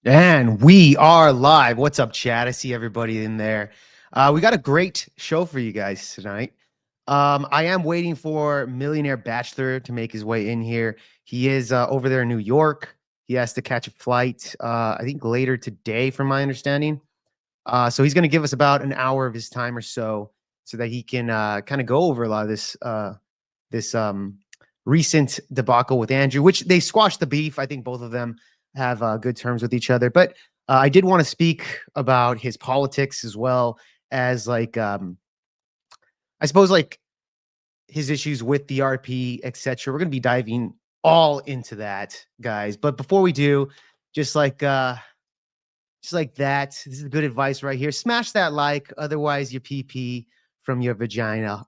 And we are live. What's up, chat? I see everybody in there. We got a great show for you guys tonight. I am waiting for Millionaire Bachelor to make his way in here. He is over there in New York. He has to catch a flight, I think later today, from my understanding. So he's going to give us about an hour of his time or so that he can kind of go over a lot of this recent debacle with Andrew, which they squashed the beef. I think both of them have good terms with each other. But I did want to speak about his politics as well as I suppose like his issues with the RP, etc. We're going to be diving all into that, guys. But before we do, just like uh just like that, this is good advice right here. Smash that like, otherwise your PP from your vagina.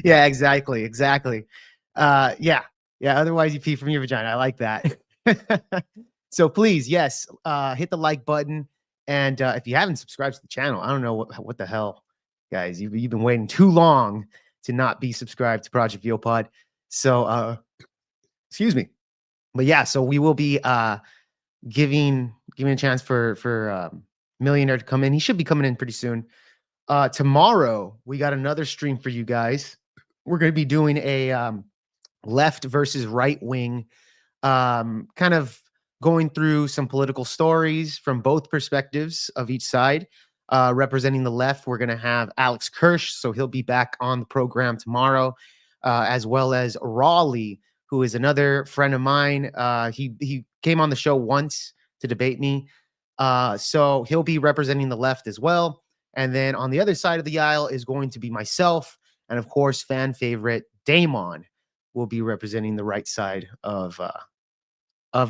Yeah, exactly. Yeah, yeah. Otherwise, you pee from your vagina. I like that. So please, yes, hit the like button, and if you haven't subscribed to the channel, I don't know what the hell, guys. You've been waiting too long to not be subscribed to Project VeoPod. So, excuse me, but yeah, so we will be giving a chance for Millionaire to come in. He should be coming in pretty soon. Tomorrow we got another stream for you guys. We're going to be doing a left versus right wing, kind of going through some political stories from both perspectives of each side. Representing the left, we're going to have Alex Kirsch, so he'll be back on the program tomorrow, as well as Raleigh, who is another friend of mine. He came on the show once to debate me, so he'll be representing the left as well. And then on the other side of the aisle is going to be myself, and of course, fan favorite Damon will be representing the right side of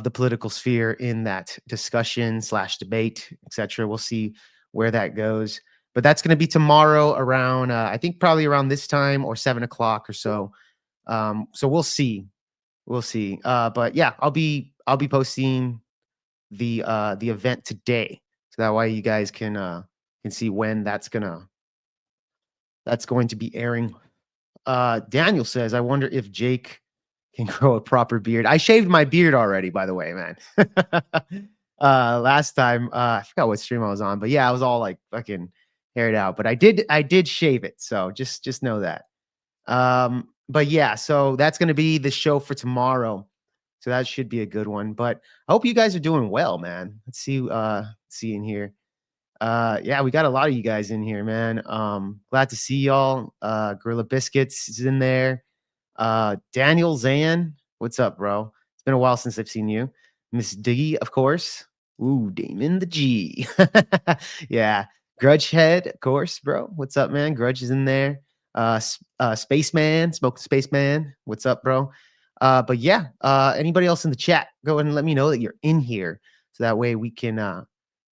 the political sphere in that discussion slash debate, etc. We'll see where that goes. But that's going to be tomorrow around, I think probably around this time or 7 o'clock or so. So we'll see. But yeah, I'll be posting the event today, so that way you guys can see when that's going to be airing. Daniel says, I wonder if Jake can grow a proper beard. I shaved my beard already, by the way, man. Last time, I forgot what stream I was on, but yeah, I was all like fucking haired out. But I did shave it, so just know that. But yeah, so that's gonna be the show for tomorrow. So that should be a good one. But I hope you guys are doing well, man. Let's see in here. Yeah, we got a lot of you guys in here, man. Glad to see y'all. Gorilla Biscuits is in there. Daniel Zan, what's up, bro? It's been a while since I've seen you. Miss D, of course. Ooh, Damon the G. Yeah. Grudge Head, of course, bro. What's up, man? Grudge is in there. Spaceman, Smoke the Spaceman. What's up, bro? But yeah, anybody else in the chat, go ahead and let me know that you're in here. So that way we can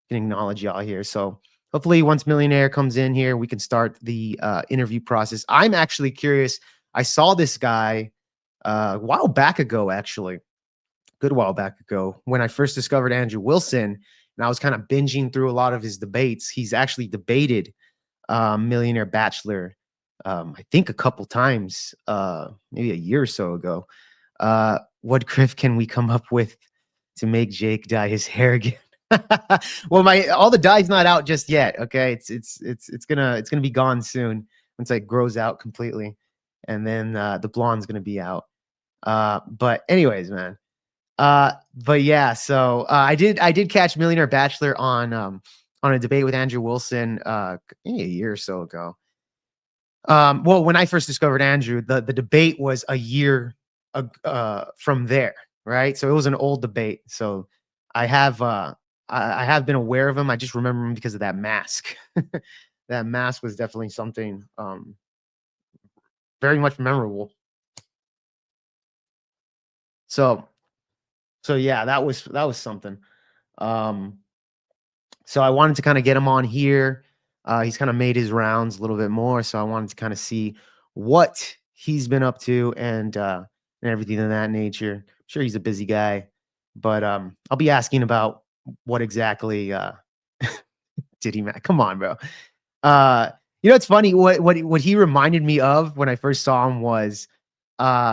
acknowledge y'all here. So hopefully once Millionaire comes in here, we can start the interview process. I'm actually curious. I saw this guy a while back ago, actually, good while back ago, when I first discovered Andrew Wilson, and I was kind of binging through a lot of his debates. He's actually debated Millionaire Bachelor, I think a couple times, maybe a year or so ago. What grift can we come up with to make Jake dye his hair again? Well, my all the dye's not out just yet. Okay, it's gonna be gone soon once it grows out completely, and then the blonde's gonna be out. But anyways, man. But yeah, so I did catch Millionaire Bachelor on a debate with Andrew Wilson maybe a year or so ago. Well, when I first discovered Andrew, the debate was a year from there, right? So it was an old debate. So I have I have been aware of him. I just remember him because of that mask. That mask was definitely something very much memorable. So yeah, that was something. Um, so I wanted to kind of get him on here. He's kind of made his rounds a little bit more, so I wanted to kind of see what he's been up to and everything of that nature. I'm sure he's a busy guy, but I'll be asking about what exactly did he come on, bro. It's funny what he reminded me of when I first saw him was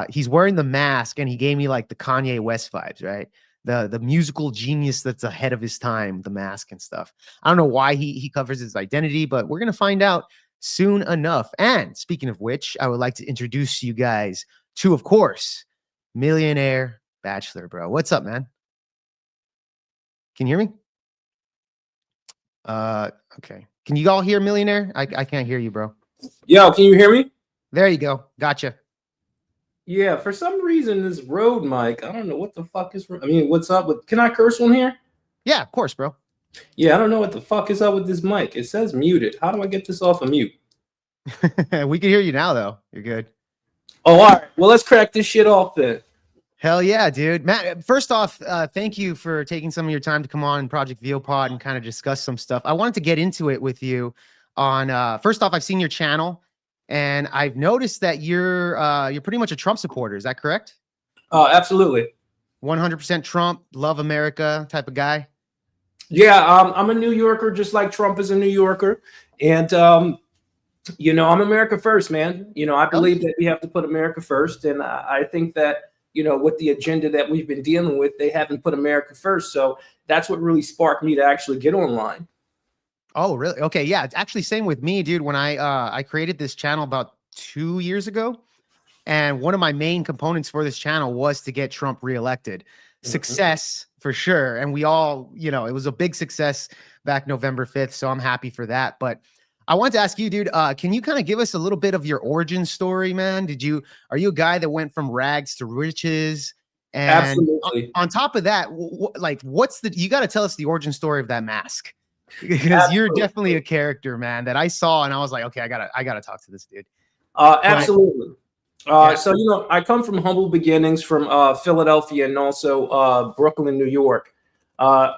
he's wearing the mask and he gave me like the Kanye West vibes, right? the musical genius that's ahead of his time, The Mask and stuff. I don't know why he covers his identity, but we're gonna find out soon enough. And speaking of which, I would like to introduce you guys to, of course, Millionaire Bachelor, bro. What's up, man? Can you hear me? Okay. Can you all hear Millionaire? I can't hear you, bro. Yo, can you hear me? There you go. Gotcha. Yeah, for some reason this Rode mic, I don't know what the fuck is. I mean, what's up with? Can I curse on here? Yeah, of course, bro. Yeah, I don't know what the fuck is up with this mic. It says muted. How do I get this off of mute? We can hear you now, though. You're good. Oh, all right. Well, let's crack this shit off then. Hell yeah, dude. Matt, first off, thank you for taking some of your time to come on Project VOPod and kind of discuss some stuff. I wanted to get into it with you on first off, I've seen your channel and I've noticed that you're pretty much a Trump supporter. Is that correct? Absolutely. 100% Trump, love America type of guy. Yeah, I'm a New Yorker, just like Trump is a New Yorker, and you know, I'm America first, man. You know, I believe that we have to put America first, and I think that, you know, with the agenda that we've been dealing with, they haven't put America first. So that's what really sparked me to actually get online. Oh, really? Okay, yeah. It's actually same with me, dude. When I created this channel about 2 years ago, and one of my main components for this channel was to get Trump reelected. Success for sure. And we all, you know, it was a big success back November 5th. So I'm happy for that. But I want to ask you, dude, can you kind of give us a little bit of your origin story, man? Are you a guy that went from rags to riches? And Absolutely. on top of that, you got to tell us the origin story of that mask, because Absolutely. you're definitely a character, man, that I saw and I was like, okay, I gotta talk to this dude. Absolutely. Yeah. So, you know, I come from humble beginnings from Philadelphia and also Brooklyn, New York.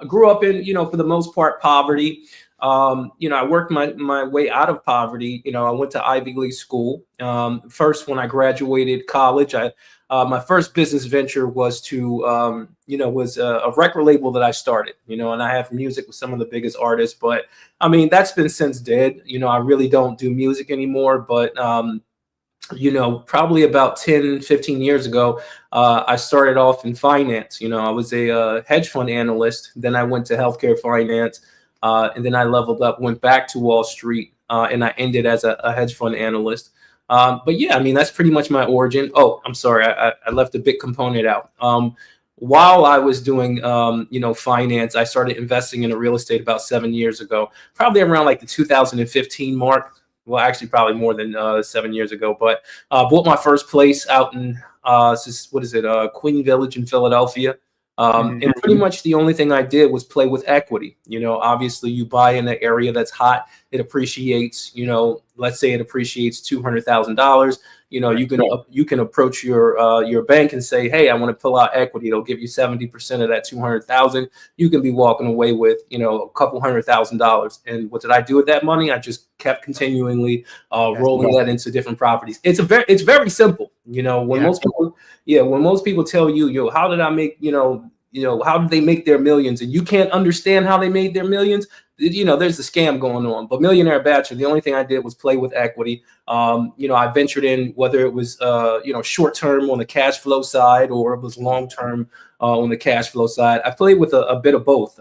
Grew up in, you know, for the most part, poverty. You know, I worked my way out of poverty. You know, I went to Ivy League school. First, when I graduated college, my first business venture was to, you know, was a record label that I started, you know, and I have music with some of the biggest artists. But I mean, that's been since dead. You know, I really don't do music anymore. But you know, probably about 10, 15 years ago, I started off in finance. You know, I was a hedge fund analyst. Then I went to healthcare finance. And then I leveled up, went back to Wall Street, and I ended as a hedge fund analyst. But yeah, I mean, that's pretty much my origin. Oh, I'm sorry. I left a big component out. While I was doing, you know, finance, I started investing in real estate about 7 years ago, probably around like the 2015 mark. Well, actually, probably more than 7 years ago. But bought my first place out in Queen Village in Philadelphia. And pretty much the only thing I did was play with equity. You know, obviously, you buy in an area that's hot, it appreciates. You know, let's say it appreciates $200,000. You know, you can approach your bank and say, hey, I want to pull out equity. They'll give you 70% of that 200,000. You can be walking away with, you know, a couple $100,000. And what did I do with that money? I just kept continually rolling that into different properties. It's very simple. You know, when most people tell you, yo, how did I make, how did they make their millions? And you can't understand how they made their millions. You know, there's a scam going on. But Millionaire Bachelor, the only thing I did was play with equity. You know, I ventured in, whether it was, short term on the cash flow side or it was long term on the cash flow side. I played with a bit of both.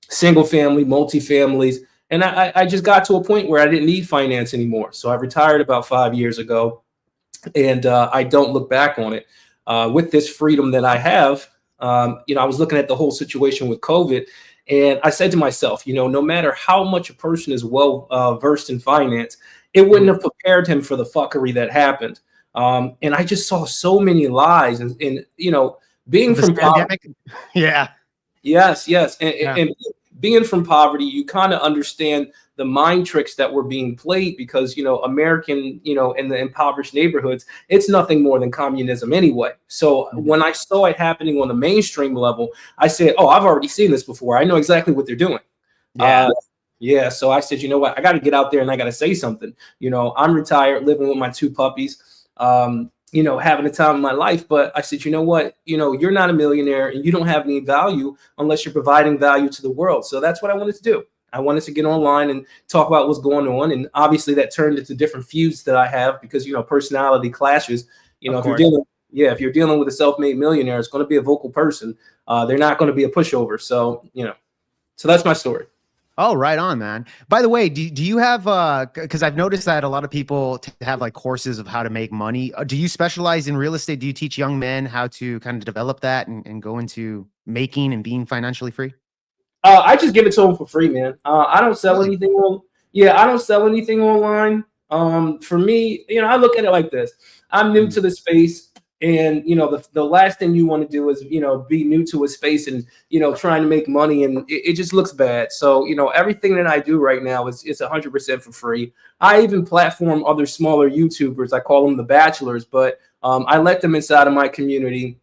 Single family, multifamilies. And I just got to a point where I didn't need finance anymore. So I retired about 5 years ago. And I don't look back on it. With this freedom that I have, I was looking at the whole situation with COVID. And I said to myself, you know, no matter how much a person is well versed in finance, it wouldn't have prepared him for the fuckery that happened. And I just saw so many lies and you know, being from pandemic. Yeah. Yes. And being from poverty, you kind of understand the mind tricks that were being played because, you know, American, you know, in the impoverished neighborhoods, it's nothing more than communism anyway. So when I saw it happening on the mainstream level, I said, oh, I've already seen this before. I know exactly what they're doing. Yeah. So I said, you know what, I got to get out there and I got to say something. You know, I'm retired, living with my 2 puppies. You know, having the time of my life. But I said, you know what, you know, you're not a millionaire and you don't have any value unless you're providing value to the world. So that's what I wanted to do. I wanted to get online and talk about what's going on. And obviously that turned into different feuds that I have because, you know, personality clashes. You know, Yeah, if you're dealing with a self-made millionaire, it's going to be a vocal person. They're not going to be a pushover. So, so that's my story. Oh, right on, man. By the way, do you have because I've noticed that a lot of people have like courses of how to make money. Do you specialize in real estate? Do you teach young men how to kind of develop that and go into making and being financially free? I just give it to them for free, man. I don't sell Really? anything on. Yeah, I don't sell anything online. For me, I look at it like this. I'm new Mhm. to the space, and the last thing you want to do is be new to a space and trying to make money, and it just looks bad. So everything that I do right now is 100% for free. I even platform other smaller YouTubers. I call them the bachelors, but I let them inside of my community.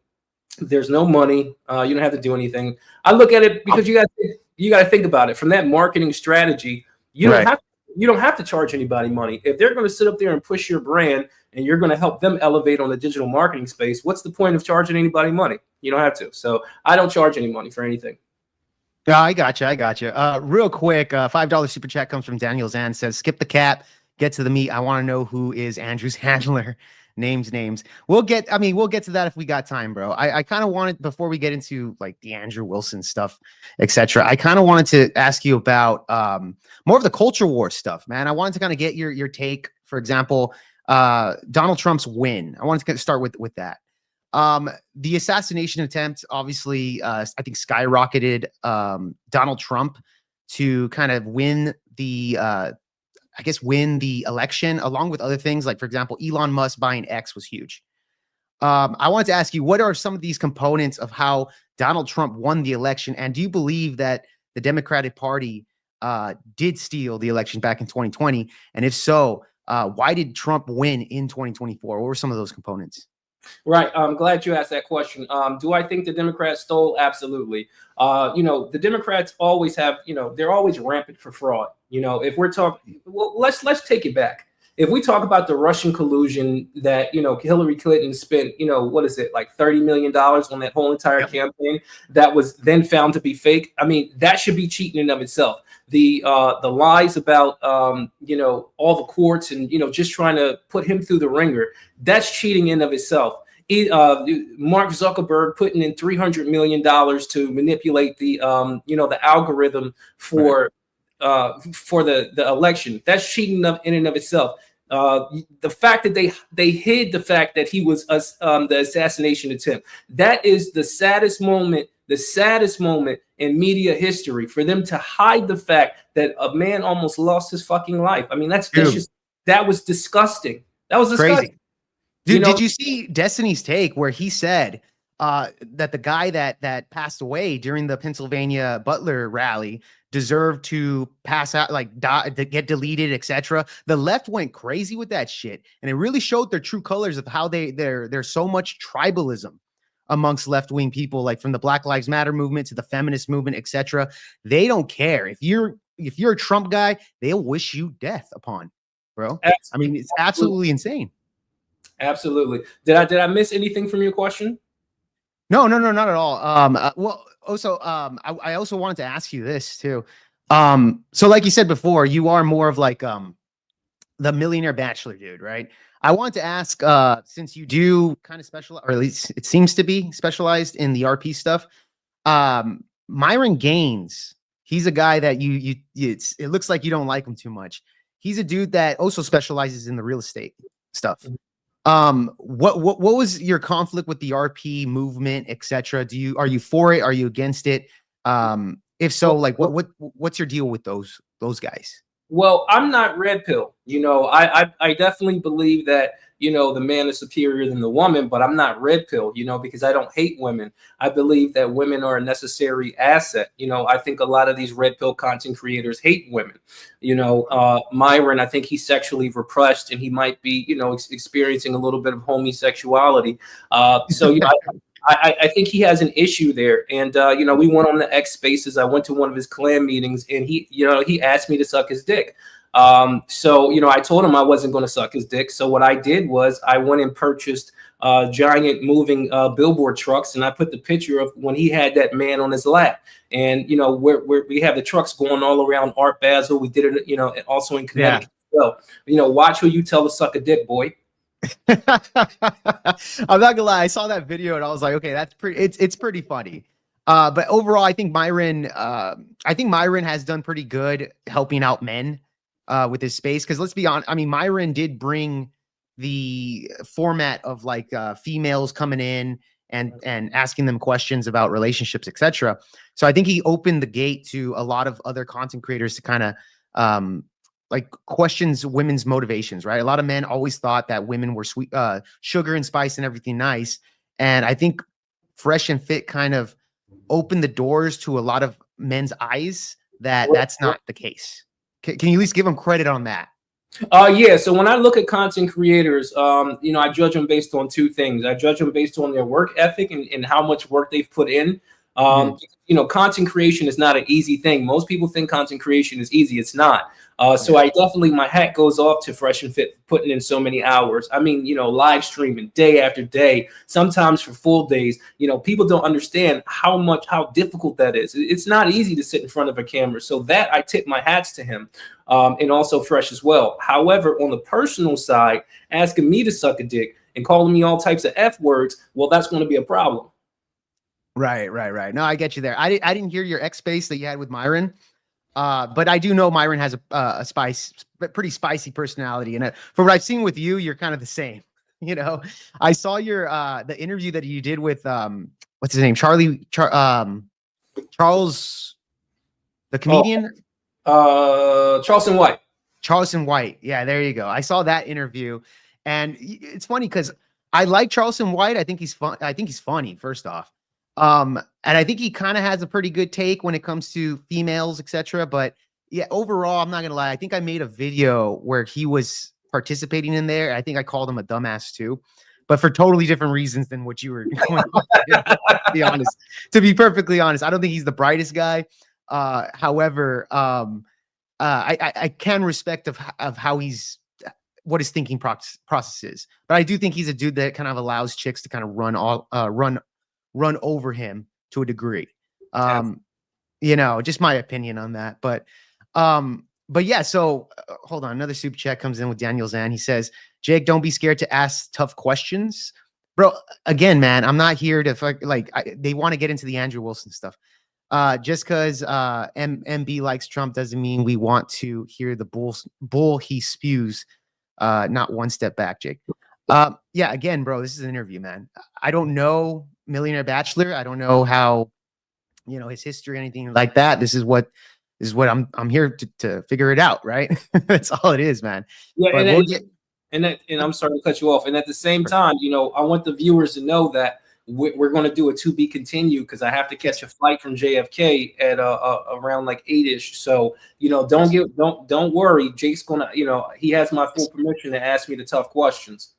There's no money. You don't have to do anything. I look at it because you got to think about it from that marketing strategy. You don't Right. have you don't have to charge anybody money if they're going to sit up there and push your brand and you're going to help them elevate on the digital marketing space. What's the point of charging anybody money? You don't have to. So I don't charge any money for anything. Yeah, I got you. I got you. Real quick, $5 super chat comes from Daniel Zan. Says, "Skip the cap, get to the meat. I want to know who is Andrew's handler." Names. We'll get to that if we got time, bro. I kind of wanted before we get into like the Andrew Wilson stuff, etc. I kind of wanted to ask you about more of the culture war stuff, man. I wanted to kind of get your take. For example, Donald Trump's win. I wanted to start with that. The assassination attempt, obviously, I think skyrocketed Donald Trump to kind of win win the election, along with other things. Like, for example, Elon Musk buying X was huge. I wanted to ask you, what are some of these components of how Donald Trump won the election? And do you believe that the Democratic Party did steal the election back in 2020? And if so, why did Trump win in 2024? What were some of those components? Right. I'm glad you asked that question. Do I think the Democrats stole? Absolutely. The Democrats always have, they're always rampant for fraud. If we're talking, well, let's take it back. If we talk about the Russian collusion that, Hillary Clinton spent, what is it, like $30 million on that whole entire Yep. campaign that was then found to be fake. I mean, that should be cheating in of itself. The lies about all the courts and just trying to put him through the ringer, that's cheating in of itself. Mark Zuckerberg putting in $300 million to manipulate the algorithm for the election, that's cheating in and of itself. The fact that they hid the fact that he was the assassination attempt, that is the saddest moment in media history, for them to hide the fact that a man almost lost his fucking life. I mean, that was disgusting. That was disgusting. Crazy. Dude, did you see Destiny's take where he said that the guy that passed away during the Pennsylvania Butler rally deserved to pass out, like to get deleted, etc. The left went crazy with that shit, and it really showed their true colors of how there's so much tribalism amongst left-wing people, like from the Black Lives Matter movement to the feminist movement, etc. They don't care if you're a Trump guy, they'll wish you death upon, bro. I mean, it's absolutely insane. Absolutely. Did I miss anything from your question? No, not at all. Well, also, I also wanted to ask you this too. So like you said before, you are more of like the millionaire bachelor dude, right? I wanted to ask, since you do kind of specialize, or at least it seems to be specialized in the RP stuff. Myron Gaines, he's a guy that it looks like you don't like him too much. He's a dude that also specializes in the real estate stuff. What was your conflict with the RP movement, etc.? Are you for it? Are you against it? If so, like what's your deal with those guys? Well, I'm not red pill. I definitely believe that, the man is superior than the woman, but I'm not red pill, because I don't hate women. I believe that women are a necessary asset. I think a lot of these red pill content creators hate women. Myron, I think he's sexually repressed and he might be, experiencing a little bit of homosexuality. So, I think he has an issue there. And, we went on the X Spaces. I went to one of his clan meetings and he asked me to suck his dick. So, I told him I wasn't going to suck his dick. So what I did was I went and purchased giant moving billboard trucks. And I put the picture of when he had that man on his lap. And, we have the trucks going all around Art Basel. We did it, also in Connecticut. Yeah. Well, watch who you tell to suck a dick, boy. I'm not gonna lie. I saw that video and I was like, okay, that's pretty. It's pretty funny. But overall, I think Myron has done pretty good helping out men with his space. Because let's be honest, I mean, Myron did bring the format of like females coming in and asking them questions about relationships, etc. So I think he opened the gate to a lot of other content creators to kind of um, like questions women's motivations, right? A lot of men always thought that women were sweet, sugar and spice and everything nice. And I think Fresh and Fit kind of opened the doors to a lot of men's eyes that that's not the case. Can you at least give them credit on that? Yeah. So when I look at content creators, I judge them based on two things. I judge them based on their work ethic and how much work they've put in. Mhm. Content creation is not an easy thing. Most people think content creation is easy. It's not. So Yeah. I definitely, my hat goes off to Fresh and Fit putting in so many hours. I mean, live streaming day after day, sometimes for full days. People don't understand how difficult that is. It's not easy to sit in front of a camera. So that I tip my hats to him. And also Fresh as well. However, on the personal side, asking me to suck a dick and calling me all types of F words, well, that's going to be a problem. Right. No, I get you there. I didn't hear your X space that you had with Myron. But I do know Myron has a pretty spicy personality, and for what I've seen with you, you're kind of the same. I saw your the interview that you did with what's his name, Charles, the Oh, comedian, Charleston White. Charleston White. Yeah, there you go. I saw that interview, and it's funny because I like Charleston White. I think he's fun. I think he's funny. First off, and I think he kind of has a pretty good take when it comes to females, etc. But yeah, overall, I'm not gonna lie. I think I made a video where he was participating in there. I think I called him a dumbass too, but for totally different reasons than what you were going on. To be honest, to be perfectly honest, I don't think he's the brightest guy. However, I can respect of how he's what his thinking process is. But I do think he's a dude that kind of allows chicks to kind of run over him to a degree. Um, just my opinion on that. But yeah, so hold on. Another super chat comes in with Daniel Zan. He says, Jake, don't be scared to ask tough questions. Bro, again, man, I'm not here to they want to get into the Andrew Wilson stuff. Just because MB likes Trump doesn't mean we want to hear the bull he spews. Not one step back, Jake. Yeah, again, bro, this is an interview, man. I don't know Millionaire Bachelor. I don't know how, his history, anything like that. This is what I'm here to figure it out, right? That's all it is, man. Yeah, But we'll get and I'm sorry to cut you off. And at the same time, I want the viewers to know that we're going to do a to be continued because I have to catch a flight from JFK at around like 8ish. So don't worry. Jake's gonna he has my full permission to ask me the tough questions.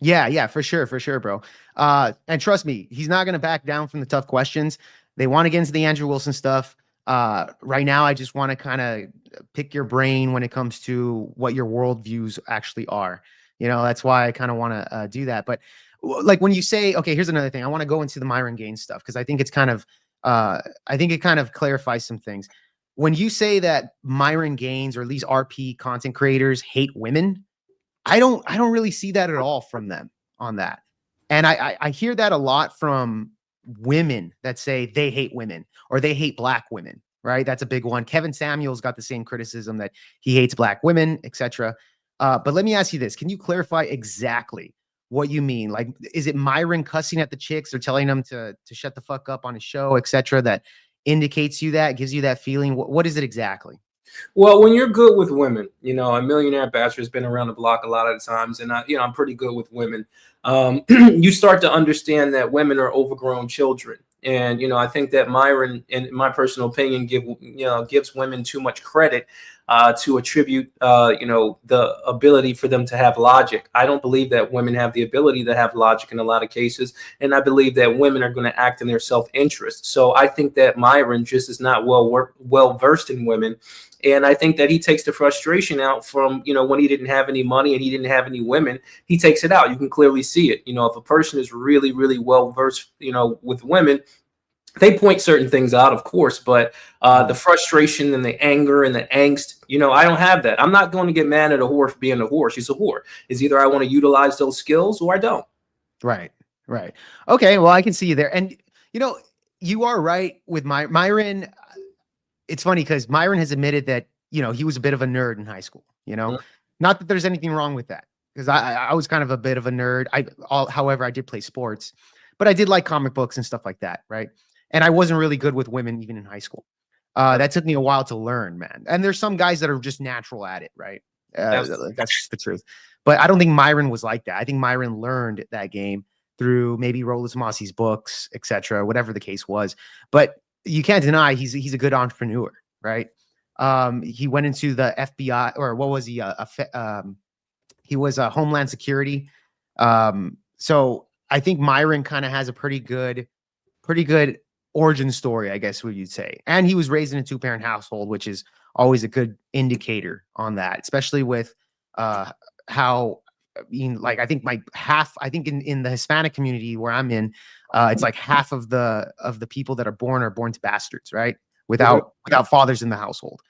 Yeah, for sure, bro. And trust me, he's not gonna back down from the tough questions. They want to get into the Andrew Wilson stuff. Right now, I just want to kind of pick your brain when it comes to what your worldviews actually are. That's why I kind of want to do that. But like when you say, okay, here's another thing. I want to go into the Myron Gaines stuff because I think it's kind of, I think it kind of clarifies some things. When you say that Myron Gaines or at least RP content creators hate women, I don't really see that at all from them on that. And I hear that a lot from women that say they hate women or they hate black women, right? That's a big one. Kevin Samuels got the same criticism that he hates black women, etc. But let me ask you this. Can you clarify exactly what you mean? Like, is it Myron cussing at the chicks or telling them to shut the fuck up on his show, etc., that indicates you that, gives you that feeling? What is it exactly? Well, when you're good with women, a Millionaire Bachelor has been around the block a lot of the times, and I'm pretty good with women. You start to understand that women are overgrown children, and I think that Myron, in my personal opinion, gives women too much credit to attribute, the ability for them to have logic. I don't believe that women have the ability to have logic in a lot of cases, and I believe that women are going to act in their self-interest. So I think that Myron just is not well versed in women. And I think that he takes the frustration out from, when he didn't have any money and he didn't have any women, he takes it out. You can clearly see it. If a person is really, really well versed, with women, They point certain things out, of course, but the frustration and the anger and the angst, I don't have that. I'm not going to get mad at a whore for being a whore. She's a whore. It's either I want to utilize those skills or I don't. Right. Right. Okay. Well, I can see you there. And, you know, you are right with Myron. It's funny because Myron has admitted that, he was a bit of a nerd in high school, not that there's anything wrong with that because I was kind of a bit of a nerd. However, I did play sports, but I did like comic books and stuff like that. Right. And I wasn't really good with women even in high school. That took me a while to learn, man. And there's some guys that are just natural at it. Right. That's just the truth. But I don't think Myron was like that. I think Myron learned that game through maybe Rollis Mossi's books, etc., whatever the case was. But you can't deny he's a good entrepreneur, right? He went into the FBI, or what was he? He was a Homeland Security. So I think Myron kind of has a pretty good origin story, I guess what you'd say. And he was raised in a 2-parent household, which is always a good indicator on that, especially with how, I think I think in the Hispanic community where I'm in, it's like half of the people that are born to bastards, right? Without fathers in the household.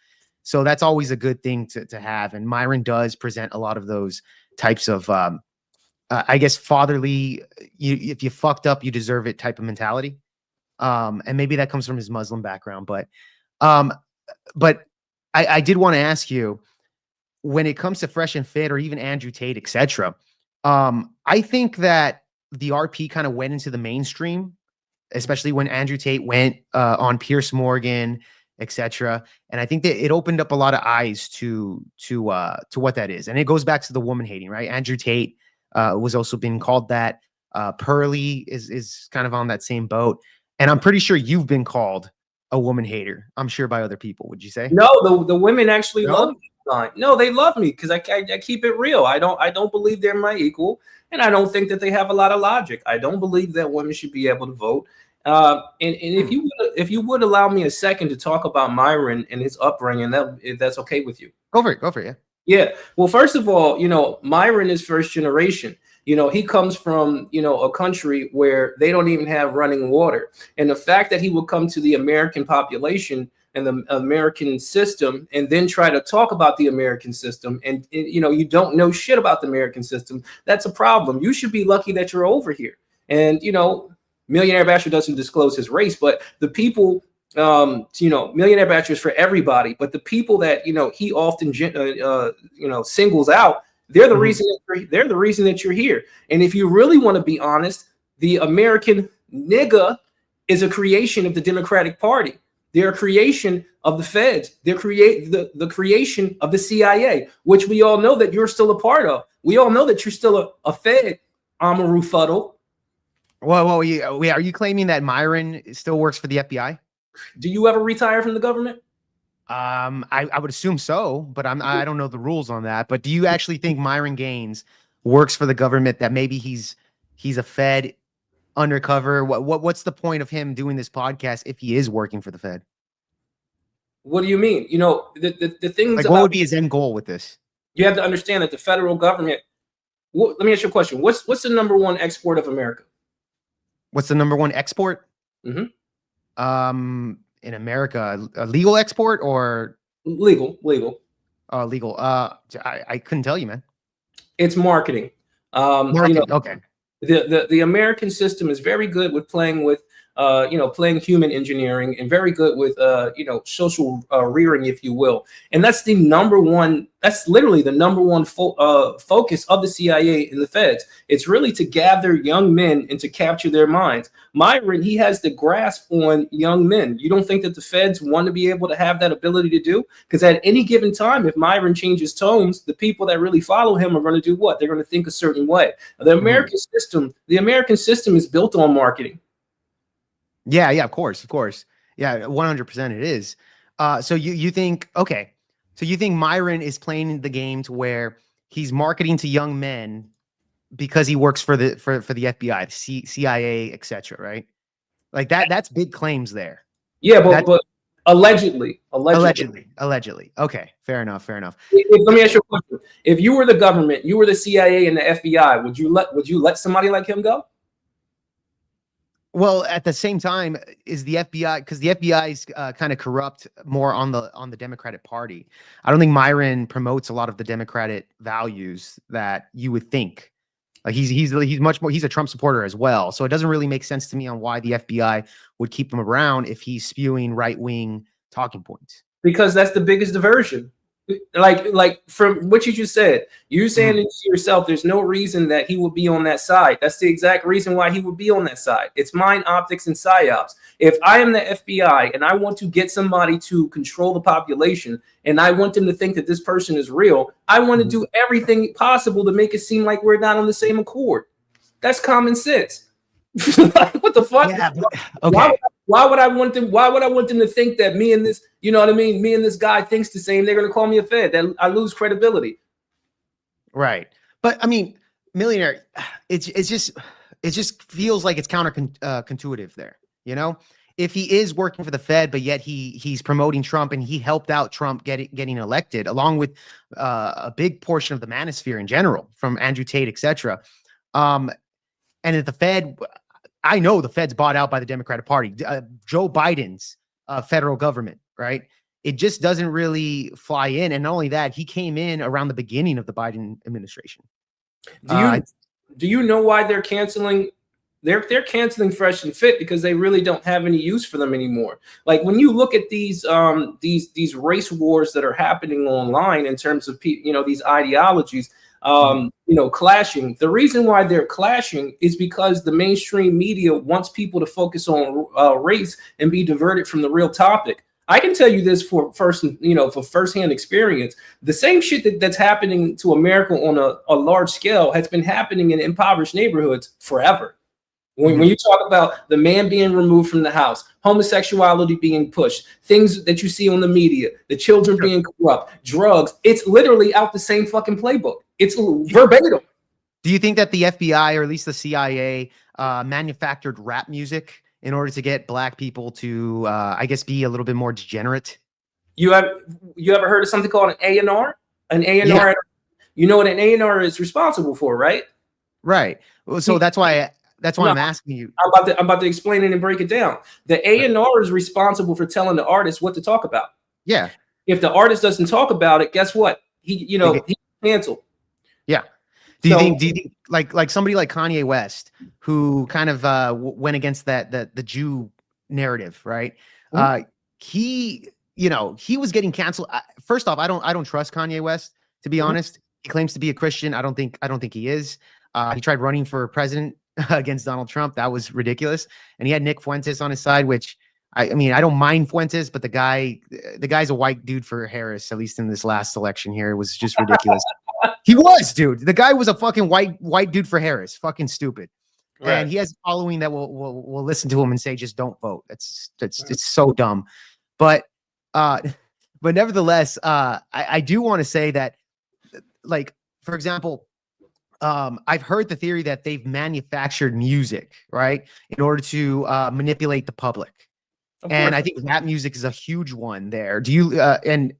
So that's always a good thing to have. And Myron does present a lot of those types of, I guess, fatherly, if you fucked up, you deserve it type of mentality. And maybe that comes from his Muslim background, but I did want to ask you, when it comes to Fresh and Fit or even Andrew Tate, etc., I think that the RP kind of went into the mainstream, especially when Andrew Tate went on Pierce Morgan, etc. And I think that it opened up a lot of eyes to what that is. And it goes back to the woman hating, right? Andrew Tate was also being called that. Pearly is kind of on that same boat. And I'm pretty sure you've been called a woman hater. I'm sure by other people. Would you say? No, the women actually love me. No, they love me because I keep it real. I don't believe they're my equal, and I don't think that they have a lot of logic. I don't believe that women should be able to vote. And if you would allow me a second to talk about Myron and his upbringing, if that's okay with you. Go for it. Go for it. Yeah. Yeah. Well, first of all, Myron is first generation. He comes from, a country where they don't even have running water. And the fact that he would come to the American population and the American system and then try to talk about the American system and you don't know shit about the American system, that's a problem. You should be lucky that you're over here. And, Millionaire Bachelor doesn't disclose his race, but the people, Millionaire Bachelor is for everybody, but the people that, he often, singles out, they're the reason that you're here. And if you really want to be honest, the American nigga is a creation of the Democratic Party. They're a creation of the feds. They're the creation of the CIA, which we all know that you're still a part of. We all know that you're still a fed, Amaru Fuddle. Well, are you claiming that Myron still works for the FBI? Do you ever retire from the government? I would assume so, but I don't know the rules on that. But do you actually think Myron Gaines works for the government? That maybe he's a Fed undercover? What's the point of him doing this podcast if he is working for the Fed? What do you mean? The things like, what would be his end goal with this? You have to understand that the federal government. Let me ask you a question. What's the number one export of America? What's the number one export? Mm-hmm. In America, a legal export or legal? Legal. I couldn't tell you, man. It's marketing. Okay. The American system is very good with playing human engineering and very good with social rearing, if you will. And that's literally the number one focus of the CIA and the feds. It's really to gather young men and to capture their minds. Myron, he has the grasp on young men. You don't think that the feds want to be able to have that ability to do? Because at any given time, if Myron changes tones, the people that really follow him are going to do what? They're going to think a certain way. The American system is built on marketing. Yeah, of course. Yeah, 100% it is. So you think, okay, so you think Myron is playing the game to where he's marketing to young men because he works for the FBI, the CIA, etc., right? Like that's big claims there. Yeah, but allegedly. Okay, fair enough. Let me ask you a question. If you were the government, you were the CIA and the FBI, would you let somebody like him go? Well, at the same time, is the FBI, because the FBI is kind of corrupt more on the Democratic Party. I don't think Myron promotes a lot of the Democratic values that you would think. Like he's much more, he's a Trump supporter as well. So it doesn't really make sense to me on why the FBI would keep him around if he's spewing right wing talking points. Because that's the biggest diversion. Like from what you just said, you're saying Mhm. to yourself, there's no reason that he would be on that side. That's the exact reason why he would be on that side. It's mind optics and psyops. If I am the FBI and I want to get somebody to control the population and I want them to think that this person is real, I want to Mhm. do everything possible to make it seem like we're not on the same accord. That's common sense. Like, what the fuck? Yeah, but Why would okay. why would I want them? Why would I want them to think that me and this, you know what I mean? Me and this guy thinks the same. They're gonna call me a fed. That I lose credibility. Right. But I mean, millionaire, it just feels like it's counterintuitive there, you know? If he is working for the Fed, but yet he's promoting Trump and he helped out Trump getting elected, along with a big portion of the manosphere in general, from Andrew Tate, etc. Um, and at the Fed, I know the Fed's bought out by the Democratic Party, Joe Biden's federal government, right? It just doesn't really fly in. And not only that, he came in around the beginning of the Biden administration. Do Uh, you do you know why they're canceling? They're canceling Fresh and Fit because they really don't have any use for them anymore. Like when you look at these race wars that are happening online in terms of these ideologies mhm. clashing. The reason why they're clashing is because the mainstream media wants people to focus on race and be diverted from the real topic. I can tell you this for firsthand experience. The same shit that's happening to America on a large scale has been happening in impoverished neighborhoods forever. When Mhm. you talk about the man being removed from the house, homosexuality being pushed, things that you see on the media, the children Sure. being corrupt, drugs, it's literally out the same fucking playbook. It's Do verbatim. do you think that the FBI or at least the CIA manufactured rap music in order to get black people to, I guess, be a little bit more degenerate? You have you ever heard of something called an A&R? An Yeah, A&R, you know what an A&R is responsible for, right? right. Well, so See, that's why no, I'm asking you. I'm about to explain it and break it down. The Right. A&R is responsible for telling the artist what to talk about. Yeah, If the artist doesn't talk about it, guess what? they get He's canceled. yeah. So Do you think like somebody like Kanye West, who kind of went against the Jew narrative, right? Uh he he was getting canceled. First off, I don't trust Kanye West, to be honest. He claims to be a Christian. I don't think he is. He tried running for president against Donald Trump. That was ridiculous. And he had Nick Fuentes on his side, which I mean, I don't mind Fuentes, but the guy's a white dude for Harris, at least in this last election here. It was just ridiculous. He was, dude. The guy was a fucking white dude for Harris. Fucking stupid. right. And he has a following that will listen to him and say, just don't vote. That's it's so dumb. But uh but nevertheless, I do want to say that, like, for example, I've heard the theory that they've manufactured music, right, in order to manipulate the public. Of And course. I think rap music is a huge one there. Do you and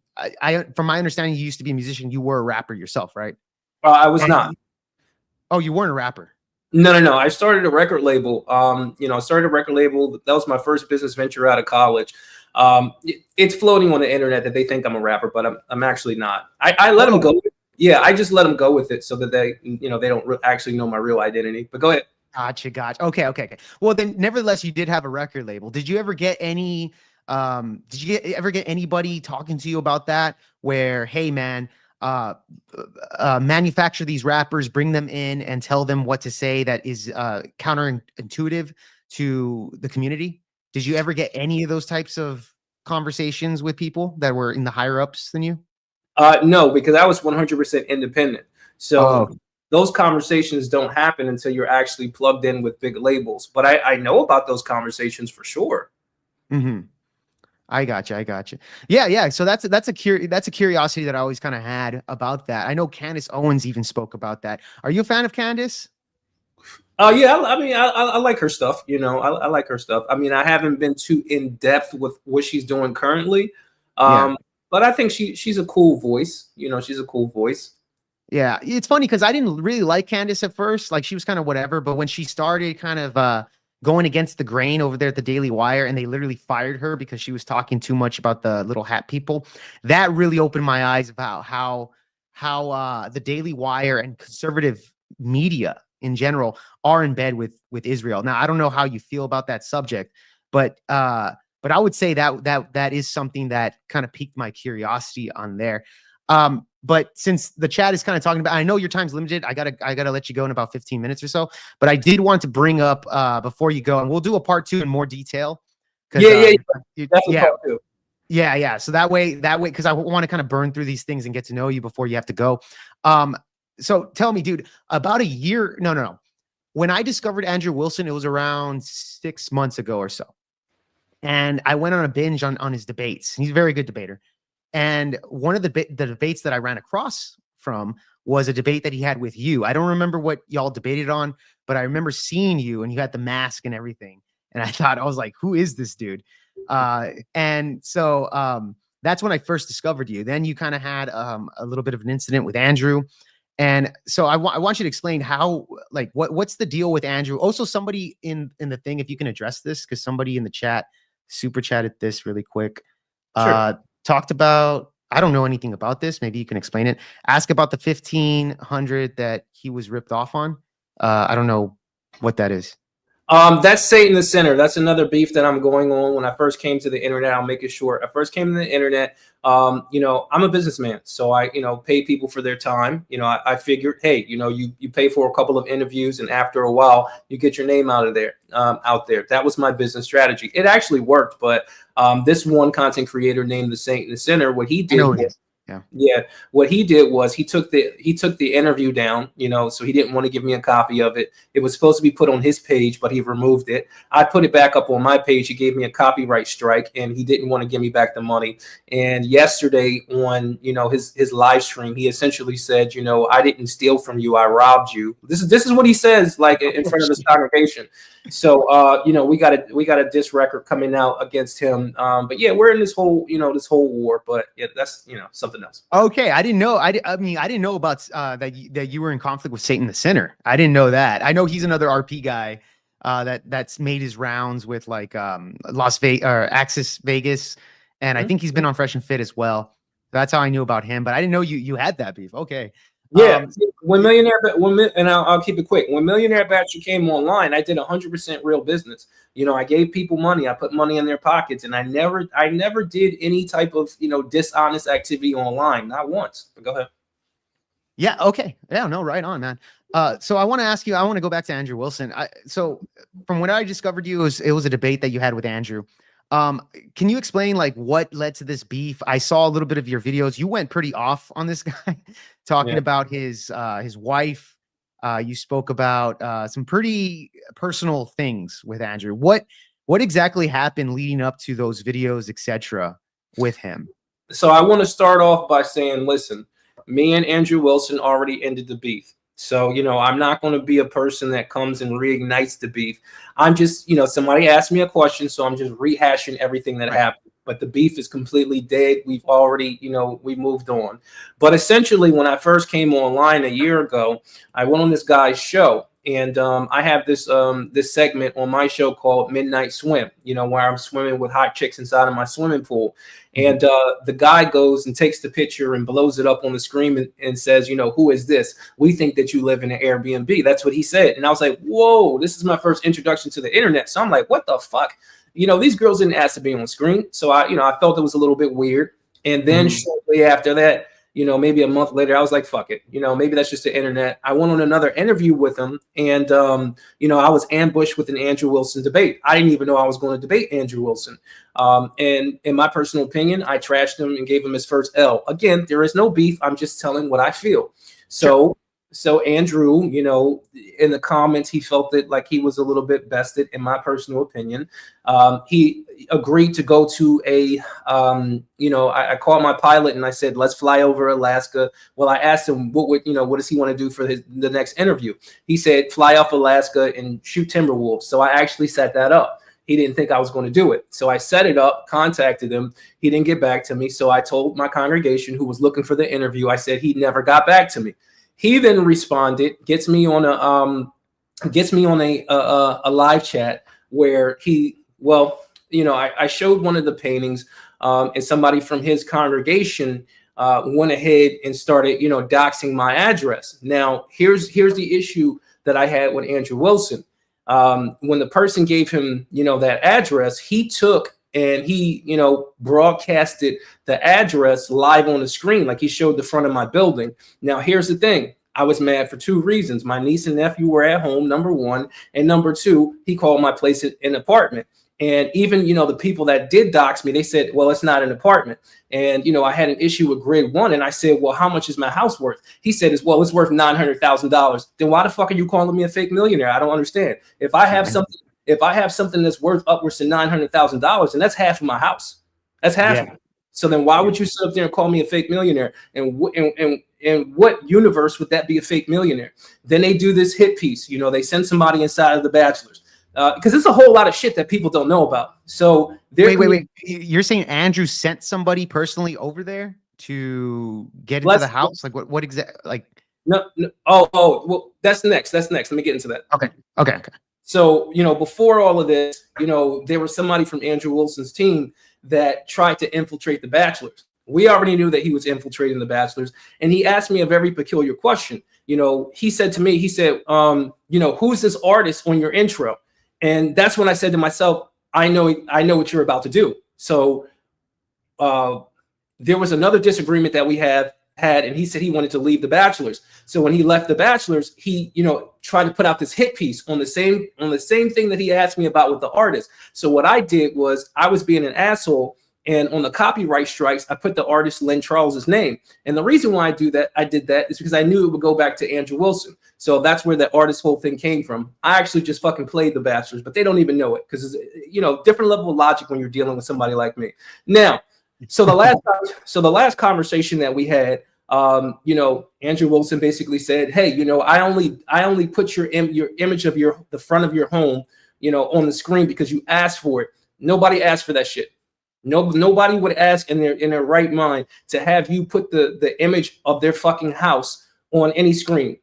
from my understanding, you used to be a musician, you were a rapper yourself, right? I was And not. oh, you weren't a rapper. No, no, no. I started a record label. I started a record label. That was my first business venture out of college. It's floating on the internet that they think I'm a rapper, but I'm actually not. I let them Oh, go. Yeah, I just let them go with it so that they don't actually know my real identity. But go ahead. gotcha. Okay. Well, then, nevertheless, you did have a record label. Did you ever get any? Ever get anybody talking to you about that? Where, hey, man, uh, manufacture these rappers, bring them in, and tell them what to say that is counterintuitive to the community. Did you ever get any of those types of conversations with people that were in the higher ups than you? No, because I was 100% independent. So Oh, those conversations don't happen until you're actually plugged in with big labels. But I know about those conversations for sure. mm-hmm. I got you. Yeah. So that's a curiosity that I always kind of had about that. I know Candace Owens even spoke about that. Are you a fan of Candace? Yeah, I mean, I like her stuff. I like her stuff. I mean, I haven't been too in depth with what she's doing currently, Yeah. um, but I think she's a cool voice. She's a cool voice. Yeah. It's funny because I didn't really like Candace at first. Like she was kind of whatever, but when she started kind of going against the grain over there at the Daily Wire, and they literally fired her because she was talking too much about the little hat people. That really opened my eyes about how the Daily Wire and conservative media in general are in bed with Israel. Now, I don't know how you feel about that subject, but I would say that is something that kind of piqued my curiosity on there. But since the chat is kind of talking about, I know your time's limited. I gotta let you go in about 15 minutes or so. But I did want to bring up before you go, and we'll do a part 2 in more detail. Because Yeah, yeah, yeah. Definitely yeah, part two. yeah. So that way, because I want to kind of burn through these things and get to know you before you have to go. So tell me, dude, about a year, no. When I discovered Andrew Wilson, it was around 6 months ago or so. And I went on a binge on his debates. He's a very good debater. And one of the debates that I ran across from was a debate that he had with you. I don't remember what y'all debated on, but I remember seeing you and you had the mask and everything. And I was like, who is this dude? And so that's when I first discovered you. Then you kind of had a little bit of an incident with Andrew. And so I want you to explain how, like, what's the deal with Andrew? Also, somebody in the thing, if you can address this, because somebody in the chat super chatted this really quick. Sure. Talked about, I don't know anything about this. Maybe you can explain it. Ask about the 1500 that he was ripped off on. I don't know what that is. That's Satan the Sinner. That's another beef that I'm going on. When I first came to the internet, I'll make it short. I first came to the internet. I'm a businessman, so I, pay people for their time. I figured, hey, you pay for a couple of interviews, and after a while, you get your name out there. That was my business strategy. It actually worked, but this one content creator named the Saint and the Sinner, what he I did know it was, is. Yeah. yeah, what he did was he took the interview down, so he didn't want to give me a copy of it. It was supposed to be put on his page, but he removed it. I put it back up on my page. He gave me a copyright strike, and he didn't want to give me back the money. And yesterday on, his live stream, he essentially said, I didn't steal from you, I robbed you. This is what he says, like, in front of his congregation. So we got a diss record coming out against him. But yeah, we're in this whole war. But yeah, that's something else. Okay, I didn't know. I didn't know about that you were in conflict with Satan the Sinner. I didn't know that. I know he's another RP guy that's made his rounds with like Las Vegas or Axis Vegas, and I think he's been on Fresh and Fit as well. That's how I knew about him. But I didn't know you had that beef. Okay. Yeah, and I'll keep it quick. When Millionaire Bachelor came online, I did 100% real business. I gave people money. I put money in their pockets, and I never did any type of dishonest activity online, not once. But go ahead. Yeah. Okay. Yeah. No. Right on, man. So I want to ask you. I want to go back to Andrew Wilson. So from when I discovered you, it was a debate that you had with Andrew. Can you explain like what led to this beef? I saw a little bit of your videos. You went pretty off on this guy, talking about his wife. You spoke about some pretty personal things with Andrew. What exactly happened leading up to those videos, etc., with him? So I want to start off by saying, listen, me and Andrew Wilson already ended the beef. So, I'm not going to be a person that comes and reignites the beef. I'm just, somebody asked me a question, so I'm just rehashing everything that happened. But the beef is completely dead. We've already, we moved on. But essentially, when I first came online a year ago, I went on this guy's show. And I have this segment on my show called Midnight Swim, where I'm swimming with hot chicks inside of my swimming pool. And the guy goes and takes the picture and blows it up on the screen and says, who is this? We think that you live in an Airbnb. That's what he said. And I was like, whoa, this is my first introduction to the internet. So I'm like, what the fuck? These girls didn't ask to be on screen. So I felt it was a little bit weird. And then shortly after that, maybe a month later, I was like, fuck it. Maybe that's just the internet. I went on another interview with him, and, I was ambushed with an Andrew Wilson debate. I didn't even know I was going to debate Andrew Wilson. And in my personal opinion, I trashed him and gave him his first L. Again, there is no beef. I'm just telling what I feel. So Andrew, in the comments, he felt that like he was a little bit bested, in my personal opinion. He agreed to go to I called my pilot and I said, let's fly over Alaska. Well, I asked him what does he want to do for the next interview? He said, fly off Alaska and shoot timber wolves. So I actually set that up. He didn't think I was going to do it. So I set it up, contacted him. He didn't get back to me. So I told my congregation who was looking for the interview, I said he never got back to me. He then responded, gets me on gets me on a live chat where I showed one of the paintings, and somebody from his congregation went ahead and started, doxing my address. Now, here's the issue that I had with Andrew Wilson. When the person gave him, that address, he took and he, broadcasted the address live on the screen, like he showed the front of my building. Now, here's the thing. I was mad for two reasons. My niece and nephew were at home, number one. And number two, he called my place an apartment. And even, the people that did dox me, they said, well, it's not an apartment. And, I had an issue with grid one. And I said, well, how much is my house worth? He said, it's worth $900,000. Then why the fuck are you calling me a fake millionaire? I don't understand. If I have something that's worth upwards to $900,000, and that's half of my house. That's half of it. So then why would you sit up there and call me a fake millionaire? And what universe would that be a fake millionaire? Then they do this hit piece. They send somebody inside of the Bachelors. Because it's a whole lot of shit that people don't know about. So wait. You're saying Andrew sent somebody personally over there to get into the house? Like what exactly? Like no. Oh, well, that's next. Let me get into that. Okay. So, before all of this, there was somebody from Andrew Wilson's team that tried to infiltrate the Bachelors. We already knew that he was infiltrating the Bachelors, and he asked me a very peculiar question. He said to me, who's this artist on your intro? And that's when I said to myself, I know what you're about to do. So there was another disagreement that we had, and he said he wanted to leave the Bachelors. So when he left the Bachelors, he, tried to put out this hit piece on the same thing that he asked me about with the artist. So what I did was I was being an asshole. And on the copyright strikes, I put the artist Lynn Charles's name. And the reason why I did that is because I knew it would go back to Andrew Wilson. So that's where the artist whole thing came from. I actually just fucking played the Bachelors, but they don't even know it because it's, different level of logic when you're dealing with somebody like me. Now, so the last conversation that we had, Andrew Wilson basically said, hey, I only put your image of the front of your home, on the screen because you asked for it. Nobody asked for that shit. Nobody would ask in their right mind to have you put the image of their fucking house on any screen.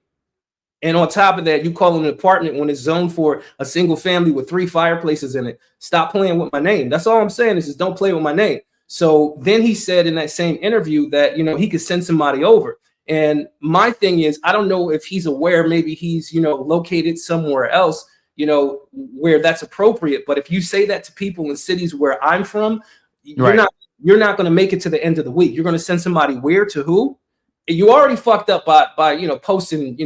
And on top of that, you call it an apartment when it's zoned for a single family with 3 fireplaces in it. Stop playing with my name. That's all I'm saying is just don't play with my name. So then he said in that same interview that, he could send somebody over. And my thing is, I don't know if he's aware, maybe he's, located somewhere else, where that's appropriate. But if you say that to people in cities where I'm from, you're not going to make it to the end of the week. You're going to send somebody where to who? You already fucked up by posting,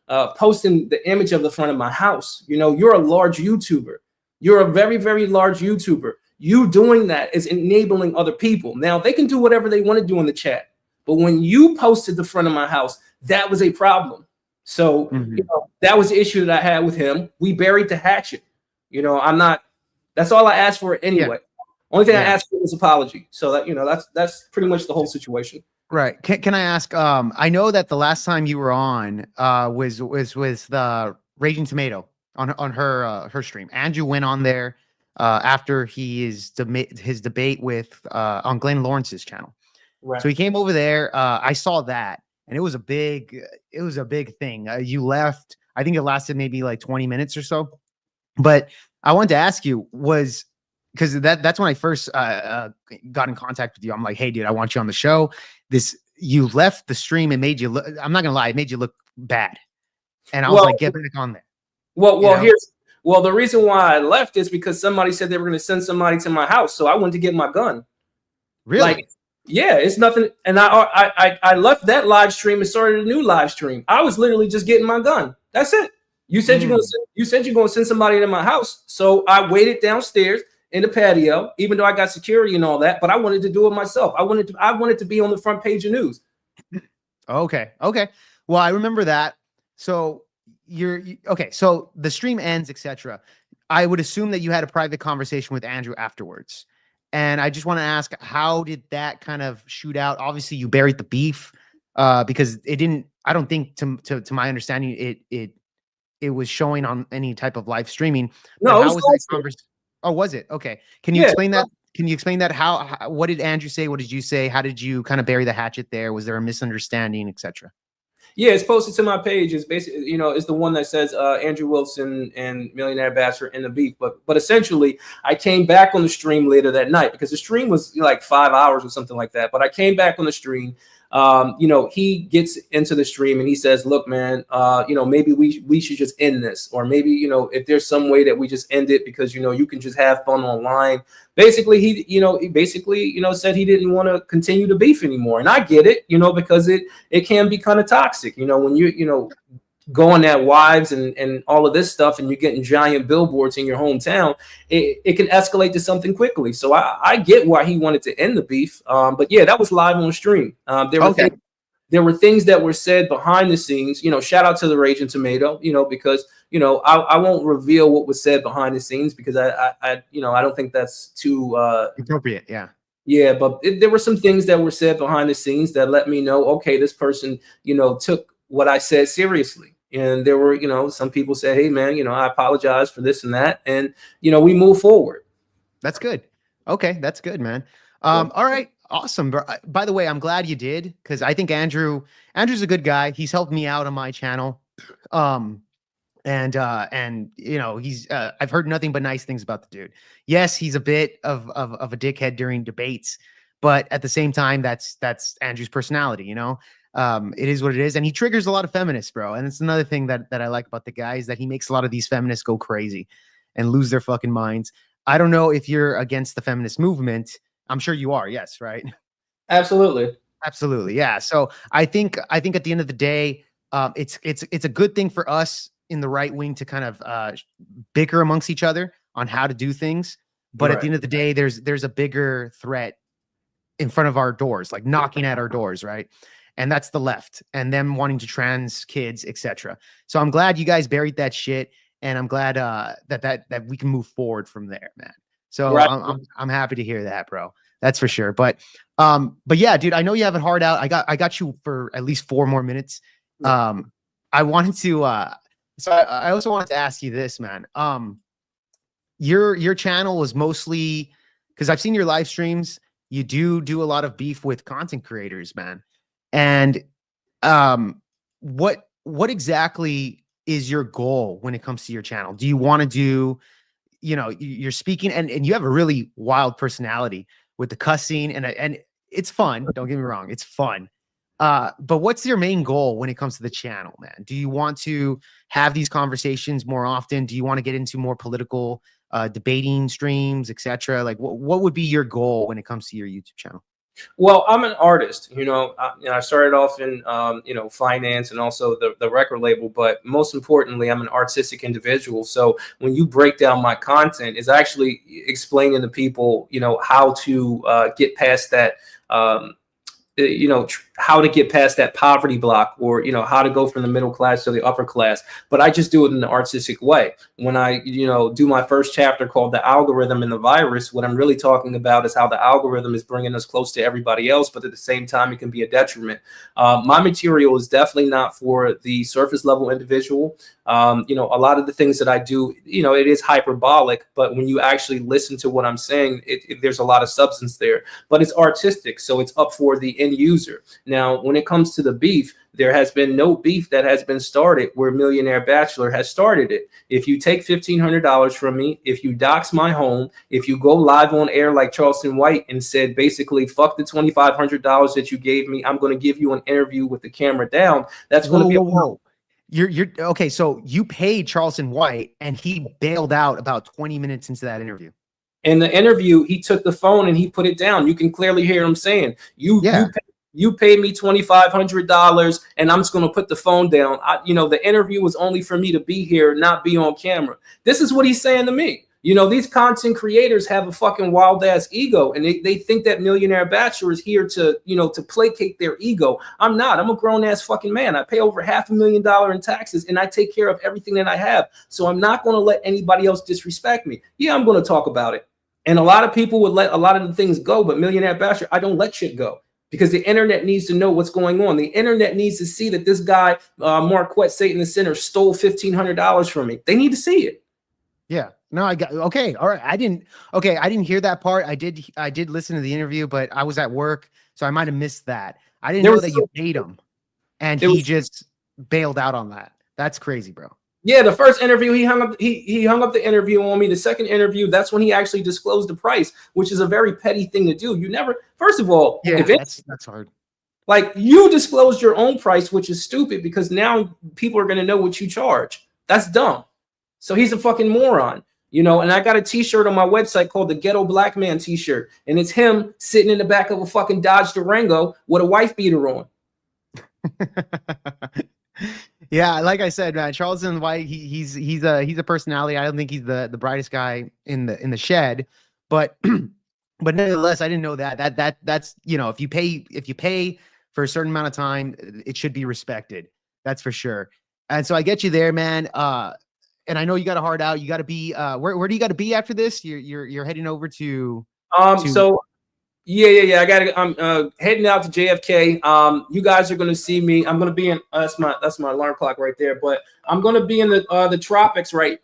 posting the image of the front of my house. You're a large YouTuber. You're a very, very large YouTuber. You doing that is enabling other people. Now they can do whatever they want to do in the chat. But when you posted the front of my house, that was a problem. So that was the issue that I had with him. We buried the hatchet. That's all I asked for anyway. Yeah. Only thing I asked for was apology. So that that's pretty much the whole situation. Right. Can I ask? I know that the last time you were on was with the Raging Tomato on her stream. Andrew went on there after his debate with on Glenn Lawrence's channel. Right. So he came over there. I saw that, and it was a big thing. You left. I think it lasted maybe like 20 minutes or so. But I wanted to ask you because that's when I first got in contact with you. I'm like, hey, dude, I want you on the show. You left the stream and made you look, I'm not gonna lie, it made you look bad. And I was like, get back on there. The reason why I left is because somebody said they were gonna send somebody to my house. So I went to get my gun. Really? Yeah, it's nothing. And I left that live stream and started a new live stream. I was literally just getting my gun. That's it. You said you're gonna send somebody to my house. So I waited downstairs in the patio, even though I got security and all that, but I wanted to do it myself. I wanted to be on the front page of news. Okay. Well, I remember that. So okay. So the stream ends, etc. I would assume that you had a private conversation with Andrew afterwards. And I just want to ask, how did that kind of shoot out? Obviously, you buried the beef because it didn't. I don't think, to my understanding, it was showing on any type of live streaming. No, how was that conversation? Oh, was it? Okay. Can you explain that? Can you explain that? How what did Andrew say? What did you say? How did you kind of bury the hatchet there? Was there a misunderstanding, etc.? Yeah, it's posted to my page. It's basically, it's the one that says Andrew Wilson and Millionaire Bachelor in the beef. But essentially, I came back on the stream later that night because the stream was like 5 hours or something like that. But I came back on the stream. He gets into the stream and he says, "Look, man, maybe we should just end this, or maybe if there's some way that we just end it because you can just have fun online." Basically, he said he didn't want to continue the beef anymore, and I get it, because it can be kind of toxic, when going at wives and all of this stuff, and you're getting giant billboards in your hometown, it can escalate to something quickly. So I get why he wanted to end the beef. But yeah, that was live on stream. There were things that were said behind the scenes. Shout out to the Raging Tomato. Because I won't reveal what was said behind the scenes because I don't think that's too appropriate. Yeah. Yeah, but there were some things that were said behind the scenes that let me know, okay, this person, took what I said seriously. And there were, some people said, "Hey, man, I apologize for this and that." And, we move forward. That's good. Okay. That's good, man. All right. Awesome. By the way, I'm glad you did, because I think Andrew's a good guy. He's helped me out on my channel. And he's I've heard nothing but nice things about the dude. Yes, he's a bit of a dickhead during debates, but at the same time, that's Andrew's personality, it is what it is. And he triggers a lot of feminists, bro. And it's another thing that I like about the guy is that he makes a lot of these feminists go crazy and lose their fucking minds. I don't know if you're against the feminist movement. I'm sure you are. Yes. Right. Absolutely. Absolutely. Yeah. So I think at the end of the day, it's a good thing for us in the right wing to kind of bicker amongst each other on how to do things. But at the end of the day, there's a bigger threat in front of our doors, like knocking at our doors. Right. And that's the left and them wanting to trans kids, etc. So I'm glad you guys buried that shit. And I'm glad that we can move forward from there, man. So I'm happy to hear that, bro. That's for sure. But yeah, dude, I know you have it hard out. I got you for at least 4 more minutes. I wanted to so I also wanted to ask you this, man. Your channel was mostly, because I've seen your live streams, you do a lot of beef with content creators, man. And what exactly is your goal when it comes to your channel? Do you want to do, you're speaking and you have a really wild personality with the cussing and it's fun. Don't get me wrong. It's fun. But what's your main goal when it comes to the channel, man? Do you want to have these conversations more often? Do you want to get into more political debating streams, etc.? Like what would be your goal when it comes to your YouTube channel? Well, I'm an artist, I started off in, finance and also the record label, but most importantly, I'm an artistic individual. So when you break down my content, it's actually explaining to people, how to get past that, how to get past that poverty block, or how to go from the middle class to the upper class. But I just do it in an artistic way. When I do my first chapter called The Algorithm and the Virus, what I'm really talking about is how the algorithm is bringing us close to everybody else, but at the same time it can be a detriment. My material is definitely not for the surface level individual. A lot of the things that I do, it is hyperbolic, but when you actually listen to what I'm saying, there's a lot of substance there. But it's artistic, so it's up for the end user. Now, when it comes to the beef, there has been no beef that has been started where Millionaire Bachelor has started it. If you take $1,500 from me, if you dox my home, if you go live on air like Charleston White and said, basically, fuck the $2,500 that you gave me, I'm going to give you an interview with the camera down. That's going to be whoa. You're okay. So you paid Charleston White and he bailed out about 20 minutes into that interview. In the interview, he took the phone and he put it down. You can clearly hear him saying, you paid me $2,500 and I'm just going to put the phone down. The interview was only for me to be here, not be on camera. This is what he's saying to me. These content creators have a fucking wild ass ego, and they think that Millionaire Bachelor is here to, to placate their ego. I'm not. I'm a grown ass fucking man. I pay over $500,000 in taxes and I take care of everything that I have. So I'm not going to let anybody else disrespect me. Yeah, I'm going to talk about it. And a lot of people would let a lot of the things go, but Millionaire Bachelor, I don't let shit go. Because the internet needs to know what's going on. The internet needs to see that this guy, Marquette Satan the Sinner, stole $1,500 from me. They need to see it. Yeah. No, I got okay. All right. I didn't hear that part. I did listen to the interview, but I was at work, so I might have missed that. I didn't know that you paid him. and It he was just bailed out on that. That's crazy, bro. Yeah, the first interview he hung up he hung up the interview on me. The second interview, that's when he actually disclosed the price, which is a very petty thing to do. You never First of all, if Yeah, it that's hard. like you disclosed your own price, which is stupid because now people are going to know what you charge. That's dumb. So he's a fucking moron, And I got a T-shirt on my website called the Ghetto Black Man T-shirt, and it's him sitting in the back of a fucking Dodge Durango with a wife beater on. Yeah, like I said, man, Charleston White, he's a personality. I don't think he's the brightest guy in the shed, but but nevertheless, I didn't know that. That's if you pay for a certain amount of time, it should be respected. That's for sure. And so I get you there, man. And I know you got a hard out. You got to be where do you got to be after this? You're heading over to So yeah. I'm heading out to JFK. You guys are gonna see me. I'm gonna be in. That's my alarm clock right there. But I'm gonna be in the tropics right.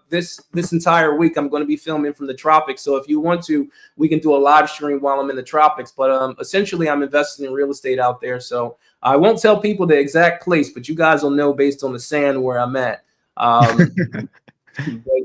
This entire week I'm gonna be filming from the tropics. So if you want to, we can do a live stream while I'm in the tropics. But essentially I'm investing in real estate out there. So I won't tell people the exact place, but you guys will know based on the sand where I'm at. But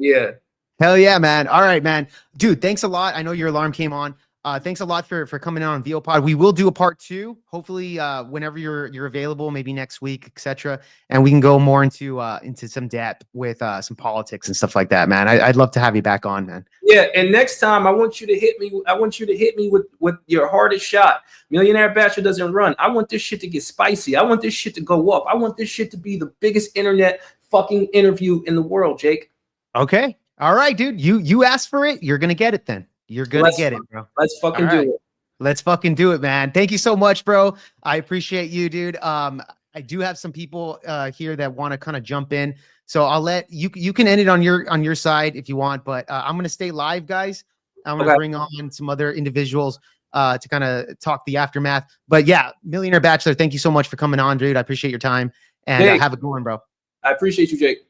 yeah. Hell yeah, man. All right, man. Dude, thanks a lot. I know your alarm came on. Thanks a lot for coming on VOPod. We will do a part 2, hopefully whenever you're available, maybe next week, etc. And we can go more into some depth with some politics and stuff like that, man. I'd love to have you back on, man. Yeah, and next time I want you to hit me. I want you to hit me with your hardest shot. Millionaire Bachelor doesn't run. I want this shit to get spicy. I want this shit to go up. I want this shit to be the biggest internet fucking interview in the world, Jake. Okay. All right, dude. You asked for it. You're gonna get it then. You're gonna get it, bro. Let's fucking All right. do it. Let's fucking do it, man. Thank you so much, bro. I appreciate you, dude. I do have some people here that want to kind of jump in. So I'll let you can end it on your side if you want, but I'm gonna stay live, guys. I'm gonna bring on some other individuals to kind of talk the aftermath. But yeah, Millionaire Bachelor, thank you so much for coming on, dude. I appreciate your time and have a good one, bro. I appreciate you, Jake.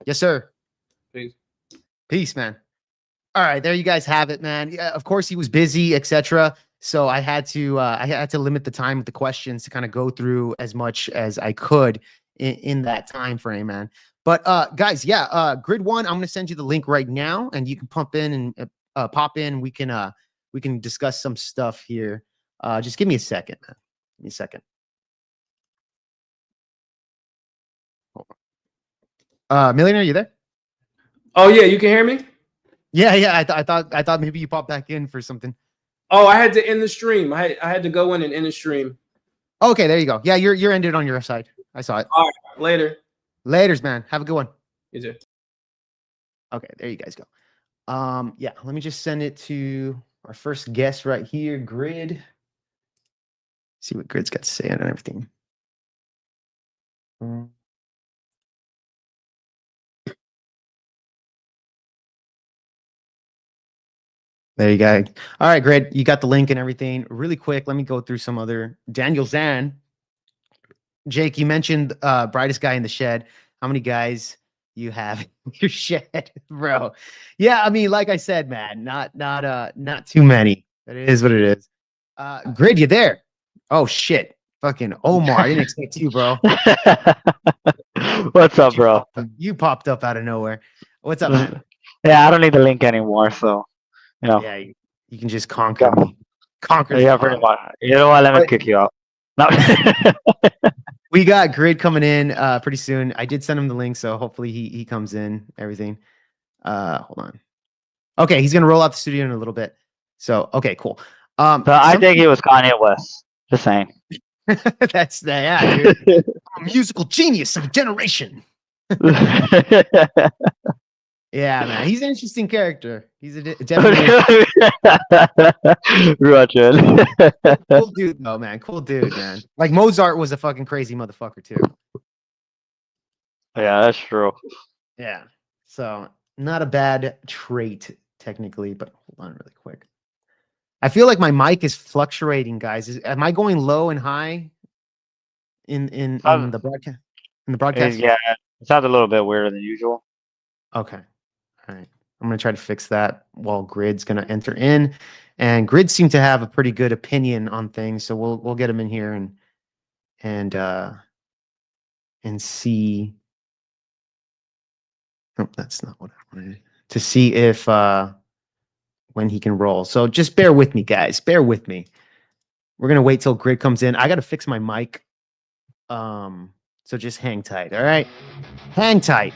Yes, sir. Peace. Peace, man. All right, there you guys have it, man. Yeah, of course he was busy, etc. So I had to limit the time with the questions to kind of go through as much as I could in that time frame, man. But guys, yeah, grid 1, I'm gonna send you the link right now, and you can pop in. We can discuss some stuff here. Just give me a second, man. Give me a second. Millionaire, you there? Oh yeah, you can hear me? Yeah. I thought maybe you popped back in for something. Oh, I had to end the stream. I had to go in and end the stream. Okay, there you go. Yeah, you're ended on your side. I saw it. All right, later. Laters, man. Have a good one. You too. Okay, there you guys go. Yeah, let me just send it to our first guest right here, Grid. See what Grid's got to say on everything. There you go. All right, Grid, you got the link and everything. Really quick, let me go through some other. Daniel Zan. Jake, you mentioned brightest guy in the shed. How many guys you have in your shed, bro? Yeah, I mean, like I said, man, not too many. But it is what it is. Grid, you there? Oh shit. Fucking Omar. I didn't expect you, bro. What's up, bro? You popped up out of nowhere. What's up, man? Yeah, I don't need the link anymore, so Yeah, you can just conquer me. Conquer Yeah, pretty much. You know what? Let me kick you out. No. We got Grid coming in pretty soon. I did send him the link, so hopefully he comes in, everything. Hold on. Okay, he's gonna roll out the studio in a little bit. So okay, cool. So I think he was Kanye West. Just saying. That's dude. A musical genius of a generation. Yeah, man. He's an interesting character. He's definitely Roger. Cool dude, though, man. Cool dude, man. Like Mozart was a fucking crazy motherfucker too. Yeah, that's true. Yeah. So not a bad trait technically, but hold on really quick. I feel like my mic is fluctuating, guys. Am I going low and high in the broadcast? In the broadcast? Yeah, it sounds a little bit weirder than usual. Okay. All right. I'm gonna try to fix that while Grid's gonna enter in. And Grid seemed to have a pretty good opinion on things, so we'll get him in here and and see. Oh, that's not what I wanted to see if when he can roll. So just bear with me, guys. Bear with me. We're gonna wait till Grid comes in. I gotta fix my mic. So just hang tight. All right, hang tight.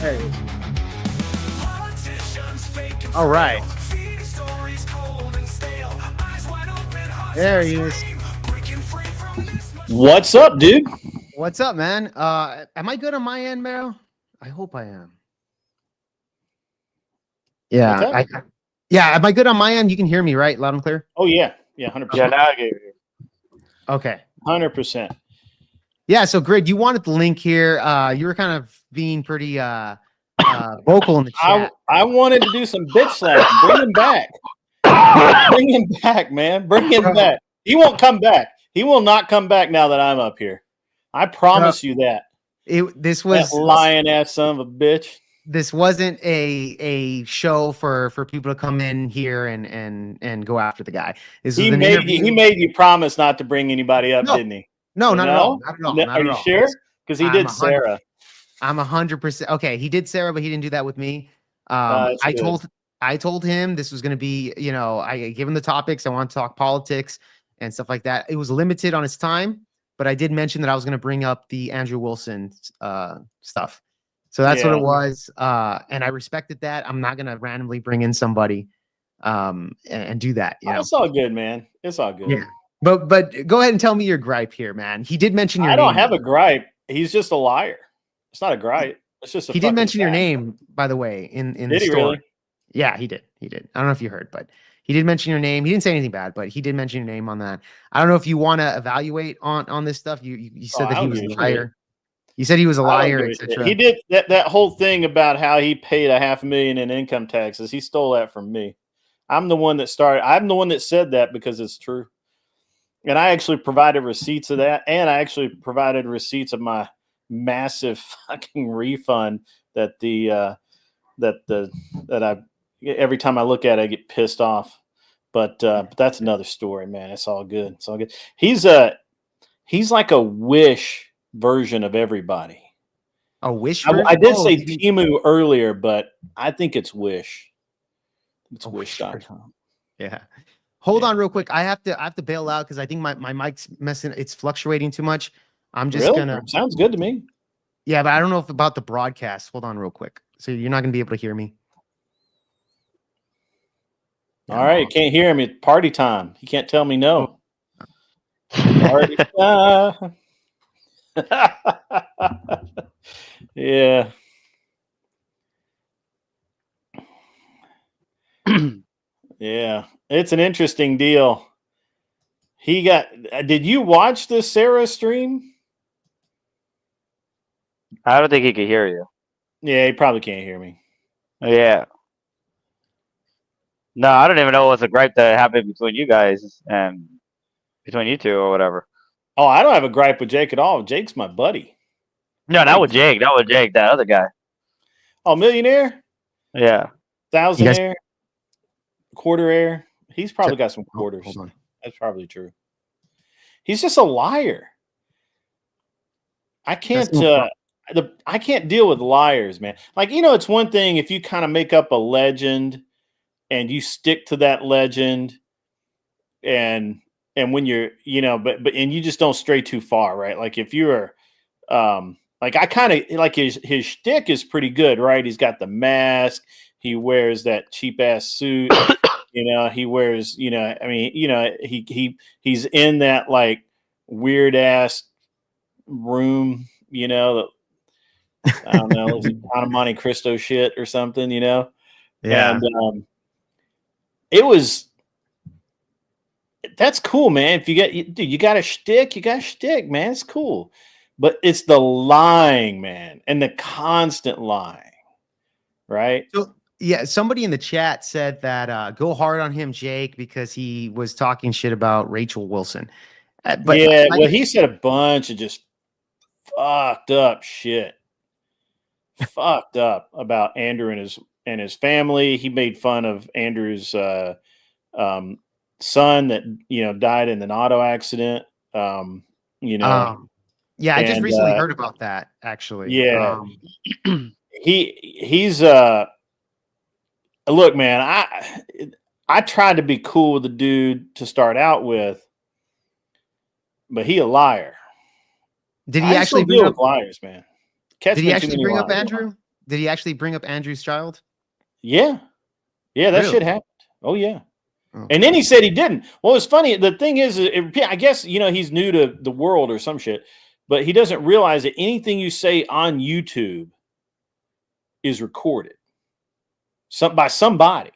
There he is. All right. There he is. What's up, dude? What's up, man? Am I good on my end, Meryl? I hope I am. What's Yeah, up? yeah. Am I good on my end? You can hear me, right? Loud and clear. Oh yeah, 100%. Yeah, now I get you. Okay. 100%. Yeah. So, Grid, you wanted the link here. You were kind of being pretty vocal in the chat. I wanted to do some bitch slap. Bring him back. Bring him back, man. Bring him back. He won't come back. He will not come back now that I'm up here. I promise you that. This was That lying ass son of a bitch. This wasn't a show for people to come in here and go after the guy. This was an interview. He made you promise not to bring anybody up, No. didn't he? No, not at all. Not at all. Not Are at you all. sure? Because he did Sarah. I'm 100%. Okay, he did Sarah, but he didn't do that with me. That's I good. told him this was going to be, I gave him the topics. I want to talk politics and stuff like that. It was limited on his time, but I did mention that I was going to bring up the Andrew Wilson stuff. So that's what it was. And I respected that. I'm not going to randomly bring in somebody and do that. It's all good, man. It's all good. Yeah. But go ahead and tell me your gripe here, man. He did mention your name. I don't have a gripe. He's just a liar. It's not a gripe. It's just a He did mention your fact. name, by the way, in Did the he story. really? Yeah, he did. He did. I don't know if you heard, but he did mention your name. He didn't say anything bad, but he did mention your name on that. I don't know if you want to evaluate on this stuff. You said that he was a liar. You said he was a liar, etc. He did that whole thing about how he paid $500,000 in income taxes. He stole that from me. I'm the one that started. I'm the one that said that because it's true. And I actually provided receipts of that, and I actually provided receipts of my massive fucking refund that I every time I look at it, I get pissed off. But that's another story, man. It's all good. It's all good. He's like a Wish version of everybody. A Wish? I did say Temu earlier, but I think it's Wish. It's Wish.com. Yeah. Hold on real quick. I have to bail out because I think my mic's messing. It's fluctuating too much. I'm just gonna. Sounds good to me. Yeah, but I don't know if about the broadcast. Hold on real quick. So you're not gonna be able to hear me. All right, you can't hear me. It's party time. You can't tell me no. Party time. Yeah. Yeah. It's an interesting deal. Did you watch the Sarah stream? I don't think he could hear you. Yeah, he probably can't hear me. Yeah. No, I don't even know what's a gripe that happened between you guys and between you two or whatever. Oh, I don't have a gripe with Jake at all. Jake's my buddy. No, not with Jake. Not with Jake. That other guy. Oh, millionaire? Yeah. Thousandaire? Quarteraire? He's probably got some quarters. Hold on. That's probably true. He's just a liar. I can't deal with liars, man. Like, it's one thing if you kind of make up a legend and you stick to that legend and when you're, but and you just don't stray too far, right? Like if you're like I kind of like his shtick is pretty good, right? He's got the mask, he wears that cheap ass suit. He wears, I mean, he's in that like weird ass room, I don't know, it's kind of Monte Cristo shit or something, Yeah. And that's cool, man. If you got a shtick, man. It's cool. But it's the lying, man, and the constant lying, right? So yeah, somebody in the chat said that go hard on him, Jake, because he was talking shit about Rachel Wilson. But Yeah, like, well, he said a bunch of just fucked up shit. Fucked up about Andrew and his family. He made fun of Andrew's um, son that died in an auto accident. You know, um, yeah, I just and recently heard about that actually. yeah, he's look, man. I tried to be cool with the dude to start out with, but he a liar. Did he I still actually bring deal up? with liars, man. Catch Did me he in too actually many bring up lies. Andrew? Did he actually bring up Andrew's child? Yeah, yeah, that shit Really? happened. Oh yeah. And then Okay. he said he didn't. Well, it's funny. The thing is, I guess he's new to the world or some shit, but he doesn't realize that anything you say on YouTube is recorded by somebody,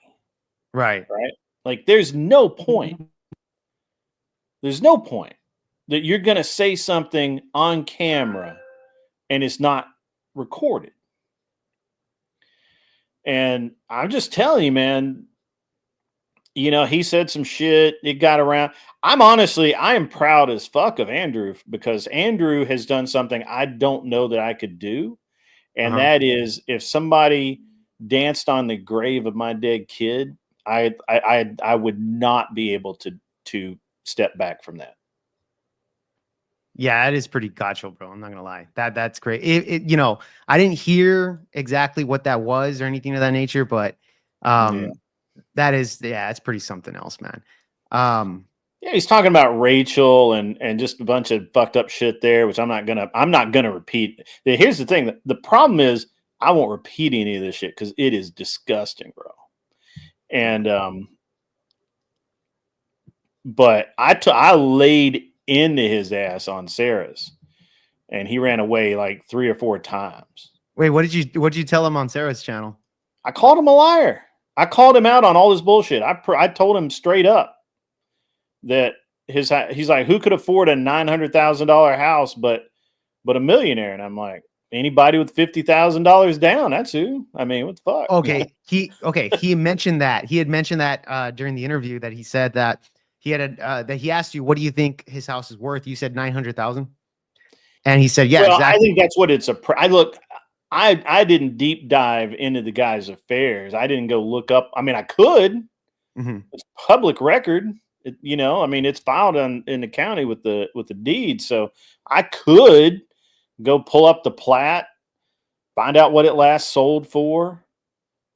Right. right? Like, there's no point. There's no point that you're going to say something on camera and it's not recorded. And I'm just telling you, man. He said some shit. It got around. I am proud as fuck of Andrew because Andrew has done something I don't know that I could do. And Uh-huh. that is if somebody danced on the grave of my dead kid, I would not be able to step back from that. Yeah, that is pretty gotcha, bro. I'm not gonna lie. That's great. I didn't hear exactly what that was or anything of that nature, but Yeah. that is, yeah, it's pretty something else, man. Yeah, he's talking about Rachel and just a bunch of fucked up shit there, which I'm not gonna repeat. Here's the thing: the problem is I won't repeat any of this shit because it is disgusting, bro. And but I laid into his ass on Sarah's, and he ran away like 3 or 4 times. Wait, what did you tell him on Sarah's channel? I called him a liar. I called him out on all this bullshit. I told him straight up that he's like, who could afford a $900,000 house but a millionaire? And I'm like, anybody with $50,000 down, that's who. I mean, what the fuck? Okay, he mentioned that. He had mentioned that during the interview that he said that he had that he asked you, what do you think his house is worth? You said 900,000. And he said, yeah, Well, I exactly. think that's what it's I didn't deep dive into the guy's affairs. I didn't go look up. I mean, I could. Mm-hmm. It's public record. I mean, it's filed in the county with the deed. So I could go pull up the plat, find out what it last sold for,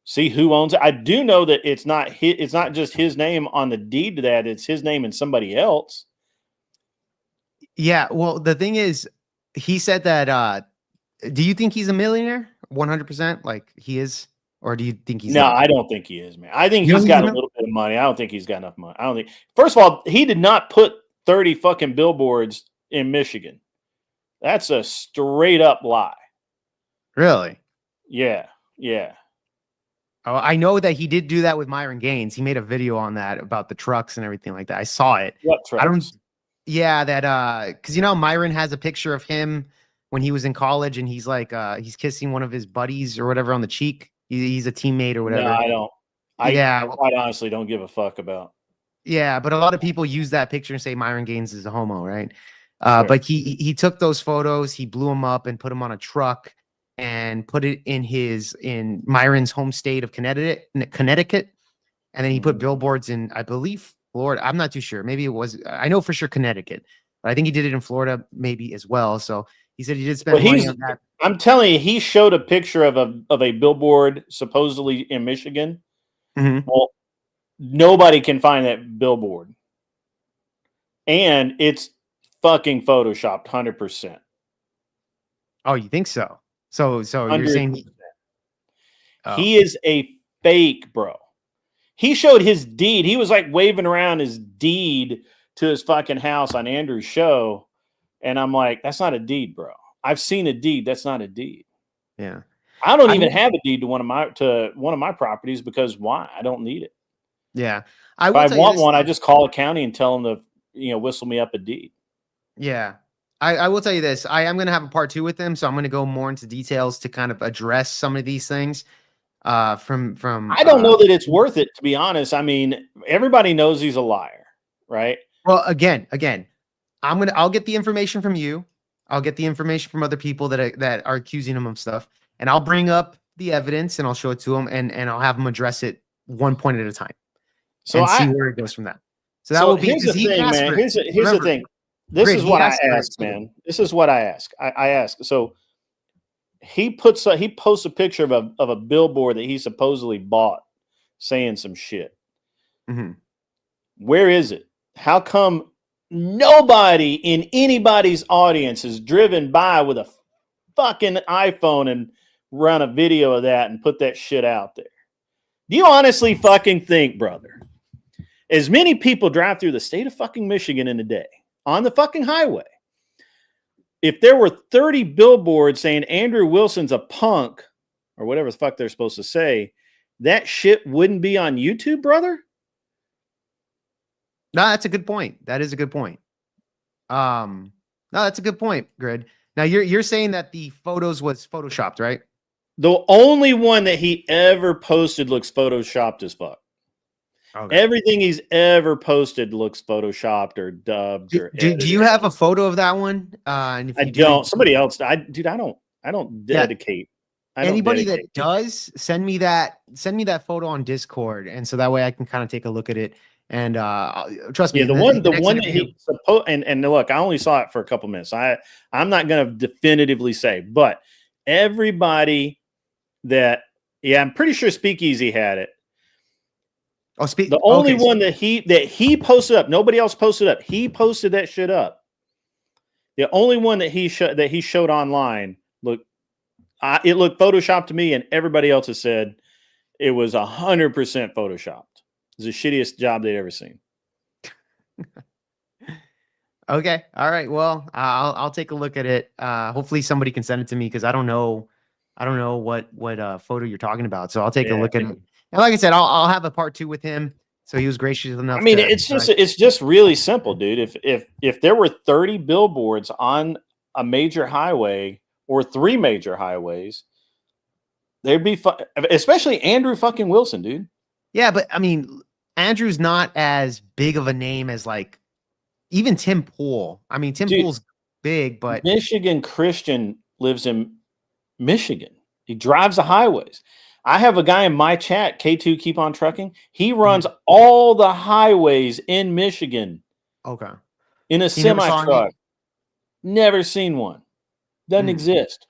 see who owns it. I do know that it's not just his name on the deed to that. It's his name and somebody else. Yeah, well, the thing is, he said that do you think he's a millionaire? 100%, like he is, or do you think he's No, not? I don't think he is, man. I think You don't he's think got he's a not? little bit of money. I don't think he's got enough money. I don't think. First of all, he did not put 30 fucking billboards in Michigan. That's a straight up lie. Really? Yeah, yeah. Oh, I know that he did do that with Myron Gaines. He made a video on that about the trucks and everything like that. I saw it. What I don't. trucks? Yeah, that because Myron has a picture of him when he was in college, and he's like he's kissing one of his buddies or whatever on the cheek. He's a teammate or No, whatever. I don't. I Yeah, quite honestly don't give a fuck about. yeah, but a lot of people use that picture and say Myron Gaines is a homo, right? Sure. But he took those photos, he blew them up and put them on a truck and put it in Myron's home state of Connecticut, and then he put billboards in, I believe, Florida. I'm not too sure. Maybe it was. I know for sure Connecticut, but I think he did it in Florida maybe as well. So he said he did spend Well, money on that. I'm telling you, he showed a picture of a billboard supposedly in Michigan. Mhm. Well, nobody can find that billboard, and it's fucking photoshopped 100%. Oh, you think so? So you're 100%. saying He is a fake, bro. He showed his deed. He was like waving around his deed to his fucking house on Andrew's show. And I'm like, that's not a deed, bro. I've seen a deed. That's not a deed. Yeah. I don't I even mean, have a deed to one of my properties because why? I don't need it. yeah. I If will I tell you want this one, I though. just call a county and tell them to, whistle me up a deed. Yeah. I will tell you this. I am going to have a part 2 with him, so I'm going to go more into details to kind of address some of these things. From I don't know that it's worth it, to be honest. I mean, everybody knows he's a liar, right? Well, again, I'll get the information from you. I'll get the information from other people that are accusing him of stuff, and I'll bring up the evidence and I'll show it to him, and I'll have him address it one point at a time, So and see where it goes from that. So that so will be here's the because he thing, asked man. for. Here's the thing. This Grid, is he what I asked for it ask, too. man. This is what I ask. I ask. So he posts a picture of a billboard that he supposedly bought, saying some shit. Mhm. Where is it? How come nobody in anybody's audience is driven by with a fucking iPhone and run a video of that and put that shit out there? Do you honestly fucking think, brother, as many people drive through the state of fucking Michigan in a day on the fucking highway, if there were 30 billboards saying Andrew Wilson's a punk or whatever the fuck they're supposed to say, that shit wouldn't be on YouTube, brother? No, that's a good point. That is a good point. No, that's a good point, Grid. Now you're saying that the photos was photoshopped, right? The only one that he ever posted looks photoshopped as fuck. Okay. Everything he's ever posted looks photoshopped or dubbed or Do you have a photo of that one? And if I you don't. do, Somebody else. I don't dedicate. I don't anybody dedicate. that does, send me that photo on Discord, and so that way I can kind of take a look at it. And trust me, Yeah, the one that he supposed and look, I only saw it for a couple minutes. I'm not going to definitively say, but everybody that I'm pretty sure Speakeasy had it. Oh, The only one that he posted up, nobody else posted up. He posted that shit up. The only one that he showed online looked photoshopped to me, and everybody else has said it was 100% photoshopped. It's the shittiest job they'd ever seen. Okay, all right. Well, I'll take a look at it. Hopefully somebody can send it to me because I don't know what photo you're talking about. So I'll take a look at it. And like I said, I'll have a part 2 with him. So he was gracious enough. I mean, it's just really simple, dude. If there were 30 billboards on a major highway or 3 major highways, there'd be especially Andrew fucking Wilson, dude. Yeah, but I mean, Andrew's not as big of a name as like even Tim Pool. I mean, Tim Pool's big, but Michigan Christian lives in Michigan. He drives the highways. I have a guy in my chat, K2 Keep On Trucking. He runs all the highways in Michigan. Okay. In a semi truck. Never seen one. Doesn't exist.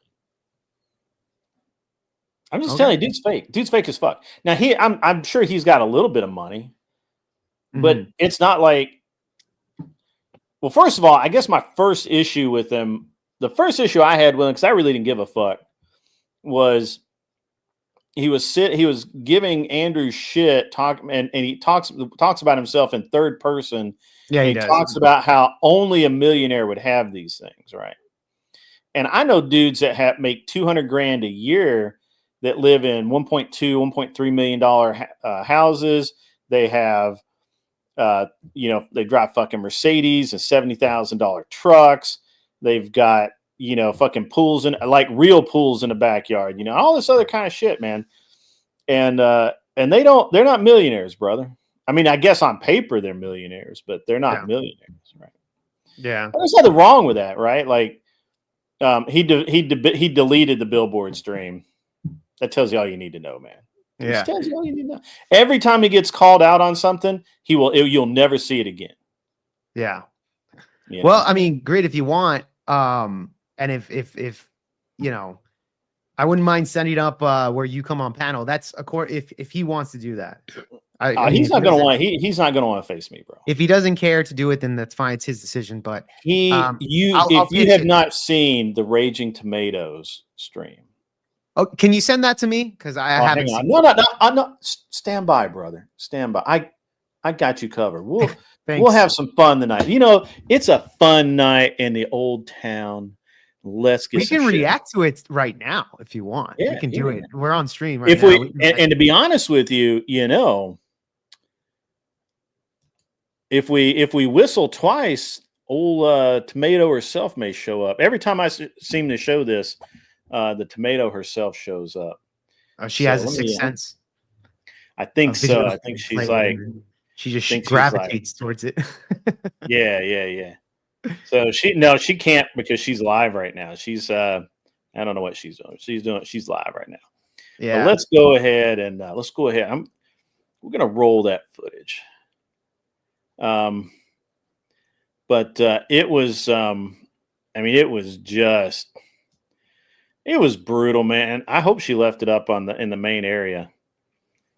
I'm just telling you, dude's fake. Dude's fake as fuck. Now I'm sure he's got a little bit of money, but it's not like. Well, first of all, I guess my first issue with him, the first issue I had with him, because I really didn't give a fuck, was he was giving Andrew shit, and he talks about himself in third person. Yeah, he talks about how only a millionaire would have these things, right? And I know dudes that make $200,000 a year that live in $1.3 million houses. They have, they drive fucking Mercedes and $70,000 trucks. They've got, fucking pools like real pools in the backyard, all this other kind of shit, man. And they're not millionaires, brother. I mean, I guess on paper they're millionaires, but they're not millionaires, right? Yeah. There's nothing wrong with that, right? Like, he deleted the billboard stream. That tells you all you need to know, man. Yeah. Tells you all you need to know. Every time he gets called out on something, you'll never see it again. Yeah. Well, I mean, great if you want. And if I wouldn't mind sending up where you come on panel. That's if he wants to do that. He's not gonna want to face me, bro. If he doesn't care to do it, then that's fine. It's his decision. But if you have not seen the Raging Tomatoes stream, can you send that to me? Because I haven't seen. No. Stand by, brother. Stand by. I got you covered. We'll have some fun tonight. It's a fun night in the old town. Let's get. We can react to it right now if you want. Yeah, we can do it. We're on stream right now. And to be honest with you, if we whistle twice, old tomato herself may show up. Every time I seem to show this, the tomato herself shows up. Oh, she So has a let me, sixth sense. I think A so. visual I think she's flavor. like, She just think she's like, gravitates towards it. yeah. So she can't because she's live right now. She's I don't know what she's doing. She's live right now. Yeah. But let's go ahead and we're gonna roll that footage. But it was it was brutal, man. I hope she left it up in the main area.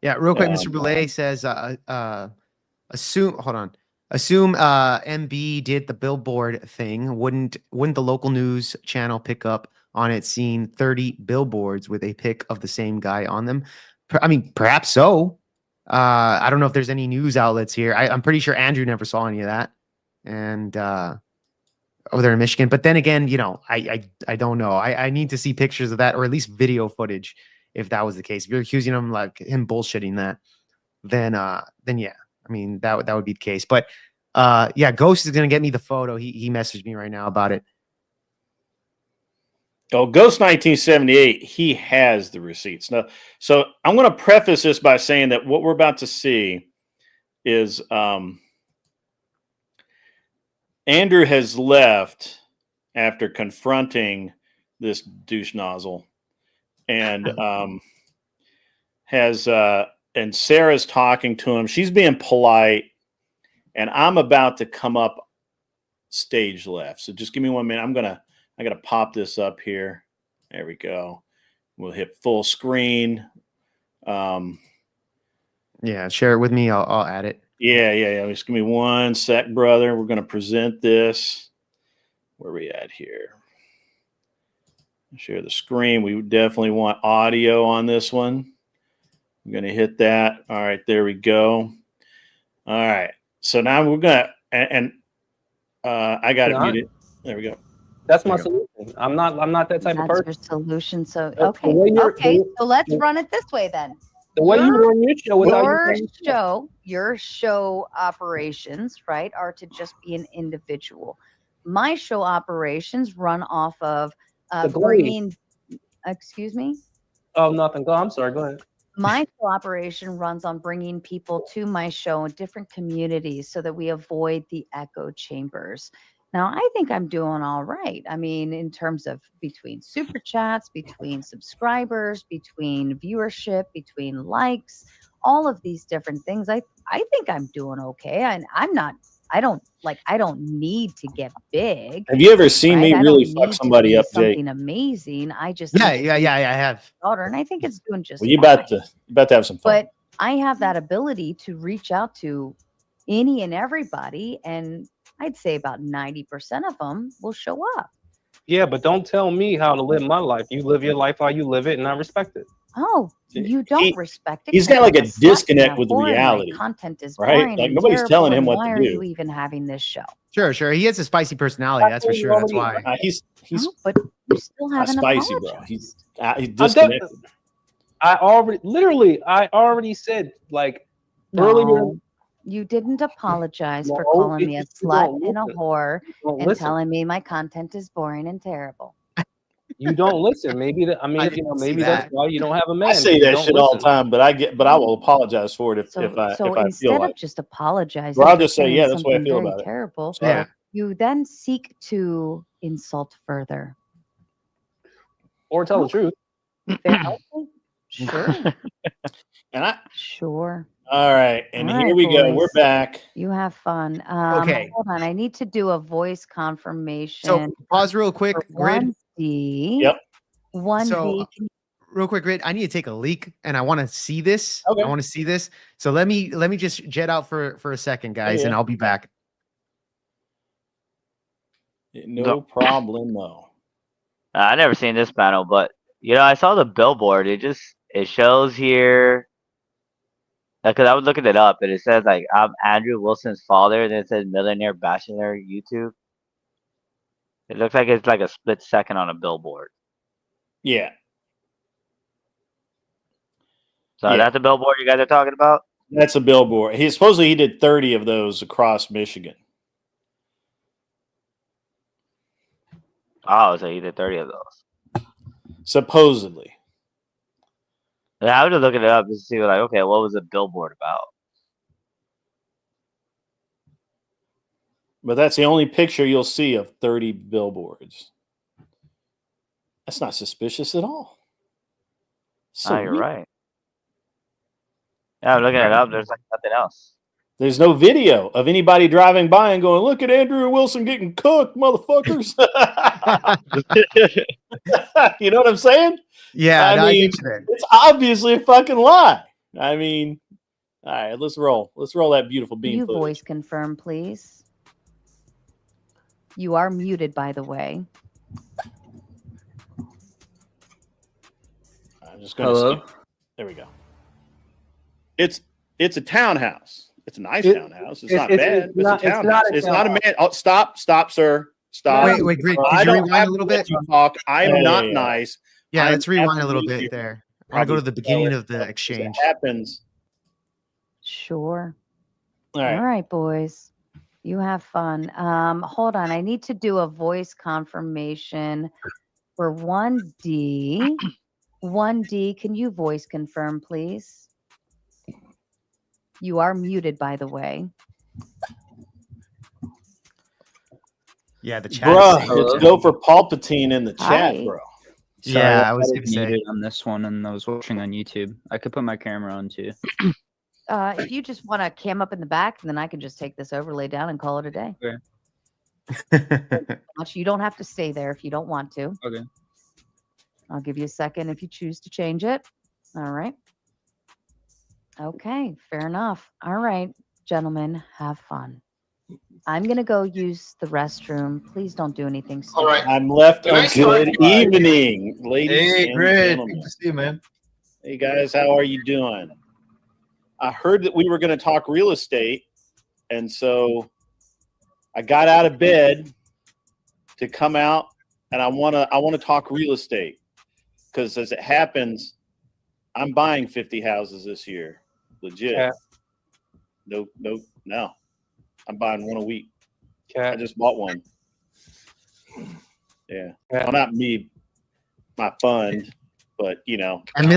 Yeah, real quick, Mr. Boulay says assume MB did the billboard thing. Wouldn't the local news channel pick up on it seeing 30 billboards with a pic of the same guy on them? I mean, perhaps so. I don't know if there's any news outlets here. I'm pretty sure Andrew never saw any of that. And over there in Michigan. But then again, you know, I don't know. I need to see pictures of that, or at least video footage if that was the case. If you're accusing him like him bullshitting that, then yeah. I mean, that would be the case. But yeah, Ghost is gonna get me the photo. He messaged me right now about it. Oh, Ghost 1978, he has the receipts. Now, so I'm going to preface this by saying that what we're about to see is Andrew has left after confronting this douche nozzle, and and Sarah's talking to him. She's being polite, and I'm about to come up stage left. So just give me 1 minute. I gotta pop this up here. There we go. We'll hit full screen. Yeah, share it with me. I'll add it. Yeah. Just give me 1 sec, brother. We're gonna present this. Where are we at here? Share the screen. We definitely want audio on this one. I'm gonna hit that. All right, there we go. All right. So now we're gonna I got it muted. There we go. That's my solution. I'm not that type of person. That's your solution. So Okay. okay. So let's run it this way then. The way you run your show without your show operations, right, are to just be an individual. My show operations run off of bringing. Excuse me. Oh, nothing. Go. I'm sorry. Go ahead. My show operation runs on bringing people to my show in different communities so that we avoid the echo chambers. Now, I think I'm doing all right. I mean, in terms of between super chats, between subscribers, between viewership, between likes, all of these different things, I think I'm doing okay. And I don't need to get big. Have you ever seen me really fuck somebody up, Jake? Something amazing. I just I have. Daughter, and I think it's doing just well, you fine. about to have some fun. But I have that ability to reach out to any and everybody, and I'd say about 90% of them will show up. Yeah, but don't tell me how to live my life. You live your life how you live it, and I respect it. Oh, you don't respect it. He's got like a disconnect with reality. Content is right. boring. Like nobody's telling him what to do. Why are you even having this show? Sure. He has a spicy personality. That's for sure. That's why. He's but you still haven't spicy, apologized. bro. He's disconnected. I already said like earlier. You didn't apologize for calling me a slut and a whore and telling me my content is boring and terrible. You don't listen. Maybe maybe that's why you don't have a man. I say that shit all the time, but I will apologize for it if I feel like. Instead of just apologizing, or I'll just say, yeah, that's what I feel about it. Terrible. Yeah. You then seek to insult further. Or tell the truth. Sure. Sure. All right, and here we go. We're back. You have fun. Okay. Hold on. I need to do a voice confirmation. So pause real quick, Grid. 1D. Yep. 1D. So, real quick, Grid. I need to take a leak, and I want to see this. Okay. I want to see this. So let me just jet out for a second, guys, Yeah. and I'll be back. No problem, though. I never seen this panel, but I saw the billboard. It shows here. Because I was looking it up, and it says like I'm Andrew Wilson's father, and it says millionaire bachelor YouTube. It looks like it's like a split second on a billboard. Yeah. So that's the billboard you guys are talking about? That's a billboard. He did 30 of those across Michigan. Oh, so you did 30 of those. supposedly. Yeah, I was just looking it up to see, like, okay, what was the billboard about? But that's the only picture you'll see of 30 billboards. That's not suspicious at all. So Ah, you're weird. right. Yeah, I'm looking it up. There's like nothing else. There's no video of anybody driving by and going, "Look at Andrew Wilson getting cooked, motherfuckers." You know what I'm saying? Yeah, I no, I mean, get you there. it's obviously a fucking lie. I mean, all right, let's roll. Let's roll that beautiful Can beam you footage. voice confirm, please? You are muted, by the way. I'm just going to Hello? skip. There we go. It's a townhouse. It's a nice It- townhouse. It's not bad. It's a not townhouse. a It's not a townhouse. man. Oh, stop, sir. Stop. Wait, Grit, I could you don't rewind have a little to let bit? you talk. I'm Yeah, not yeah. nice. Yeah, I'm let's rewind a little absolutely bit there. I want to go to the probably beginning sell of the it. As exchange. it happens. Sure. All All right. right, boys. You have fun. Hold on. I need to do a voice confirmation for 1D. 1D, can you voice confirm, please? You are muted, by the way. Yeah, the chat. Bruh, is let's go for Palpatine in the chat, Hi. bro. Sorry, Yeah, I was had gonna it say. muted on this one, and I was watching on YouTube. I could put my camera on too. If you just want to cam up in the back, then I can just take this overlay down and call it a day. Much you don't have to stay there if you don't want to. Okay. I'll give you a second if you choose to change it. All right. Okay, fair enough. All right, gentlemen, have fun. I'm gonna go use the restroom. Please don't do anything stupid. All right. I'm left Can I on start? good evening, ladies Hey, and Grit. Good gentlemen. to see you, man. Hey guys, how are you doing? I heard that we were going to talk real estate, and so I got out of bed to come out, and I want to talk real estate because as it happens, I'm buying 50 houses this year, legit. Yeah. No. I'm buying one a week. I Cat. just bought one. Yeah. Yeah. Well, not me, my fund, but you know. And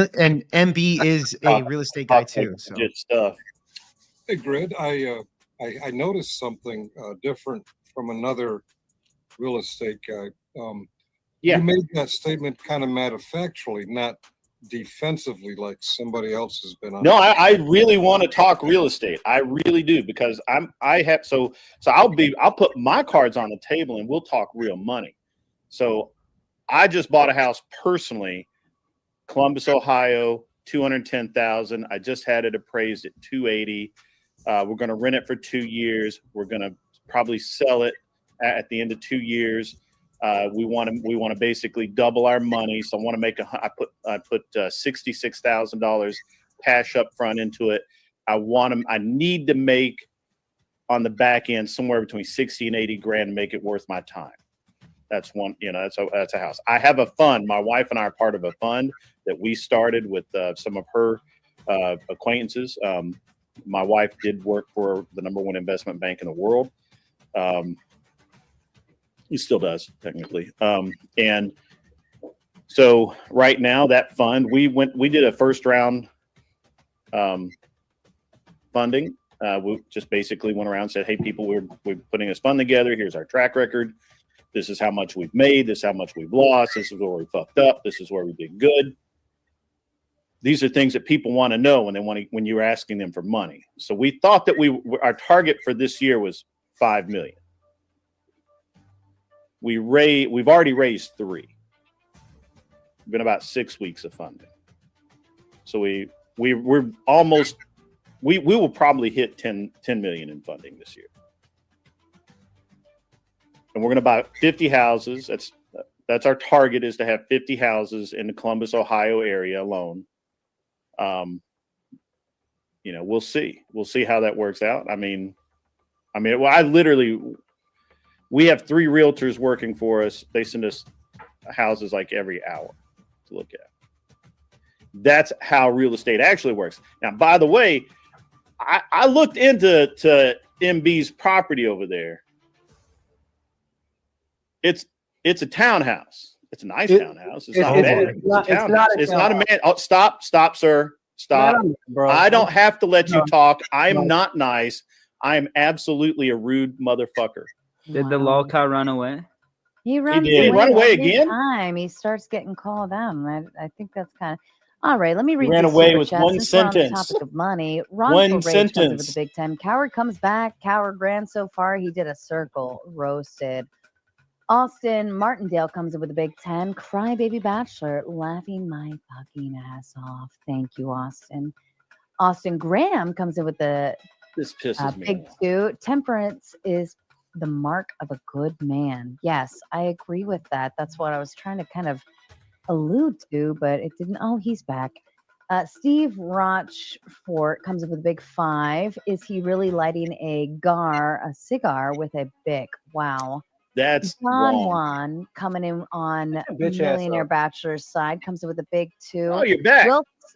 MB is a real estate guy too. So Legit stuff. Hey, Grid, I noticed something different from another real estate guy. Yeah. You made that statement kind of matter-of-factually, not defensively like somebody else has been on. No, I really want to talk real estate. I really do because I'll put my cards on the table and we'll talk real money. So I just bought a house personally, Columbus, Ohio, 210,000. I just had it appraised at 280. We're going to rent it for 2 years. We're going to probably sell it at the end of 2 years. We want to basically double our money. So I want to make I put $66,000 cash up front into it. I need to make on the back end somewhere between 60 and 80 grand to make it worth my time. That's one, that's a house. I have a fund. My wife and I are part of a fund that we started with some of her acquaintances. My wife did work for the #1 investment bank in the world. He still does technically. And so right now that fund, we did a first round funding. We just basically went around and said, hey, people, we're putting this fund together. Here's our track record. This is how much we've made. This is how much we've lost. This is where we fucked up. This is where we did good. These are things that people want to know when you're asking them for money. So we thought that our target for this year was $5 million. We've already raised 3. It's been about 6 weeks of funding. So we're almost we will probably hit 10 million in funding this year. And we're going to buy 50 houses. That's our target, is to have 50 houses in the Columbus, Ohio area alone. We'll see. We'll see how that works out. We have 3 realtors working for us. They send us houses like every hour to look at. That's how real estate actually works. Now, by the way, I looked into MB's property over there. It's a townhouse. It's a nice It- townhouse. It's it's- not it's- bad. it's It's, not- a it's townhouse. not a It's not a townhouse. man. Oh, stop, sir. Stop. Man, bro. I don't have to let you No. talk. I am No. not nice. I am absolutely a rude motherfucker. Did the Wow. lol cow run away? He runs did. He run away every again? time he starts getting called out. And I think that's kind of all right. Let me read. ran these away super with chats one since we're on the sentence. topic of money. Ron One Rage comes in with sentence. the Big 10. Coward comes back. Coward ran so far. He did a circle. Roasted. Austin Martindale comes in with a Big 10. Crybaby Bachelor, laughing my fucking ass off. Thank you, Austin. Austin Graham comes in with the This pisses me Big off. 2. Temperance is the mark of a good man. Yes, I agree with that. That's what I was trying to kind of allude to, but it didn't. Oh, he's back. Steve Rochfort comes up with a Big 5. Is he really lighting a cigar with a Bic? Wow. That's John wrong. Juan coming in on bitch ass Millionaire up. Bachelor's side comes up with a Big 2. Oh, you're back.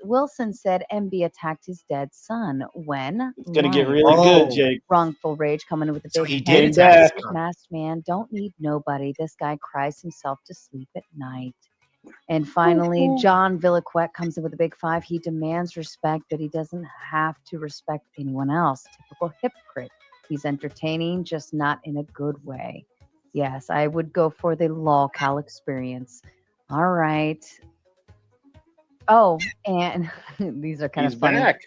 Wilson said MB attacked his dead son. When? It's gonna get Right. really good, Oh. Jake. Wrongful Rage coming in with a So Big he 10. did attack his son. Masked man, don't need nobody. This guy cries himself to sleep at night. And finally, John Villaquette comes in with a Big 5. He demands respect, but he doesn't have to respect anyone else. Typical hypocrite. He's entertaining, just not in a good way. Yes, I would go for the lolcow experience. All right. Oh, and these are kind He's of funny. back.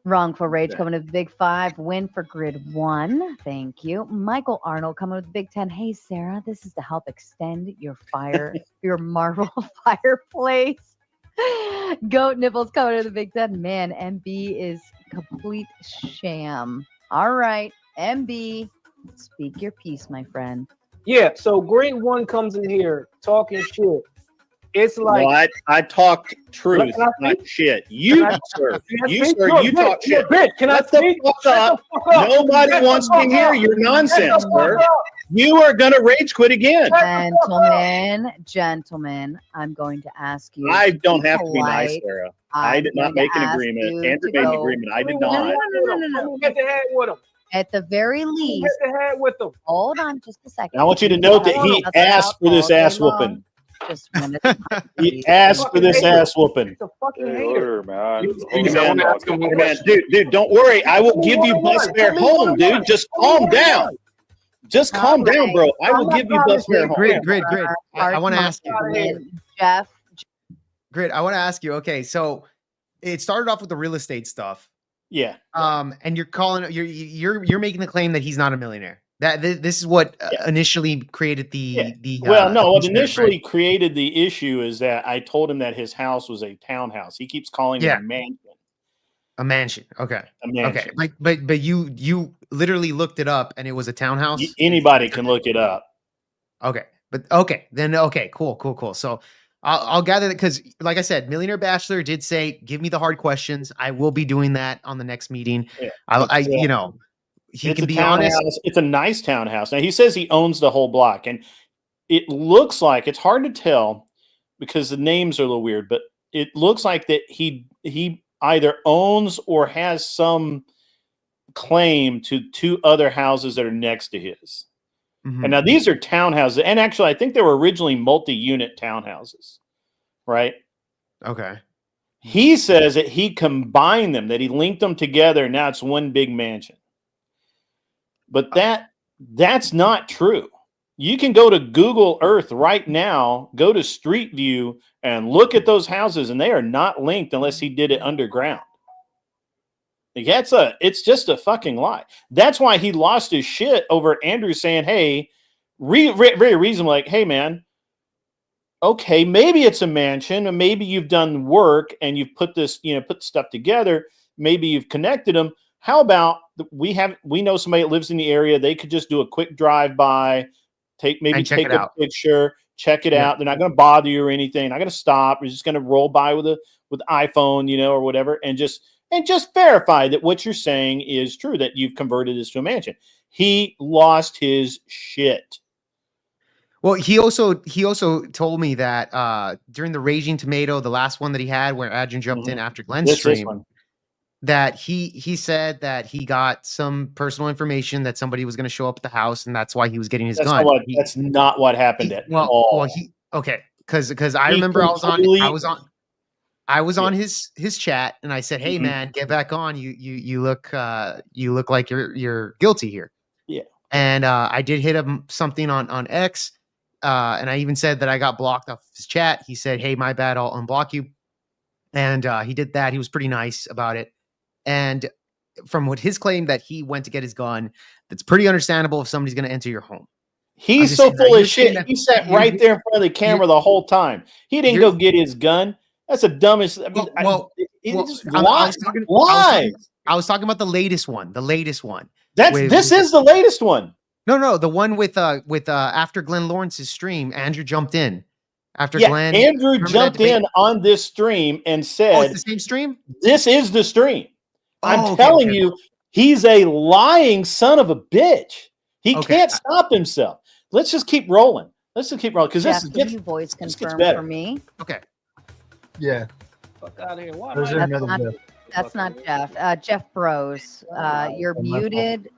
Wrongful Rage Okay. coming to the Big 5. Win for Grid 1. Thank you. Michael Arnold coming with the Big 10. Hey, Sarah, this is to help extend your your marble fireplace. Goat Nipples coming to the Big 10. Man, MB is complete sham. All right, MB, speak your piece, my friend. Yeah, so grade 1 comes in here talking shit. It's like No, I talked truth, Can I not shit. You, Can I- sir, Can I you, speak? sir, You're a you bitch. talk You're a shit. bitch. Can I Shut the speak? fuck Shut up. the fuck up. Nobody Shut the wants to fuck hear up. your Shut nonsense, the fuck sir. up. You are gonna rage quit again. Gentlemen, I'm going to ask you. I to don't be have to be nice, polite. Sarah. I I'm did not going to make an ask agreement. you Andrew to made an go- agreement. I did Let not. me get the head with him. At the very Let me least, get the head with him. hold on just a second. I want you to You note can that he talk about asked for this all day ass long. whooping. Just one at a time, He please. asked for this Fucking ass whooping. It's a fucking Hey, hater. man. You- Hold you on, said, dog. ask him Hey, one man, dude, don't worry. I will give you bus fare home, dude. Just calm down. Just calm down, bro. I will give you bus fare home. Grid. I want to Art ask you. Martin, Jeff. Grid, I want to ask you. Okay, so it started off with the real estate stuff. Yeah. And you're making the claim that he's not a millionaire. That this is what initially created the Well, no, what pushback, initially right? created the issue is that I told him that his house was a townhouse. He keeps calling it Yeah. a mansion. A mansion. Okay. A mansion. Okay. But you literally looked it up and it was a townhouse. Anybody can look it up. Okay. But okay. Then okay. Cool. So I'll gather that because, like I said, Millionaire Bachelor did say, "Give me the hard questions." I will be doing that on the next meeting. Yeah. He It's can a be townhouse. honest. It's a nice townhouse. Now he says he owns the whole block, and it looks like it's hard to tell because the names are a little weird, but it looks like that he either owns or has some claim to 2 other houses that are next to his. Mhm. And now these are townhouses, and actually I think they were originally multi-unit townhouses, right? Okay. He says that he combined them, that he linked them together, and now it's one big mansion. But that's not true. You can go to Google Earth right now, go to Street View, and look at those houses, and they are not linked unless he did it underground. Like, it's just a fucking lie. That's why he lost his shit over Andrew saying, "Hey," very reasonable, like, "Hey, man, okay, maybe it's a mansion, and maybe you've done work and you've put this, put stuff together. Maybe you've connected them. How about we know somebody that lives in the area? They could just do a quick drive by, take check it a out. picture, check it Yeah. out. They're not going to bother you or anything. Not going to stop. We're just going to roll by with iPhone, or whatever, and just verify that what you're saying is true, that you've converted this to a mansion." He lost his shit. Well, he also told me that during the Raging Tomato, the last one that he had, where Adrian jumped in after Glenn's This stream, one. that he said that he got some personal information that somebody was going to show up at the house, and that's why he was getting his gun. That's not what happened at all. Well, okay, because I He remember I was completely- on his chat, and I said, "Hey man, get back on. You look like you're guilty here." Yeah. And I did hit him something on X, and I even said that I got blocked off his chat. He said, "Hey, my bad. I'll unblock you." And he did that. He was pretty nice about it. And from what his claim that he went to get his gun, that's pretty understandable if somebody's going to enter your home. He's so full of shit. He sat right there in front of the camera the whole time. He didn't go get his gun. That's the dumbest. I mean, why? I was talking about the latest one. The latest one. This is the latest one. No, the one with after Glenn Lawrence's stream, Andrew jumped in. After Glenn, Andrew jumped in on this stream and said, "Oh, it's the same stream. This is the stream." I'm telling you, he's a lying son of a bitch. He can't stop himself. Let's just keep rolling. Let's just keep rolling because this gets voice confirm better for me. Okay. Yeah. Fuck out of here. Why There's am I- another That's not Jeff. Jeff Bros. You're muted.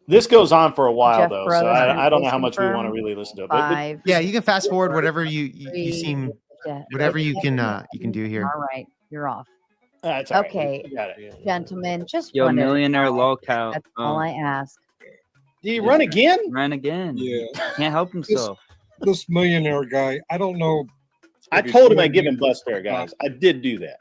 This goes on for a while Jeff though, Bros, so I don't know how voice much we want to confirm. really listen to it. Five. Yeah, you can fast forward whatever you seem, whatever you can do here. All right, you're off. That's all right. Okay, You got it. gentlemen, just Yo, run it. millionaire lolcow. That's all I ask. Did he run again? Ran again. Yeah. Can't help himself. This millionaire guy, I don't know. I told him I'd give him bus fare, guys. I did do that.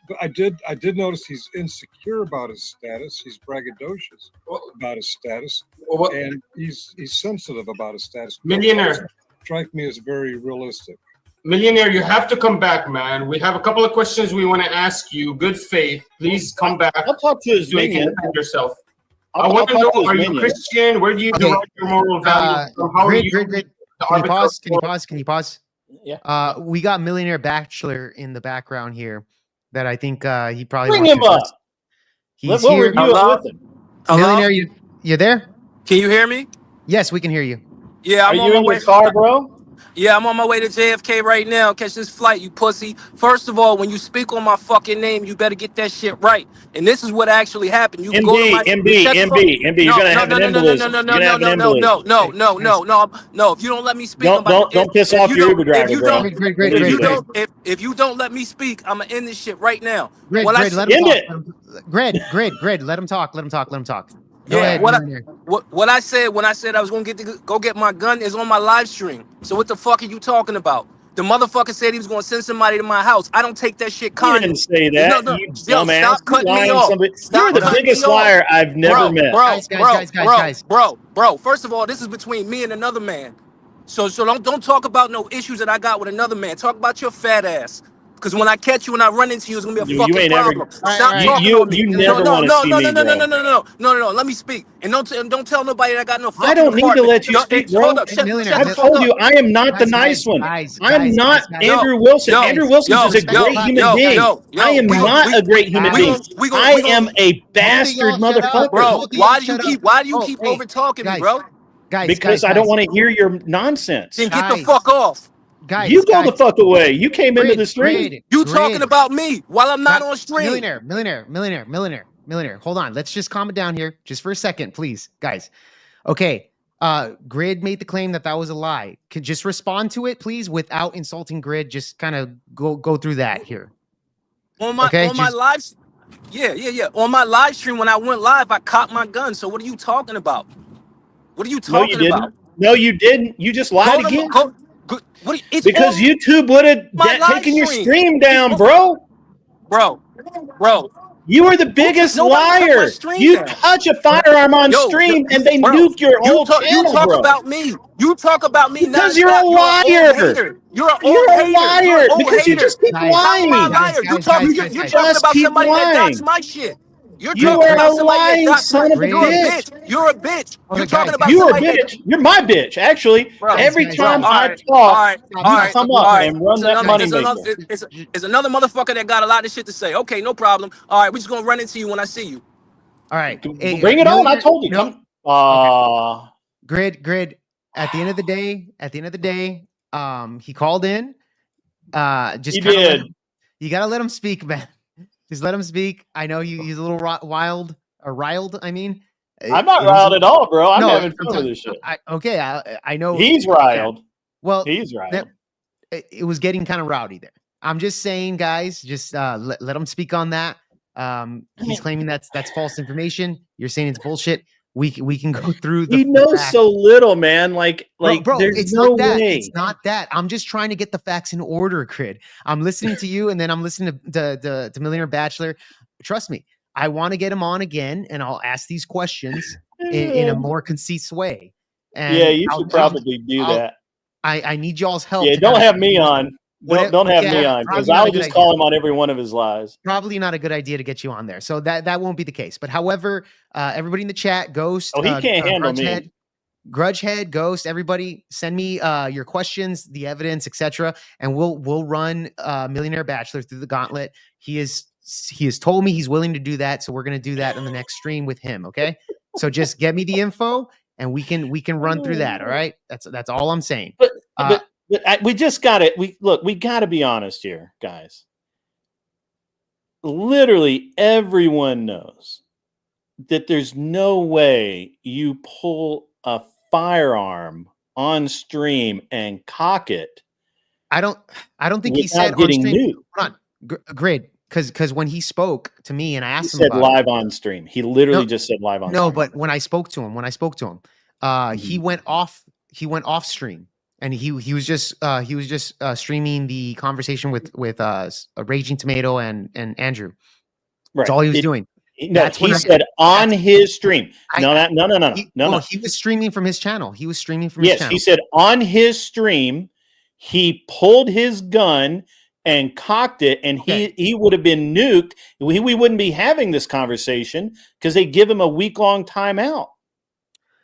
But I did notice he's insecure about his status. He's braggadocious about his status, and he's sensitive about his status. Millionaire. Strike me as very realistic. Millionaire, you have to come back, man. We have a couple of questions we want to ask you. Good faith. Please come back. I'll talk to his so you can minion. defend yourself. I I'll want to talk know, to his are you minion. Christian? Where do you Okay. derive your moral values from? How are you? Grid. the Can you arbiter pause? Can you of- pause? Can you pause? Yeah. We got Millionaire Bachelor in the background here that I think he probably Bring wants him to up. address. He's We'll here. review it with him. Millionaire, you there? Can you hear me? Yes, we can hear you. Yeah, Are I'm on you my in way. your car, bro? Yeah, I'm on my way to JFK right now. Catch this flight, you pussy. First of all, when you speak on my fucking name, you better get that shit right. And this is what actually happened. You go to my MB. You're gonna have an embolism. You're gonna have an embolism. No. If you don't let me speak, Don't piss off your Uber driver, bro. If you don't let me speak, I'm gonna end this shit right now. Grid, When I let say- him End talk. Grid, let him talk. Let him talk. Go Yeah, ahead, what I- Millionaire. What I said when I said I was gonna go get my gun is on my live stream. So what the fuck are you talking about? The motherfucker said he was gonna send somebody to my house. I don't take that shit You kindly. didn't say that. No, You yo, dumbass. stop You cutting me lying off. somebody- Stop You're the cutting biggest me off. liar I've never met. Bro. First of all, this is between me and another man. So don't talk about no issues that I got with another man. Talk about your fat ass. Because when I catch you and I run into you, it's gonna be a fucking ain't ever- problem. Stop talking on me. You never no, wanna no, see no, me, no, no, bro. no, no, no, no, no. Let me speak. And don't tell nobody that I got no fucking I don't need to apartment. let you No, speak, hey, bro. hold up, shut Millionaire, the I've fuck told up. you I am not the nice one. I'm not Andrew Wilson. Andrew Wilson is a great human being. I am not a great human being. I am a bastard motherfucker. Bro, why do you keep over talking me, bro? Because I don't want to hear your nonsense. Then get the fuck off. You go the fuck away. You came into the stream. You talking about me while I'm not on stream. Millionaire. Hold on. Let's just calm it down here just for a second, please, guys. Okay. Grid made the claim that was a lie. Could just respond to it, please, without insulting Grid. Just kind of go through that here. On my live, yeah. On my live stream, when I went live, I cocked my gun. So what are you talking about? What are you talking about? No, you didn't. You just lied again. Because on YouTube would have my live taken your stream. stream down, bro. Bro. You are the biggest liar. You touch a firearm on stream and they nuke your whole channel, You talk bro. about me. You talk about me because nonstop. you're a liar. You're an You're old a liar You're an old because you hater. just keep lying. How am I a liar? You're talking about somebody that doxed my shit. You're talking about somebody that doxed my shit. You're a bitch. You're a bitch. You're talking about You're a somebody bitch. You're my bitch. Actually, every time I talk, you come up and run that money maker. It's another motherfucker that got a lot of shit to say. Okay, no problem. All right, we're just gonna run into you when I see you. All right. Bring it on. I told you. No. Come. Grid. At the end of the day, he called in. You gotta let him speak, man. Just let him speak. I know he's a little wild or riled. I mean, I'm not riled at all, bro. I'm having fun with this shit. Okay, I know he's riled. Yeah. Well, he's riled. It was getting kind of rowdy there. I'm just saying, guys, just let him speak on that. He's claiming that's false information. You're saying it's bullshit. We can go through the. He knows so little, man. Like, bro, there's it's no not that. way. It's not that. I'm just trying to get the facts in order, Crid. I'm listening to you, and then I'm listening to Millionaire Bachelor. Trust me, I want to get him on again, and I'll ask these questions in a more concise way. And yeah, you should probably do that. I need y'all's help. Yeah, don't have me on. Don't have me on, because I'll just call him on every one of his lies. Probably not a good idea to get you on there. So that won't be the case. But however, everybody in the chat, Ghost, he can't handle me. Grudgehead, Ghost, everybody, send me your questions, the evidence, etc., and we'll run Millionaire Bachelor through the gauntlet. He has told me he's willing to do that, so we're gonna do that in the next stream with him. Okay, so just get me the info, and we can run through that. All right, that's all I'm saying. But we just got it. We got to be honest here, guys. Literally everyone knows that there's no way you pull a firearm on stream and cock it. I don't think he said getting on stream. nuked. Hold on, Grid, because when he spoke to me and I asked him said about live on stream. He literally just said live on stream. No, but when I spoke to him, he went off stream. And he was just streaming the conversation with Raging Tomato and Andrew. Right. That's all he was doing. No, he said on his stream. No. He was streaming from his channel. He was streaming from his channel. Yes, he said on his stream, he pulled his gun and cocked it, and he would have been nuked. We wouldn't be having this conversation because they give him a week-long timeout.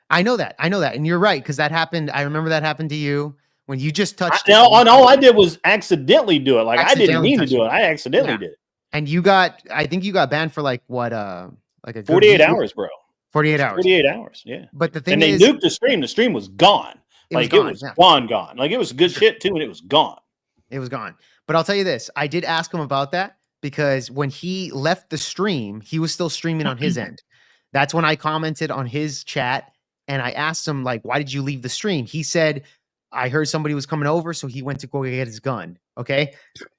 I know that, and you're right, because that happened. I remember that happened to you when you just touched. All I did was accidentally do it. Like I didn't mean to do it. I accidentally did it. And I think you got banned for like what? Like a 48 hours, bro. 48 hours. 48 hours. Yeah. But the thing and they nuked the stream. The stream was gone. It was gone. Like it was good shit too, and it was gone. It was gone. But I'll tell you this: I did ask him about that because when he left the stream, he was still streaming on his end. That's when I commented on his chat. And I asked him, like, why did you leave the stream? He said, I heard somebody was coming over, so he went to go get his gun. Okay.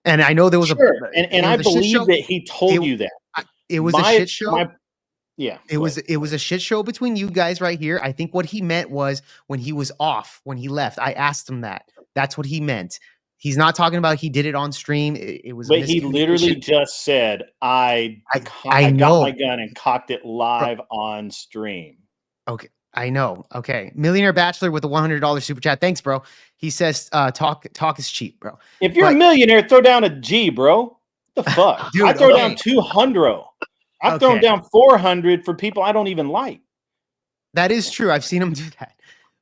And I know there was and I believe that he told you that. It was a shit show. It was a shit show between you guys right here. I think what he meant was when he was off, when he left. I asked him that. That's what he meant. He's not talking about he did it on stream. It was. But he literally just said, I got my gun and cocked it live on stream. Okay. I know. Okay. Millionaire Bachelor with a $100 super chat. Thanks, bro. He says, talk is cheap, bro. If you're a millionaire, throw down a G, bro. What the fuck? Dude, I throw down 200. I've thrown down 400 for people I don't even like. That is true. I've seen him do that.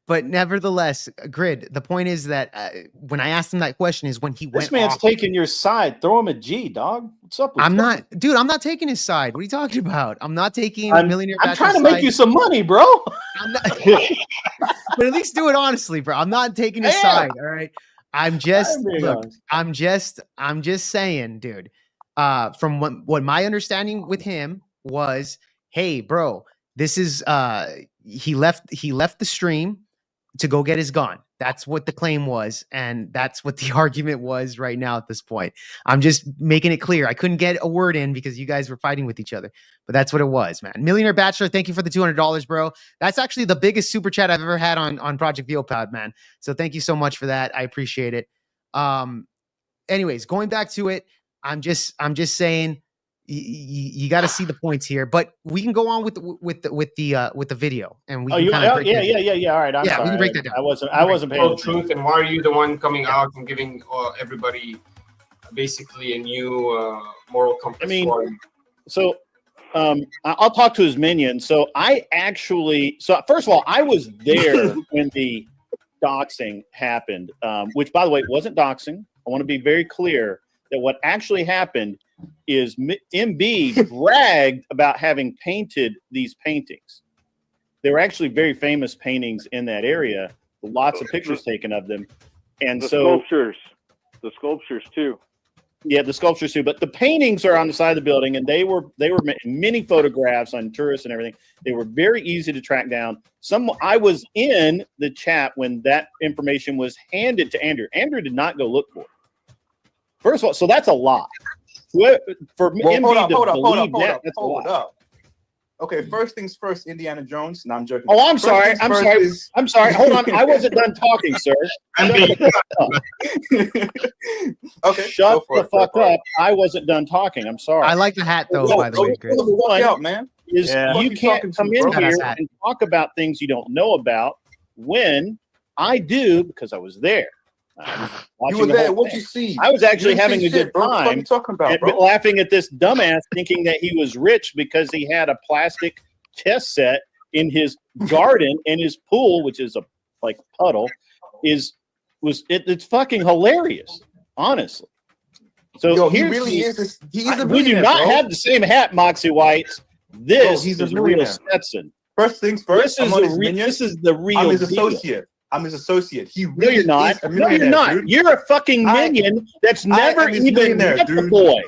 But nevertheless, Grid, the point is that when I asked him that question is when he went. This man's taking your side. Throw him a G, dog. What's up with I'm not taking his side. What are you talking about? I'm not taking Millionaire Bachelor. I'm trying to make you some money, bro. I'm not, but at least do it honestly, bro. I'm not taking his side. All right. I'm just saying, dude. From what my understanding with him was, hey, bro, this is he left the stream to go get his gun. That's what the claim was, and that's what the argument was right now at this point. I'm just making it clear. I couldn't get a word in because you guys were fighting with each other, but that's what it was, man. Millionaire Bachelor, thank you for the $200, bro. That's actually the biggest super chat I've ever had on Project VOPod, man. So thank you so much for that. I appreciate it. Anyways, going back to it, I'm just saying you got to see the points here, but we can go on with the video, and we can kind of break yeah. All right, I'm sorry. We can break that down. I wasn't paying attention. Truth, and why are you the one coming out and giving everybody basically a new moral compass? I mean, so I'll talk to his minion. So first of all, I was there when the doxing happened, which, by the way, wasn't doxing. I want to be very clear that what actually happened is MB bragged about having painted these paintings. They were actually very famous paintings in that area. Lots of pictures taken of them. And the sculptures too. Yeah, the sculptures too, but the paintings are on the side of the building, and they were many photographs on tourists and everything. They were very easy to track down. I was in the chat when that information was handed to Andrew. Andrew did not go look for it. First of all, so that's a lot. For MB to believe that, that's a lot. Okay, first things first, Indiana Jones. No, I'm joking. Oh, I'm sorry. I'm sorry. Hold on. I wasn't done talking, sir. Okay, shut the fuck up. I wasn't done talking. I'm sorry. I like the hat though, by the way, Chris. Out, man. You can't come in here and talk about things you don't know about when I do, because I was there. You were there. What you see? I was actually having a good time. What are you talking about, bro? Laughing at this dumbass thinking that he was rich because he had a plastic chess set in his garden, and his pool, which is a like puddle, it's fucking hilarious, honestly. So he really is this. He is a we do not have the same hat, Moxie Whites. This he's is a real Stetson. First things first. This is the real. I'm his associate. I'm his associate. He really no, you're not. No, you're not. Dude. You're a fucking minion that's never even met the boy.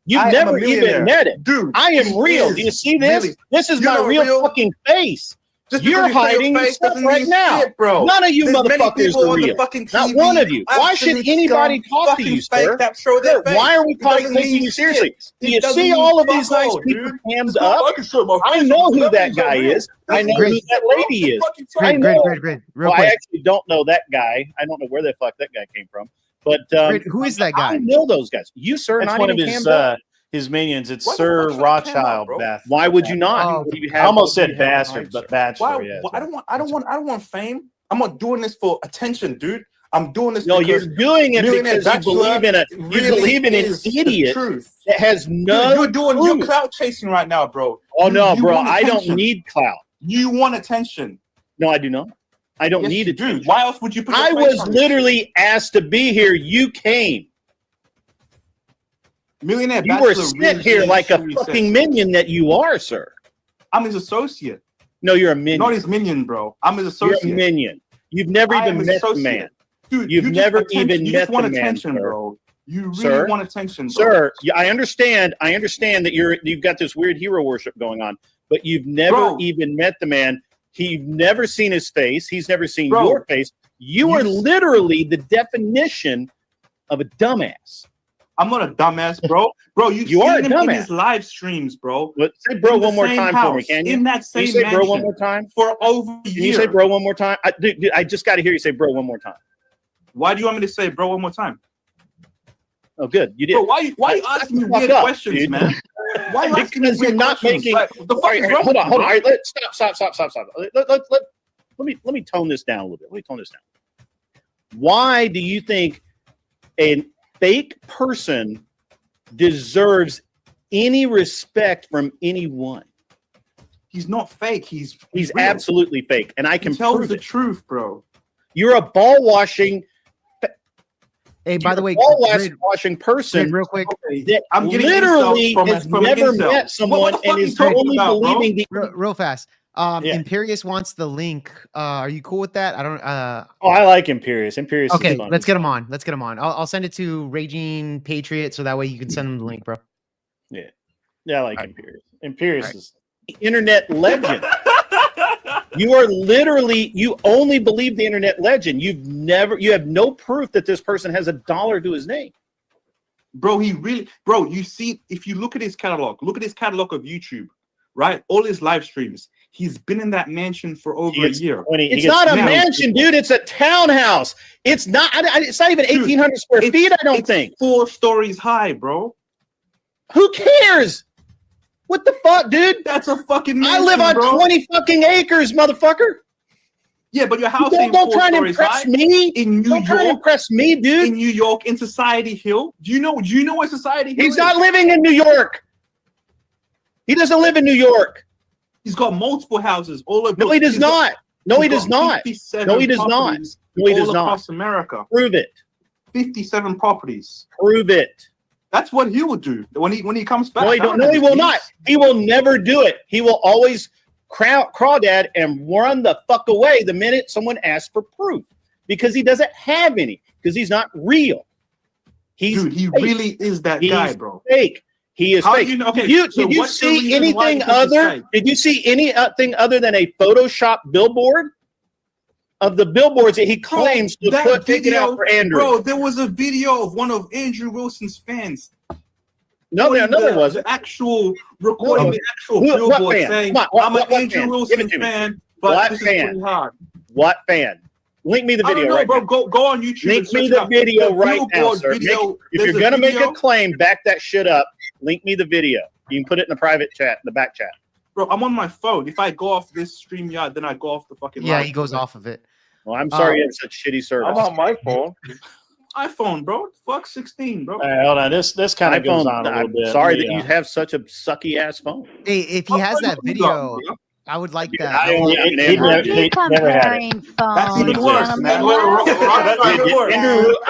You've never even met it. Dude, I am real. Do you see this? Really? This is my real fucking face. You're hiding stuff right now. Bro. None of you motherfuckers are real. Not one of you. Why should anybody talk to you, sir? Why are we taking you seriously? Do you see all of these nice people hands up? I know who that guy is. I know who that lady is. Great. Well, I actually don't know that guy. I don't know where the fuck that guy came from. But who is that guy? I know those guys. You, sir, that's not one even of his minions. It's Sir Rothschild. Why would you not? Oh, I almost said bastard, but bachelor. Why? I don't want fame. I'm not doing this for attention, dude. I'm doing this. No, you're doing it because you believe in an idiot that has no. You're clout chasing right now, bro. Oh no, bro! I don't need clout. You want attention? No, I do not. I don't need it. Dude, why else would you put? I was literally asked to be here. You came. Millionaire. You were sitting here like a fucking minion that you are, sir. I'm his associate. No, you're a minion. Not his minion, bro. I'm his associate. You're a minion. You've never even met the man. Dude, you've never even met the man, bro. You really want attention, bro. Sir. I understand. I understand that you've got this weird hero worship going on, but you've never even met the man. You've never seen his face. He's never seen your face. You are literally the definition of a dumbass. I'm not a dumbass, bro. Bro, you are a him dumbass in his live streams, bro. Say bro one more time for me, can you? In that same can you say bro one more time? For over a year. Can you say bro one more time? Dude, I just got to hear you say bro one more time. Why do you want me to say bro one more time? Oh, good. You did. Bro, why are you asking me weird questions, dude, man? Why are you asking me weird questions? The fuck is wrong? Hold on. All right, stop. Let me tone this down a little bit. Why do you think a fake person deserves any respect from anyone? He's not fake. He's absolutely fake, and I can tell the truth, bro. You're a ball washing. Hey, by the way, washing person, real quick. That I'm literally has never met someone and is only believing the real fast. Imperius wants the link. Are you cool with that? I don't. Oh, I like Imperius. Imperius. Okay, let's get him on. I'll send it to Raging Patriot so that way you can send him the link, bro. Yeah, I like Imperius. Imperius is internet legend. You are literally, you only believe the internet legend. You have no proof that this person has $1 to his name. Bro, you see, if you look at his catalog of YouTube, right? All his live streams, he's been in that mansion for over a year. It's not a mansion, dude. It's a townhouse. It's not even 1,800 square feet, I don't think. 4 stories high, bro. Who cares? What the fuck, dude? That's a fucking mansion, I live on 20 fucking acres, motherfucker. Yeah, but your house don't try to impress me. In New York, try to impress me, dude. In New York, in Society Hill. Do you know what Society Hill is? He's not living in New York. He doesn't live in New York. He's got multiple houses all over. No, he does not. No, he does not. No, he does not. No, he does not. Across America. Prove it. 57 properties. Prove it. That's what he will do when he comes back. No, he will not. He will never do it. He will always crawdad and run the fuck away the minute someone asks for proof because he doesn't have any because he's not real. Dude, he really is that guy, bro. Fake. He is How fake. do you know? Okay, did so you what's the see reason why anything you think he's other? fake? Did you see anything other than a Photoshop billboard of the billboards that he claims to put taken out for Andrew? Bro, there was a video of one of Andrew Wilson's fans. No, there wasn't. The actual recording, the actual billboard saying, "I'm an Andrew Wilson fan, but this is pretty hard." What fan? Link me the video. I don't know, right bro. now. Go on YouTube. Link me the video right now, sir. If you're gonna make a claim, back that shit up. Link me the video. You can put it in the private chat, the back chat. Bro, I'm on my phone. If I go off this StreamYard, then I go off the fucking. Yeah, live. he goes off of it. Well, I'm sorry you have such shitty service. I'm on my phone. iPhone, bro. Fuck 16, bro. All right, hold on. This kind of goes on a little bit. Sorry that you have such a sucky ass phone. Hey, if he has that video, I would like that. I only never had it. That's even worse, man.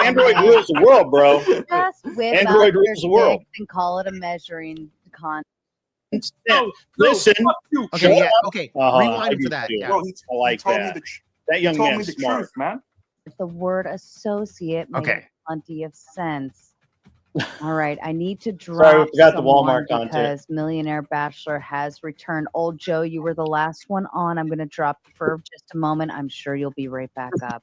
Android rules the world, bro. Just whip Android out your rules the world. sticks and call it a measuring con. Listen. Okay, yeah, okay. Uh-huh, Rewind it to that. Yeah. Bro, I like that. That young told me man's the smart. truth, man. The word associate makes plenty of sense. All right, I need to drop Sorry, we forgot the someone Walmart content. because Millionaire Bachelor has returned. Old Joe, you were the last one on. I'm going to drop you for just a moment. I'm sure you'll be right back up.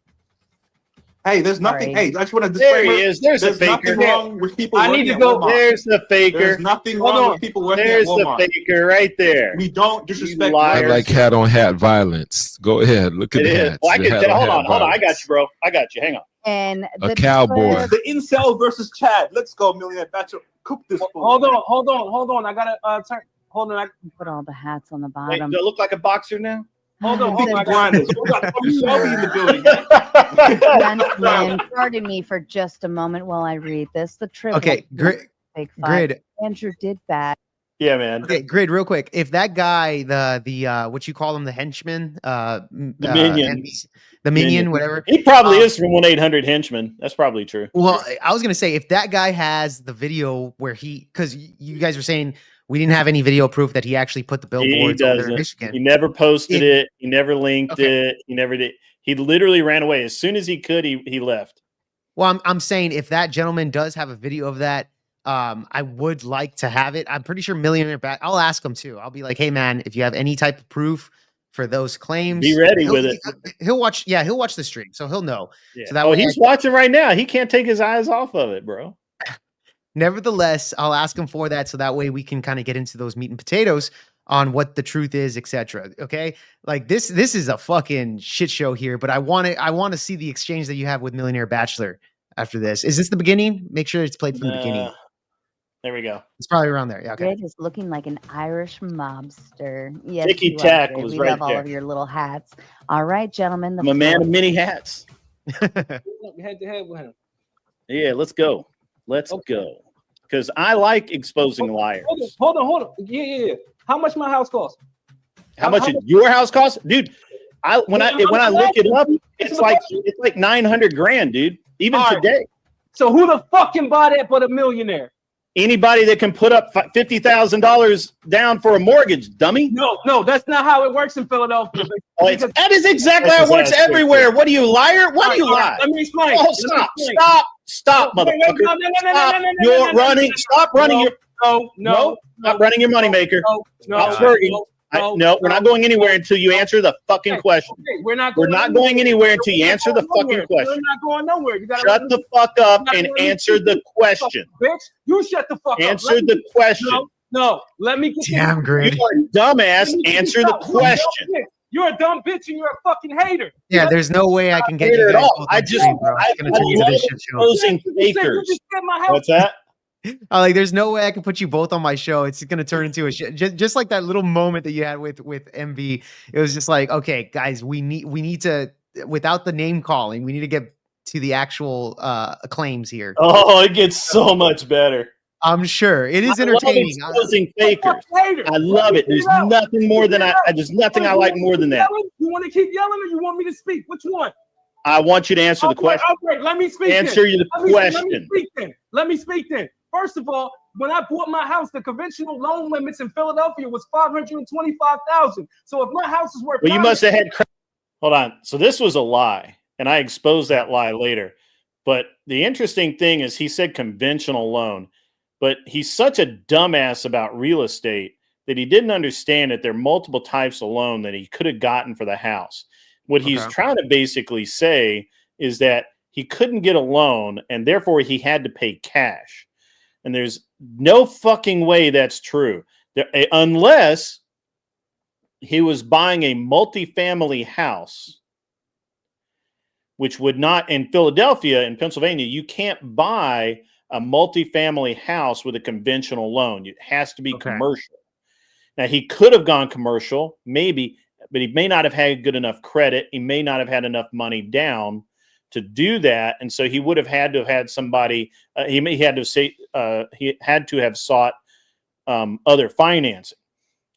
Hey, there's nothing. Sorry. Hey, I just want to There disclaimer. he is. There's a faker. Nothing wrong with people. I need to go. There's the faker. There's nothing wrong with people working There's at Walmart. the faker right there. We don't disrespect. I like hat on hat violence. Go ahead. Look at It the is. hats. Well, I The can hat tell. Hold hat on. I got violence. you, bro. I got you. Hang on. And A cowboy. The incel versus Chad. Let's go, Millionaire Bachelor. Cook this. Hold on. I gotta turn. Hold on. Put all the hats on the Wait, bottom. do I look like a boxer now? Hold on. Big blinders. We got Tommy Shelby in the building. Gentlemen, pardon me for just a moment while I read this. The trivia. Okay, Grid. Big five. Grid. Andrew did bad. Yeah, man. Okay, Grid, real quick. If that guy, the what you call him, the henchman, The minion. the minion, whatever. He probably is from 1-800 henchman. That's probably true. Well, I was gonna say if that guy has the video where because you guys were saying we didn't have any video proof that he actually put the billboards over there in Michigan. He never posted it. He never linked it. He never did. He literally ran away as soon as he could. He left. Well, I'm saying if that gentleman does have a video of that, I would like to have it. I'm pretty sure Millionaire I'll ask him too. I'll be like, hey man, if you have any type of proof for those claims, Be ready with it. He'll watch. Yeah, he'll watch the stream, so he'll know. Yeah. So that way he's watching right now. He can't take his eyes off of it, bro. Nevertheless, I'll ask him for that, so that way we can kind of get into those meat and potatoes on what the truth is, etc. Okay, like this is a fucking shit show here, but I want to see the exchange that you have with Millionaire Bachelor after this. Is this the beginning? Make sure it's played from the beginning. There we go. It's probably around there. Yeah. Okay. Grid is looking like an Irish mobster. Yes, Nicky you are, Tack Grid. was We right love all there. of your little hats. All right, gentlemen. I'm a man of many hats. Head to head with him. Yeah, let's go. Let's go. Because I like exposing liars. Hold on. Yeah. How much my house cost? How much your house costs, dude? When I look it up, it's like 900 grand, dude. Even today. So who the fuck can buy that but a millionaire? Anybody that can put up $50,000 down for a mortgage, dummy. No, that's not how it works in Philadelphia. That is exactly how it works everywhere. What are you, liar? What do you lie? Let me explain. Oh, stop, motherfucker. You're running. Stop running your. No. Stop running your moneymaker. No, we're not going anywhere until you answer the fucking question. We're not going anywhere until you answer the fucking question. We're not going nowhere. Shut the fuck up and answer the question. Bitch, you shut the fuck up. Answer the question. No, let me get Damn, Grid. You are dumbass. Answer the question. You're a dumb bitch and you're a fucking hater. Yeah, there's no way I can get you at guys all. both I on just stream, bro. It's gonna turn into this shit show. Exposing fakers. What's that? Like, there's no way I can put you both on my show. It's gonna turn into a shit. Just like that little moment that you had with MV. It was just like, okay, guys, we need to, without the name calling, we need to get to the actual claims here. Oh, it gets so much better. I'm sure it is entertaining. I love exposing fakers. I love it. There's nothing more than there's nothing I like more than that. You want to keep yelling or you want me to speak? Which one? I want you to answer the question. Okay, let me speak. Answer you the question. Let me speak then. First of all, when I bought my house, the conventional loan limits in Philadelphia was $525,000. So if my house is worth, well, you must have had. Hold on. So this was a lie, and I exposed that lie later. But the interesting thing is he said conventional loan, but he's such a dumbass about real estate that he didn't understand that there are multiple types of loan that he could have gotten for the house. What he's trying to basically say is that he couldn't get a loan and therefore he had to pay cash. And there's no fucking way that's true. Unless he was buying a multifamily house, which would not, in Philadelphia, in Pennsylvania, you can't buy a multifamily house with a conventional loan. It has to be commercial. Now, he could have gone commercial, maybe, but he may not have had good enough credit. He may not have had enough money down to do that. And so he would have had to have had somebody, he had to have sought other financing.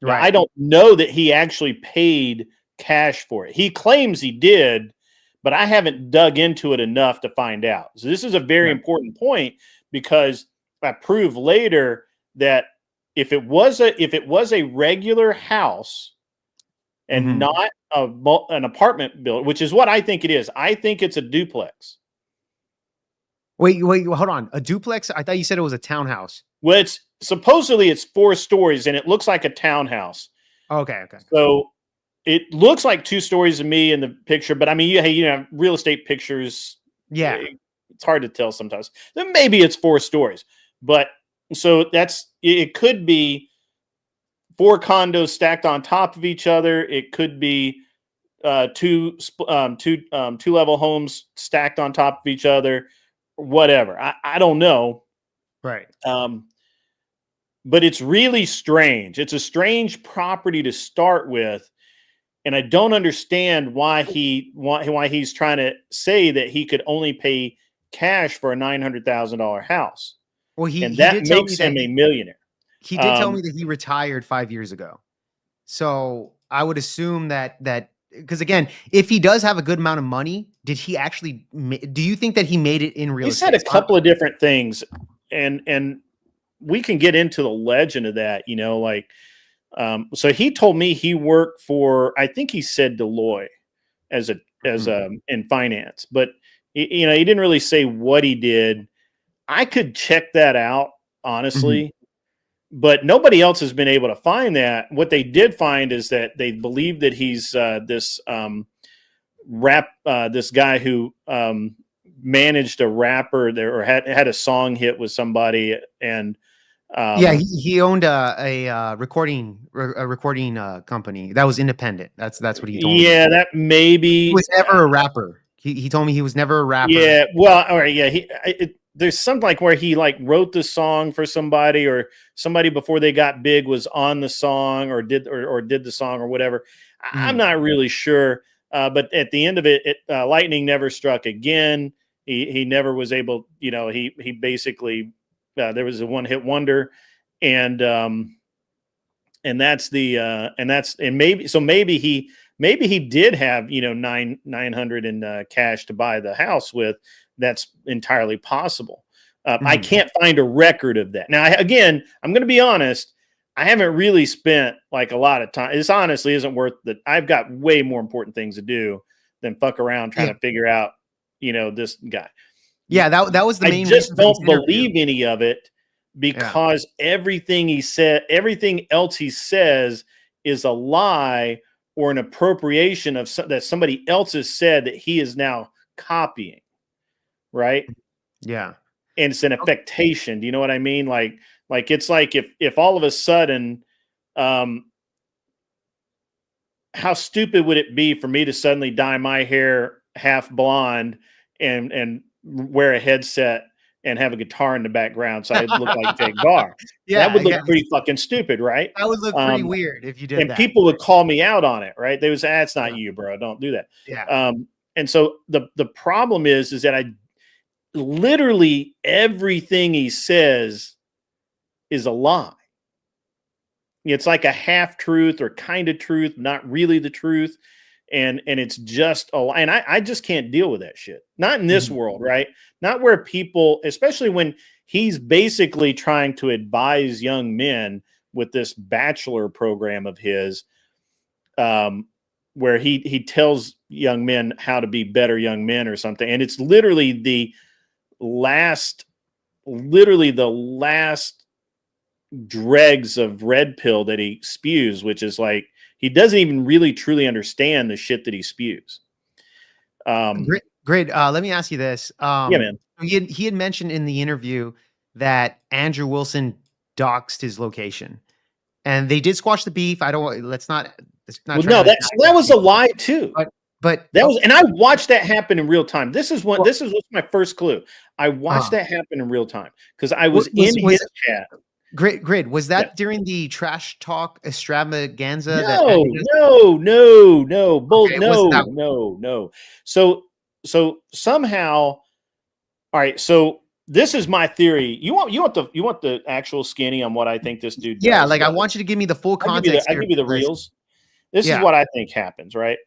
Now, I don't know that he actually paid cash for it. He claims he did, but I haven't dug into it enough to find out. So this is a very important point, because I prove later that if it was a regular house and not an apartment building, which is what I think it is. I think it's a duplex. Wait, hold on. A duplex? I thought you said it was a townhouse. Well, supposedly it's 4 stories and it looks like a townhouse. Okay. So it looks like 2 stories to me in the picture, but I mean, you know, real estate pictures. Yeah. It's hard to tell sometimes. Then maybe it's 4 stories, but so it could be 4 condos stacked on top of each other. It could be 2 level homes stacked on top of each other, whatever. I don't know. Right. But it's really strange. It's a strange property to start with. And I don't understand why he's trying to say that he could only pay cash for a $900,000 house. Well, that makes him a millionaire. He did tell me that he retired 5 years ago. So I would assume that because again, if he does have a good amount of money, did he actually? Do you think that he made it in real estate? He said a couple of different things, and we can get into the legend of that. You know, like so he told me he worked for, I think he said Deloitte as in finance, but he didn't really say what he did. I could check that out, honestly, but nobody else has been able to find that. What they did find is that they believe that he's this guy who managed a rapper there, or had a song hit with somebody, and he owned a recording company that was independent. That's what he told me. Yeah, that maybe he was never a rapper. He told me he was never a rapper. Yeah, well, all right, yeah. There's something like where he like wrote the song for somebody, or somebody before they got big was on the song, or did the song or whatever. I'm not really sure. But at the end of it, lightning never struck again. He never was able. He basically there was a one-hit wonder, and maybe he did have 900 in cash to buy the house with. That's entirely possible. I can't find a record of that. Now, again, I'm going to be honest. I haven't really spent like a lot of time. This honestly isn't worth that. I've got way more important things to do than fuck around trying to figure out, this guy. Yeah, that was the main. I just don't believe any of it, because everything he said, everything else he says is a lie or an appropriation of that somebody else has said that he is now copying. Right. Yeah. And it's an affectation. Do you know what I mean? Like it's like if all of a sudden, how stupid would it be for me to suddenly dye my hair half blonde and wear a headset and have a guitar in the background so I look like Jake Varr? That would look pretty fucking stupid, right? That would look pretty weird if you did that. And people would call me out on it, right? They would say, "That's not you, bro. Don't do that." Yeah. And so the problem is that literally everything he says is a lie. It's like a half truth or kind of truth, not really the truth. And it's just a lie. And I just can't deal with that shit. Not in this world, right? Not where people, especially when he's basically trying to advise young men with this bachelor program of his, where he tells young men how to be better young men or something. And it's literally literally the last dregs of red pill that he spews, which is like he doesn't even really truly understand the shit that he spews. Great. Let me ask you this. Yeah, man. He had mentioned in the interview that Andrew Wilson doxed his location, and they did squash the beef. Let's not. Well, no, that was a lie too. But that was, and I watched that happen in real time. This is what's my first clue. I watched that happen in real time because I was in his chat. Grid, was that during the trash talk extravaganza? No. So somehow, all right. So this is my theory. You want the actual skinny on what I think this dude does? Yeah, like I want you to give me the full context. I give you the reels. This is what I think happens, right?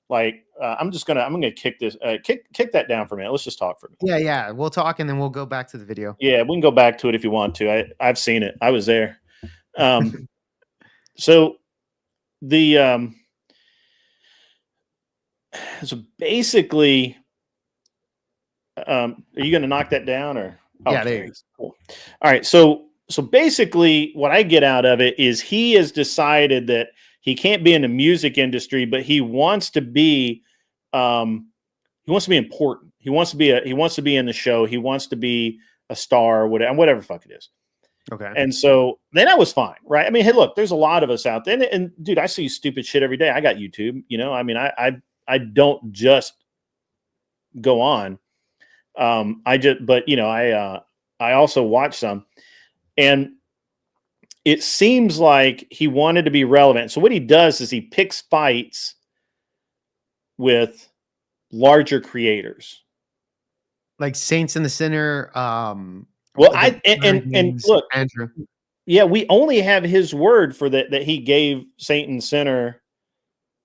Like I'm gonna kick this kick that down for a minute. Let's just talk for a minute. Yeah. We'll talk and then we'll go back to the video. Yeah, we can go back to it if you want to. I've seen it. I was there. So the so basically, are you gonna knock that down or? Oh, yeah, there you go. Cool. All right, so basically, what I get out of it is he has decided that he can't be in the music industry, but he wants to be important. He wants to be in the show. He wants to be a star, whatever fuck it is. Okay. And so then I was fine, right? I mean, hey, look, there's a lot of us out there, and dude, I see stupid shit every day. I got YouTube, you know. I mean, I don't just go on. I also watch some, and it seems like he wanted to be relevant. So what he does is he picks fights with larger creators, like Saints in the Sinner. Well, and look, Andrew. Yeah, we only have his word for that he gave Saint and Sinner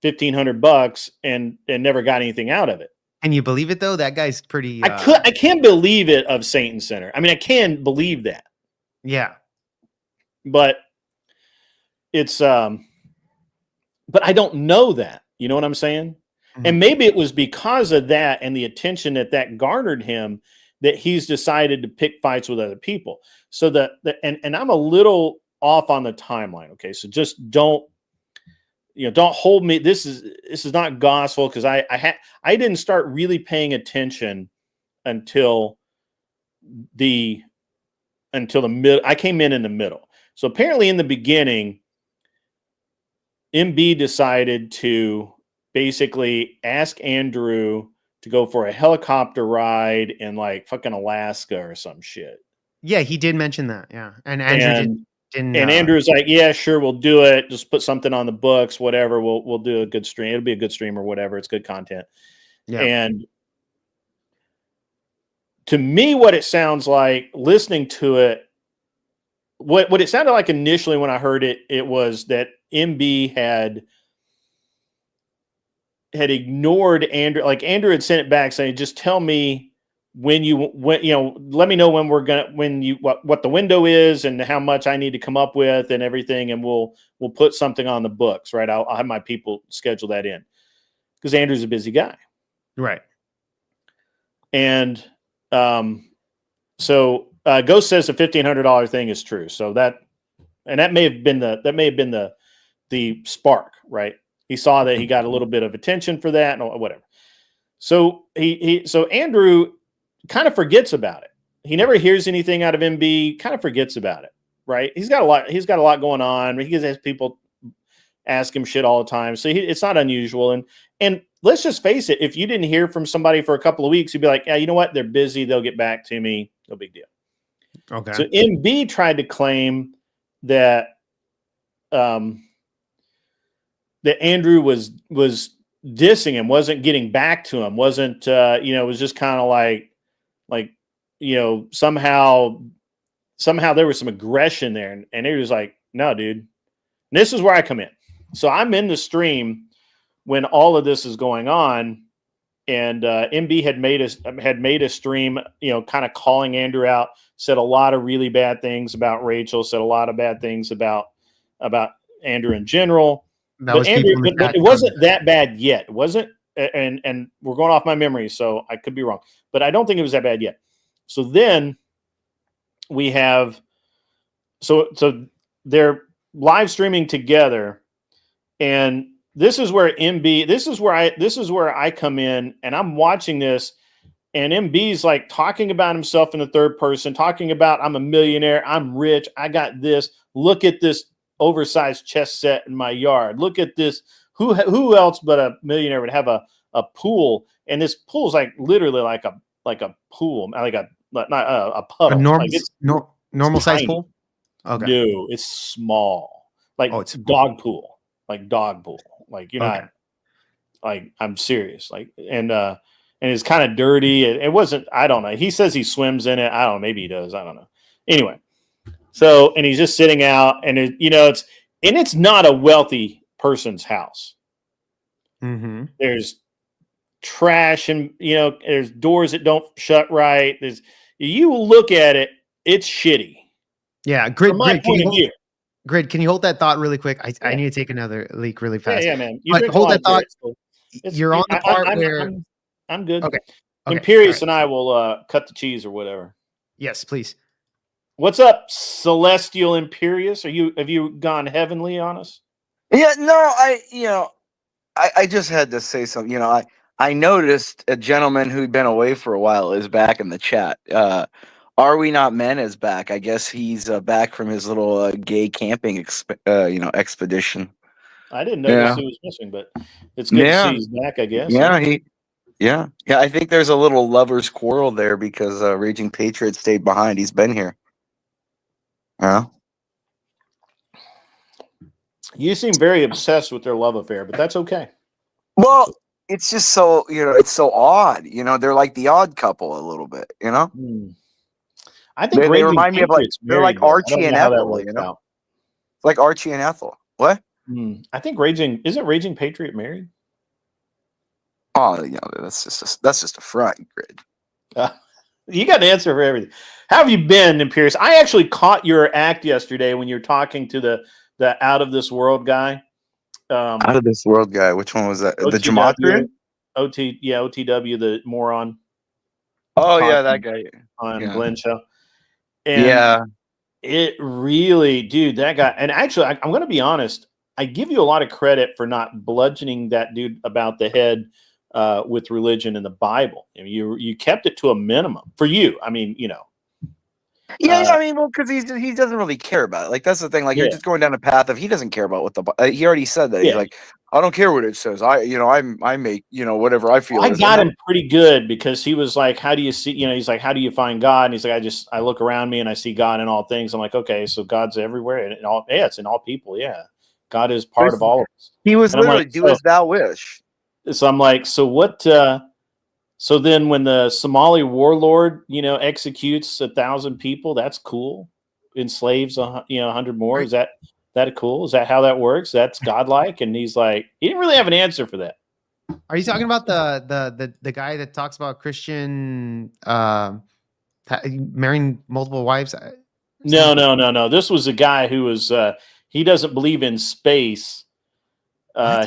$1,500 and never got anything out of it. Can you believe it though? That guy's pretty. I can't believe it of Saint and Sinner. I mean, I can believe that. Yeah. But it's but I don't know that. You know what I'm saying? Mm-hmm. And maybe it was because of that and the attention that garnered him that he's decided to pick fights with other people. So and I'm a little off on the timeline. Okay, so just don't hold me. This is not gospel because I didn't start really paying attention until the middle. I came in the middle. So apparently in the beginning, MB decided to basically ask Andrew to go for a helicopter ride in like fucking Alaska or some shit. Yeah, he did mention that. Yeah. And Andrew didn't. And Andrew's like, yeah, sure, we'll do it. Just put something on the books, whatever. We'll do a good stream. It'll be a good stream or whatever. It's good content. Yeah. And to me, what it sounds like listening to it, what it sounded like initially when I heard it, it was that MB had ignored Andrew. Like Andrew had sent it back saying, just tell me let me know what the window is and how much I need to come up with and everything. And we'll put something on the books, right? I'll have my people schedule that in because Andrew's a busy guy. Right. And, so Ghost says the $1,500 thing is true. So that may have been the spark, right? He saw that he got a little bit of attention for that and whatever. So so Andrew kind of forgets about it. He never hears anything out of MB, kind of forgets about it, right? He's got a lot going on. He has people ask him shit all the time. So it's not unusual. And let's just face it, if you didn't hear from somebody for a couple of weeks, you'd be like, yeah, you know what? They're busy. They'll get back to me. No big deal. Okay. So MB tried to claim that that Andrew was dissing him, wasn't getting back to him, wasn't it was just kind of like somehow there was some aggression there, and he was like, no, dude. And this is where I come in. So I'm in the stream when all of this is going on, and MB had made a stream, kind of calling Andrew out, said a lot of really bad things about Rachel, said a lot of bad things about Andrew in general. But it wasn't that bad yet. It wasn't, and we're going off my memory, so I could be wrong, but I don't think it was that bad yet. So then we have so they're live streaming together, and this is where this is where I come in, and I'm watching this, and MB's like talking about himself in the third person, talking about I'm a millionaire, I'm rich, I got this. Look at this oversized chess set in my yard. Look at this. Who else but a millionaire would have a pool? And this pool is like literally like a pool, like a not a puddle. A normal Like it's normal size tiny. pool. Okay. No, it's small, like Oh, it's dog pool, like dog pool. Like you're Okay. not like I'm serious. Like and it's kind of dirty. It wasn't. I don't know. He says he swims in it. I don't know. Maybe he does. I don't know. Anyway, so and he's just sitting out, and it's not a wealthy person's house. Mm-hmm. There's trash, and there's doors that don't shut right. You look at it, it's shitty. Yeah, Grid. From my point of view. Grid, can you hold that thought really quick? I need to take another leak really fast. Yeah, man. You but drink hold a lot that thought. of beer, You're on the part where I'm good. Okay. Imperious right. and I will cut the cheese or whatever. Yes, please. What's up, Celestial Imperious? Have you gone heavenly on us? Yeah, no, I just had to say something. I noticed a gentleman who'd been away for a while is back in the chat. Are We Not Men is back. I guess he's back from his little gay camping expedition. I didn't notice he was missing, but it's good to see he's back, I guess. Yeah. I think there's a little lover's quarrel there because Raging Patriot stayed behind. He's been here. Yeah. You seem very obsessed with their love affair, but that's okay. Well, it's just so it's so odd. They're like the odd couple a little bit. I think they remind me of they're like Archie and Ethel. Like Archie and Ethel. What? I think isn't Raging Patriot married? Oh, that's just a front, Grid. You got an answer for everything. How have you been, Imperious? I actually caught your act yesterday when you were talking to the Out of This World guy. Out of This World guy. Which one was that? OTW, the Gematria? OTW, the moron. Oh yeah, that guy on Glenn show. And it really, dude, that guy. And actually, I'm going to be honest. I give you a lot of credit for not bludgeoning that dude about the head with religion and the Bible. I mean, you kept it to a minimum for you. I mean, Yeah, I mean, well, because he doesn't really care about it. Like that's the thing. Like you're just going down a path of he doesn't care about what he already said that. He's like, I don't care what it says. I make whatever I feel. I got him pretty good because he was like, how do you see? He's like, how do you find God? And he's like, I look around me and I see God in all things. I'm like, okay, so God's everywhere and it's in all people. Yeah, God is part of all of us. He was literally do as thou wish. So I'm like, so what? So then when the Somali warlord, executes 1,000 people, that's cool. Enslaves 100 more. Is that cool? Is that how that works? That's godlike. And he's like, he didn't really have an answer for that. Are you talking about the guy that talks about Christian marrying multiple wives? No. This was a guy who was he doesn't believe in space.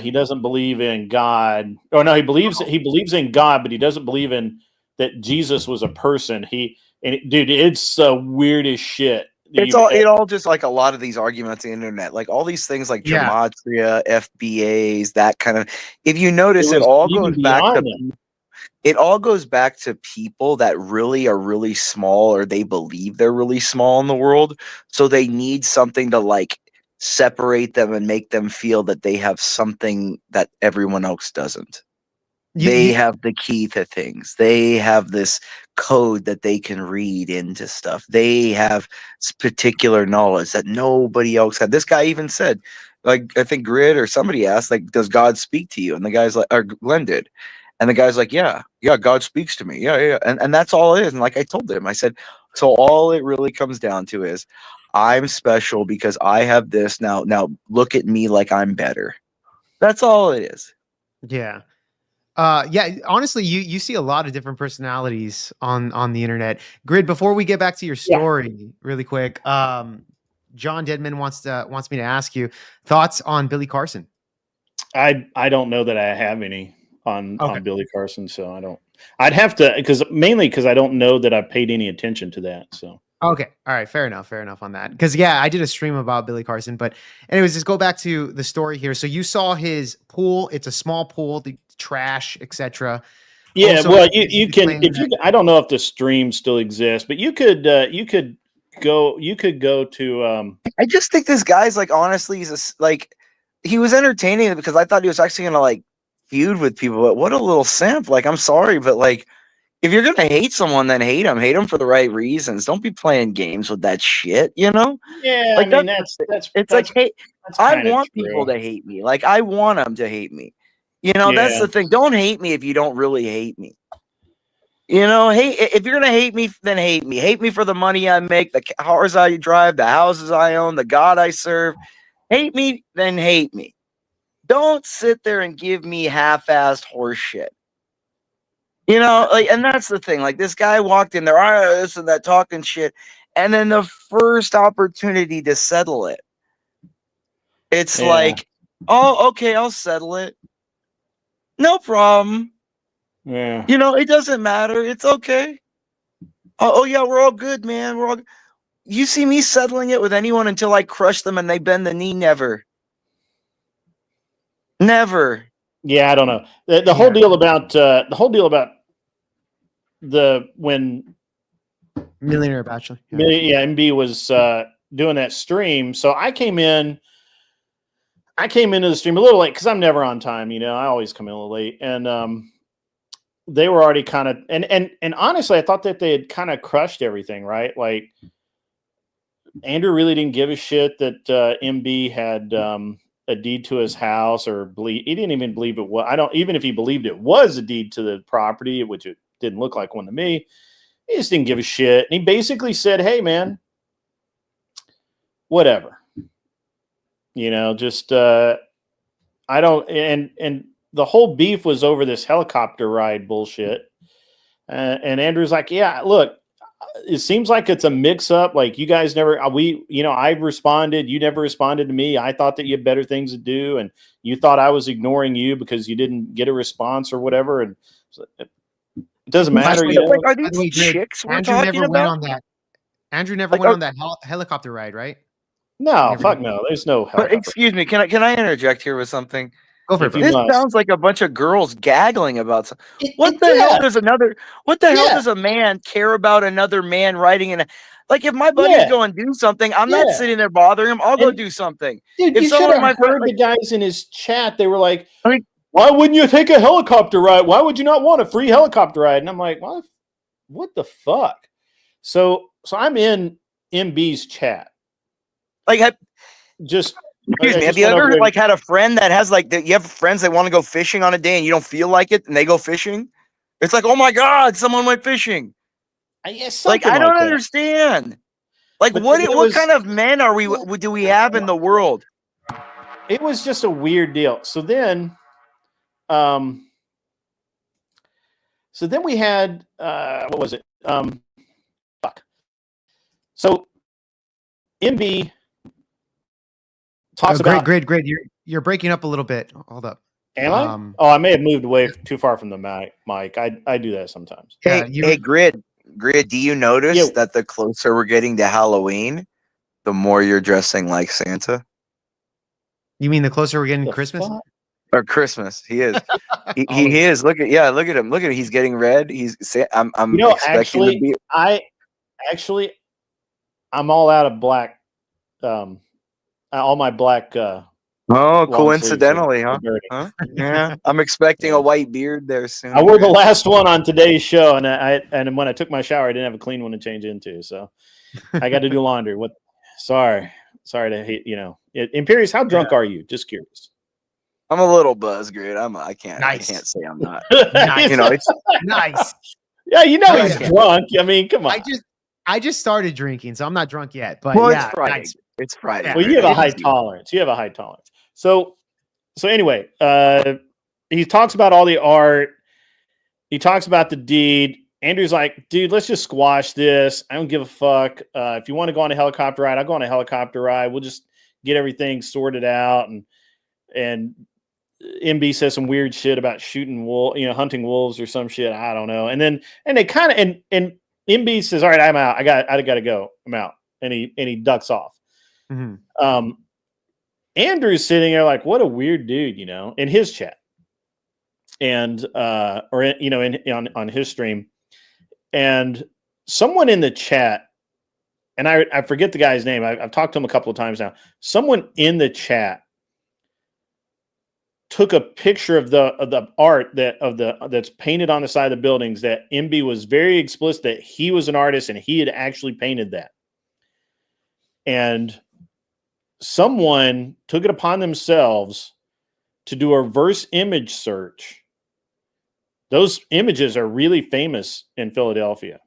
He doesn't believe in God. Oh no, he believes in God, but he doesn't believe in that Jesus was a person. Dude, it's the weirdest shit. It all just like a lot of these arguments on the internet, like all these things like gematria, FBAs, that kind of. If you notice, it all goes back to people that really are really small, or they believe they're really small in the world, so they need something to like separate them and make them feel that they have something that everyone else doesn't. They have the key to things. They have this code that they can read into stuff. They have particular knowledge that nobody else had. This guy even said, like, I think Grid or somebody asked, like, does God speak to you? And the guy's like, or Glenn did. And the guy's like, yeah, God speaks to me. Yeah. And that's all it is. And like I told him, I said, so all it really comes down to is I'm special because I have this. Now look at me like I'm better. That's all it is. Yeah. Honestly, you see a lot of different personalities on the internet. Grid, before we get back to your story really quick, John Deadman wants me to ask you thoughts on Billy Carson. I don't know that I have any on Billy Carson, so I don't. I'd have to because I don't know that I've paid any attention to that. So Okay. All right. Fair enough on that. Because yeah, I did a stream about Billy Carson. But anyways, just go back to the story here. So you saw his pool. It's a small pool, the trash, etc. yeah, Also, well, he's you can claiming if you. I don't know if the stream still exists, but you could go to. I just think this guy's like honestly, like he was entertaining because I thought he was actually gonna like feud with people. But what a little simp! Like I'm sorry, but like if you're gonna hate someone, then hate him. Hate him for the right reasons. Don't be playing games with that shit. You know? Yeah, Like I mean that's it's like hey, I kinda want people true. to hate me. Like I want them to hate me. You know, that's Yeah. the thing. Don't hate me if you don't really hate me. You know, hey, if you're gonna hate me, then hate me. Hate me for the money I make, the cars I drive, the houses I own, the God I serve. Hate me, then hate me. Don't sit there and give me half-assed horse shit. You know, like, and that's the thing. Like, this guy walked in there, this and that, talking shit, and then the first opportunity to settle it, it's Yeah. like, oh, okay, I'll settle it. No problem. Yeah. You know, it doesn't matter. It's okay. Oh yeah, we're all good, man. We're all. You see me settling it with anyone until I crush them and they bend the knee? Never. Never. Yeah, I don't know. The whole deal about when Millionaire Bachelor. Yeah, MB was doing that stream. So I came into the stream a little late because I'm never on time. You know, I always come in a little late, and they were already kind of and honestly, I thought that they had kind of crushed everything, right? Like Andrew really didn't give a shit that MB had a deed to his house, or he didn't even believe it was. Even if he believed it was a deed to the property, which it didn't look like one to me. He just didn't give a shit. And he basically said, hey, man, whatever. You know, just I don't. And the whole beef was over this helicopter ride bullshit. And Andrew's like, yeah, look, it seems like it's a mix up. Like you guys never, I responded. You never responded to me. I thought that you had better things to do. And you thought I was ignoring you because you didn't get a response or whatever. And so it doesn't matter. Like, are these chicks we're Andrew talking never about? went on that. Andrew never went on that helicopter ride, right? No, fuck no. There's no helicopter. But excuse me, can I interject here with something? Go for it. This sounds like a bunch of girls gaggling about something. What the hell does hell does a man care about another man riding in a, like if my buddy's going to do something, I'm not sitting there bothering him. I'll go do something. Dude, if you should have heard the guys in his chat. They were like, I mean, why wouldn't you take a helicopter ride? Why would you not want a free helicopter ride? And I'm like, what the fuck? So I'm in MB's chat. Like, just excuse me. Have you ever like had a friend that has like you have friends that want to go fishing on a day and you don't feel like it and they go fishing? It's like, oh my god, someone went fishing. Like I don't understand. Like what kind of men are we? Do we have in the world? It was just a weird deal. So then we had what was it? Fuck. So MB talks about great. You're breaking up a little bit. Hold up. Am I? I may have moved away too far from the mic. I do that sometimes. Hey, Grid. Do you notice that the closer we're getting to Halloween, the more you're dressing like Santa? You mean the closer we're getting to Christmas? Or Christmas? He is. he is. Look at him. Look at him. He's getting red. I'm expecting I'm all out of black. All my black. Coincidentally, huh? Yeah, I'm expecting a white beard there soon. I wore the last one on today's show, and when I took my shower, I didn't have a clean one to change into, so I got to do laundry. Sorry to hate. Imperious, how drunk are you? Just curious. I'm a little buzzed, Grid. I can't say I'm not. Nice. It's nice. Yeah, he's drunk. I mean, come on. I just started drinking, so I'm not drunk yet. But well, yeah, it's Friday. nice. It's Friday. Well, you have a high tolerance. So anyway, he talks about all the art. He talks about the deed. Andrew's like, dude, let's just squash this. I don't give a fuck. If you want to go on a helicopter ride, I'll go on a helicopter ride. We'll just get everything sorted out. And MB says some weird shit about shooting hunting wolves or some shit. I don't know. And they kind of and MB says, "All right, I'm out. I gotta go. I'm out." And he ducks off. Mhm. Andrew's sitting there like, what a weird dude, in his chat, and on his stream, and someone in the chat, and I forget the guy's name. I've talked to him a couple of times now. Someone in the chat took a picture of the art that's painted on the side of the buildings that MB was very explicit that he was an artist and he had actually painted that. And someone took it upon themselves to do a reverse image search. Those images are really famous in Philadelphia.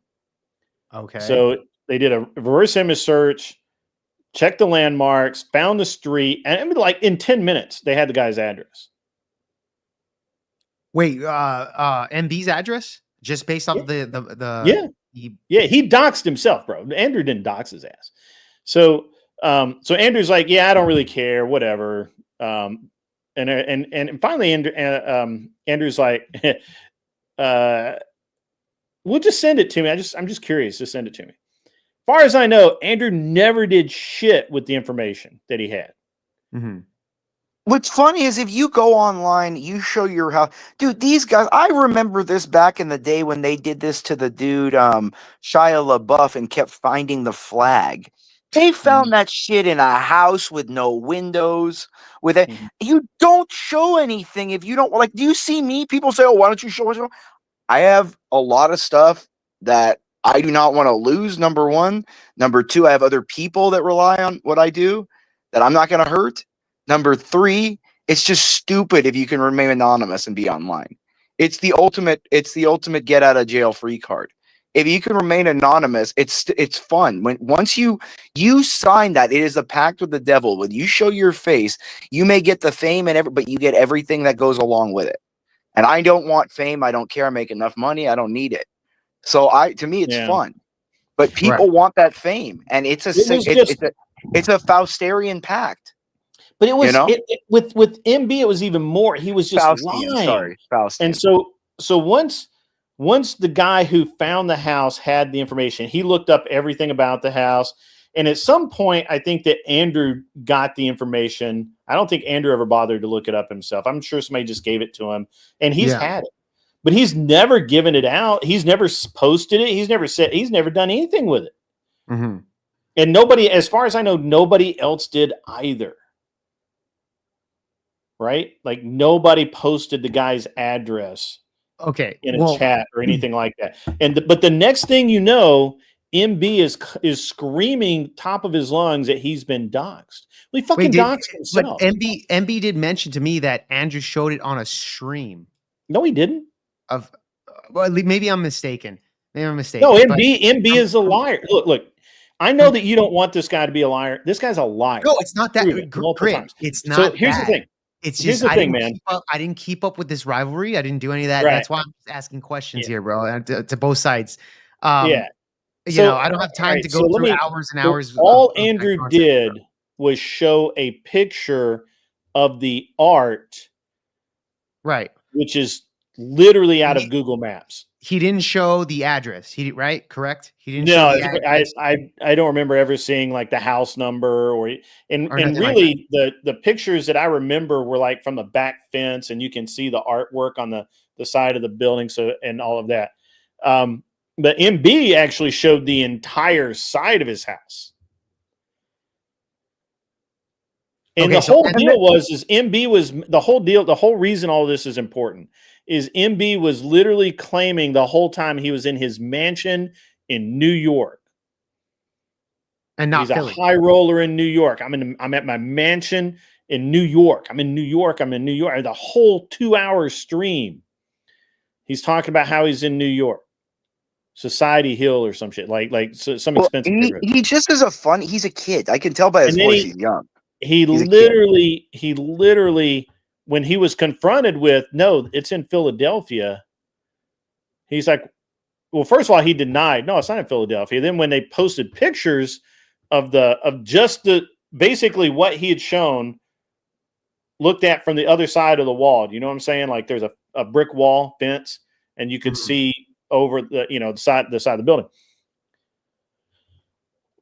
Okay. So they did a reverse image search, checked the landmarks, found the street, and like in 10 minutes, they had the guy's address. Wait, MB's address? Just based off the yeah, he doxed himself, bro. Andrew didn't dox his ass. So Andrew's like, yeah, I don't really care, whatever. And finally, Andrew's like, we'll just send it to me. I'm just curious. Just send it to me. As far as I know, Andrew never did shit with the information that he had. Mm-hmm. What's funny is if you go online, you show your house. Dude, these guys, I remember this back in the day when they did this to the dude, Shia LaBeouf, and kept finding the flag. They found that shit in a house with no windows. With it, you don't show anything if you don't like. Do you see me? People say, "Oh, why don't you show us?" I have a lot of stuff that I do not want to lose. Number one, number two, I have other people that rely on what I do that I'm not going to hurt. Number three, it's just stupid if you can remain anonymous and be online. It's the ultimate get out of jail free card. If you can remain anonymous, it's fun. Once you sign that, it is a pact with the devil. When you show your face, you may get the fame but you get everything that goes along with it. And I don't want fame. I don't care. I make enough money. I don't need it. So to me, it's fun. But people want that fame, and it's a Fausterian pact. But it was with MB, it was even more. He was just Faustian, lying. sorry, Faustian. And so once the guy who found the house had the information, he looked up everything about the house. And at some point, I think that Andrew got the information. I don't think Andrew ever bothered to look it up himself. I'm sure somebody just gave it to him, and he's had it. But he's never given it out. He's never posted it. He's never done anything with it. Mm-hmm. And nobody, as far as I know, nobody else did either. Right? Like nobody posted the guy's address in a chat or anything like that. But the next thing you know, MB is screaming top of his lungs that he's been doxxed. Well, he fucking doxed himself. But MB did mention to me that Andrew showed it on a stream. No, he didn't. Well, maybe I'm mistaken. No, MB is a liar. Look. I know that you don't want this guy to be a liar. This guy's a liar. No, it's not that. It's not. So here's the thing. It's just I didn't keep up with this rivalry. I didn't do any of that. Right. That's why I'm asking questions here, bro, to both sides. I don't have time to go through hours and hours. All Andrew did was show a picture of the art, right? Which is literally out of Google Maps. He didn't show the address. Correct? He didn't. No, show the address. I don't remember ever seeing like the house number and really like the pictures that I remember were like from the back fence, and you can see the artwork on the side of the building. So and all of that. But MB actually showed the entire side of his house. And the whole deal, the whole reason all this is important is MB was literally claiming the whole time he was in his mansion in New York. And not He's Philly. A high roller in New York. I'm at my mansion in New York. I'm in New York. The whole 2-hour stream. He's talking about how he's in New York. Society Hill or some shit. Some expensive. He just is he's a kid. I can tell by his voice he's young. He literally, when he was confronted with, no, it's in Philadelphia, he's like, well, first of all, he denied, no, it's not in Philadelphia. Then when they posted pictures of basically what he had shown looked at from the other side of the wall. Do you know what I'm saying? Like there's a brick wall fence, and you could see over the the side of the building.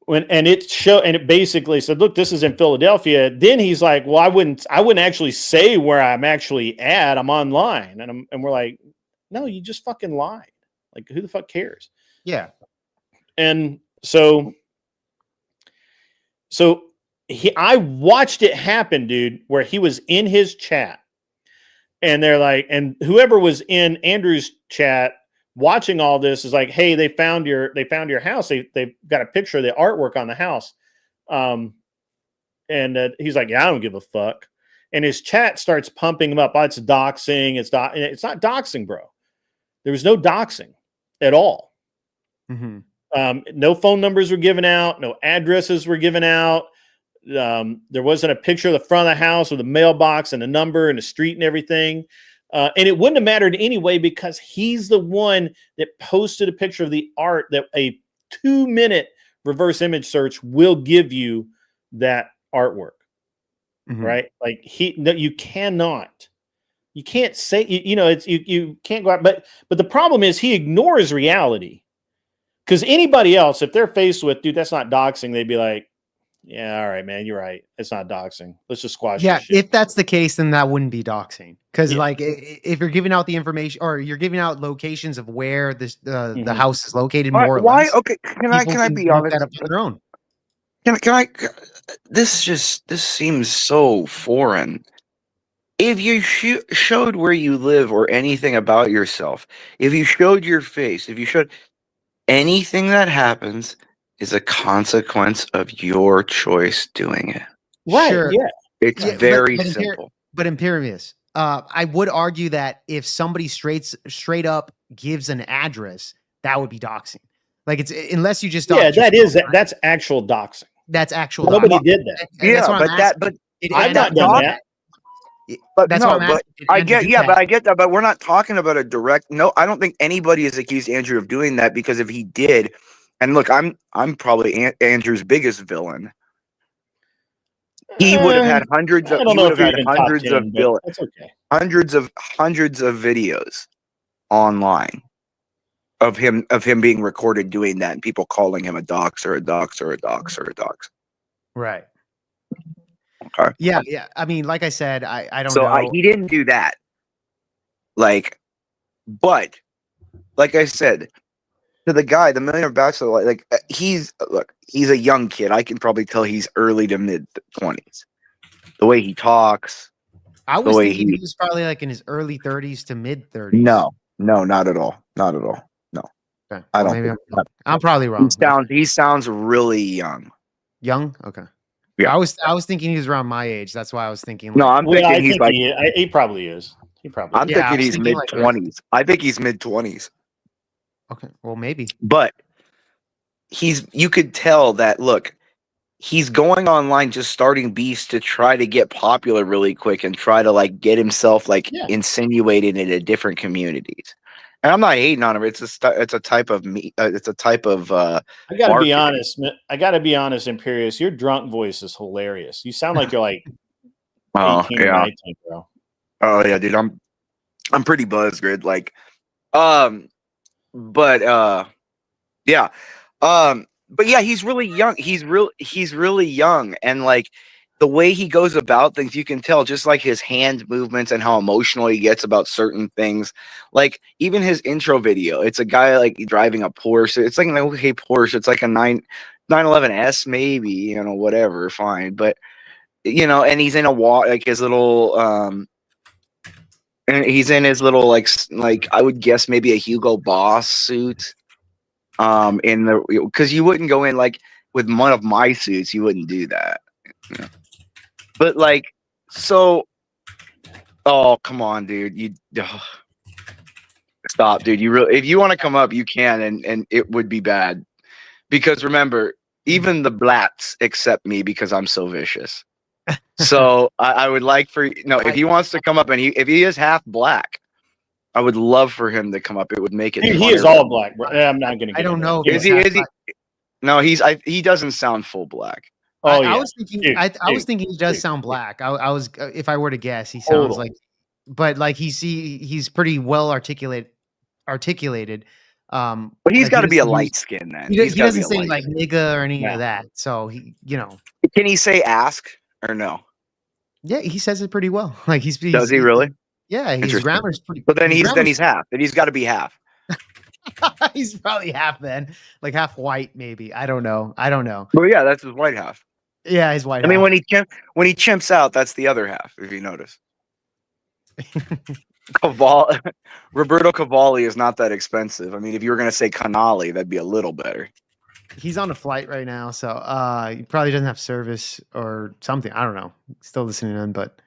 And it basically said, look, this is in Philadelphia. Then he's like, well, I wouldn't actually say where I'm actually at. I'm online. And we're like, no, you just fucking lied. Like, who the fuck cares? Yeah. And so I watched it happen, dude, where he was in his chat, and they're like, and whoever was in Andrew's chat watching all this is like, hey, they found your house. They've got a picture of the artwork on the house. And he's like, yeah, I don't give a fuck. And his chat starts pumping him up. Oh, it's doxing. It's not doxing, bro. There was no doxing at all. Mm-hmm. No phone numbers were given out. No addresses were given out. There wasn't a picture of the front of the house with a mailbox and a number and a street and everything. And it wouldn't have mattered anyway, because he's the one that posted a picture of the art that a 2-minute reverse image search will give you that artwork. Mm-hmm. Right? Like you can't say, you can't go out. But the problem is he ignores reality, because anybody else, if they're faced with, dude, that's not doxing, they'd be like, yeah, all right, man, you're right. It's not doxing. Let's just squash this shit. If that's the case, then that wouldn't be doxing. Because like if you're giving out the information, or you're giving out locations of where the house is located, more or less. Okay, can I be honest? That up on their own. Can I? This seems so foreign. If you showed where you live or anything about yourself, if you showed your face, if you showed anything that happens, is a consequence of your choice doing it. Right. Sure. Yeah. It's very simple. But Imperious, I would argue that if somebody straight up gives an address, that would be doxing. Like it's unless you just that's actual doxing. That's actual. Nobody doxing. did that. And I've not done that. But that's no, what but I get that. But we're not talking about a direct. No, I don't think anybody has accused Andrew of doing that, because if he did, and look, I'm probably Andrew's biggest villain. He would have had hundreds of hundreds of videos online of him being recorded doing that, and people calling him a doxer, a doxer, a doxer, a doxer. Right. Okay. Yeah. I mean, like I said, I don't know. He didn't do that. But like I said, to the guy, the Millionaire Bachelor, he's a young kid. I can probably tell he's early to mid 20s. The way he talks. I was thinking he was probably like in his early 30s to mid 30s. No, not at all. Not at all. No. Okay. I don't. Maybe I'm probably wrong. He sounds really young. Young? Okay. Yeah. I was thinking he was around my age. That's why I was thinking. No, I'm thinking he's like. He probably is. I'm thinking he's mid 20s. I think he's mid 20s. Okay, well maybe. But you could tell that, look, he's going online just starting beefs to try to get popular really quick and try to get himself insinuated into different communities. And I'm not hating on him. It's a type of I gotta be honest. I gotta be honest, Imperious. Your drunk voice is hilarious. You sound like you're like 18 or 19, bro. Oh yeah, dude. I'm pretty buzzed, Grid. But yeah, he's really young. He's really young, and the way he goes about things, you can tell just his hand movements and how emotional he gets about certain things. Even his intro video, it's a guy driving a Porsche. It's an okay Porsche. It's like a 911S maybe, whatever, fine. But and he's in his little and he's in his little I would guess maybe a Hugo Boss suit. Because you wouldn't go in with one of my suits, you wouldn't do that. But oh come on, dude, stop, dude. If you want to come up, you can, and it would be bad, because remember, even the blats accept me because I'm so vicious. So I would like if he wants to come up, and if he is half black, I would love for him to come up. It would make it. He is all black, bro. I'm not gonna. I don't know. Is he? No, he doesn't sound full black. Oh I yeah, was thinking, dude, I was dude, thinking he does dude, sound dude. black. I was, if I were to guess, he sounds Total. like, but like he's pretty well articulated. But he's Like got to be a doesn't light use, skin then. He's he got to be doesn't a say light like skin. nigga or any Yeah. of that. So he, Can he say ask or no? yeah, he says it pretty well. Like Does he really? yeah, his Interesting. grammar's pretty. But then His he's grammar's half. Then he's got to be half. he's probably half then, like half white maybe. I don't know. I don't know. Well, yeah, that's his white half. Yeah, his white I mean, half. when he chimps out, that's the other half. If you notice, Cavalli, Roberto Cavalli is not that expensive. I mean, if you were going to say Canali, that'd be a little better. He's on a flight right now, so he probably doesn't have service or something. I don't know. Still listening in, but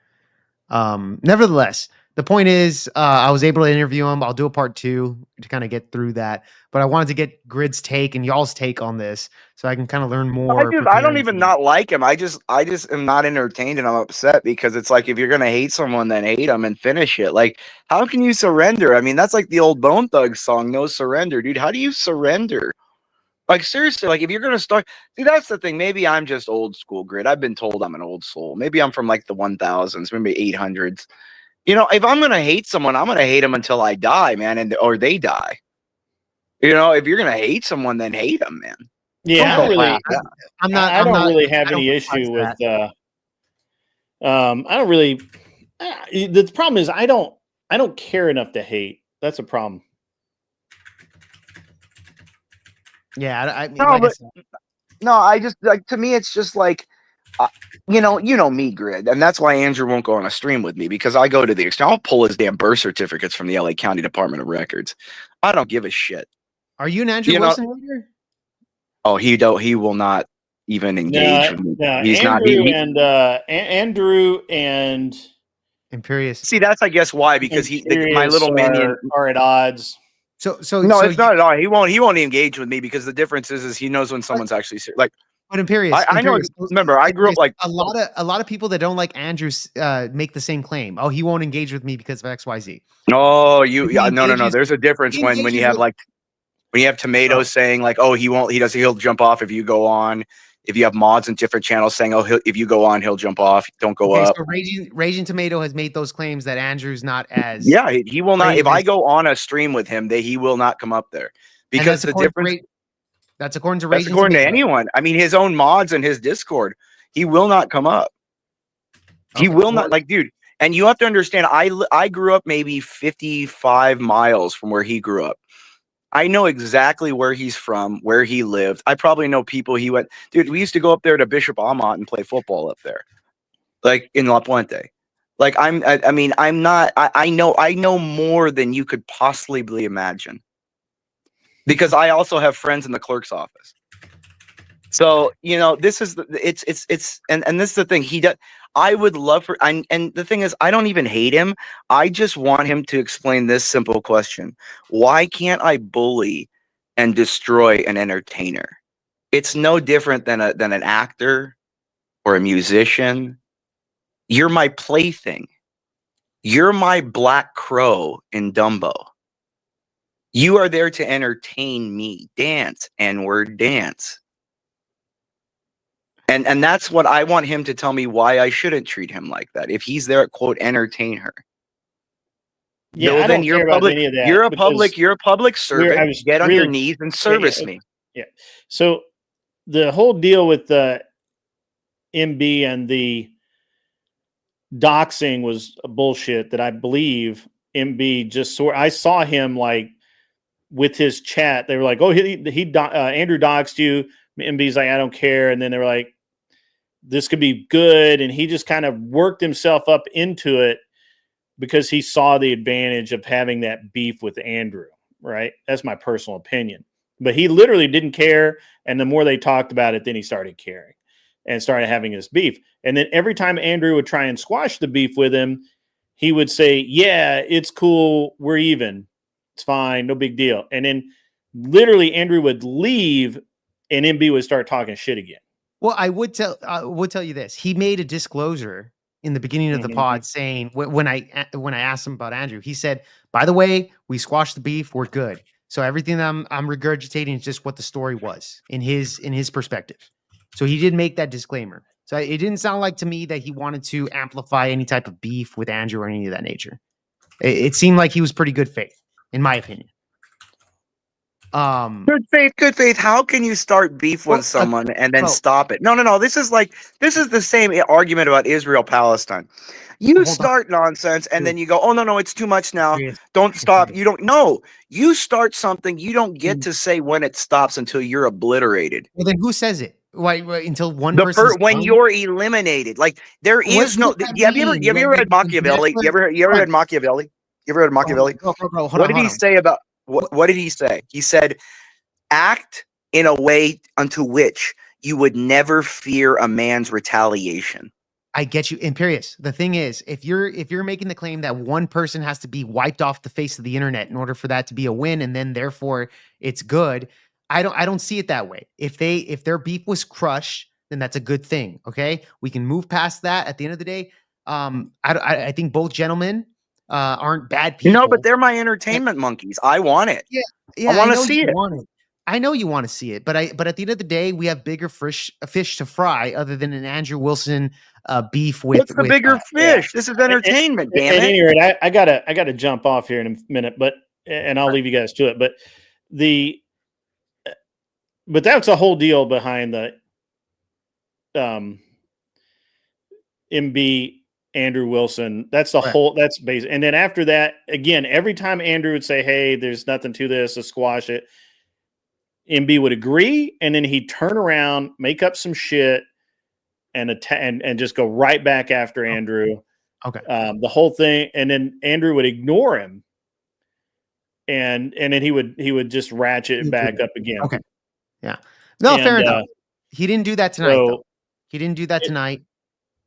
nevertheless, the point is, I was able to interview him. I'll do a part 2 to kind of get through that, but I wanted to get Grid's take and y'all's take on this so I can kind of learn more. I don't even not like him. I just am not entertained, and I'm upset because it's like if you're gonna hate someone, then hate them and finish it. Like, how can you surrender? I mean, that's like the old Bone Thugs song, "No Surrender," dude. How do you surrender? Like, seriously, like if you're gonna start, see, that's the thing. Maybe I'm just old school, Grid. I've been told I'm an old soul. Maybe I'm from like the 1000s, maybe 800s. You know, if I'm gonna hate someone, I'm gonna hate them until I die, man, or they die. You know, if you're gonna hate someone, then hate them, man. Yeah, Don't go really. past that. I don't really have any issue with. I don't really. The problem is I don't care enough to hate. That's a problem. Yeah, I mean, No, like I but said, no, I just like, to me, it's just like, you know me, Grid, and that's why Andrew won't go on a stream with me, because I go to the extent I'll pull his damn birth certificates from the LA County Department of Records. I don't give a shit. are you an Andrew You know, Wilson leader? oh, he will not even engage with me. No, He's Andrew not. and Andrew and Imperious. See, that's I guess why, because my little minion are at odds. So no, it's not at all. He won't engage with me, because the difference is he knows when someone's actually like. But Imperious, I know. Remember, I grew up like a lot of people that don't like Andrew make the same claim. Oh, he won't engage with me because of XYZ. Oh, He no. There's a difference when you engages have with- like when you have tomatoes saying like, oh, he'll jump off if you go on. If you have mods in different channels saying, oh, if you go on, he'll jump off. Don't go up. So Raging Tomato has made those claims that Andrew's not as. Yeah, he will not. If I go on a stream with him, he will not come up there, because the difference. That's according to That's Raging according Tomato. to anyone. I mean, his own mods and his Discord, he will not come up. He will not, like, dude. And you have to understand, I grew up maybe 55 miles from where he grew up. I know exactly where he's from, where he lived. I probably know people he went. Dude, we used to go up there to Bishop Amat and play football up there, like in La Puente. Like I mean, I'm not. I know more than you could possibly imagine, because I also have friends in the clerk's office. So, you know, this is this is the thing. I would love for, and the thing is, I don't even hate him. I just want him to explain this simple question: why can't I bully and destroy an entertainer? It's no different than an actor or a musician. You're my plaything. You're my Black Crow in Dumbo. You are there to entertain me. Dance, N-word, dance. And that's what I want him to tell me, why I shouldn't treat him like that. If he's there at quote entertain her. Yeah, No, I then don't you're care about public. any of that. You're a public servant. Get on your knees and service me. Yeah. So the whole deal with the MB and the doxing was bullshit that I believe MB just I saw him like with his chat. They were like, oh, Andrew doxed you. MB's like, I don't care. And then they were like, this could be good. And he just kind of worked himself up into it because he saw the advantage of having that beef with Andrew, right? That's my personal opinion. But he literally didn't care. And the more they talked about it, then he started caring and started having this beef. And then every time Andrew would try and squash the beef with him, he would say, yeah, it's cool. We're even. It's fine. No big deal. And then literally Andrew would leave and MB would start talking shit again. Well, I would tell you this. He made a disclosure in the beginning of the pod saying, when I asked him about Andrew, he said, by the way, we squashed the beef. We're good. So everything that I'm regurgitating is just what the story was in his perspective. So he did make that disclaimer. So it didn't sound like to me that he wanted to amplify any type of beef with Andrew or any of that nature. It seemed like he was pretty good faith, in my opinion. Good faith. How can you start beef with someone and then stop it? No. This is the same argument about Israel Palestine. You start nonsense and then you go, oh no, it's too much now. Don't stop. You don't know. You start something, you don't get to say when it stops until you're obliterated. Well, then who says it? Why until one person when you're eliminated? Like there is no. Have you ever read Machiavelli? You ever read Machiavelli? You ever read Machiavelli? What did he say about what did he say? He said, act in a way unto which you would never fear a man's retaliation. I get you, Imperious. The thing is, if you're making the claim that one person has to be wiped off the face of the internet in order for that to be a win, and then therefore it's good, I don't see it that way. If their beef was crushed, then that's a good thing. Okay, we can move past that. At the end of the day, I think both gentlemen aren't bad people. No, but they're my entertainment monkeys. I want it. Yeah, I want to see it. I know you want to see it, but at the end of the day, we have bigger fish to fry other than an Andrew Wilson beef with. What's the bigger fish? This is entertainment, damn it. At any rate, I gotta jump off here in a minute, and I'll leave you guys to it. But that's a whole deal behind the MB Andrew Wilson. That's the whole. That's basic. And then after that, again, every time Andrew would say, "Hey, there's nothing to this," to squash it, MB would agree, and then he'd turn around, make up some shit, and just go right back after Andrew. Okay. The whole thing, and then Andrew would ignore him, and then he would just ratchet it back up again. Okay. Yeah. No, fair enough. He didn't do that tonight. Though. He didn't do that tonight.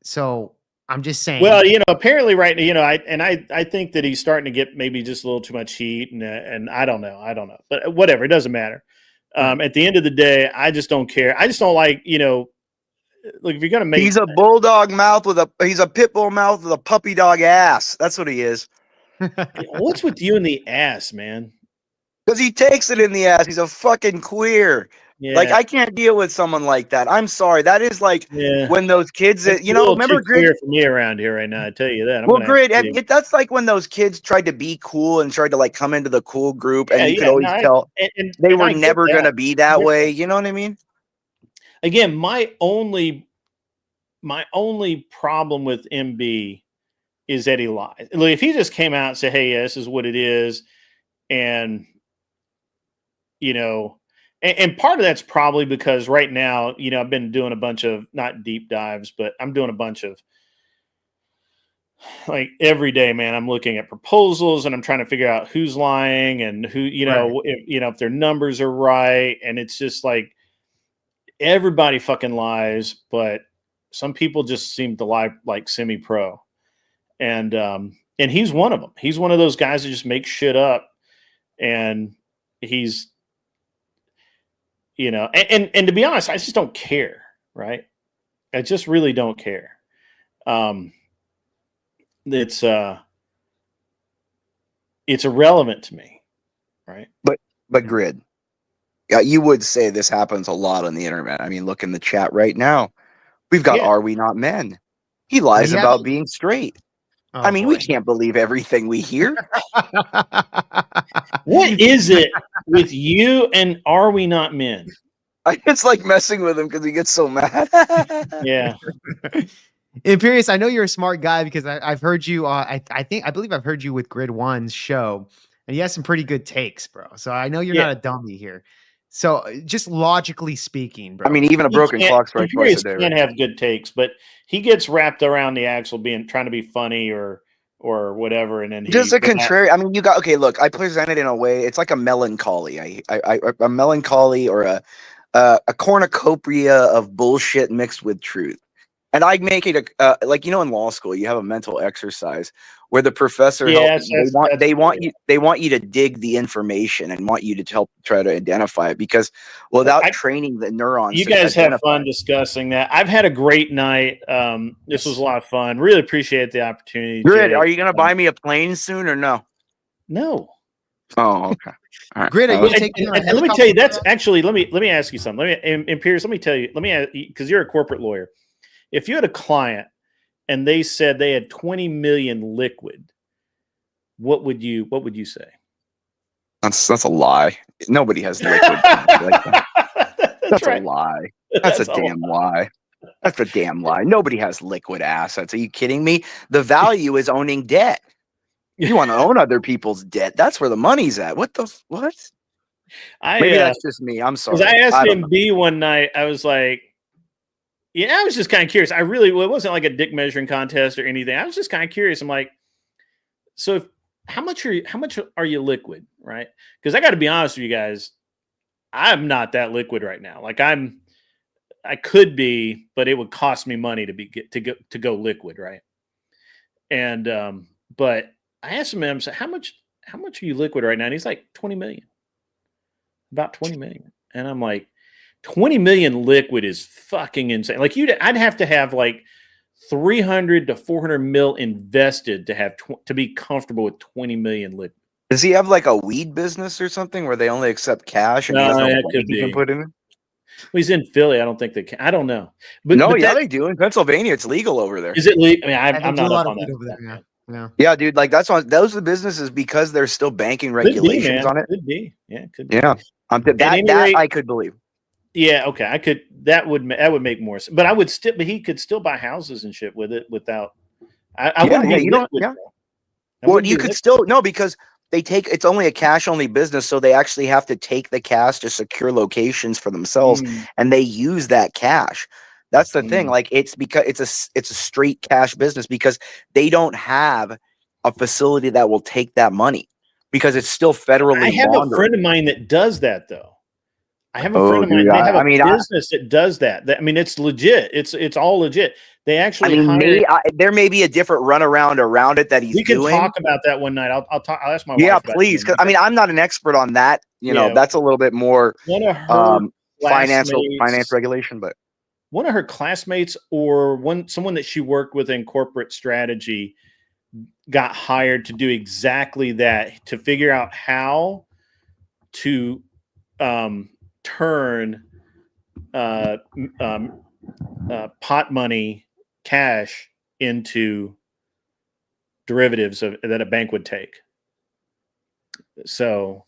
So I'm just saying. Well, apparently, right. I think that he's starting to get maybe just a little too much heat, and I don't know, but whatever. It doesn't matter. At the end of the day, I just don't care. I just don't like, look, if you're gonna make, he's a bulldog mouth he's a pit bull mouth with a puppy dog ass. That's what he is. What's with you in the ass, man? Because he takes it in the ass. He's a fucking queer. Yeah. Like I can't deal with someone like that. I'm sorry. That is like when those kids, remember Grid for me around here right now. I tell you that. Grid, that's like when those kids tried to be cool and tried to like come into the cool group, and you could always tell they were never going to be that way. You know what I mean? Again, my only problem with MB is that he lies. Like, if he just came out and said, "Hey, yeah, this is what it is," and And part of that's probably because right now, I've been doing a bunch of not deep dives, but I'm doing a bunch of like every day, man. I'm looking at proposals and I'm trying to figure out who's lying and who, if their numbers are right. And it's just like everybody fucking lies, but some people just seem to lie like semi-pro. And he's one of them. He's one of those guys that just make shit up, and he's. And to be honest, I just don't care, right? I just really don't care. It's irrelevant to me, right? But Grid, you would say this happens a lot on the internet. I mean, look in the chat right now. We've got Are We Not Men? He lies about being straight. I mean, we can't believe everything we hear. What is it with you and Are We Not Men? It's like messing with him because he gets so mad. Yeah. Imperious, I know you're a smart guy because I've heard you. I believe I've heard you with Grid One's show, and you have some pretty good takes, bro. So I know you're not a dummy here. So just logically speaking, bro. I mean, even a broken clock strikes twice a day. Can't have good takes, but he gets wrapped around the axle trying to be funny or whatever, and then just a contrary. I mean, you got okay. Look, I present it in a way. It's like a melancholy. A melancholy or a cornucopia of bullshit mixed with truth. And I make it like in law school, you have a mental exercise where the professor they want you to dig the information and want you to help try to identify it, because without training the neurons, you guys have fun discussing that. I've had a great night. This was a lot of fun. Really appreciate the opportunity. Grid, are you going to buy me a plane soon or no? No. Oh, okay. All right. Grid, are you Well, taking and let me tell you, that's actually let me ask you something. And Pierce, let me tell you, because you're a corporate lawyer. If you had a client and they said they had 20 million liquid, what would you say? That's a lie. Nobody has liquid cash like that. That's right. a lie. That's a damn lie. That's a damn lie. Nobody has liquid assets. Are you kidding me? The value is owning debt. You want to own other people's debt. That's where the money's at. What? Maybe that's just me. I'm sorry. Because I asked don't know. MB one night, I was like, I was just kind of curious. It wasn't like a dick measuring contest or anything. I was just kind of curious. I'm like, so how much are you liquid, right? Because I got to be honest with you guys, I'm not that liquid right now. Like I could be, but it would cost me money to go liquid, right? And but I asked him, I said, how much are you liquid right now? And he's like 20 million. About 20 million. And I'm like, 20 million liquid is fucking insane. Like I'd have to have like 300 to 400 mil invested to have to be comfortable with 20 million liquid. Does he have like a weed business or something where they only accept cash and he has no money he can put in it? Well, he's in Philly. I don't think they can. I don't know. But they do. In Pennsylvania, it's legal over there. Is it legal? I mean, I'm not up on that. Over there, yeah. Yeah, dude. Like those are the businesses because there's still banking regulations on it. Could be. Yeah, could be. Yeah. That I could believe. Yeah, okay. I could. That would make more sense. But I would still. But he could still buy houses and shit with it without. I wouldn't. Yeah, you don't. Yeah. Well, you could still because it's only a cash only business, so they actually have to take the cash to secure locations for themselves, and they use that cash. That's the thing. Like it's because it's a straight cash business because they don't have a facility that will take that money because it's still federally. I have a friend of mine that does that though. I have a friend of mine. They have a business that does that. I mean, it's legit. It's all legit. They actually. There may be a different runaround around it that he's doing. We can talk about that one night. I'll ask my wife. Yeah, please. Because I'm not an expert on that. You know, that's a little bit more finance regulation. But one of her classmates or someone that she worked with in corporate strategy got hired to do exactly that, to figure out how to turn pot money, cash into derivatives that a bank would take. So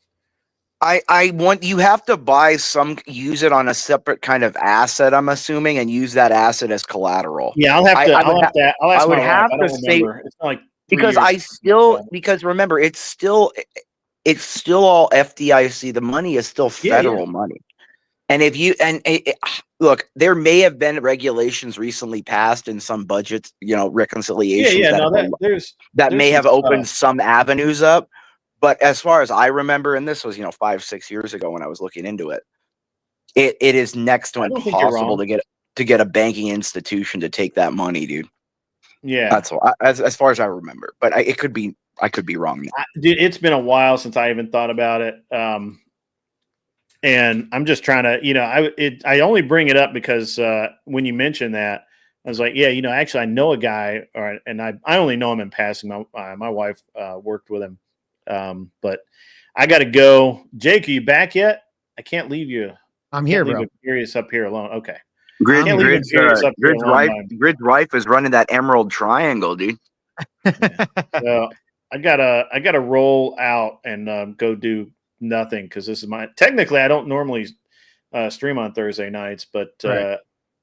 I want you have to use it on a separate kind of asset, I'm assuming, and use that asset as collateral. Yeah, I'll have to. I'll ask my wife. I don't remember. It's not like because remember it's still all FDIC. The money is still federal money. And look, there may have been regulations recently passed in some budget, reconciliations that may have opened some avenues up. But as far as I remember, and this was 5-6 years ago when I was looking into it, it is next to impossible to get a banking institution to take that money, dude. Yeah, that's all, as far as I remember. But I could be wrong. Dude, it's been a while since I even thought about it. And I'm just trying to, I only bring it up because when you mentioned that, I was like, yeah, actually I know a guy, and I only know him in passing. My wife worked with him, but I got to go. Jake, are you back yet? I can't leave you. I'm here, bro. Curious up here alone. Okay. Grid's wife is running that Emerald Triangle, dude. So I gotta roll out and go do nothing because this is technically I don't normally stream on Thursday nights, but Grid,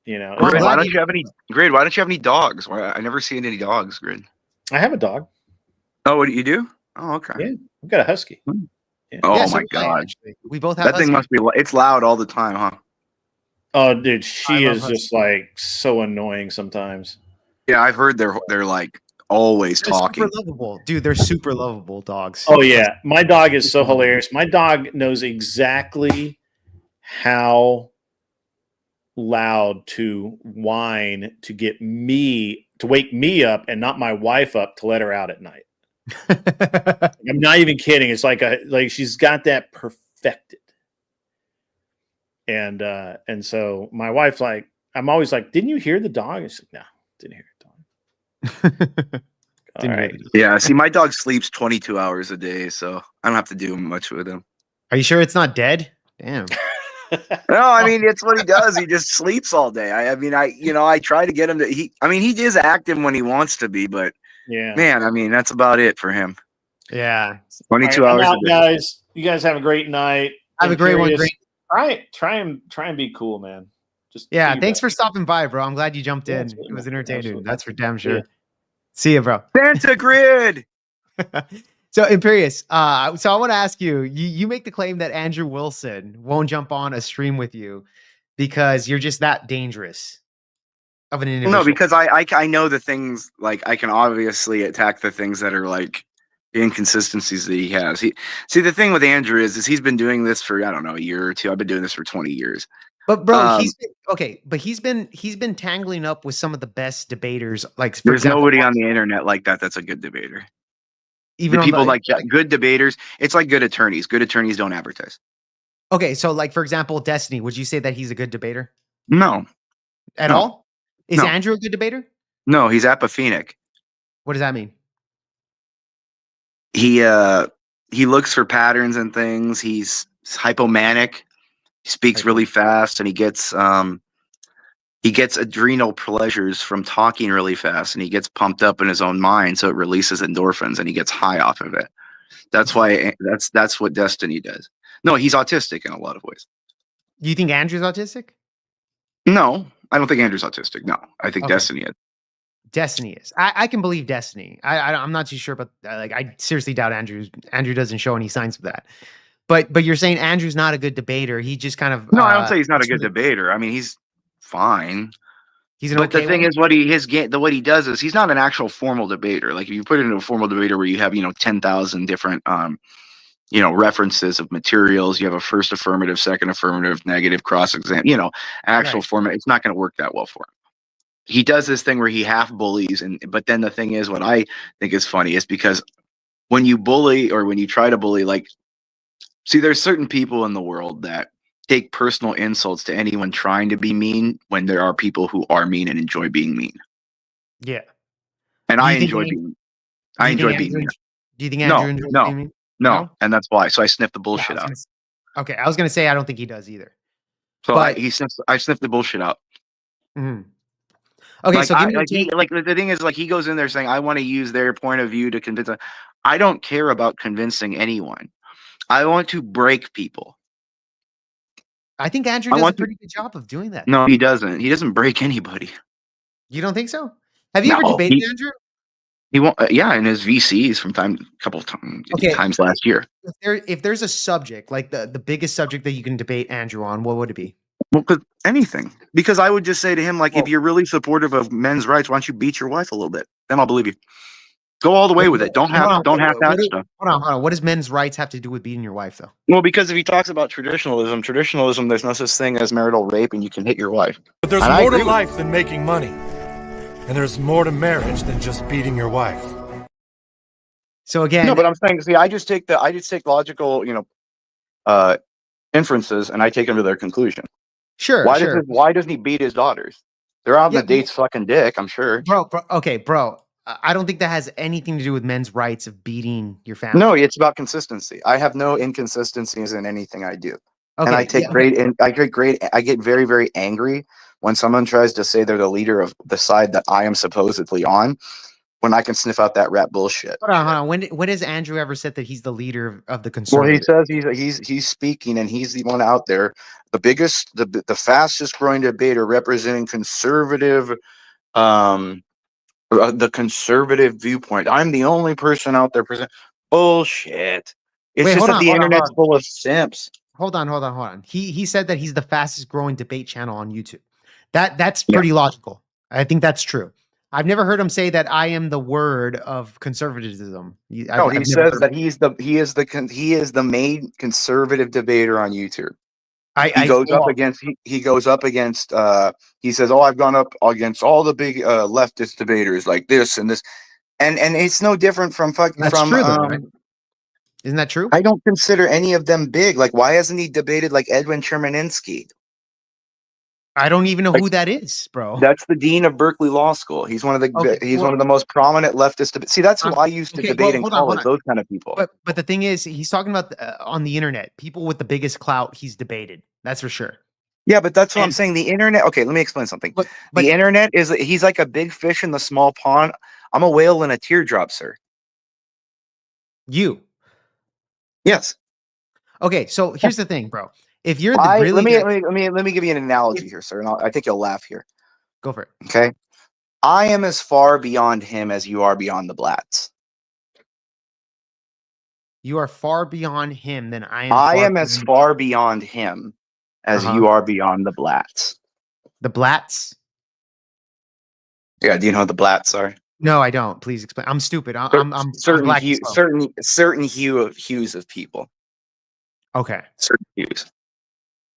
why don't you have any dogs? I never seen any dogs, Grid. I have a dog. Oh, what do you do? Oh, okay. Yeah, I've got a husky. Yeah. Oh my god, we both have that thing. Must be. It's loud all the time, huh? Oh, dude, she is just like so annoying sometimes. Yeah, I've heard they're like always talking. Super lovable, dude. They're super lovable dogs. Oh yeah, my dog is so hilarious. My dog knows exactly how loud to whine to get me to wake me up and not my wife up to let her out at night. I'm not even kidding. It's like she's got that perfected. And so my wife's like, I'm always like, didn't you hear the dog? I said, no, didn't hear the dog. Didn't right. really. Yeah, see, my dog sleeps 22 hours a day, so I don't have to do much with him. Are you sure it's not dead? Damn. No, I mean it's what he does. He just sleeps all day. I mean, I try to get him to. He is active when he wants to be, but Yeah. man, I mean that's about it for him. Yeah. 22 I'm hours out, a day. guys. You guys have a great night. Have a great one. Imperious, Great. Try and be cool, man. Just do Yeah. your Thanks best. for stopping by, bro. I'm glad you jumped Yeah, in. absolutely, It was man. entertaining. Absolutely. That's for damn See ya. sure. See you, bro. Santa Grid. So Imperious, so I want to ask you, you make the claim that Andrew Wilson won't jump on a stream with you because you're just that dangerous of an individual. No, because I know the things, like I can obviously attack the things that are like the inconsistencies that he has. See the thing with Andrew is he's been doing this for, I don't know, a year or two. I've been doing this for 20 years. But bro, he's been tangling up with some of the best debaters. Like for There's example, nobody on the internet like that that's a good debater. even The on people the like good debaters. It's like good attorneys. Good attorneys don't advertise. okay, so like for example, Destiny, would you say that he's a good debater No, at no, all? Is no. Andrew a good debater? No, he's apaphenic. What does that mean? He looks for patterns and things. He's hypomanic. He speaks really fast, and he gets adrenal pleasures from talking really fast, and he gets pumped up in his own mind, so it releases endorphins, and he gets high off of it. That's why that's what Destiny does. No, he's autistic in a lot of ways. Do you think Andrew's autistic? No, I don't think Andrew's autistic. No, I think Okay. Destiny is. Destiny is. I can believe Destiny. I'm not too sure, but like I seriously doubt Andrew doesn't show any signs of that. But you're saying Andrew's not a good debater. He just kind of No, I don't say he's not a good debater. I mean, he's fine. He's an But okay the thing one? is, what he does is he's not an actual formal debater. Like if you put it into a formal debater where you have 10,000 different references of materials, you have a first affirmative, second affirmative, negative, cross exam, actual Right. format. It's not going to work that well for him. He does this thing where he half bullies, but then the thing is, what I think is funny is because when you bully or when you try to bully, like, see, there's certain people in the world that take personal insults to anyone trying to be mean when there are people who are mean and enjoy being mean. Yeah. And Do I you think enjoy An- being. do I you think enjoy being Andrew mean. do you think Andrew enjoys being mean? No, and that's why. So I sniff the Yeah, bullshit out. Okay, I was gonna say I don't think he does either. So But I sniff the bullshit out. mhm. Okay, Like so give me a take. the thing is, like, he goes in there saying, I want to use their point of view to convince. I don't care about convincing anyone. I want to break people. I think Andrew I does a want to. pretty good job of doing that. No, he doesn't. He doesn't break anybody. You don't think so? Have you ever No, debated Andrew? he won't. Yeah, in his VCs from couple of Okay. times last year. If there's a subject, like the biggest subject that you can debate Andrew on, what would it be? Well, anything. Because I would just say to him, like, if you're really supportive of men's rights, why don't you beat your wife a little bit? Then I'll believe you. Go all the way with it. Don't have that stuff. Hold on. What does men's rights have to do with beating your wife, though? Well, because if he talks about traditionalism, there's no such thing as marital rape, and you can hit your wife. But there's And more to life than making money. And there's more to marriage than just beating your wife. So again, no, but I'm saying, see, I just take logical, inferences, and I take them to their conclusion. Sure, Why doesn't he beat his daughters? They're out on the date's fucking dick, I'm sure. Bro. I don't think that has anything to do with men's rights of beating your family. No, it's about consistency. I have no inconsistencies in anything I do. Okay, And I take I get very, very angry when someone tries to say they're the leader of the side that I am supposedly on, when I can sniff out that rap bullshit. Hold on. When has Andrew ever said that he's the leader of the Well, conservative? he says he's speaking, and he's the one out there, the fastest growing debater representing conservative, the conservative viewpoint. I'm the only person out there present bullshit. It's just that the internet's full of simps. Hold on. He said that he's the fastest growing debate channel on YouTube. That's pretty logical. I think that's true. I've never heard him say that I am the word of conservatism. He says that he is the main conservative debater on YouTube. He goes up against he says, "Oh, I've gone up against all the big leftist debaters like this and this." And it's no different from true, though, right? Isn't that true? I don't consider any of them big. Like, why hasn't he debated like Edwin Chermaninsky? I don't even know Like, who that is, bro. that's the dean of Berkeley Law School. He's one of the Okay, he's well, one of the most prominent leftist. See, that's who I used to okay, debate well, in hold on, hold college. on. Those kind of people. But the thing is, he's talking about on the internet, people with the biggest clout. He's debated. That's for sure. Yeah, but that's what I'm And saying. The internet. Okay, let me explain something. but The internet he's like a big fish in the small pond. I'm a whale in a teardrop, sir. you. Yes. Okay, so here's the thing, bro. If you're the Let really me guy, let me give you an analogy if, here, sir, and I think you'll laugh here. go for it. Okay, I am as far beyond him as you are beyond the Blatts. You are far beyond him than I am I far am as beyond. far beyond him as Uh-huh. you are beyond the Blatts. The Blatts? Yeah, do you know what the Blatts are? No, I don't. Please explain. I'm stupid. I'm Certain black and hue, slow. certain hues of people. Okay. Certain hues.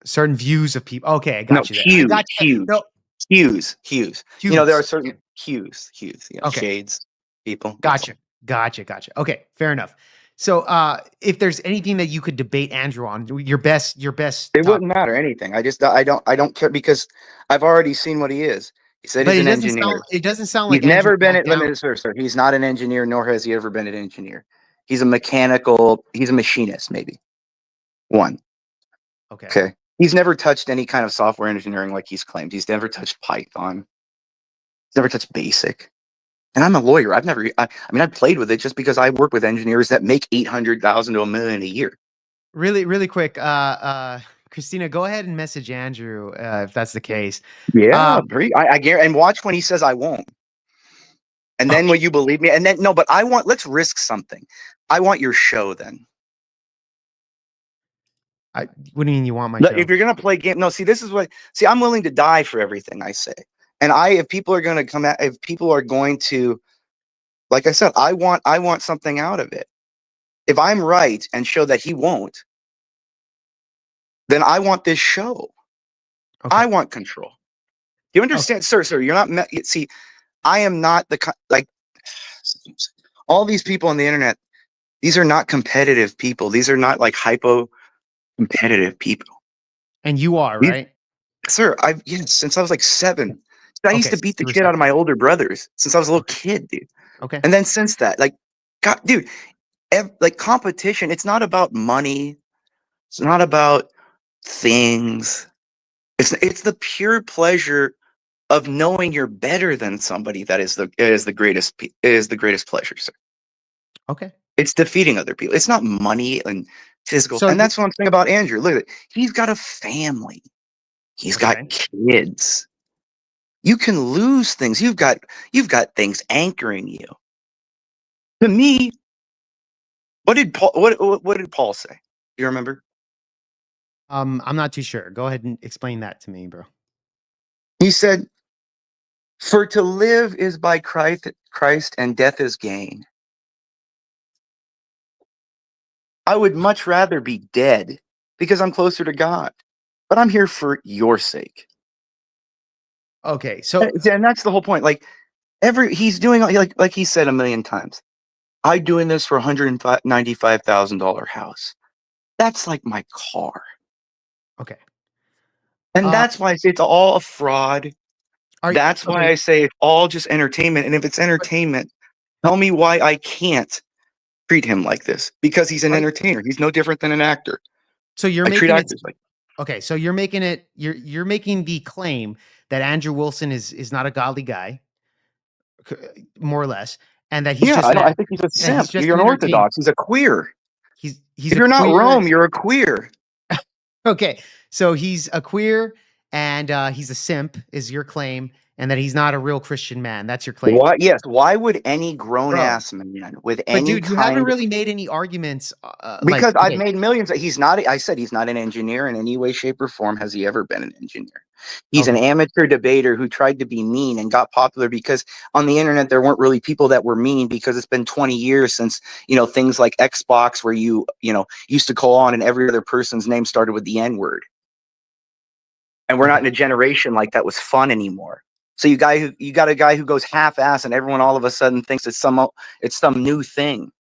Certain views of people. Okay, I No, got you there. I got you there. No, hues. You know, there are hues. certain hues. You know, Okay. shades, people. That's all. Gotcha. Okay, fair enough. So, if there's anything that you could debate Andrew on, your best It top. wouldn't matter anything. I don't care because I've already seen what he is. He said But he's it an doesn't sound. engineer. It doesn't sound He's like Andrew never been backed at, let down. me, sir. He's not an engineer, nor has he ever been an engineer. He's a mechanical, he's a machinist, maybe. One. Okay. Okay. He's never touched any kind of software engineering like he's claimed. He's never touched Python. He's never touched BASIC. And I'm a lawyer. I mean, I played with it just because I work with engineers that make 800,000 to $1 million a year. Really quick. Christina, go ahead and message Andrew if that's the case. Yeah, I guarantee. And watch when he says I won't. And then will you believe me? And then no, but let's risk something. I want your show then. What do you mean you want my Look, show? if you're gonna play game, no. See, this is what. See, I'm willing to die for everything I say. And if people are gonna come at, if people are going to, like I said, I want something out of it. If I'm right and show that he won't, then I want this show. Okay. I want control. Do you understand, sir? You're not. See, I am not like all these people on the internet. These are not competitive people. These are not like hypo competitive people. And you are, right? Sir, yes, since I was like 7. I used Okay, to beat the you were shit out 7. of my older brothers since I was a little kid, dude. Okay. And then since that, like, God, dude, like competition, it's not about money. It's not about things. It's the pure pleasure of knowing you're better than somebody that is the greatest pleasure, sir. Okay. It's defeating other people. It's not money and physical. So And that's what I'm saying about Andrew. Look at it. He's got a family. He's got kids. You can lose things. You've got things anchoring you. To me, what did Paul say? Do you remember? I'm not too sure. Go ahead and explain that to me, bro. He said, "For to live is by Christ, and death is gain." I would much rather be dead because I'm closer to God, but I'm here for your sake. Okay, so And that's the whole point. Like he's doing like he said a million times. I'm doing this for $195,000 house. That's like my car. Okay. And that's why I say it's all a fraud. That's why I say it's all just entertainment. And if it's entertainment, tell me why I can't treat him like this. Because he's an entertainer. He's no different than an actor. So you're I treat making it actors like. okay. So you're making it. You're making the claim that Andrew Wilson is not a godly guy, more or less, and that he's just I think he's a and he's simp. just You're an an entertainer. Orthodox. He's a queer. He's If a you're not queer. Rome, you're a queer. Okay, so he's a queer and he's a simp, is your claim, and that he's not a real Christian man. That's your claim. What? Yes. Why would any grown Bro. ass man with But any dude, you haven't kind? really made any arguments. Because like, I've okay, made millions. He's not. I said he's not an engineer in any way, shape, or form. Has he ever been an engineer? He's an amateur debater who tried to be mean and got popular because on the internet there weren't really people that were mean because it's been 20 years since things like Xbox where you used to call on and every other person's name started with the N word. And we're not in a generation like that was fun anymore. So you got a guy who goes half-ass and everyone all of a sudden thinks it's some new thing.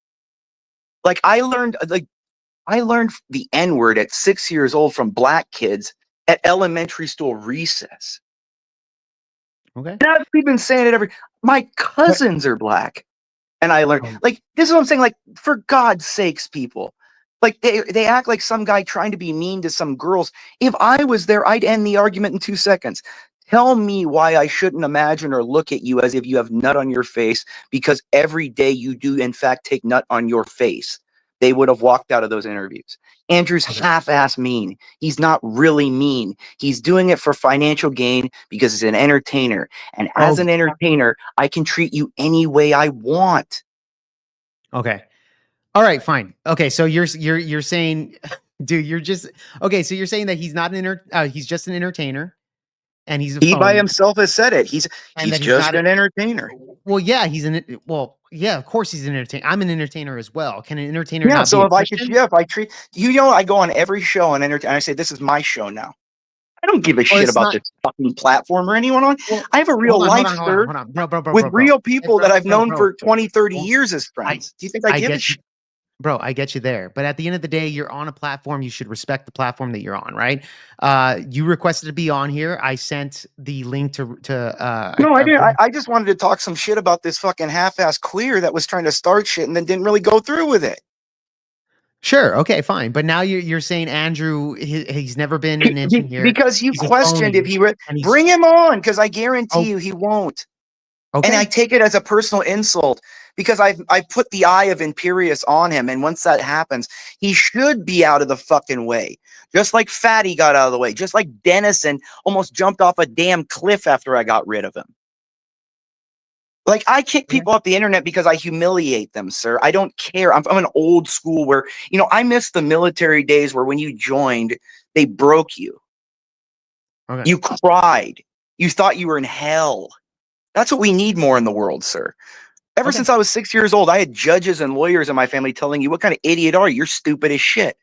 Like I learned the N-word at 6 years old from black kids at elementary school recess. Okay. And I've been saying it my cousins are black. And I learned, like, this is what I'm saying. Like, for God's sakes, people, like, they act like some guy trying to be mean to some girls. If I was there, I'd end the argument in 2 seconds. Tell me why I shouldn't imagine or look at you as if you have nut on your face, because every day you do, in fact, take nut on your face. They would have walked out of those interviews. Andrew's half-ass mean. He's not really mean. He's doing it for financial gain because he's an entertainer. And as an entertainer, I can treat you any way I want. Okay. All right, fine. Okay, so you're saying, dude, you're just okay. So you're saying that he's not he's just an entertainer, and he's a He by phony, himself has said it. He's and that he's just not an entertainer. Well, yeah, yeah, of course he's an entertainer. I'm an entertainer as well. Can an entertainer Yeah, not so be a if I could, Christian? if I treat I go on every show and entertain. I say this is my show now. I don't give a shit it's about not- this fucking platform or anyone on. Well, I have a real life, sir, hold on, bro, with real people that I've Bro, known for 20, 30 Well, years as friends. Do you think I give a get you, shit? bro. I get you there, but at the end of the day, you're on a platform. You should respect the platform that you're on, right? You requested to be on here. I sent the link to. No, I didn't. I just wanted to talk some shit about this fucking half-ass queer that was trying to start shit and then didn't really go through with it. Sure. Okay. Fine. But now you're saying Andrew, he's never been an engineer Because you he's a questioned phony, if he and he's bring him on, because I guarantee you he won't. okay. And I take it as a personal insult because I put the eye of Imperius on him, and once that happens, he should be out of the fucking way. Just like Fatty got out of the way, just like Dennison almost jumped off a damn cliff after I got rid of him. Like, I kick people off the internet because I humiliate them, sir. I don't care. I'm an old school where, I miss the military days where when you joined, they broke you. Okay. You cried. You thought you were in hell. That's what we need more in the world, sir. Ever since I was 6 years old, I had judges and lawyers in my family telling you, what kind of idiot are you? You're stupid as shit.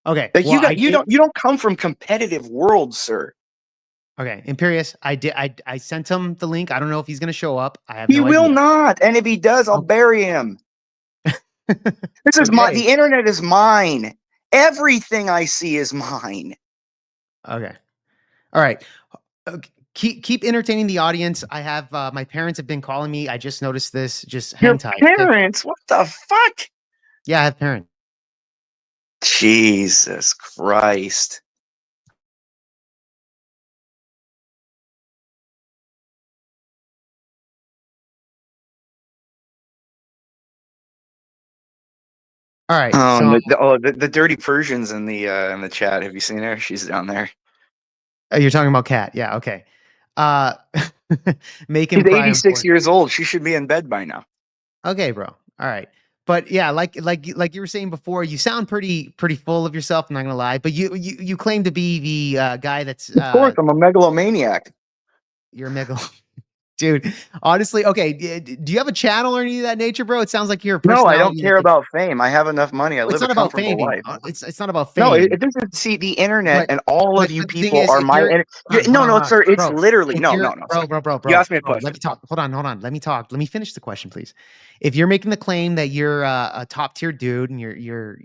Okay. Like, Well, you don't come from competitive worlds, sir. Okay, Imperius, I sent him the link. I don't know if he's going to show up. I have He no will idea. not. And if he does, I'll bury him. This is the internet is mine. Everything I see is mine. Okay. All right. Keep entertaining the audience. I have my parents have been calling me. I just noticed this. Just hang Your tight. parents? What the fuck? Yeah, I have parents. Jesus Christ. All right. The dirty Persian's in the chat. Have you seen her? She's down there. You're talking about Kat. Yeah. Okay. Make him She's cry. 86 years old. She should be in bed by now. Okay, bro. All right. But yeah, like you were saying before, you sound pretty full of yourself. I'm not gonna lie, but you claim to be the guy that's. Of course, I'm a megalomaniac. You're a megal. Dude, honestly, okay. Do you have a channel or any of that nature, bro? It sounds like you're a No, I personality. don't care about fame. I have enough money. I It's live not a about comfortable fame. life. It's not about fame. No, it doesn't. See, the internet and all of you the thing people is, are if my. you're- No, sir. It's bro, literally if no, you're- no, no. Sir. bro. You asked me a Bro, question. let me talk. Hold on. Let me talk. Let me finish the question, please. If you're making the claim that you're a top tier dude and you're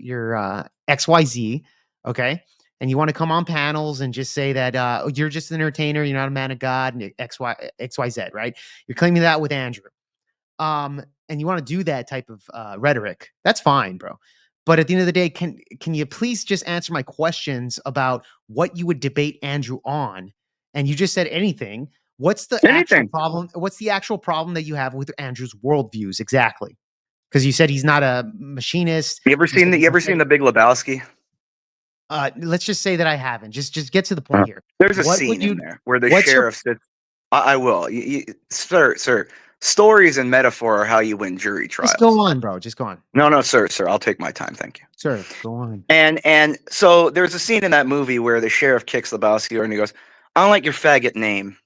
XYZ, okay, and you want to come on panels and just say that you're just an entertainer, you're not a man of God, and XYZ, right? You're claiming that with Andrew. And you want to do that type of rhetoric, that's fine, bro. But at the end of the day, can you please just answer my questions about what you would debate Andrew on? And you just said anything. What's the actual problem? What's the actual problem that you have with Andrew's worldviews exactly? Because you said he's not a machinist. You ever seen the Big Lebowski? Let's just say that I haven't. Just get to the point here. There's a scene in there where the sheriff sits. I will, sir. Stories and metaphor are how you win jury trials. Just go on, bro. Just go on. No, sir. I'll take my time. Thank you. Sir, go on. And so there's a scene in that movie where the sheriff kicks Lebowski and he goes, I don't like your faggot name.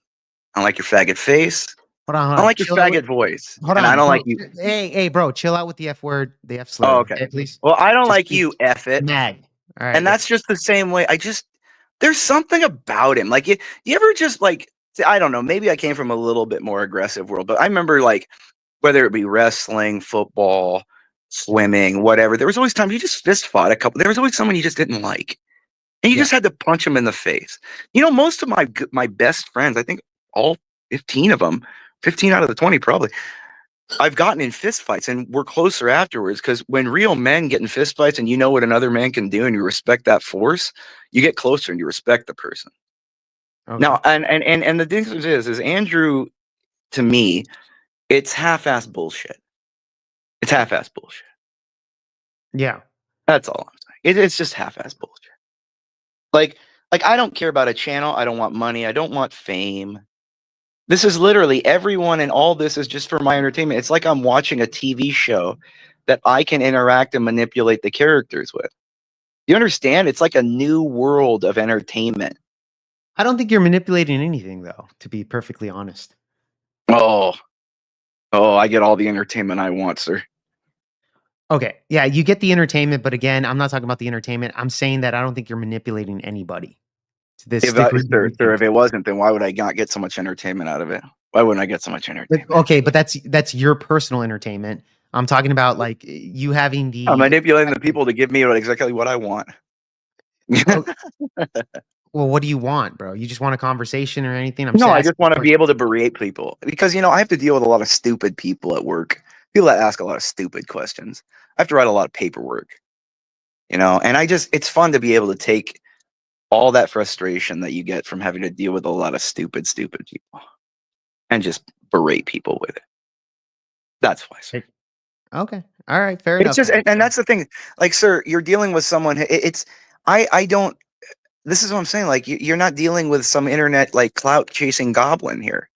I don't like your faggot face. Hold on. I don't like your faggot voice. Hold on. I don't like you. Hey, bro, chill out with the F word, the F slur. Oh, okay. Please. Well, I don't like you, F it. Mad. All right. And that's just the same way. There's something about him. Like, you ever just like, I don't know, maybe I came from a little bit more aggressive world, but I remember like, whether it be wrestling, football, swimming, whatever, there was always time you just fist fought there was always someone you just didn't like. And you just had to punch him in the face. You know, most of my best friends, I think all 15 of them, 15 out of the 20 probably, I've gotten in fist fights, and we're closer afterwards, because when real men get in fist fights and you know what another man can do and you respect that force, you get closer and you respect the person. Okay. Now, and the difference is Andrew, to me, it's half-ass bullshit. It's half-ass bullshit. Yeah. That's all I'm saying. It's just half-ass bullshit. Like I don't care about a channel. I don't want money. I don't want fame. This is literally everyone, and all this is just for my entertainment. It's like I'm watching a TV show that I can interact and manipulate the characters with. You understand? It's like a new world of entertainment. I don't think you're manipulating anything, though, to be perfectly honest. Oh, I get all the entertainment I want, sir. Okay. Yeah, you get the entertainment, but again, I'm not talking about the entertainment. I'm saying that I don't think you're manipulating anybody to this If degree. sir, if it wasn't, then why would I not get so much entertainment out of it? Why wouldn't I get so much entertainment? Okay, but that's your personal entertainment. I'm talking about like you having the. I'm manipulating the people to give me exactly what I want. Well, what do you want, bro? You just want a conversation or anything? No, I just want to be able to berate people, because, I have to deal with a lot of stupid people at work. People that ask a lot of stupid questions. I have to write a lot of paperwork, and it's fun to be able to take all that frustration that you get from having to deal with a lot of stupid people and just berate people with it. That's why, sir. Okay. All right. Fair It's enough. just, and that's the thing. Like, sir, you're dealing with someone. I don't. This is what I'm saying. Like, you're not dealing with some internet like clout chasing goblin here.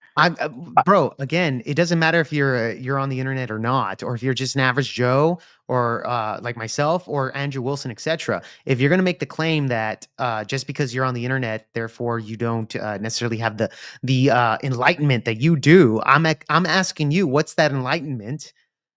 Bro, again, it doesn't matter if you're on the internet or not, or if you're just an average Joe, or like myself, or Andrew Wilson, etc. If you're going to make the claim that just because you're on the internet, therefore you don't necessarily have the enlightenment that you do, I'm asking you, what's that enlightenment,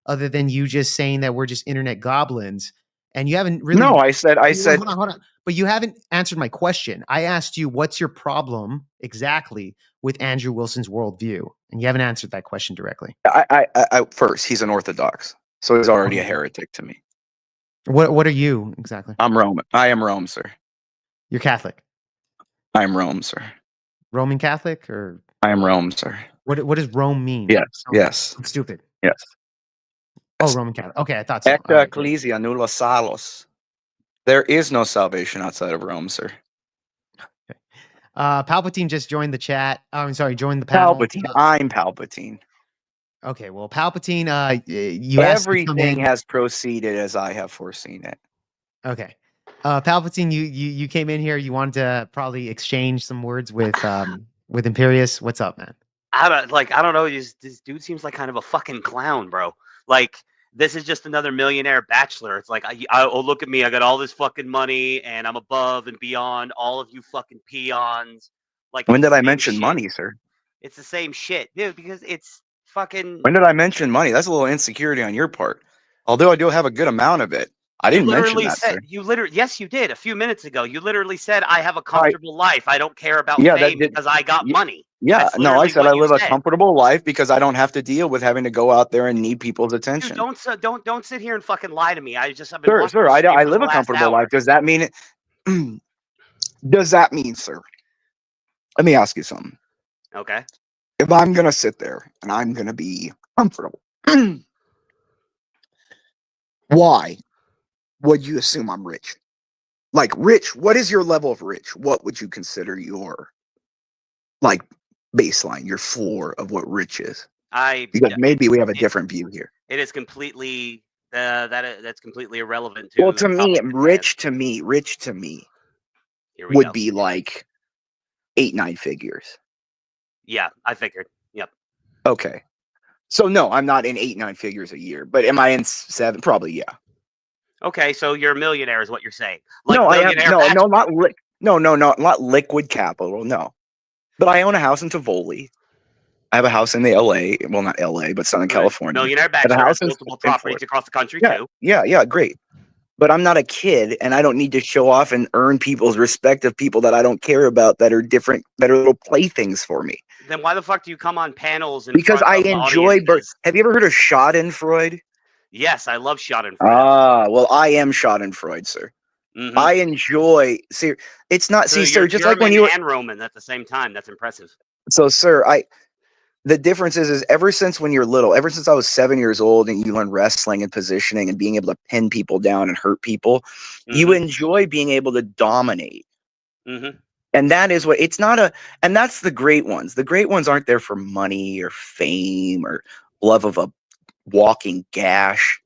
other than you just saying that we're just internet goblins, and you haven't really. No, I said. Hold on. But you haven't answered my question. I asked you, what's your problem exactly with Andrew Wilson's worldview? And you haven't answered that question directly. I first, he's an Orthodox, so he's already a heretic to me. What are you exactly? I'm Roman. I am Rome, sir. You're Catholic. I am Rome, sir. Roman Catholic, or I am Rome, sir. What does Rome mean? Yes. Oh, Yes. I'm stupid. Yes. Oh, Roman Catholic. Okay, I thought so. Ecta ecclesia nulla salus. There is no salvation outside of Rome, sir. Palpatine just joined the chat. Oh, I'm sorry, joined the panel. Palpatine. I'm Palpatine. Okay, well, Palpatine, you asked to come Everything in. has proceeded as I have foreseen it. Okay. Palpatine, you came in here. You wanted to probably exchange some words with Imperius. What's up, man? I don't know. This dude seems like kind of a fucking clown, bro. Like, this is just another millionaire bachelor. It's like, oh, look at me. I got all this fucking money, and I'm above and beyond all of you fucking peons. Like, When did I mention money, sir? It's the same shit, dude, because it's fucking. When did I mention money? That's a little insecurity on your part. Although I do have a good amount of it. I didn't mention that, sir. Yes, you did. A few minutes ago, you literally said, I have a comfortable life. I don't care about Yeah, fame because I got money. Yeah, That's no, I literally said what I you live a said. comfortable life because I don't have to deal with having to go out there and need people's attention. Dude, don't sit here and fucking lie to me. I've been watching Sir, this stream I for live the a last comfortable hour. life. Does that mean it? Does that mean, sir? Let me ask you something. Okay. If I'm gonna sit there and I'm gonna be comfortable, why would you assume I'm rich? Like, rich, what is your level of rich? What would you consider your, like, baseline, your floor of what rich is? Because maybe we have a different view here. It is completely that's completely irrelevant to. Well, to the me, topic at rich to me Here we would go. be like 8-9 figures. Yeah, I figured. Yep. Okay. So no, I'm not in 8-9 figures a year, but am I in 7? Probably, yeah. Okay, so you're a millionaire, is what you're saying. No, I have millionaire not liquid capital, no. But I own a house in Tivoli. I have a house in the LA, well, not LA, but Southern California. millionaire I have a bachelor house has multiple in properties Florida. across the country Yeah, too. yeah, great. But I'm not a kid, and I don't need to show off and earn people's respect of people that I don't care about, that are different, that are little playthings for me. Then why the fuck do you come on panels in Because front I of enjoy. audiences? Have you ever heard of Schadenfreude? Yes, I love Schadenfreude. Ah, well, I am Schadenfreude, sir. I enjoy. See, it's not. So See, sir, you're just German like when you were. and Roman at the same time. That's impressive. So, sir, the difference is ever since when you're little, ever since I was 7 years old and you learn wrestling and positioning and being able to pin people down and hurt people, you enjoy being able to dominate. And that is what it's not and that's the great ones. The great ones aren't there for money or fame or love of a walking gash.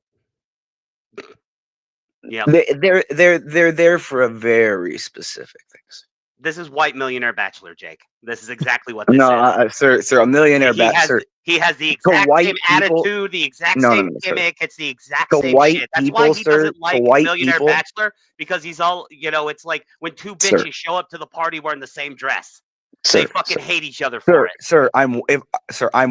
Yeah. They're there for a very specific things. This is white millionaire bachelor, Jake. This is exactly what this No, sir, a millionaire bachelor. He has the exact same attitude, the exact same gimmick. It's the exact same shit. That's why he doesn't like Millionaire Bachelor, because he's all, it's like when two bitches show up to the party wearing the same dress. They fucking hate each other for it. Sir, I'm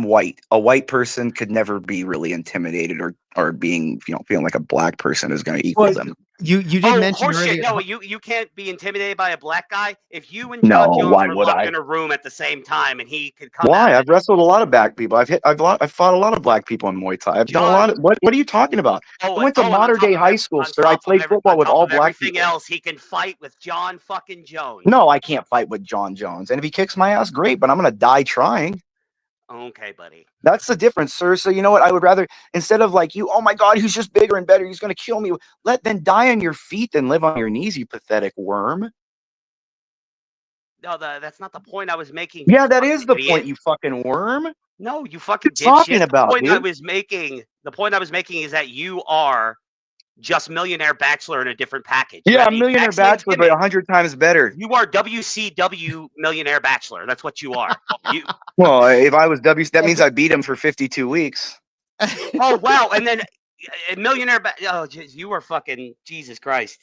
white. A white person could never be really intimidated or being, feeling like a black person is going to equal them. You did mention earlier. No, you can't be intimidated by a black guy. If you and John Jones were locked in a room at the same time and he could come Why? out. I've wrestled a lot of black people. I've fought a lot of black people in Muay Thai. I've done a lot of. What are you talking about? I went to modern day high school, sir. I played football with all black people. Everything else, he can fight with John fucking Jones. No, I can't fight with John Jones. And if he kicks my ass, great. But I'm gonna die trying. Okay, buddy. That's the difference, sir. So you know what? I would rather, instead of like you, oh my God, he's just bigger and better, he's gonna kill me. Let them die on your feet than live on your knees, you pathetic worm. No, that's not the point I was making. Yeah, that is the point, you fucking worm. No, you fucking dipshit. Talking about, the point I was making is that you are just Millionaire Bachelor in a different package. Yeah, Millionaire Bachelor, but 100 times better. You are WCW Millionaire Bachelor. That's what you are. Well, if I was that means I beat him for 52 weeks. Oh wow! And then Millionaire. You are fucking Jesus Christ.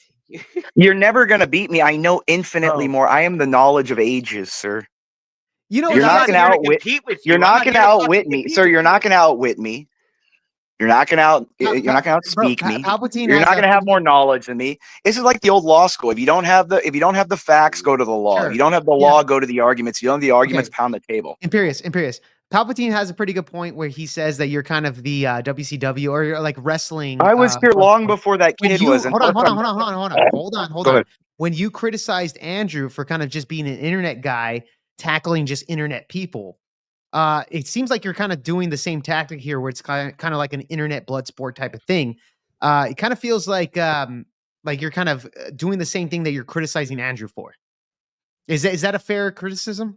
You're never gonna beat me. I know infinitely more. I am the knowledge of ages, sir. You're not gonna outwit. You're not gonna outwit me, sir. You're not gonna outwit me. You're not gonna outspeak me. You're not gonna have more knowledge than me. This is like the old law school. If you don't have the facts, go to the law. Sure. If you don't have the law, go to the arguments. If you don't have the arguments, pound the table. Imperious. Palpatine has a pretty good point where he says that you're kind of the WCW or you're like wrestling. I was here long before that kid was. Hold on. Go ahead. When you criticized Andrew for kind of just being an internet guy, tackling just internet people, it seems like you're kind of doing the same tactic here, where it's kind of like an internet blood sport type of thing. It kind of feels like you're kind of doing the same thing that you're criticizing Andrew for. Is that a fair criticism?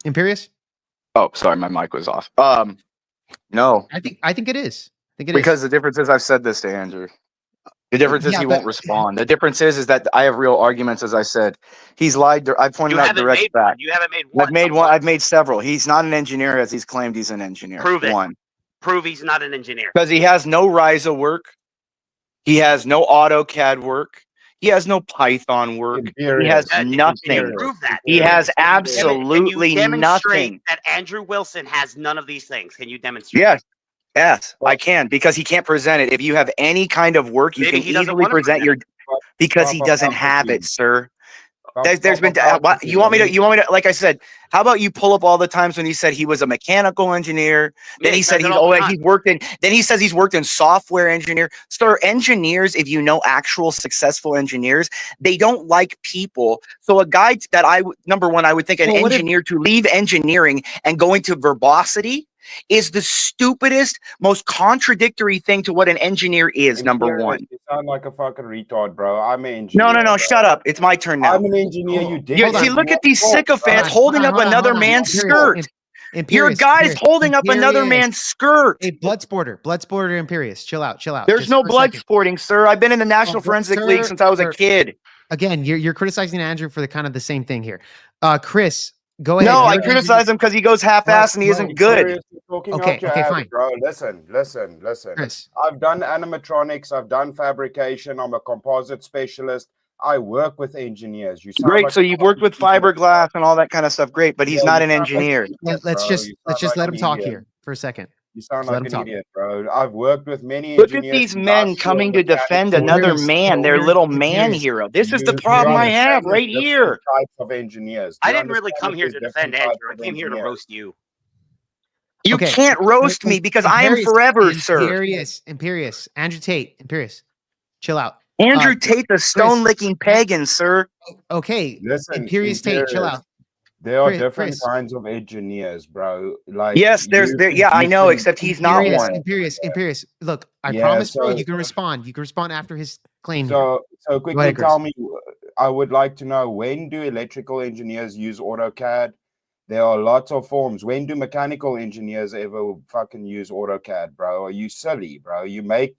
Imperious? Oh, sorry, my mic was off. No. I think it is. Because the difference is I've said this to Andrew. The difference is he won't respond. The difference is that I have real arguments, as I said. He's lied. I pointed out direct fact. You haven't made one. I've made one. I've made several. He's not an engineer as he's claimed he's an engineer. Prove it. One. Prove he's not an engineer. Because he has no Ryza work. He has no AutoCAD work. He has no Python work. He has nothing. Prove that. He has absolutely Can you demonstrate nothing. that Andrew Wilson has none of these things? Can you demonstrate? Yes, I can, because he can't present it. If you have any kind of work, you can easily present your. Because he doesn't have it, sir. There's been. You want me to? Like I said, how about you pull up all the times when he said he was a mechanical engineer? Then he said he's worked in. Then he says he's worked in software engineer. Sir, engineers, if you know actual successful engineers, they don't like people. So a guy that number one, I would think an engineer to leave engineering and go into verbosity is the stupidest, most contradictory thing to what an engineer is. Number one. You sound like a fucking retard, bro. I'm an engineer. No. Shut up. It's my turn now. I'm an engineer. See, look at these sycophants holding up another man's skirt. Your guy's holding up another man's skirt. Hey, Bloodsporter Imperious. Chill out. There's no blood sporting, sir. I've been in the National Forensic League since I was a kid. Again, you're criticizing Andrew for the kind of the same thing here. Chris, go ahead. No, I criticize him because he goes half-ass and he isn't good. Okay, fine. Bro, listen. Chris. I've done animatronics. I've done fabrication. I'm a composite specialist. I work with engineers. Great. So you've worked with fiberglass and all that kind of stuff. Great, but he's not an engineer. Let's just let him talk here for a second. You sound like an idiot, bro. I've worked with many Look engineers. at these men coming to defend another man, their little man hero. This is the problem I have right here. Types of engineers. I didn't really come here to defend Andrew. I came here to roast you. You can't roast me because I am forever, sir. Imperious. Andrew Tate. Imperious. Chill out. Andrew Tate, the stone licking pagan, sir. Okay, Listen, Imperious Tate, chill out. There are Chris, different Chris. kinds of engineers, bro. Like Yes, there's there. Yeah, I know, except he's not Imperious, one. Imperious. Look, I Yeah, promise, bro. so- You can respond. You can respond after his claim. here. So Go quickly ahead, Chris. tell me, I would like to know, when do electrical engineers use AutoCAD? There are lots of forms. When do mechanical engineers ever fucking use AutoCAD, bro? Are you silly, bro? You make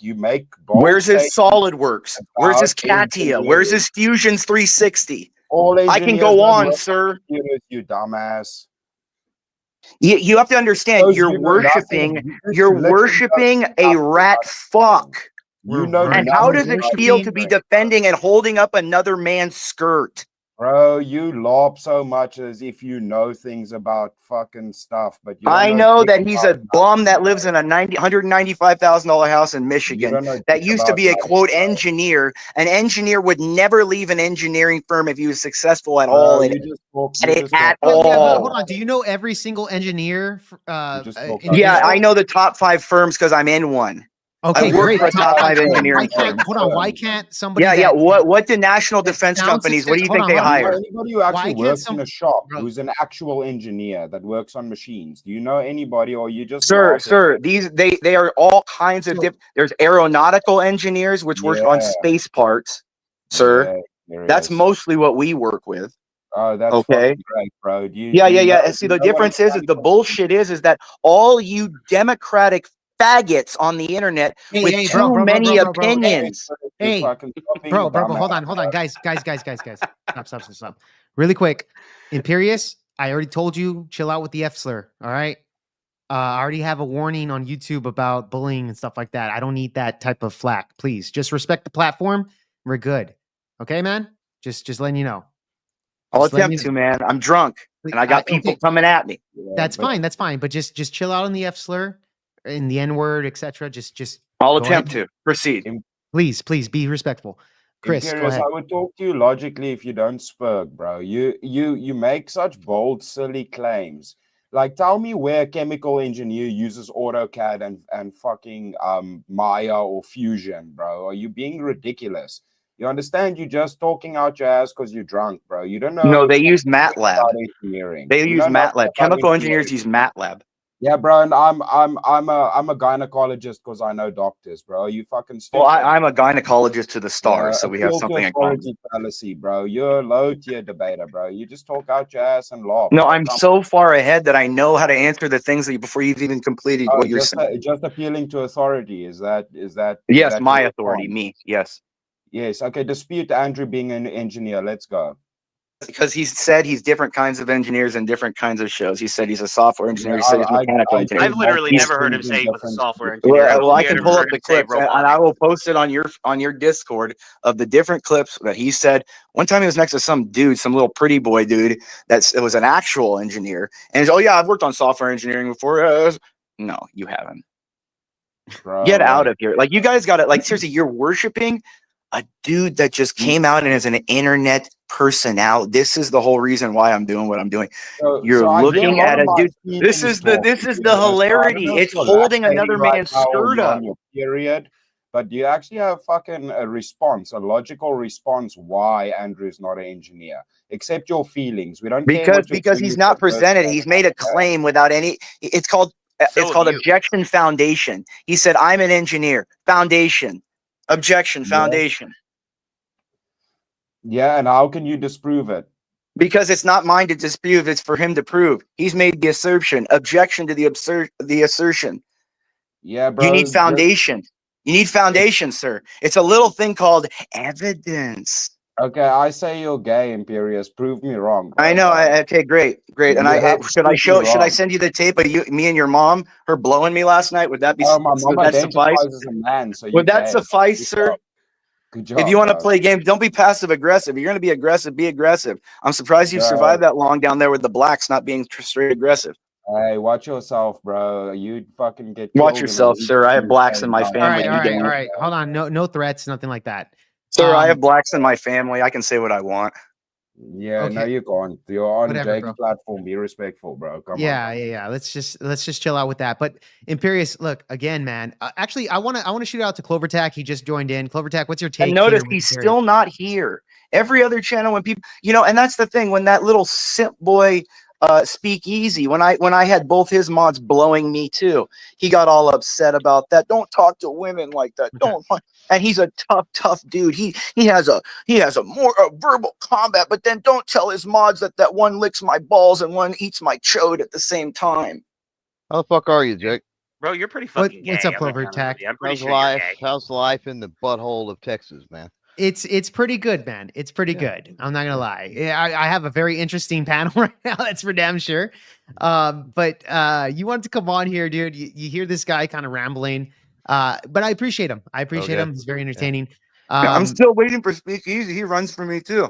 bold Where's his statements SolidWorks? Where's his about CATIA? Where's his engineering. Fusions 360? All I can engineers go don't on, work sir. computers, you dumbass. You have to understand, Shows you're you know worshiping, nothing. you're Literally worshiping knows a nothing rat about fuck. You know And how does nothing it about feel to be engineering, defending and holding up another man's skirt? bro. You lob so much as if you know things about fucking stuff, but you don't I know know dick that he's a about bum that lives in a $195,000 house in Michigan don't know that dick used to about be a nothing, quote engineer. An engineer would never leave an engineering firm if he was successful at bro. all at You it. just talk. At You it just at talk. Oh, yeah, but all. hold on. Do you know every single engineer in Yeah, I Israel? know the top 5 firms because I'm in one. Okay, I work great. for a top 5 Why engineering can't? firm. Hold on. Why can't somebody? Yeah, yeah. that What do national defense sound companies? What do you hold think on, they hold on. You know hire? anybody who actually Why can't works in a shop bro. who's an actual engineer that works on machines? Do you know anybody, or you just Sir, laughing? sir, they are all kinds of different. There's aeronautical engineers which work on Yeah. space parts, sir. Yeah, there That's is. mostly what we work with. Oh, that's Okay. fucking great, bro. Do you, Yeah, do yeah, you yeah. know, And see, do you the know what difference is the bullshit is that all you Democratic faggots on the internet with Hey, too many opinions. Hey, bro, hold on, guys. Stop. Really quick, Imperious. I already told you, chill out with the F slur. All right. I already have a warning on YouTube about bullying and stuff like that. I don't need that type of flack. Please, just respect the platform. We're good. Okay, man. Just letting you know. I'll Just letting attempt you to, know. man. I'm drunk and I got people Okay. coming at me. That's fine. That's fine. But just chill out on the F slur, in the N word, etc. Just I'll go attempt ahead. to proceed. Please be respectful. Chris, go Imperious, ahead. I would talk to you logically if you don't spurg, bro. You make such bold, silly claims. Like, tell me where a chemical engineer uses AutoCAD and fucking Maya or Fusion, bro. Are you being ridiculous? You understand? You're just talking out your ass because you're drunk, bro. You don't know. No, they use about MATLAB. engineering. They You use don't know MATLAB. about Chemical engineering. engineers use MATLAB. Yeah, bro, and I'm a gynecologist because I know doctors, bro. Are you fucking stupid? Well, I'm a gynecologist to the stars, so we have appeal to something in common. authority fallacy, bro. You're a low tier debater, bro. You just talk out your ass and laugh. No, bro. I'm so far ahead that I know how to answer the things that before you've even completed what you're saying. Just appealing to authority. Is that Yes, that my your authority, response? me. Yes. Yes. Okay. Dispute Andrew being an engineer. Let's go. Because he said he's different kinds of engineers and different kinds of shows. He said he's a software engineer. He said he's a mechanical engineer. I've literally He's- never heard him say he was a software engineer. Well, I Only can ever pull heard up the him say clips and robotic. I will post it on your Discord of the different clips that he said. One time he was next to some dude, some little pretty boy dude it was an actual engineer, and he's, oh yeah, I've worked on software engineering before. No, you haven't. Bro, Get out of here! Like, you guys got it. Like, seriously, you're worshiping a dude that just came out and is an internet personality. This is the whole reason why I'm doing what I'm doing. You're so I hear looking a lot at of a my dude. feet This in is this the talk, hilarity. I don't know It's if you're holding lactating another right man's now or skirt you're up. on your period, but do you actually have fucking a response, a logical response why Andrew's not an engineer? Accept your feelings. We don't care what your Because he's feelings not are, presented. He's made a claim without any. It's called you. objection foundation. He said, I'm an engineer. Foundation. Objection foundation. Yeah, and how can you disprove it? Because it's not mine to dispute, it's for him to prove. He's made the assertion. Objection to the assertion. Yeah, bro. You need foundation. You need foundation, sir. It's a little thing called evidence. Okay, I say you're gay, Imperious. Prove me wrong. Bro. I know. Okay, great. You And have to should I prove me should I wrong. send you the tape of me and your mom, her blowing me last night? Would that be? Oh, my mom Would that suffice? identifies as a man, so Would that gay. suffice, Good sir? job. Good job, If you want to bro. play games, don't be passive aggressive. If you're going to be aggressive, be aggressive. I'm surprised you've Bro. survived that long down there with the blacks not being straight aggressive. Hey, watch yourself, bro. You'd fucking get Watch killed yourself, in sir. I have blacks in my All family. right. You don't. All right. Hold on. No threats. Nothing like that. Sir, I have blacks in my family. I can say what I want. Yeah, no, Okay. you can't. You're on Whatever, Jake's bro. platform. Be respectful, bro. Come on. Yeah. Let's just chill out with that. But Imperious, look again, man. Actually, I wanna shoot out to Clovertac. He just joined in. Clovertac, what's your And take notice here with he's Imperious? still not here. Every other channel, when people, and that's the thing. When that little simp boy speak easy, when I had both his mods blowing me too, he got all upset about that. Don't talk to women like that. Don't. And he's a tough dude. He has a more verbal combat, but then don't tell his mods that one licks my balls and one eats my chode at the same time. How the fuck are you, Jake? Bro, you're pretty fucking gay. What's up, I'm gonna be honest with Clovertac? you. I'm pretty How's sure you're life? gay. How's life in the butthole of Texas, man? It's pretty good, man. It's pretty good. I'm not gonna lie. I have a very interesting panel right now. That's for damn sure. But you wanted to come on here, dude. You hear this guy kind of rambling. But I appreciate him. I appreciate him. He's very entertaining. I'm still waiting for Speakeasy. He runs for me too.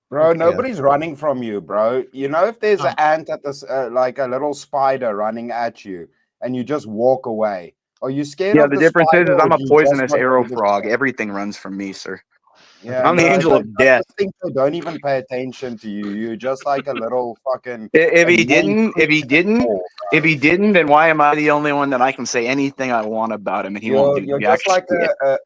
Bro, Okay. nobody's running from you, bro. If there's an ant at this, like a little spider running at you, and you just walk away, are you scared Yeah, of the the difference spider? is I'm or a do you just poisonous not arrow give a frog. shit? Everything runs from me, sir. Yeah, I'm the no, angel I of death. just think they don't even pay attention to you. You're just like a little fucking. If he annoying if he didn't, then why am I the only one that I can say anything I want about him and he won't do You're jack just like shit? a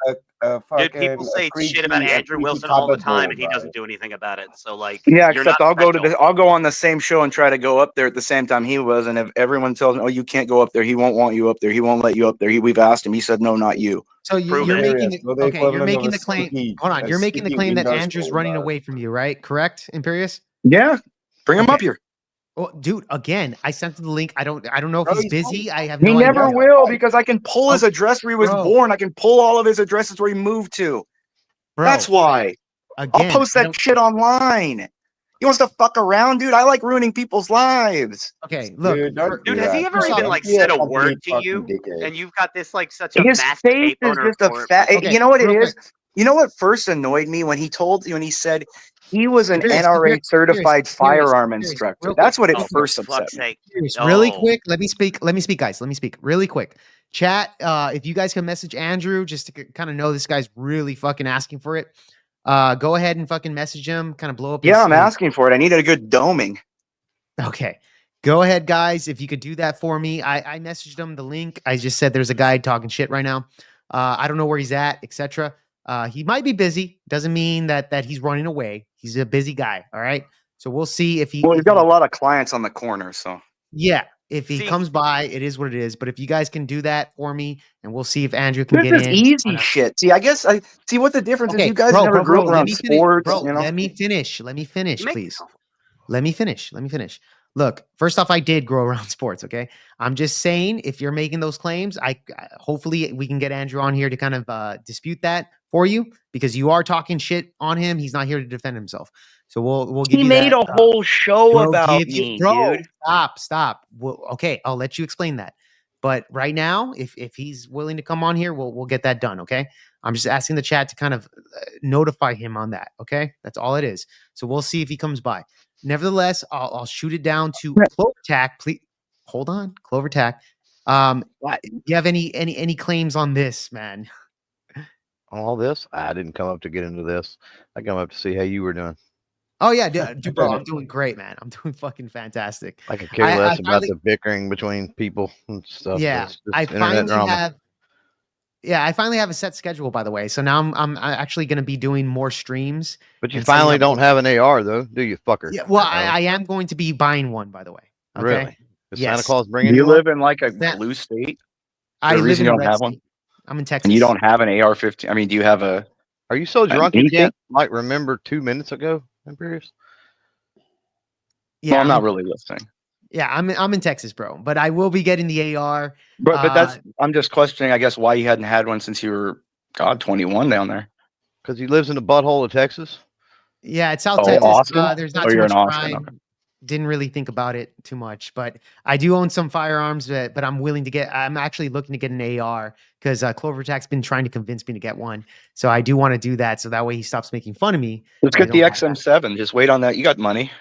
Dude, fucking people say shit about Andrew creepy Wilson all the cupboard time, door, and he bro. doesn't do anything about it. So, like, Yeah, you're except not special. I'll go on the same show and try to go up there at the same time he was, and if everyone tells me, "Oh, you can't go up there," he won't want you up there. He won't let you up there. We've asked him. He said, "No, not you." So you're making You're the okay. You're equivalent of making a the claim. sticky, Hold on. a You're making the sticky claim that window Andrew's sill, running bro. away from you, right? Correct, Imperious? Yeah, bring him Okay. up here. Well, dude, again, I sent him the link. I don't know if Bro, he's he's busy. I have He no never idea. will because I can pull his Oh, address where he was bro. born. I can pull all of his addresses where he moved to. Bro, That's why. I'll again, post I that don't. shit online. He wants to fuck around, dude. I like ruining people's lives. Okay, look, Dude, don't Dude, do has he that, ever bro. even Don't like be a said a complete word to fucking you? dickhead. And you've got this like such a His massive face cape is owner just a for fat. Okay, You know what it real is? quick. You know what first annoyed me when he said he was an Imperious, NRA certified firearm Imperious, instructor. real quick. That's what it oh, for first upset fuck's me. sake. Imperious, really Oh, quick. Let me speak, guys. Let me speak really quick. Chat, if you guys can message Andrew just to kind of know this guy's really fucking asking for it. Go ahead and fucking message him, kind of blow up his. Yeah, I'm asking for it. I needed a good doming. Okay. Go ahead, guys. If you could do that for me. I messaged him the link. I just said there's a guy talking shit right now. I don't know where he's at, etc. He might be busy. Doesn't mean that he's running away. He's a busy guy. All right. So we'll see if he. Well, he's if got he- a lot of clients on the corner, so. yeah. If he See- comes by, it is what it is. But if you guys can do that for me, and we'll see if Andrew can This get is in. easy shit. See, I guess I see what the difference is. Okay, You guys bro, never grew up let around me finish. sports, Bro, you know. let me finish. Let me finish, you make please. Let me finish. Look, first off, I did grow around sports. Okay, I'm just saying if you're making those claims, hopefully we can get Andrew on here to kind of dispute that for you because you are talking shit on him. He's not here to defend himself. So we'll give He you made that. a whole show about me, bro, dude. Stop. Well, okay, I'll let you explain that. But right now, if he's willing to come on here, we'll get that done. Okay, I'm just asking the chat to kind of notify him on that. Okay, that's all it is. So we'll see if he comes by. Nevertheless, I'll shoot it down to Clovertac. Please hold on, Clovertac. Do you have any claims on this, man? All this? I didn't come up to get into this. I come up to see how you were doing. Oh yeah, dude, bro, I'm doing great, man. I'm doing fucking fantastic. I could care less about the bickering between people and stuff. Yeah, It's just I internet finally drama. have. Yeah, I finally have a set schedule, by the way. So now I'm actually going to be doing more streams. But you and setting finally up don't more- have an AR though, do you, fucker? Yeah, well, No. I am going to be buying one, by the way. Okay? Really? Is Santa Yes. Claus Do bringing you you one? live in like a blue state? I The live reason in you a don't red have one, state. I'm in Texas. and you don't have an AR-15. I mean, do you have a? Are you so drunk you anything? can't like remember 2 minutes ago? Imperious? Yeah, Well, I'm not really listening. Yeah, I'm in Texas, bro. But I will be getting the AR. But that's I'm just questioning, I guess, why you hadn't had one since you were 21 down there. Because he lives in the butthole of Texas. Yeah, it's South Oh, Texas. Austin? There's not Oh, too you're much in Austin, crime. okay. Didn't really think about it too much, but I do own some firearms. But I'm willing to get. I'm actually looking to get an AR because Clovertac's been trying to convince me to get one. So I do want to do that, so that way he stops making fun of me. Let's and I get the don't have that. XM7. Just wait on that. You got money.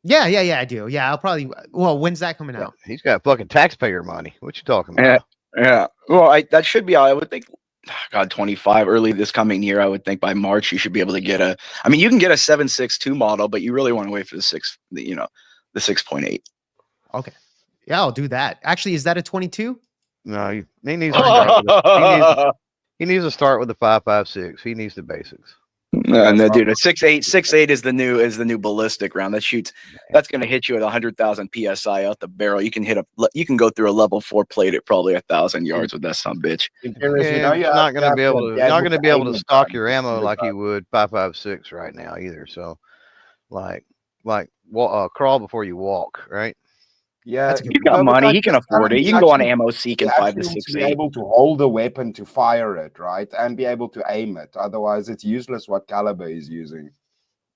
Yeah, I do. Yeah, I'll probably. Well, when's that coming out? He's got fucking taxpayer money. What you talking about? Yeah. Well, that should be out. I would think God, 25 early this coming year. I would think by March you should be able to get a. I mean, you can get a 7.62 model, but you really want to wait for the 6.8. Okay. Yeah, I'll do that. Actually, is that a 22? No, he needs to start with he needs to start with the 5.56. He needs the basics. And then, dude, a 6.8 is the new ballistic round that shoots. That's going to hit you at 100,000 psi out the barrel. You can go through a level 4 plate at probably 1,000 yards with that son bitch. You're not going to be able to stock your ammo like you would 5.56 right now either. So, like crawl before you walk, right? Yeah, you got money. He can afford it. You can go on ammo seek in 5 to to 6.8. be able to hold the weapon to fire it, right, and be able to aim it. Otherwise, it's useless what caliber he's using.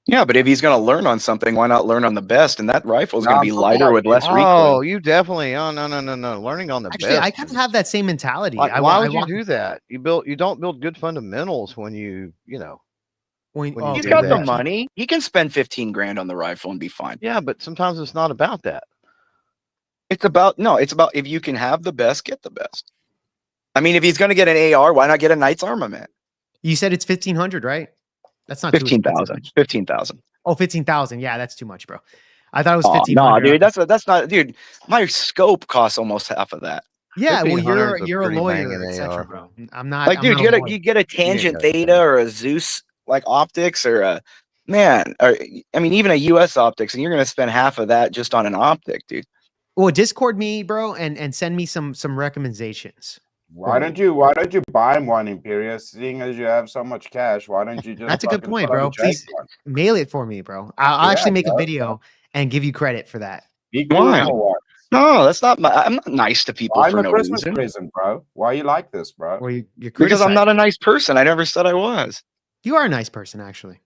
Yeah, but if he's going to learn on something, why not learn on the best? And that rifle is going to be lighter with less recoil. Oh, you definitely. Oh, no. Learning on the Actually, best. I kind of have that same mentality. Like, why would you do that? You don't build good fundamentals when you when he's got the money. He can spend 15 grand on the rifle and be fine. Yeah, but sometimes it's not about that. It's about if you can have the best, get the best. I mean, if he's going to get an AR, why not get a Knight's Armament? You said it's 1,500, right? That's not 15,000. 15,000. Oh, 15,000. Yeah, that's too much, bro. I thought it was 1,500. No, dude, that's not, dude. My scope costs almost half of that. Yeah, well, you're a lawyer, etc., bro. I'm not. Like, dude, you get a Tangent Theta or a Zeus like optics or a I mean, even a US optics, and you're going to spend half of that just on an optic, dude. Well, Discord me, bro, and send me some recommendations. Why don't you buy one, Imperius? Seeing as you have so much cash, why don't you just? That's a good point, bro. Please mail it for me, bro. I'll actually make a video and give you credit for that. Why? No, that's not. I'm not nice to people for no Christmas reason. present, bro. Why you like this, bro? Well, you're because I'm not a nice person. I never said I was. You are a nice person, actually.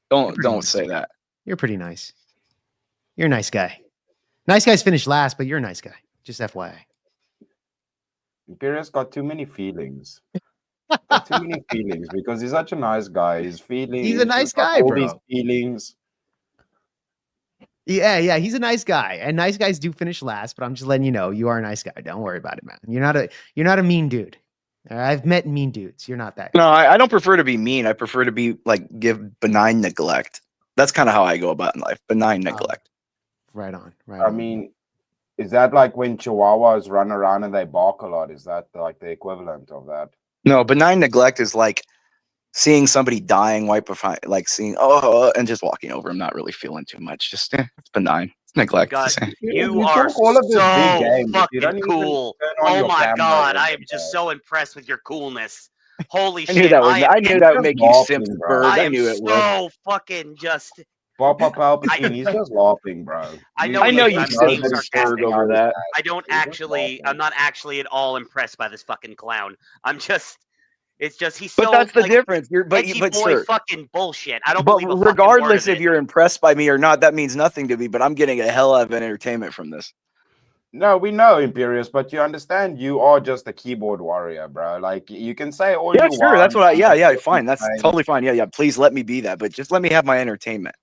Don't say that. You're pretty nice. You're a nice guy. Nice guys finish last, but you're a nice guy. Just FYI. Imperius got too many feelings. Got too many feelings because he's such a nice guy. He's a nice guy, all bro. these feelings. Yeah, he's a nice guy, and nice guys do finish last. But I'm just letting you know, you are a nice guy. Don't worry about it, man. You're not a mean dude. I've met mean dudes. You're not that. No, I don't prefer to be mean. I prefer to be like give benign neglect. That's kind of how I go about in life. Benign neglect. Right on. I mean, is that like when Chihuahuas run around and they bark a lot? Is that like the equivalent of that? No, benign neglect is like seeing somebody dying, like seeing and just walking over. I'm not really feeling too much. Just it's benign. It's neglect. God, You you are talk all of this so big game, but you don't fucking even cool. turn on Oh your my camera god, or I am just so impressed with your coolness. Holy I knew shit! that would. I am knew that would make you laughing, simp, bro. Bird. I I am knew it would. so fucking just. Papa Palpatine, he's just laughing, bro. I know. I know you I'm simp being sarcastic over that. I'm not actually at all impressed by this fucking clown. I'm just. It's just he's But so. that's the like, difference. edgy boy Sir, fucking bullshit. I don't but believe a fucking word regardless of if it. you're impressed by me or not, that means nothing to me. But I'm getting a hell of an entertainment from this. No, we know, Imperius, but you understand you are just a keyboard warrior, bro. Like you can say all Yeah, you sure. want. That's what fine. That's totally fine. Yeah. Please let me be that, but just let me have my entertainment.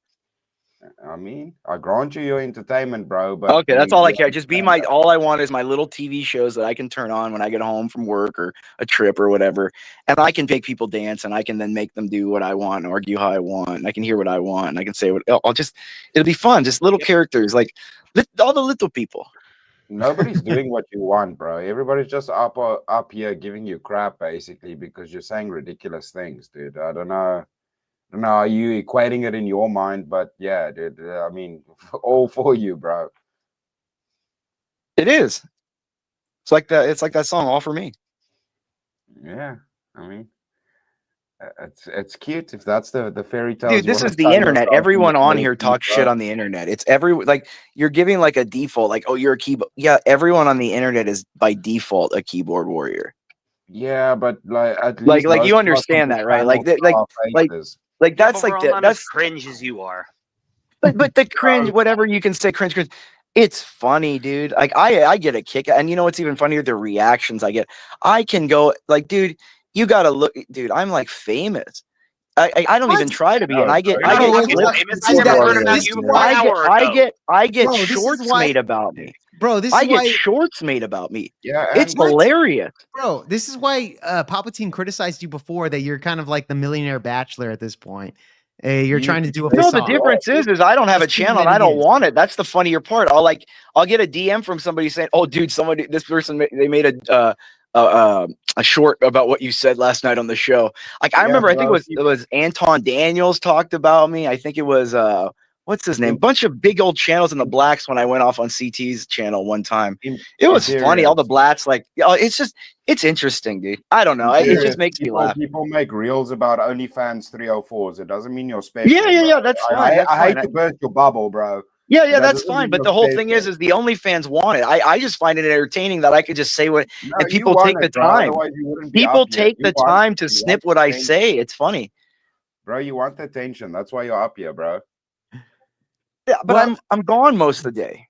I mean, I grant you your entertainment, bro. But Okay, that's all I care. Just be all I want is my little TV shows that I can turn on when I get home from work or a trip or whatever. And I can make people dance and I can then make them do what I want and argue how I want. And I can hear what I want and I can say it'll be fun. Just little characters, like all the little people. Nobody's doing what you want, bro. Everybody's just up here giving you crap, basically, because you're saying ridiculous things, dude. I don't know. Are you equating it in your mind? But yeah, dude. I mean, all for you, bro. It is. It's like that. It's like that song, "All for Me." Yeah, I mean, it's cute if that's the fairy tale. Dude, this is the internet. Everyone on here talks shit on the internet. It's like you're giving like a default, like, oh, you're a keyboard. Yeah, everyone on the internet is by default a keyboard warrior. Yeah, but like at least like you understand that, right? Like that's like that's cringe as you are. But the cringe, whatever you can say, cringe. It's funny, dude. Like I get a kick, and you know what's even funnier? The reactions I get. I can go like, dude, you gotta look, dude. I'm like famous. I don't even try to be, and I get You're not fucking clips. famous. I never heard about you before an hour ago. I get Bro, this is shorts why- made about me. Bro, this I is get why shorts made about me. Yeah, It's and hilarious. Bro, this is why Palpatine criticized you before that you're kind of like the millionaire bachelor at this point. You're trying to do a No, the facade. difference is I don't have a He's proven channel and that I he don't is. want it. That's the funnier part. I'll get a DM from somebody saying, "Oh, dude, this person they made a short about what you said last night on the show." Like I remember, I think it was Anton Daniels talked about me. I think it was what's his name? Bunch of big old channels in the blacks when I went off on CT's channel one time. It was funny. All the blacks like, it's interesting, dude. I don't know. It just makes me laugh. People make reels about OnlyFans 304s. It doesn't mean you're special. Yeah. That's fine. I hate to burst your bubble, bro. Yeah, that's fine. But the whole thing is the OnlyFans want it. I just find it entertaining that I could just say what, and people take the time. People take the time to snip what I say. It's funny. Bro, you want the attention. That's why you're up here, bro. Yeah, but I'm gone most of the day.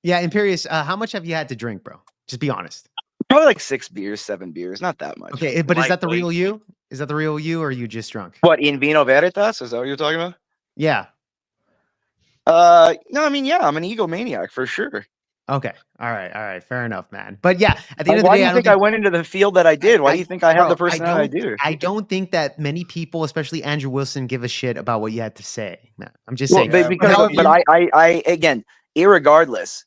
Yeah, Imperious, how much have you had to drink, bro? Just be honest. Probably like 6 beers, 7 beers, not that much. Okay, but is that the real you? Is that the real you, or are you just drunk? What, in vino veritas? Is that what you're talking about? Yeah. No, I mean, yeah, I'm an egomaniac for sure. Okay. All right. Fair enough, man. But yeah, at the end of the day, why do you think I went into the field that I did? Why do you think I have the personality I do? I don't think that many people, especially Andrew Wilson, give a shit about what you had to say. Man, I'm just saying. But I again, irregardless,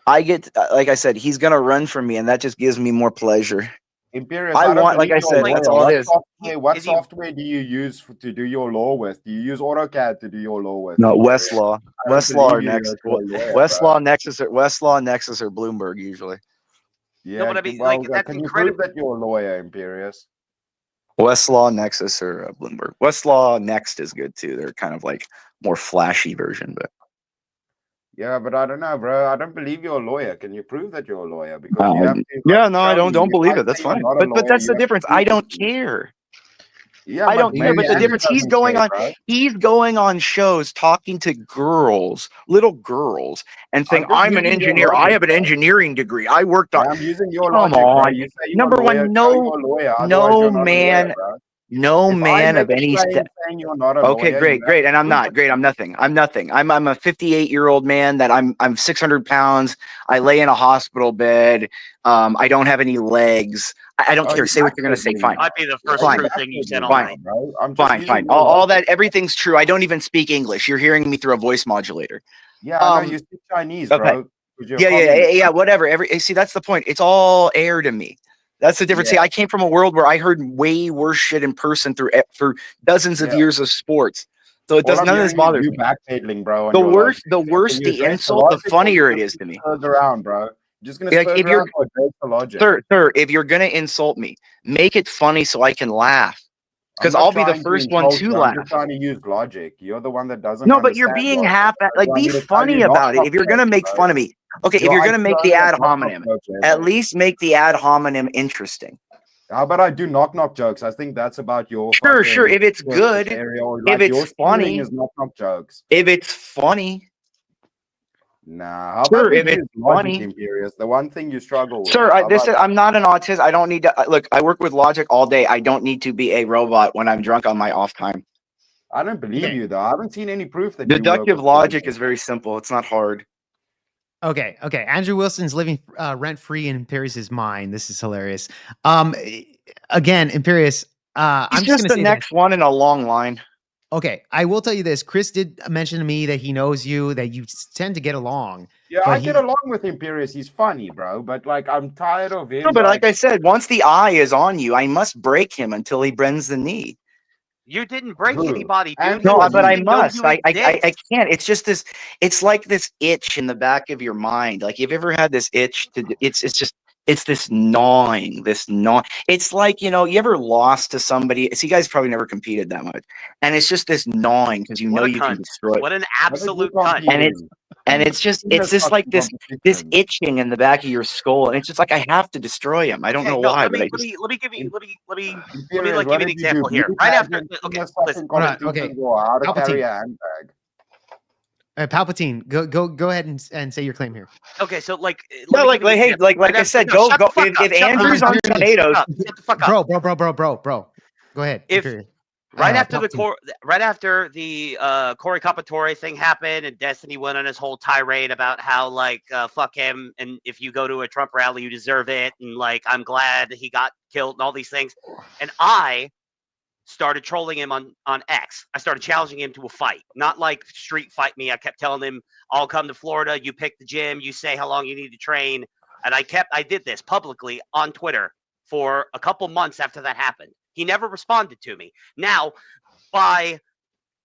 I get, like I said, he's gonna run from me, and that just gives me more pleasure. Imperious, I want, like I said, that's all it is. What software do you use to do your law with? Do you use AutoCAD to do your law with? No, Westlaw. Westlaw or Nexus. Westlaw, Nexus, or Bloomberg usually. Yeah, No, but I mean, like, that's can you incredible. prove that you're a lawyer, Imperious? Westlaw, Nexus, or Bloomberg. Westlaw Next is good too. They're kind of like more flashy version, but yeah, but I don't know, bro. I don't believe you're a lawyer. Can you prove that you're a lawyer? Because you have to, yeah, no, I don't believe it. That's fine. But that's the difference. I don't care. Yeah, I don't care. But the difference, he's going on shows talking to girls, little girls, and saying, "I'm an engineer. I have an engineering degree. I worked on." I'm using your Come logic, on. bro. You say you're Number a lawyer, one, no man. No man of any Okay, great. And I'm not great. I'm nothing. I'm a 58-year-old man that I'm 600 pounds. I lay in a hospital bed. I don't have any legs. I don't care. Say what you're gonna say. Fine. Might be the first Fine. true thing you said all Fine. night. Fine. All that, everything's true. I don't even speak English. You're hearing me through a voice modulator. Yeah, I know you speak Chinese, okay. bro. Yeah. Whatever. See, that's the point. It's all air to me. That's the difference. Yeah. See, I came from a world where I heard way worse shit in person through dozens of years of sports. So it does none of this bothers me. Backpedaling, bro. The worse the insult, the funnier it is to me. Around, bro. Just gonna Like, if you're, sir, if you're gonna insult me, make it funny so I can laugh. Because I'll be the first one to laugh. You're trying to use logic. You're the one that doesn't. No, but you're being be funny about it. If you're gonna make fun of me, okay. If you're gonna make the ad hominem, at least make the ad hominem interesting. How about I do knock jokes? I think that's about your. Sure. If it's good, if it's funny, is knock jokes. If it's funny. Nah, how about if it's funny, Imperious, the one thing you struggle with. Sir, I'm not an autist. I don't need to look. I work with logic all day. I don't need to be a robot when I'm drunk on my off time. I don't believe you though. I haven't seen any proof that deductive logic is very simple. It's not hard. Okay. Andrew Wilson's living rent free in Imperious's mind. This is hilarious. Again, Imperious. I'm just the next one in a long line. Okay, I will tell you this. Chris did mention to me that he knows you, that you tend to get along. Yeah, I get along with Imperious. He's funny, bro. But like, I'm tired of him. No, but like I said, once the eye is on you, I must break him until he bends the knee. You didn't break anybody, dude. No, but I must. I can't. It's just this. It's like this itch in the back of your mind. Like, you've ever had this itch to? It's this gnawing. It's like, you ever lost to somebody? See, you guys probably never competed that much, and it's just this gnawing because you can destroy it. What an absolute cunt! And it's just this like this itching in the back of your skull, and it's just like, I have to destroy him. I don't know why. Let me give you an example here. Right after, listen. Okay. Palpatine, go ahead and say your claim here. Okay, so like I said, go. If Andrew's on tomatoes, bro. Go ahead. If Imperious. right after talk to me. Corey Capatore thing happened and Destiny went on his whole tirade about how like fuck him, and if you go to a Trump rally you deserve it, and like I'm glad he got killed and all these things, and I started trolling him on X. I started challenging him to a fight, not like street fight me. I kept telling him, I'll come to Florida, you pick the gym, you say how long you need to train, and I did this publicly on Twitter for a couple months after that happened. He never responded to me. Now, by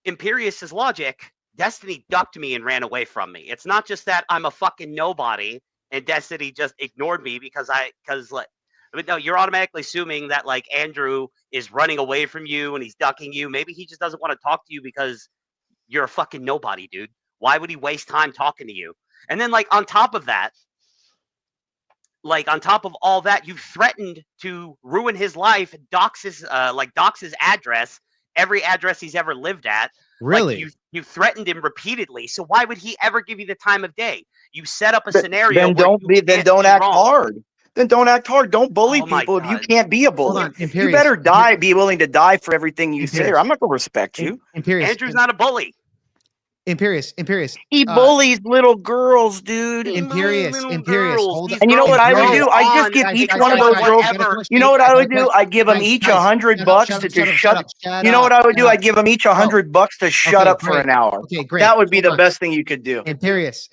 Imperious's logic, Destiny ducked me and ran away from me. It's not just that I'm a fucking nobody and Destiny just ignored me because but no, you're automatically assuming that like Andrew is running away from you and he's ducking you. Maybe he just doesn't want to talk to you because you're a fucking nobody, dude. Why would he waste time talking to you? And then like on top of all that, you threatened to ruin his life, dox his address, every address he's ever lived at. Really? Like you threatened him repeatedly. So why would he ever give you the time of day? You set up a scenario. Then don't act hard. Then don't act hard. Don't bully Oh my people if you God. can't be a Hold bully. on, You Imperious. better be willing to die for everything you say, or I'm not going to respect you. Imperious. Andrew's not a bully. Imperious. He bullies little girls, dude. Imperious. Hold on. And you know what I would do? I Guys, just give guys, each guys, one of guys, those guys, girls. I got a question. You know what I would do? I I'd give them each $100 to shut. You know what I would do? I'd give them each $100 to shut up for an hour. Okay, great. That would be Hold the on. best thing you could do. Imperious.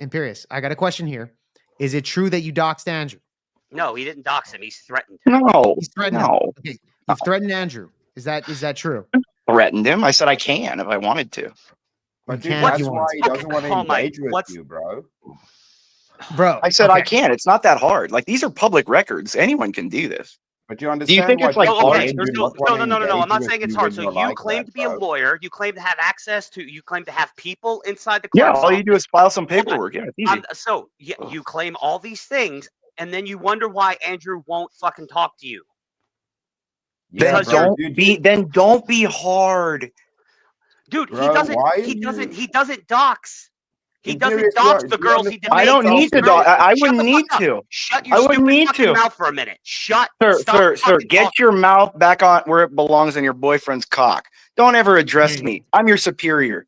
I got a question here. Is it true that you doxed Andrew? No, he didn't dox him. He's threatened him. No. He's threatened him. Okay. You've threatened Andrew. Is that true? Threatened him. I said I can if I wanted to. But dude, can't that's if you why want he to. doesn't want to engage with you, bro. Bro, I said I can. It's not that hard. Like these are public records. Anyone can do this. But you understand? Do you think it's like hard? No. I'm not saying it's hard. So you claim to be a lawyer. You claim to have access to. You claim to have people inside the court. Yeah, all you do is file some paperwork. Yeah, it's easy. So you claim all these things, and then you wonder why Andrew won't fucking talk to you. Then don't be hard, dude. Bro, He doesn't dox. He doesn't dox the girls he debates. I don't need to dox. I wouldn't need to. Shut your stupid fucking mouth for a minute. Sir, get your mouth back on where it belongs in your boyfriend's cock. Don't ever address me. I'm your superior.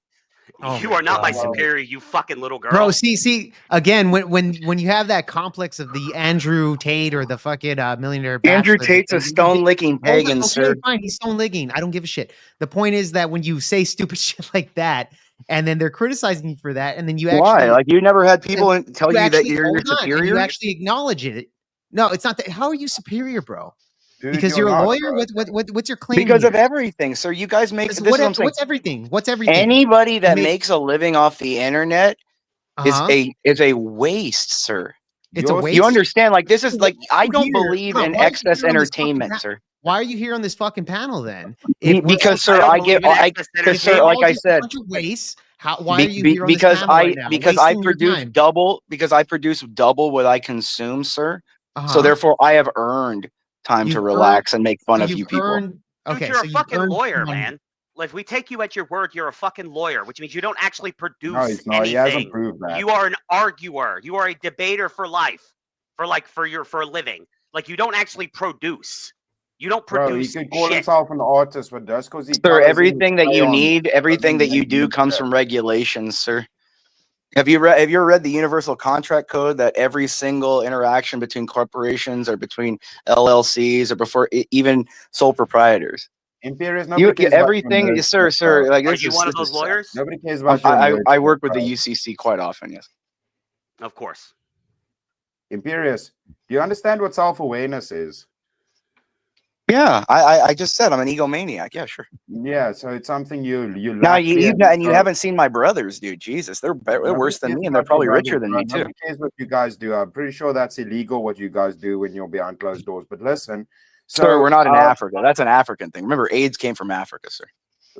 You are not my superior, you fucking little girl. Bro, see, again, when you have that complex of the Andrew Tate or the fucking millionaire Andrew bachelor, Tate's a stone-licking pagan, okay, sir. Fine, he's stone-licking. I don't give a shit. The point is that when you say stupid shit like that, and then they're criticizing you for that, and then you actually Why? Like you never had people tell you that you're your and superior? you actually acknowledge it. No, it's not that. How are you superior, bro? Dude, because you're a not, lawyer. bro. What's your claim? Because here? of everything, sir. You guys make What's everything? What's everything? Anybody that makes a living off the internet Uh-huh. is a waste, sir. It's a waste? You understand? Like this is like I don't Here. believe Come on, in why are you excess here on this fucking entertainment, sir. Why are you here on this fucking panel then? Because, sir, because, sir, like I said, waste. Why are you here on this because panel right now? because I Wasting your produce time. double what I consume, sir. Uh-huh. So therefore, I have earned time to relax and make fun of you people. Dude, you're a fucking lawyer, man. Like, if we take you at your word, you're a fucking lawyer, which means you don't actually produce No, he's not. anything. He hasn't proved that. You are an arguer. You are a debater for life, for a living. Like, you don't actually produce. You don't Bro, produce he could call shit. himself an artist, but just because he Sir, everything that you need, everything that you do comes from regulations, sir. Have you ever read the Universal Contract Code that every single interaction between corporations or between LLCs or before even sole proprietors? Imperious, everything, sir. Like, are you one of those lawyers? Nobody cares about I work with the UCC quite often. Yes, of course. Imperious, do you understand what self-awareness is? Yeah, I just said I'm an egomaniac. Yeah, sure. Yeah, so it's something you Now you haven't seen my brothers, dude. Jesus, they're worse than me, and they're probably richer than me too. Nobody cares what you guys do. I'm pretty sure that's illegal what you guys do when you're behind closed doors. But listen, sir, we're not in Africa. That's an African thing. Remember, AIDS came from Africa, sir.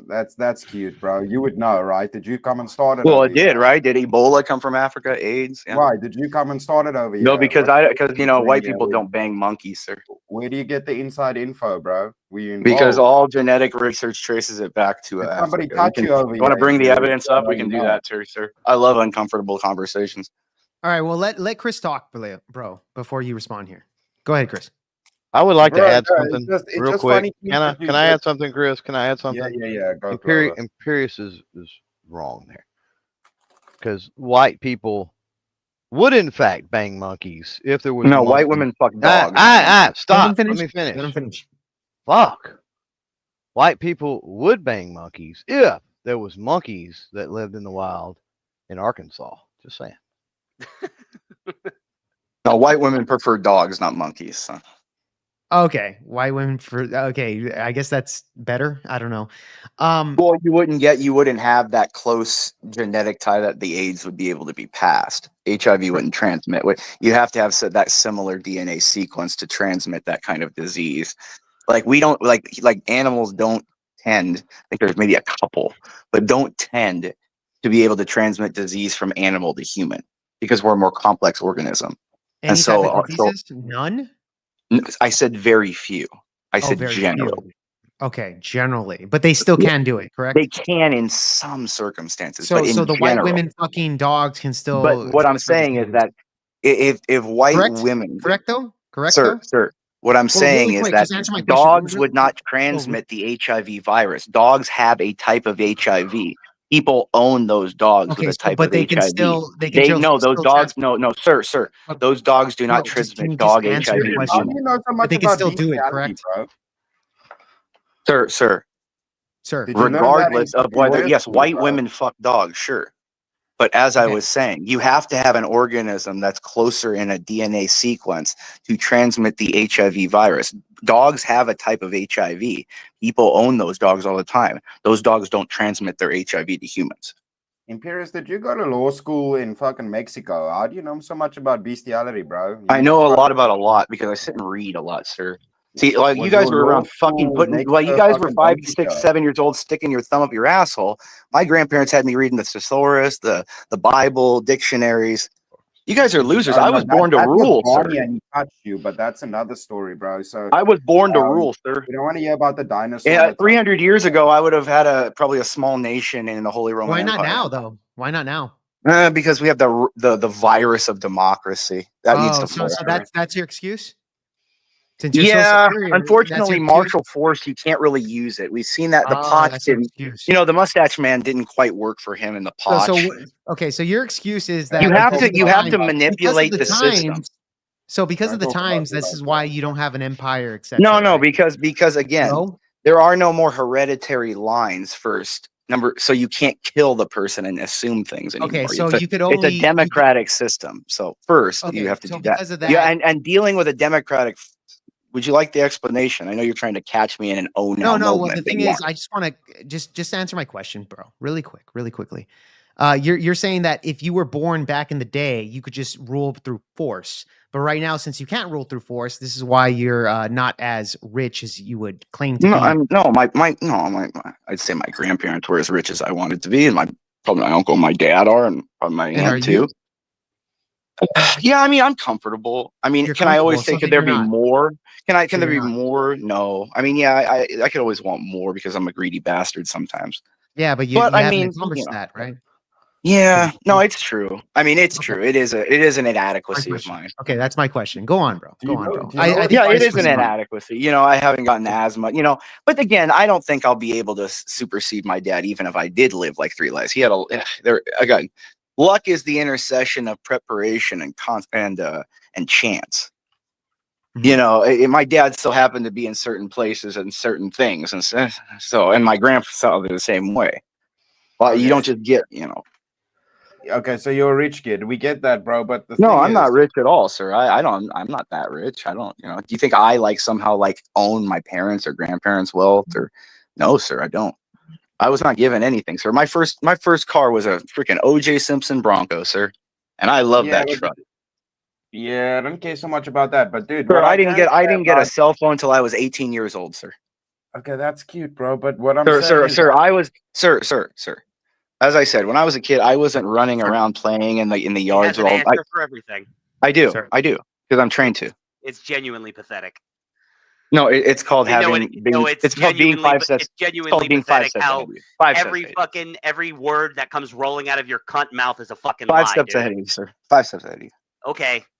That's cute, bro. You would know, right? Did you come and start it? Well, it did, right? Did Ebola come from Africa? AIDS? Yeah. Why? Did you come and start it over here? No, because white people don't bang monkeys, sir. Where do you get the inside info, bro? Were you involved? Because all genetic research traces it back to somebody Africa. touch you over here. You want to bring the evidence up? We can do that, sir. I love uncomfortable conversations. All right, well let Chris talk, bro, before you respond here. Go ahead, Chris. I would like to Bro, add no, something it's real just quick. funny to me Can I that you can I just add something, Chris? Can I add something? yeah. Go Clover. Imperius is wrong there because white people would in fact bang monkeys if there was No, white monkeys. women fuck dogs. not monkeys. Stop. Let him Let finish. me finish. Let him finish. Fuck. White people would bang monkeys if there was monkeys that lived in the wild in Arkansas. Just saying. No, white women prefer dogs, not monkeys. So. Okay, white women for okay. I guess that's better. I don't know. Well, you wouldn't have that close genetic tie that the AIDS would be able to be passed. HIV wouldn't transmit. You have to have that similar DNA sequence to transmit that kind of disease. Like we don't like animals don't tend. I think there's maybe a couple, but don't tend to be able to transmit disease from animal to human because we're a more complex organism. Any type of diseases? None. I said very few. I said very generally. few. Okay, generally, but they still can do it, correct? They can in some circumstances, So, but in so the general, white women fucking dogs can still. But what I'm saying is that if white correct? women, Correct though, correct sir, though. sir, what I'm Well, saying really is quick, that just answer my question. dogs would not transmit the HIV virus. Dogs have a type of HIV. People own those dogs with Okay, a so type but of they can HIV. still No, those still dogs. No, sir. Those dogs do not Bro, just can transmit you just dog answer HIV your to How question? do humans. you know so But much they can about still do it, bestiality, correct? bro? Sir. Sir. Did you learn that in Regardless of fucking whether, lawyer yes, school, white bro? women fuck dogs, sure. But as I Okay. was saying, you have to have an organism that's closer in a DNA sequence to transmit the HIV virus. Dogs have a type of HIV. People own those dogs all the time. Those dogs don't transmit their HIV to humans. Imperius, did you go to law school in fucking Mexico? How do you know so much about bestiality, bro? I know a lot about a lot because I sit and read a lot, sir. See, like you Was guys your were law around fucking school putting, next like you to guys were fucking 5, donkey 6, show? 7 years old sticking your thumb up your asshole. My grandparents had me reading the thesaurus, the Bible, dictionaries. You guys are losers. Oh I no, was born to that was rule, sir. Barney and he touched you, but that's another story, bro. So I was born to rule, sir. we don't want to hear about the dinosaur. Yeah, 300 years ago, I would have had probably a small nation in the Holy Roman Why not Empire. now though? Why not now? Because we have the virus of democracy that needs to so fall. that's your excuse. Since you're so Yeah, superior, that's unfortunately, your excuse? martial force, you can't really use it. We've seen that the Oh, Potts that's your didn't. excuse. You know, the mustache man didn't quite work for him in the Potts. Okay, so your excuse is that You have because to of the you have time- to because of manipulate the system. times. So because of the Don't talk about times, this like is why you don't have an empire, etc. No, right? because again, No? there are no more hereditary lines first. So you can't kill the person and assume things anymore. Okay, so it's you could it's only a democratic system. So first you Okay, have to so do that. because of Yeah, that- and dealing with a democratic. Would you like the explanation? I know you're trying to catch me in an oh now No. Well, moment. the but thing yeah. is, I just want to just answer my question, bro. Really quickly. You're saying that if you were born back in the day, you could just rule through force. But right now, since you can't rule through force, this is why you're not as rich as you would claim to be. I'd say my grandparents were as rich as I wanted to be, and probably my uncle and my dad are, and probably my And aunt are too. you? Yeah, I mean, I'm comfortable. I mean, You're can I always comfortable, say, so could then there you're be not. more? Can So there be you're not. more? No. I mean, yeah, I could always want more because I'm a greedy bastard sometimes. Yeah, but you I haven't mean, accomplished that, right? Yeah, no, it's true. I mean, it's Okay. true. It is an My inadequacy of question. mine. Okay, that's my question. Go on, bro. Go on, bro. Yeah, it is an inadequacy. You know, I haven't gotten asthma. You know, but again, I don't think I'll be able to supersede my dad, even if I did live like 3 lives. He had again. Luck is the intercession of preparation and chance. Mm-hmm. You know, my dad still happened to be in certain places and certain things, and and my grandfather the same way. Well, you don't just get, you know. Okay, so you're a rich kid. We get that, bro. But the No, thing I'm is, not rich at all, sir. I'm not that rich. I don't, you know, do you think I somehow own my parents or grandparents' wealth or no, sir, I don't. I was not given anything, sir. My first car was a freaking OJ Simpson Bronco, sir. And I love that truck. Yeah, I don't care so much about that. But dude, Sir, what I didn't get a about, cell phone until I was 18 years old, sir. Okay, that's cute, bro. But what I'm saying is Sir. As I said, when I was a kid, I wasn't running around playing in the yards He has an answer for everything. I do, because I'm trained to. It's genuinely pathetic. No, it's called it's called being 5 steps. It's genuinely being pathetic 5 steps how ahead of you. 5 steps every ahead. every word that comes rolling out of your cunt mouth is a fucking 5 lie, steps dude. ahead of you, sir. 5 steps ahead of you. Okay,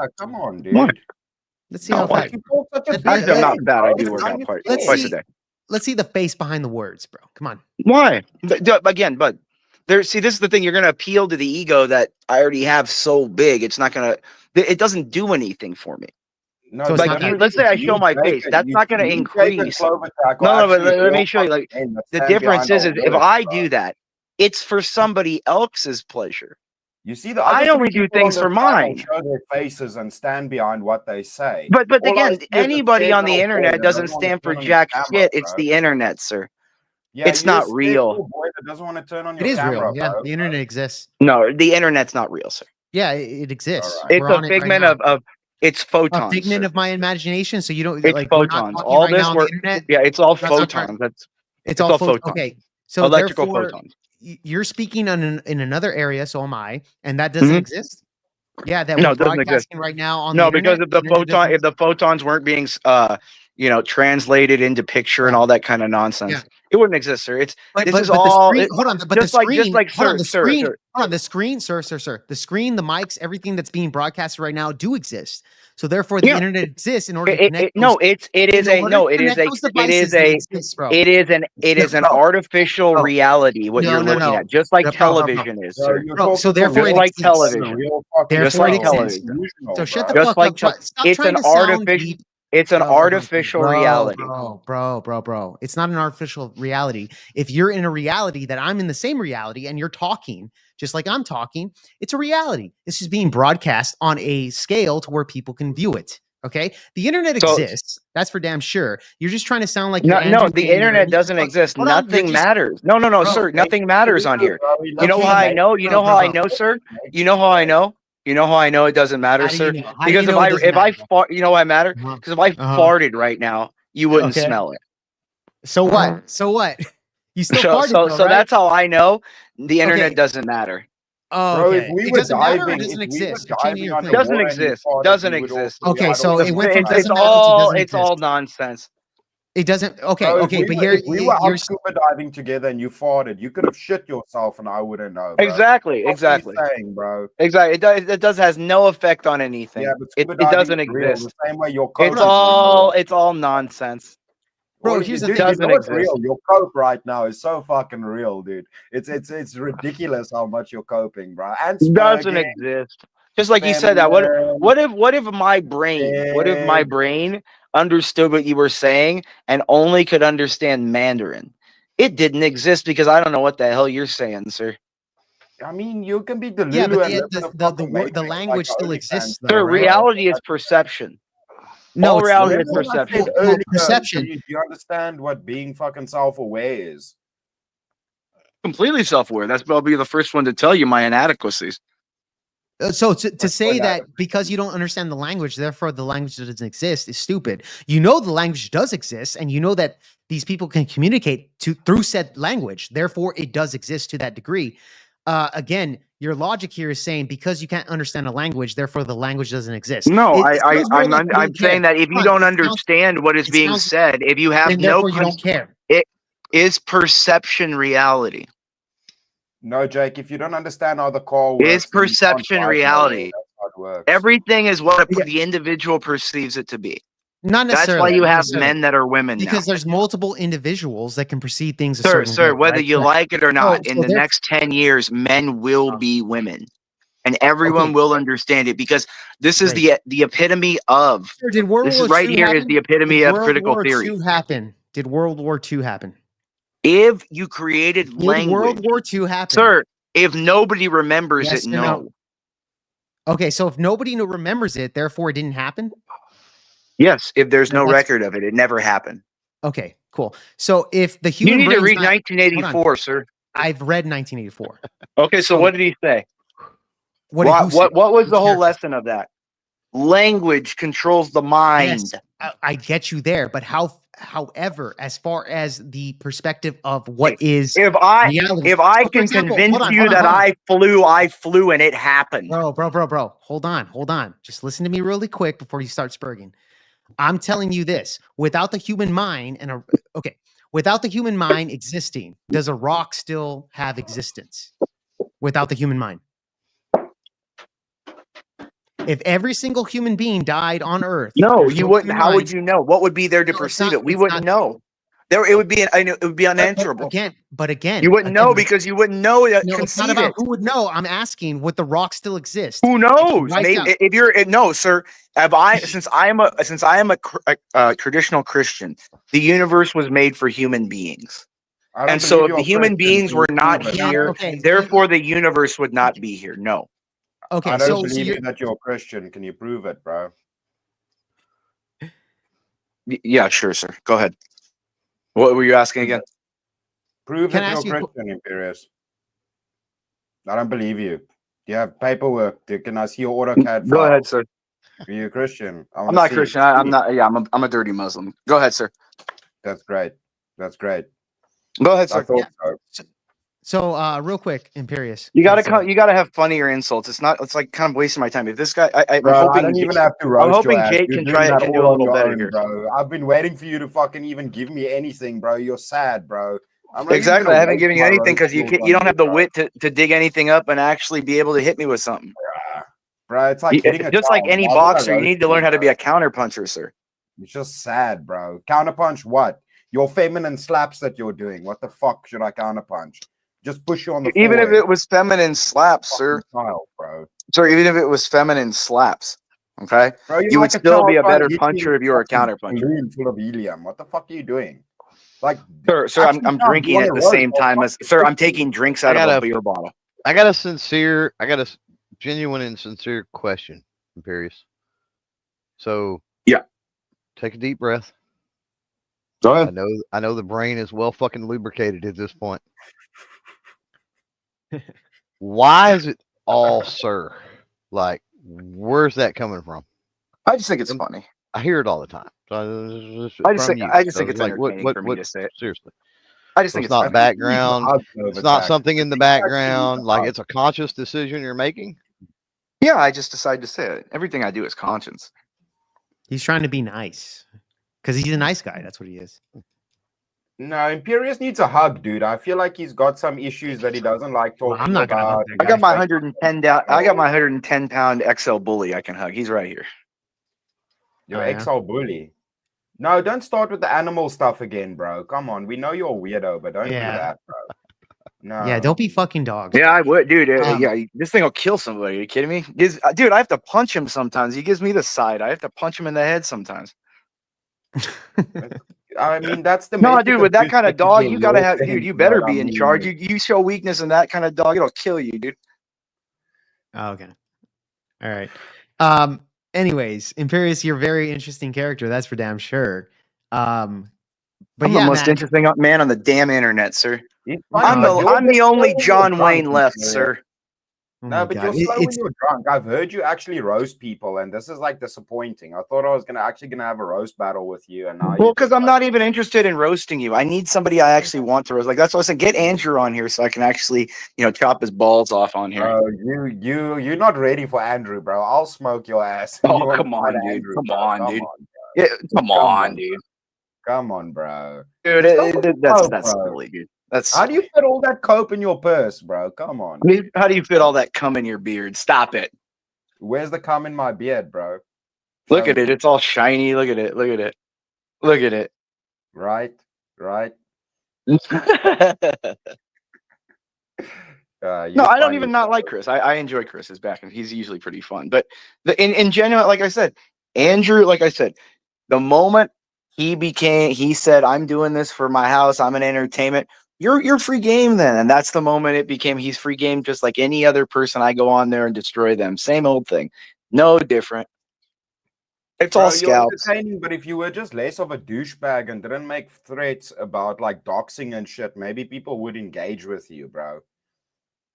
Yeah, come on, dude. What? Let's see how Why fast. you talk such a Let's- big Not bad. I do let's- work out twice let's a see. day. Let's see the face behind the words, bro. Come on. Why? Again, but there. See, this is the thing. You're going to appeal to the ego that I already have so big. It's not going to. It doesn't do anything for me. No, So it's Like, not that. let's say I show my face. That's not going to increase. No, but let me show you. Like, the difference is if I do that, it's for somebody else's pleasure. You see, the I other only three do people on things this for panel mine. show their faces and stand behind what they say. But All I again, see is a anybody scared on the little boy internet that doesn't doesn't want to stand for turn on his jack camera, shit. It's bro. the internet, sir. Yeah, It's you're a not scared real. little boy that doesn't want to turn on It your is camera, real. Yeah, bro. the internet exists. No, the internet's not real, sir. Yeah, it exists. It's We're a on it right figment now. of it's A photons, figment sir. of my imagination. So you don't It's like. We're not photons. talking All right this now on the work, internet. yeah, it's all That's not photons. It's all photons. Okay. So Electrical therefore, photons. you're speaking in another area. So am I, and that doesn't exist. Yeah, that No, we're it doesn't exist. broadcasting right now on the No, internet. because if the photons weren't being translated into picture and all that kind of nonsense, it wouldn't exist, sir. But This is the all screen, hold on, but the just like screen, hold on, the sir, screen, hold on, the screen, sir, the screen, the mics, everything that's being broadcasted right now do exist. So therefore, the internet exists in order to connect. It is an artificial reality. What you're looking at, just like television is, sir. Bro, so therefore just it like exists. television. Therefore Just like it exists. television. So shut the Just fuck like up. Stop it's trying an to sound artificial. deep. It's an artificial reality. Bro. It's not an artificial reality. If you're in a reality that I'm in the same reality and you're talking just like I'm talking, it's a reality. This is being broadcast on a scale to where people can view it. Okay. The internet exists. That's for damn sure. You're just trying to sound like you're No, the internet doesn't exist. Nothing matters. No, Bro, sir. Nothing matters on here. You know how I know? You know how I know, sir? You know how I know? You know how I know it doesn't matter, sir? Because if I fart, you know why I matter? Because if I farted right now, you wouldn't smell it. So what? So what? You still farted though, so right? that's how I know the internet doesn't matter. Oh, Bro, okay. if we It were doesn't matter or diving, it doesn't if we were exist. You're changing diving your underwater opinion. Doesn't and you exist. farted, Doesn't we would all exist. feel Okay, the so other it went from way. doesn't matter to doesn't It's exist. all nonsense. It doesn't. Okay, Bro, okay, but if we were you're out scuba diving together and you farted, you could have shit yourself and I wouldn't know, bro. Exactly, That's what exactly. he's saying, bro. Exactly. It has no effect on anything. Yeah, but It scuba diving doesn't is real, exist. the same way your coke It's all nonsense. Bro, here's the dude, thing. you know what's real? Your cope right now is so fucking real, dude. It's ridiculous how much you're coping, bro. And Doesn't spurging, exist. Just like you said that. What if my brain understood what you were saying and only could understand Mandarin? It didn't exist because I don't know what the hell you're saying, sir. I mean, you can be Delulu Yeah, but and live in a fucking matrix the language like still OnlyFans, exists, though, Sir, right? reality is perception. No, All it's reality is Remember what I perception. said earlier, perception. Do you understand what being fucking self-aware is? Completely self-aware. I'll be the first one to tell you my inadequacies. So to say that because you don't understand the language, therefore the language doesn't exist is stupid. You know the language does exist, and you know that these people can communicate through said language. Therefore, it does exist to that degree. Again, your logic here is saying because you can't understand a language, therefore the language doesn't exist. No, I'm saying that if you don't understand what is being said, if you have no, you don't care. It is perception reality. No, Jake, if you don't understand how the car works, Is perception reality. That's how it works. Everything is what the individual perceives it to be. Not necessarily. That's why you have men that are women because now. there's multiple individuals that can perceive things a Sir, certain way, whether right? you like it or not, in the they're- next 10 years, men will be women. And everyone will understand it because this is the epitome of. Sir, did World This War is right II here happen? is the epitome Did of World critical War theory. II happen? Did World War II happen? If you created language, World War II happen? Sir, if nobody remembers Yes it, or no. no? Okay, so if nobody remembers it, therefore it didn't happen? Yes, if there's no record of it, it never happened. Okay, cool. So if the You human need to brain's read not- 1984, hold on. sir. I've read 1984. Okay, so what did he say? What did who say? What was the whole lesson of that? Language controls the mind. Yes, I get you there, but however, as far as the perspective of what is reality, if I so, for can example, convince hold on, you hold on, that hold on. I flew and it happened. Bro. Hold on. Just listen to me really quick before you start spurging. I'm telling you this: without the human mind without the human mind existing, does a rock still have existence? Without the human mind, if every single human being died on Earth, No, there's you no wouldn't. human How would mind. you know? What would be there to No, it's perceive not- it? We it's wouldn't not- know. it would be it would be unanswerable. But again, You wouldn't know because you wouldn't know to no, it's not concede about it. who would know. I'm asking, would the Rock still exist? Who knows? Wiped Maybe out. if you're no, sir. Since I am a traditional Christian, the universe was made for human beings, I don't and so believe if the you're human Christian, beings so were you not prove it. here, Okay, therefore the universe would not be here. No. Okay, I don't so believe you're you that you're Christian. Can you prove it, bro? Yeah, sure, sir. Go ahead. What were you asking again? Prove Can that I you're ask you a Christian, Imperious. I don't believe you. Do you have paperwork? Can I see your AutoCAD Go file? ahead, sir. Are you a Christian? I I'm want to not see. Christian. I'm not. Yeah, I'm a dirty Muslim. Go ahead, sir. That's great. That's great. Go ahead, I sir. thought so. So, real quick, Imperious. You 'cause, gotta have funnier insults. It's not. It's like kind of wasting my time. If this guy, I'm Bro, I hoping. don't even have to I'm roast your hoping ass. Jake You're can doing that can do all a on little your better own, here. bro. I've been waiting for you to fucking even give me anything, bro. You're sad, bro. I'm not even Exactly. gonna I haven't waste given you my anything roast because you skills you on don't have the bro. wit to dig anything up and actually be able to hit me with something. Bro, it's like hitting a Just like child. any Why would I boxer, you roast need to you, learn how to be bro? a counter puncher, sir. It's just sad, bro. Counterpunch what? Your feminine slaps that you're doing. What the fuck should I counterpunch? Just push you on the Even if forehead. it was feminine slaps, sir. Child, bro. Sir, even if it was feminine slaps, okay, Bro, you're you would like a still child be a trying to better hit me puncher with if you were a fucking counter puncher. balloon full of helium. What the fuck are you doing? Like, Sir, I'm actually, Tom, you drinking want at to the roast? same I'll time as fucking sir. roast I'm taking you. drinks I out of got a a beer bottle. genuine and sincere question, Imperious. So yeah, take a deep breath. Go ahead. I know the brain is well fucking lubricated at this point. Why is it all sir? Like, where's that coming from? I just think it's funny. I hear it all the time. So I just from think you. I just So think it's like, entertaining for me to say it. seriously? I just So think it's it's not funny. background. It's not something in the background. Like it's a conscious decision you're making. Yeah, I just decided to say it. Everything I do is conscience. He's trying to be nice because he's a nice guy. That's what he is. No, Imperious needs a hug, dude. I feel like he's got some issues that he doesn't like talking I'm not gonna hug about. that I got guy. my 110 down. I got my 110 pound XL bully. I can hug. He's right here. Your Oh, yeah? XL bully. No, don't start with the animal stuff again, bro. Come on. We know you're a weirdo, but don't do Yeah. that, bro. No. Yeah, don't be fucking dogs. Yeah, I would, dude. Um, Yeah, this thing will kill somebody. Are you kidding me? Dude, I have to punch him sometimes. He gives me the side. I have to punch him in the head sometimes. I mean, that's the No, method dude, with that use kind of to keep dog, your you gotta lord have, to dude. him, You know better what I be in mean? charge. You show weakness in that kind of dog, it'll kill you, dude. Oh, okay. All right. Anyways, Imperious, you're a very interesting character. That's for damn sure. But I'm yeah, the most man. interesting man on the damn internet, sir. funny, but I'm the you're only slow when John you're Wayne drunk, left, Imperious. sir. Oh No, my but God. you're slow when It's you're drunk. I've heard you actually roast people, and this is like disappointing. I thought I was gonna have a roast battle with you, and now Well, you're because just I'm not even interested in roasting you. I need somebody I actually want to roast. Like that's why I said, get Andrew on here so I can actually, chop his balls off on here. bro, you're not ready for Andrew, bro. I'll smoke your ass. Oh, You wanna come fight on, dude. Andrew, Come bro. on, Come dude. on, Yeah, come Come on, on, dude. come on, bro. Dude, Just go with the that's coke, bro. silly, dude. That's How do you silly. fit all that coke in your purse, bro? Come on. How do you fit all that cum in your beard? Stop it. Where's the cum in my beard, bro? Look Show at it. me. It's all shiny. Look at it. Look at it. Look at it. Right. No, I don't even not like Chris. I enjoy Chris's back, and he's usually pretty fun. But in general, like I said, Andrew, like I said, the moment he said, "I'm doing this for my house. I'm an entertainment." You're free game then, and that's the moment it became. He's free game, just like any other person. I go on there and destroy them. Same old thing, no different. It's Bro, all you're scalps. entertaining, but if you were just less of a douchebag and didn't make threats about like doxing and shit, maybe people would engage with you, bro.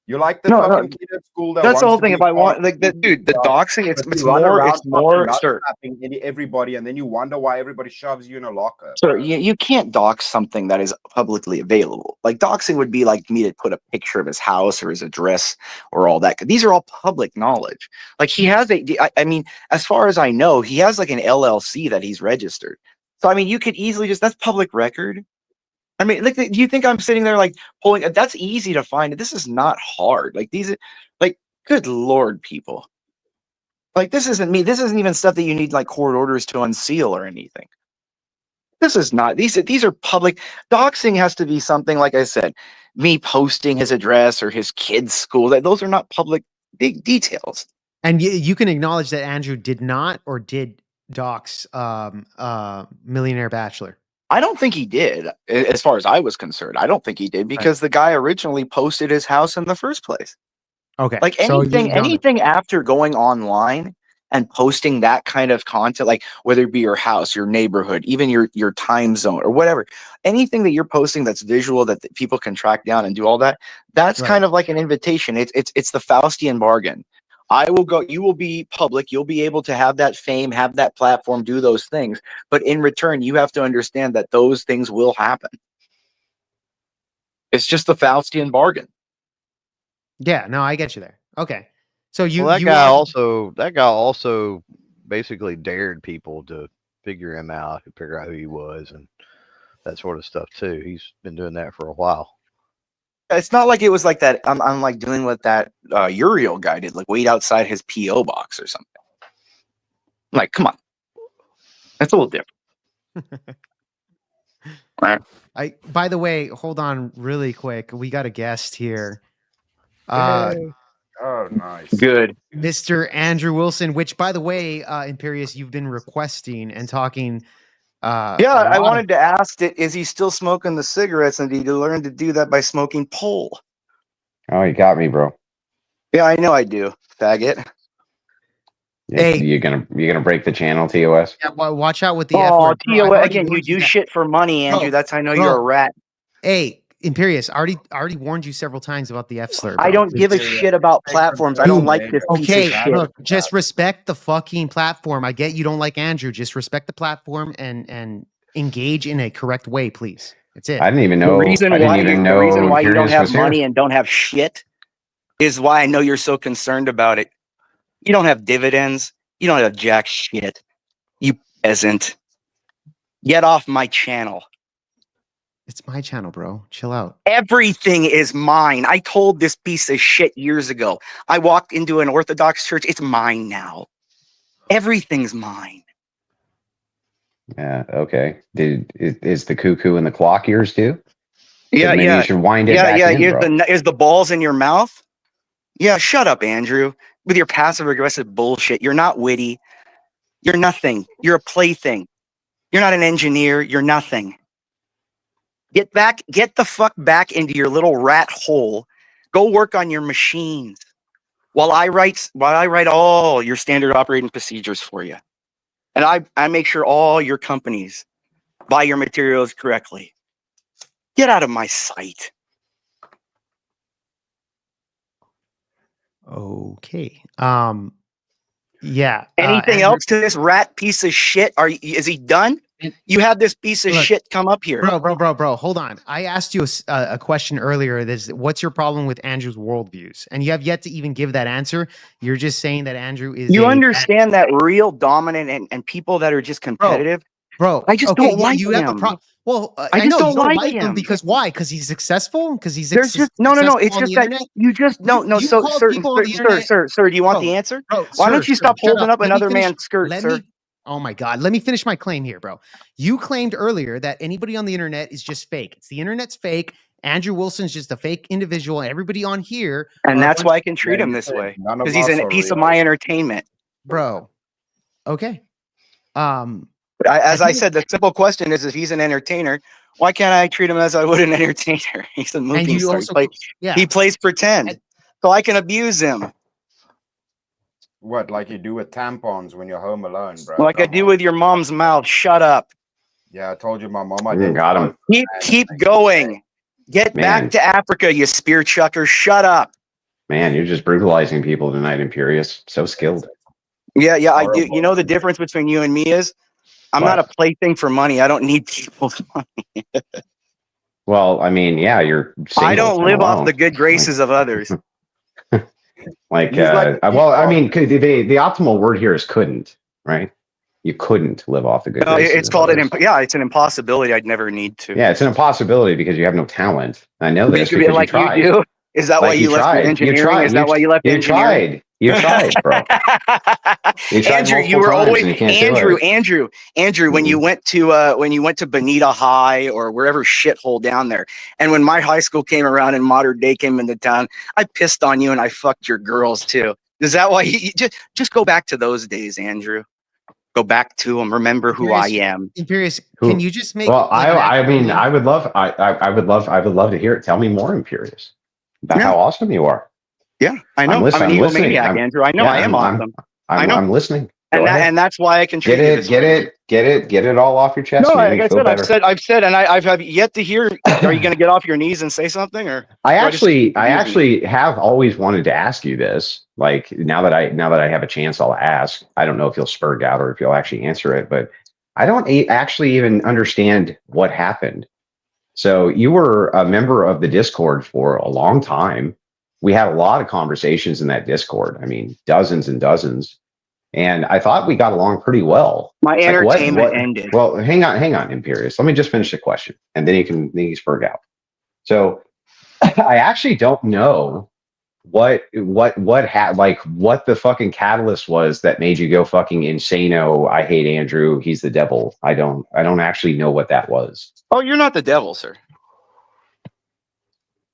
You're like the fucking kid at school that That's the wants whole to thing. be If I part want, of like, the dude, the club, doxing, but you run around it's fucking more, nut sir. slapping everybody, and then you wonder why everybody shoves you in a locker. So you can't dox something that is publicly available. Like doxing would be like me to put a picture of his house or his address or all that. These are all public knowledge. Like he has I mean, as far as I know, he has like an LLC that he's registered. So I mean, you could easily that's public record. I mean, like, do you think I'm sitting there like pulling? That's easy to find. This is not hard. Like like, good Lord, people. Like this isn't me. This isn't even stuff that you need like court orders to unseal or anything. This is not, these are public. Doxing has to be something, like I said, me posting his address or his kid's school. Those are not public big details. And you can acknowledge that Andrew did not or did dox Millionaire Bachelor. I don't think he did, as far as I was concerned. I don't think he did because the guy originally posted his house in the first place. Okay. Like anything after going online and posting that kind of content, like whether it be your house, your neighborhood, even your time zone or whatever, anything that you're posting that's visual that people can track down and do all that, that's kind of like an invitation. It's the Faustian bargain. I will go, you will be public, you'll be able to have that fame, have that platform, do those things. But in return, you have to understand that those things will happen. It's just the Faustian bargain. Yeah, no, I get you there. Okay. So you that guy also basically dared people to figure him out, to figure out who he was and that sort of stuff too. He's been doing that for a while. It's not like it was like that. I'm like doing what that Uriel guy did, like wait outside his PO box or something. Like, come on, that's a little different. By the way, hold on really quick. We got a guest here. Oh, nice. Good. Mr. Andrew Wilson, which, by the way, Imperius, you've been requesting and talking. I wanted to ask, is he still smoking the cigarettes, and did he learn to do that by smoking pole? Oh, you got me, bro. Yeah, I know I do, faggot. Hey, you're gonna break the channel, TOS? Yeah, well, watch out with the TOS, again, you do that. shit for money, Andrew. That's how I know you're a rat. Hey, Imperius, already warned you several times about the F slur. I don't give a shit about platforms. I don't like this piece of shit. Look, just respect the fucking platform. I get you don't like Andrew. Just respect the platform and engage in a correct way, please. That's it. I didn't even know. The reason why you don't have money and don't have shit is why I know you're so concerned about it. You don't have dividends. You don't have jack shit. You peasant. Get off my channel. It's my channel, bro. Chill out. Everything is mine. I told this piece of shit years ago. I walked into an Orthodox church. It's mine now. Everything's mine. Yeah. Okay. Is the cuckoo and the clock yours too? Yeah. Maybe you should wind it back in, bro. Is the balls in your mouth? Yeah. Shut up, Andrew. With your passive aggressive bullshit. You're not witty. You're nothing. You're a plaything. You're not an engineer. You're nothing. Get the fuck back into your little rat hole. Go work on your machines while I write all your standard operating procedures for you. And I make sure all your companies buy your materials correctly. Get out of my sight. Okay. Yeah. Anything else to this rat piece of shit? Is he done? You have this piece of shit come up here. Bro, hold on. I asked you a question earlier. What's your problem with Andrew's worldviews? And you have yet to even give that answer. You're just saying that Andrew is. You understand that real dominant and people that are just competitive. Bro, I just don't like you him. Have a problem. Well, I know you don't like him because why? Because he's successful? Because he's no. It's just that you just no. Sir. Do you want the answer? Why don't you stop holding up another man's skirt, sir? Oh my God. Let me finish my claim here, bro. You claimed earlier that anybody on the internet is just fake. It's the internet's fake. Andrew Wilson's just a fake individual. Everybody on here. And that's why I can treat him this way. Because he's a piece of my entertainment. Bro. Okay. As I said, the simple question is, if he's an entertainer, why can't I treat him as I would an entertainer? He's a movie star. He plays pretend. So I can abuse him. What, like you do with tampons when you're home alone, bro? Like I do with your mom's mouth. Shut up. Yeah, I told you my mom. I didn't got him. Keep going. Get back to Africa, you spear chucker. Shut up. Man, you're just brutalizing people tonight, Imperius. So skilled. Yeah, I do. You know the difference between you and me is I'm not a plaything for money. I don't need people's money. Well, I mean, yeah, you're single, I don't live off the good graces of others. Well, I mean, the optimal word here is couldn't, right? You couldn't live off the good graces. It's called it's an impossibility. I'd never need to. Yeah, it's an impossibility because you have no talent. I know this because like you tried. You do? Is that why you left engineering? Is that why you left engineering? You tried, bro. You tried Andrew, you multiple were times always and you can't do it. Andrew. When you went to Bonita High or wherever shithole down there, and when my high school came around and modern day came into town, I pissed on you and I fucked your girls too. Is that why you just go back to those days, Andrew? Go back to them. Remember who I am. Imperious, can you just make? Well, like, an I mean, acronym? I would love to hear it. Tell me more, Imperious, about how awesome you are. Yeah, I know. I'm an egomaniac, Andrew. I know I am awesome. I know. I'm listening. And that's why I can treat you this way. Get it all off your chest. No, Make like me I feel said, better. I've said, and I've yet to hear. Are you going to get off your knees and say something, or I just keep abusing actually have always wanted to ask you this. Like now that I have a chance, I'll ask. I don't know if you'll spurg out or if you'll actually answer it, but I don't actually even understand what happened. So you were a member of the Discord for a long time. We had a lot of conversations in that Discord. I mean, dozens and dozens. And I thought we got along pretty well. My Like, entertainment ended. Well, hang on, Imperious. Let me just finish the question, and then you can spurg out. So I actually don't know what the fucking catalyst was that made you go fucking insano. I hate Andrew. He's the devil. I don't actually know what that was. Oh, you're not the devil, sir.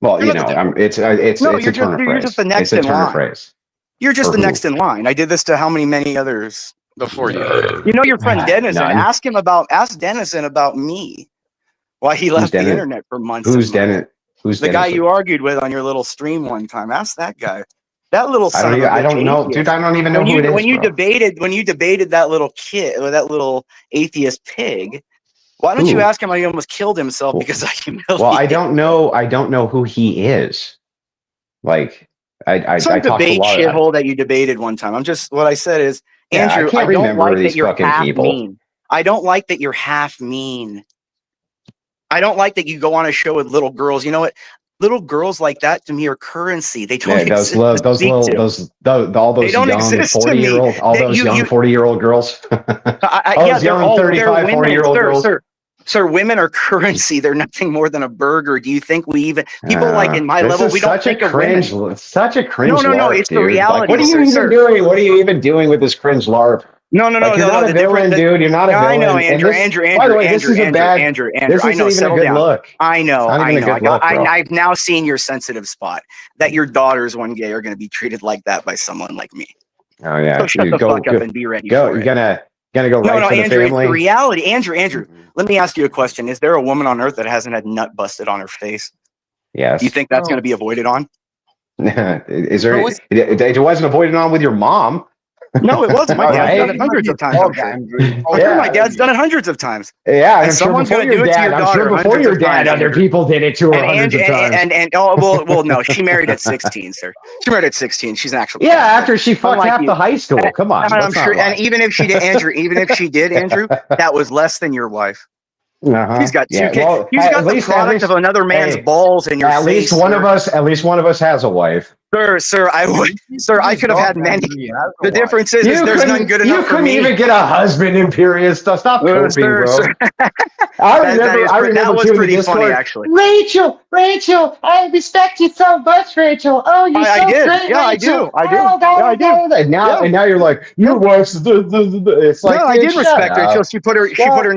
Well, you know, it's a turn of phrase. You're just the next it's a in turn line. of phrase. You're just For the who? next in line. I did this to how many others before you? You know your friend Dennison. None. Ask Dennison about me. Why he left the Dennis? internet for months. Who's and months. Dennis? Who's the guy Dennison? you argued with on your little stream one time? Ask that guy. That little I son don't of a bitch. I don't know, atheist. dude. I don't even know who it is. When you bro. debated that little kid or that little atheist pig. Why don't you Who? ask him how he almost killed himself because I humiliated Well, I don't know who he is. Like I some talked to a debate lot of. shithole that you debated one time. What I said is, Yeah, I Andrew, can't don't remember like that these you're fucking half people. mean. I don't like that you're half mean. I don't like that you go on a show with little girls. You know what? Little girls like that to me are currency. They don't Yeah, exist to speak to. all They those don't young exist to 40-year-old, me. all That those you- young you- 40-year-old girls. Yeah, those they're young all 35, women, 40-year-old girls. Sir, women are currency. They're nothing more than a burger. Do you think we even people like in my This level? is We don't such a think of women. cringe. It's such a cringe. No, LARP, it's the dude. reality, Like, what are you sir, even sir. doing? What are you even doing with this cringe LARP? No, Like, you're not a villain, dude. You're not a villain. I know, And Andrew. by the way, this is a bad. This I isn't know. even a Settle good down. look. I know. It's not even a good look, bro. I've now seen your sensitive spot that your daughters one day are going to be treated like that by someone like me. Oh yeah. So shut the fuck up and be ready for You're it. gonna go No, right for the Andrew. It's family. the reality, Andrew. Let me ask you a question. Is there a woman on earth that hasn't had nut busted on her face? Yes. Do you think that's going to be avoided on? Is there? It wasn't avoided on with your mom. No, it wasn't. My dad's done it Right? hundreds of times. I'm sure. I'm Yeah. sure my dad's done it hundreds of times. Yeah, And I'm sure someone's before going to your do it to dad. your I'm daughter sure before hundreds your of dad, times, other Andrew. people did it to her hundreds of times. Well, no, she married at 16, sir. She married at 16. She's an actual. Yeah, after she fucked half the high school. Come on, And I'm let's not sure. lie. And even if she did, Andrew, that was less than your wife. Uh-huh. She's got two Yeah, kids. well, You've at got the least- product of another man's hey, balls in your At face. least one sir. of us. At least one of us has a wife. Sir, I could have had many. The difference is there's none good enough You for couldn't me. even get a husband, Imperious. Stop coping, Sir, bro. sir. I remember that was too in the pretty Discord, funny, actually. Rachel, I respect you so much, Rachel. Oh, you're I so did. great, Yeah, I Rachel. do. I do. Oh, Yeah, I do. And now you're like, your wife's it's like, no, I dude, did shut respect her up. until she put her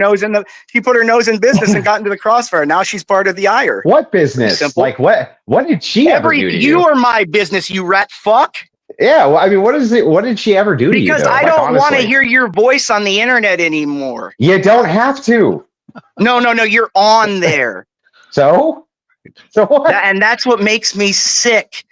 nose in business and got into the crossfire. Now she's part of the ire. What business? Like what did she ever do to you? You are my business, you rat fuck. Yeah, well, I mean, what did she ever do to you? Because Though? I Like, don't want to honestly. hear your voice on the internet anymore. You don't have to. No, you're on there. So what? And that's what makes me sick.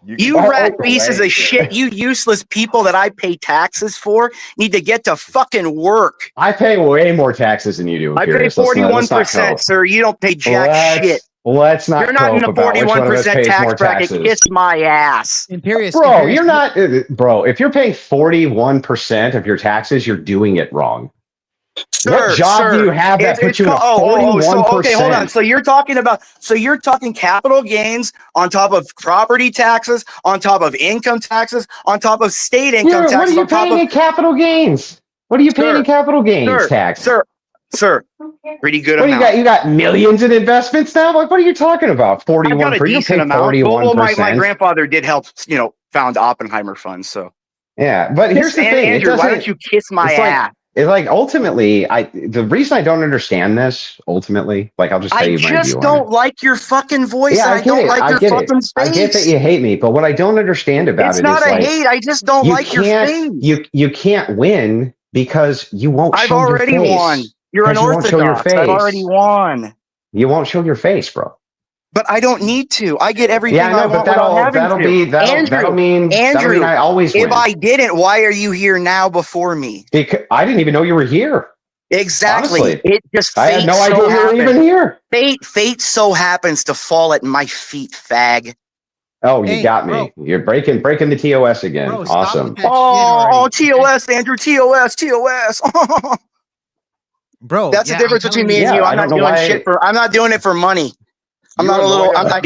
You rat pieces of shit, you useless people that I pay taxes for need to get to fucking work. I pay way more taxes than you do. I pay Imperious. Let's not 41%, cope. sir. You don't pay jack shit. Let's not. You're not in the cope about which one of us 41% pays more tax bracket. taxes. Kiss my ass. Imperious, Bro, you're not, bro. If you're paying 41% of your taxes, you're doing it wrong. What job do you have that puts you in a 41%? Okay, hold on. So you're talking capital gains on top of property taxes, on top of income taxes, on top of state income taxes. What are you paying in capital gains? What are you paying in capital gains tax? Sir, pretty good What do amount. you got millions in investments now? Like, what are you talking about? 41%. I've got a You're decent paying amount. 41%. Well, my grandfather did help, found Oppenheimer fun. So Yeah, but here's the thing. Andrew, why don't you kiss my ass? It's like ultimately, the reason I don't understand this ultimately, like I'll just tell I you my just view on don't it. like your fucking voice. Yeah, And I I get don't it. like I your get fucking it. I get that face. you hate me, but what I don't understand about It's it not is a like hate. I just don't you like your can't face. you can't win because you won't I've show your already won. face. You're an Because you won't show your Orthodox. I've already face. won. You won't show your face, bro. But I don't need to. I get everything Yeah, I know, I but want without having that'll to. mean I always if win. I didn't, why are you here now before me? Because I didn't even know you were here. Exactly. Honestly, It just I had no idea you were even here. Fate so happens to fall at my feet, fag. Oh, you got me. You're breaking the TOS again. Bro, stop Awesome. with that shit already. Oh, TOS, Andrew, TOS. Bro, That's the difference between me and you. I'm not doing shit for. I'm not doing it for money. I'm not a little. I'm not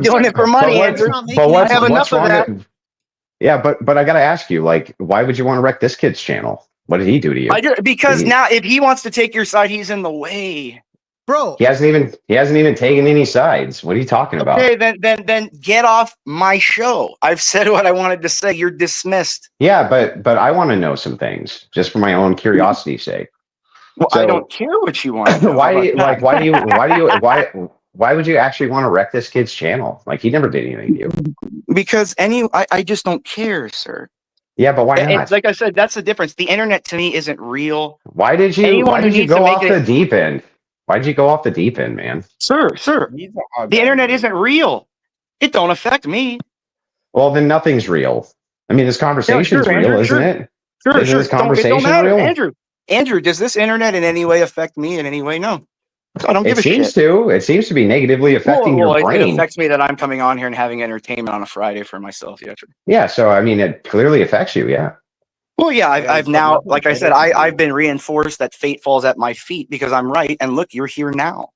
doing it for money, Andrew. I have enough of that. Yeah, but I gotta ask you, like, why would you want to wreck this kid's channel? What did he do to you? Because now, if he wants to take your side, he's in the way. Bro, he hasn't even taken any sides. What are you talking about? Okay, then get off my show. I've said what I wanted to say. You're dismissed. Yeah, but I want to know some things just for my own curiosity's sake. Well, I don't care what you want to know. why would you actually want to wreck this kid's channel? Like, he never did anything to you. Because I just don't care, sir. Yeah, but why not? It's like I said, that's the difference. The internet to me isn't real. Why did you go off the deep end? Why did you go off the deep end, man? Sir, the internet isn't real. It don't affect me. Well, then nothing's real. I mean, this conversation's real, Andrew, isn't it? Sure, Isn't this it don't conversation matter. real? Andrew, does this internet in any way affect me in any way? No. I don't give a shit. It seems to be negatively affecting your brain. It affects me that I'm coming on here and having entertainment on a Friday for myself. Yeah. Yeah, so I mean, it clearly affects you. Yeah. Well, yeah, I've now, like I said, I've been reinforced that fate falls at my feet because I'm right. And look, you're here now.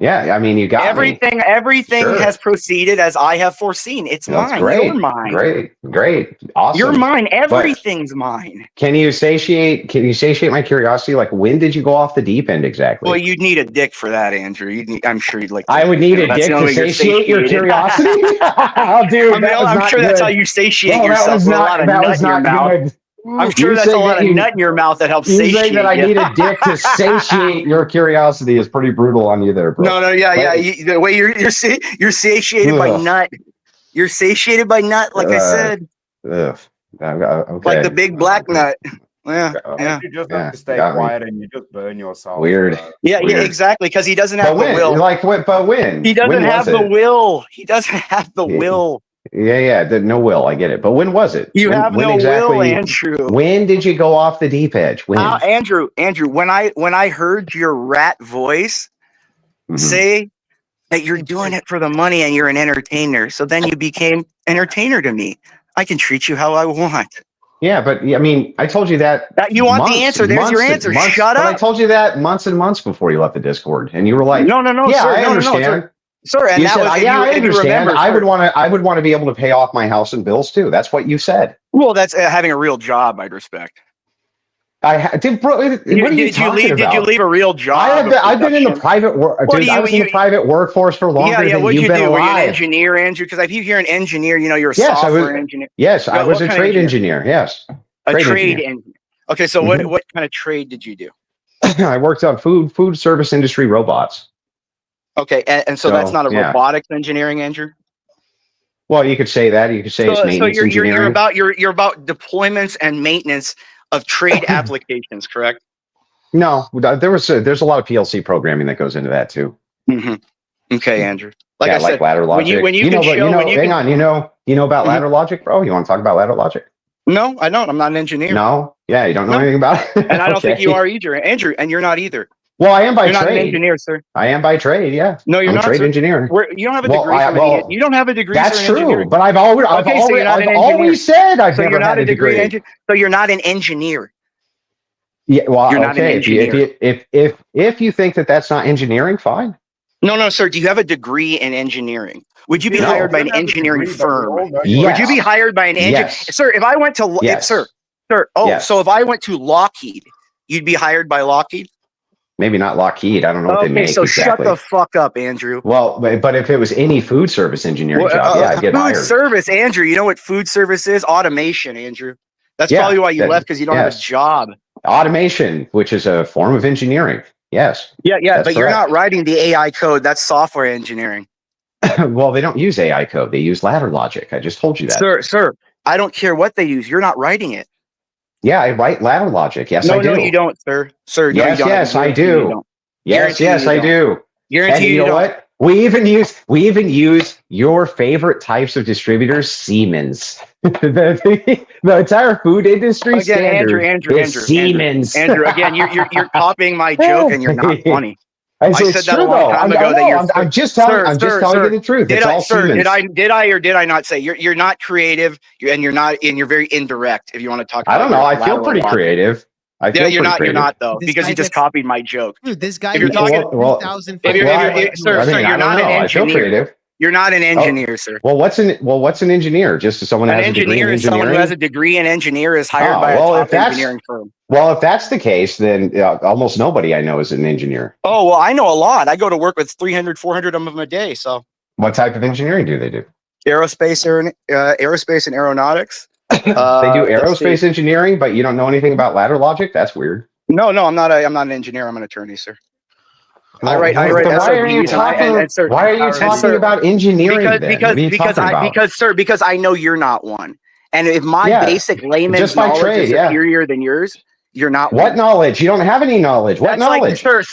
Yeah, I mean, you got everything. me. Everything Sure. has proceeded as I have foreseen. It's That's mine. great. You're mine. Great, awesome. You're mine. Everything's mine. Can you satiate my curiosity? Like, when did you go off the deep end exactly? Well, you'd need a dick for that, Andrew. I'm sure you'd like. I would need a dick to satiate your curiosity. Oh, dude, I'm sure that's how you satiate yourself. With a lot of nut in your mouth. I'm sure that's a lot of nut in your mouth that helps satiate you. You saying that I need a dick to satiate your curiosity is pretty brutal on you there, bro. No, yeah. The way you're satiated by nut. You're satiated by nut, like I said. Okay. Like the big black nut. Yeah. You just have to stay quiet and you just burn yourself. Weird. Yeah, exactly. Because he doesn't have the will. But when? He doesn't have the will. He doesn't have the will. Yeah, no will. I get it. But when was it? You have no will, Andrew. When did you go off the deep edge? When? Andrew, when I heard your rat voice say that you're doing it for the money and you're an entertainer, so then you became entertainer to me. I can treat you how I want. Yeah, but I mean, I told you that. You want the answer. There's your answer. Shut up. I told you that months and months before you left the Discord, and you were like, "No, yeah, sir, I understand." Sir, and you that said, was, I understand. Remember, I would want to be able to pay off my house and bills too. That's what you said. Well, that's having a real job. I'd respect. Did you leave a real job? I've been in the private work, dude. I was in the private workforce for longer than you've been alive. Were you an engineer, Andrew? Because if you hear an engineer, you're a software engineer. Yes, I was a trade engineer. Yes, a trade engineer. Okay, so what kind of trade did you do? I worked on food service industry robots. Okay, and so that's not a robotics engineering, Andrew? Well, you could say that. You could say it's maintenance engineering. You're about deployments and maintenance of trade applications, correct? No, there's a lot of PLC programming that goes into that too. Okay, Andrew. Like I said, ladder logic. Hang on. You know about ladder logic, bro? You want to talk about ladder logic? No, I don't. I'm not an engineer. No, yeah, you don't know anything about it. And I don't think you are either, Andrew. And you're not either. Well, I am by trade. You're not an engineer, sir. I am by trade. Yeah. No, you're not. I'm a trade engineer. You don't have a degree. You don't have a degree. That's for an true. engineer. But I've always said I've never had a degree. So you're not an engineer. Yeah. Well, you're not an engineer. If you think that that's not engineering, fine. No, sir. Do you have a degree in engineering? Would you be hired by an engineering firm? Yes. Would you be hired by an engineer? Sir, if I went to Yes. So if I went to Lockheed, you'd be hired by Lockheed? Maybe not Lockheed. I don't know what they Okay, make so exactly. shut the fuck up, Andrew. Well, but if it was any food service engineering Well, job, yeah, I'd get food hired. service, Andrew. You know what food service is? Automation, Andrew. That's Yeah, probably why you that- left, because you don't have a yes. job. Automation, which is a form of engineering. Yes. Yeah, That's but you're correct. not writing the AI code. That's software engineering. Well, they don't use AI code. They use ladder logic. I just told you that. Sir, I don't care what they use. You're not writing it. Yeah, I write ladder logic. Yes, I do. No, you don't, sir. Sir, no, you Yes, don't. yes, I Guarantee you do. don't. Yes, Guarantee yes, you I don't. do. Guarantee And you know don't. what? We even use your favorite types of distributors, Siemens. the entire food industry Again, standard Andrew, is Siemens. Andrew. Again, you're copying my joke, and you're not funny. I It's said that a true long though. time I ago. That know. you're I'm just telling you the truth. It's all Siemens. Did I or did I not say you're not creative? You're very indirect. If you want to talk about, I don't know. your I feel lateral pretty logic. creative. I feel You're pretty not. creative. You're not though, This because guy you just gets- copied my joke. Dude, this guy If you're gets talking, 3,000 if you're, sir, I mean, you're I don't not an know. I feel engineer. creative. You're not an Oh, engineer, sir. Well, what's an engineer? Just someone who An has a degree in engineer is someone who engineering. has a degree in engineer is hired Oh, by well, a if top that's- engineering firm. Well, if that's the case, then almost nobody I know is an engineer. Oh, well, I know a lot. I go to work with 300, 400 of them a day. So What type of engineering do they do? aerospace and aeronautics. They do aerospace engineering, but you don't know anything about ladder logic? That's weird. No, I'm not an engineer. I'm an attorney, sir. I write Then why are you SOPs talking? and sir, Why are you and talking sir, about engineering? Then what are you talking about? because I know you're not one. And if my Yeah, basic layman's just by knowledge trade, is yeah. superior than yours, you're not What one. knowledge? You don't have any knowledge. What That's like, knowledge?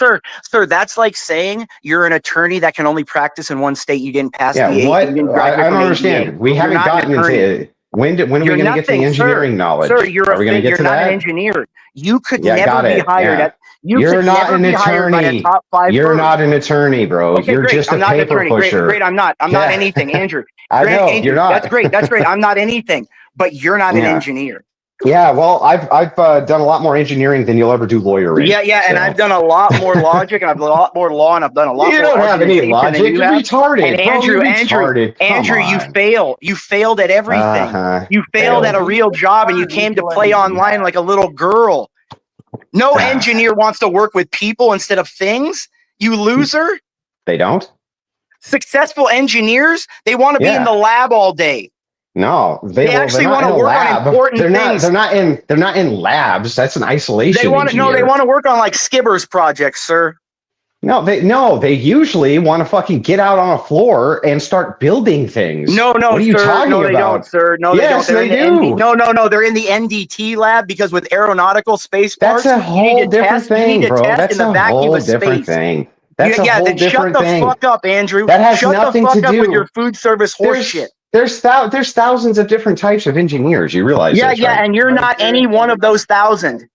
sir, that's like saying you're an attorney that can only practice in one state. You didn't pass Yeah, the what? you didn't I graduate don't from understand. ABA. We You're haven't not an gotten attorney. into when are we You're going to get to the nothing, engineering knowledge? Sir, you're Are we going to get you're to not that? an engineer. You could Yeah, never got be it. hired Yeah. at. You You're could not never an be hired by a attorney. top 5 You're firm. not an attorney, bro. Okay, You're great. just a I'm not an paper attorney. pusher. Great. I'm not Yeah. anything, Andrew. I know Andrew, you're not. That's great. I'm not anything, but you're not an Yeah. engineer. Yeah, well, I've done a lot more engineering than you'll ever do lawyering. Yeah, and so. I've done a lot more logic, and I've done a lot more law, and I've done a lot You more don't have any argumentation logic. than you You're have. retarded, And bro. Andrew, You're retarded. Come Andrew, you on. fail. You failed at everything. Uh-huh. You failed at a real job, and you came to play online like a little girl. No engineer wants to work with people instead of things. You loser. They don't? Successful engineers, they want to be in the lab all day. No, They actually want to work on important things. They're not in labs. That's an isolation. They want to engineer. they want to work on like Skibbers projects, sir. They usually want to fucking get out on a floor and start building things. No, what are you sir. talking No, they about? don't, sir. No, yes, they don't. they do. No, they're in the NDT lab because with aeronautical space parts, That's a whole different thing, bro. That's a whole different thing. That's a whole then different shut thing. the fuck up, Andrew. That has shut nothing the fuck to up do with your food service horseshit. There's thousands of different types of engineers. You realize this, right? And you're not any one of those 1,000.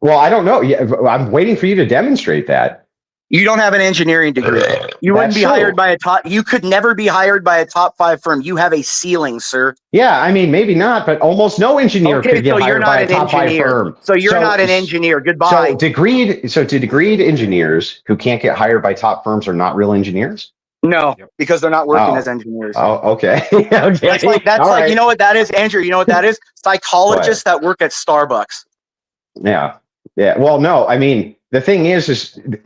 Well, I don't know. Yeah, I'm waiting for you to demonstrate that. You don't have an engineering degree. You wouldn't be hired by a top. You could never be hired by a top 5 firm. You have a ceiling, sir. Yeah, I mean, maybe not, but almost no engineer could get hired by a top 5 firm. So you're not an engineer. Goodbye. So degreed engineers who can't get hired by top firms are not real engineers? No, because they're not working as engineers. Oh, okay. Okay. That's like right. you know what that is, Andrew? You know what that is? Psychologists that work at Starbucks. Yeah. Yeah. Well, no, I mean, the thing is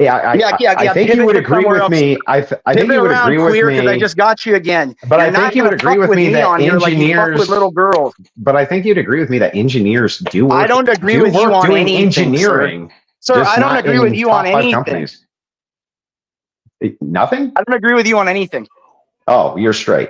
I think you would agree with me. I think you would agree with me. Because I just got you again. But I think you would agree with me that engineers with little girls. But I think you'd agree with me that engineers do work. I don't agree with you on doing anything, engineering. Sir, I don't agree with you on anything. Companies. Nothing? I don't agree with you on anything. Oh, you're straight.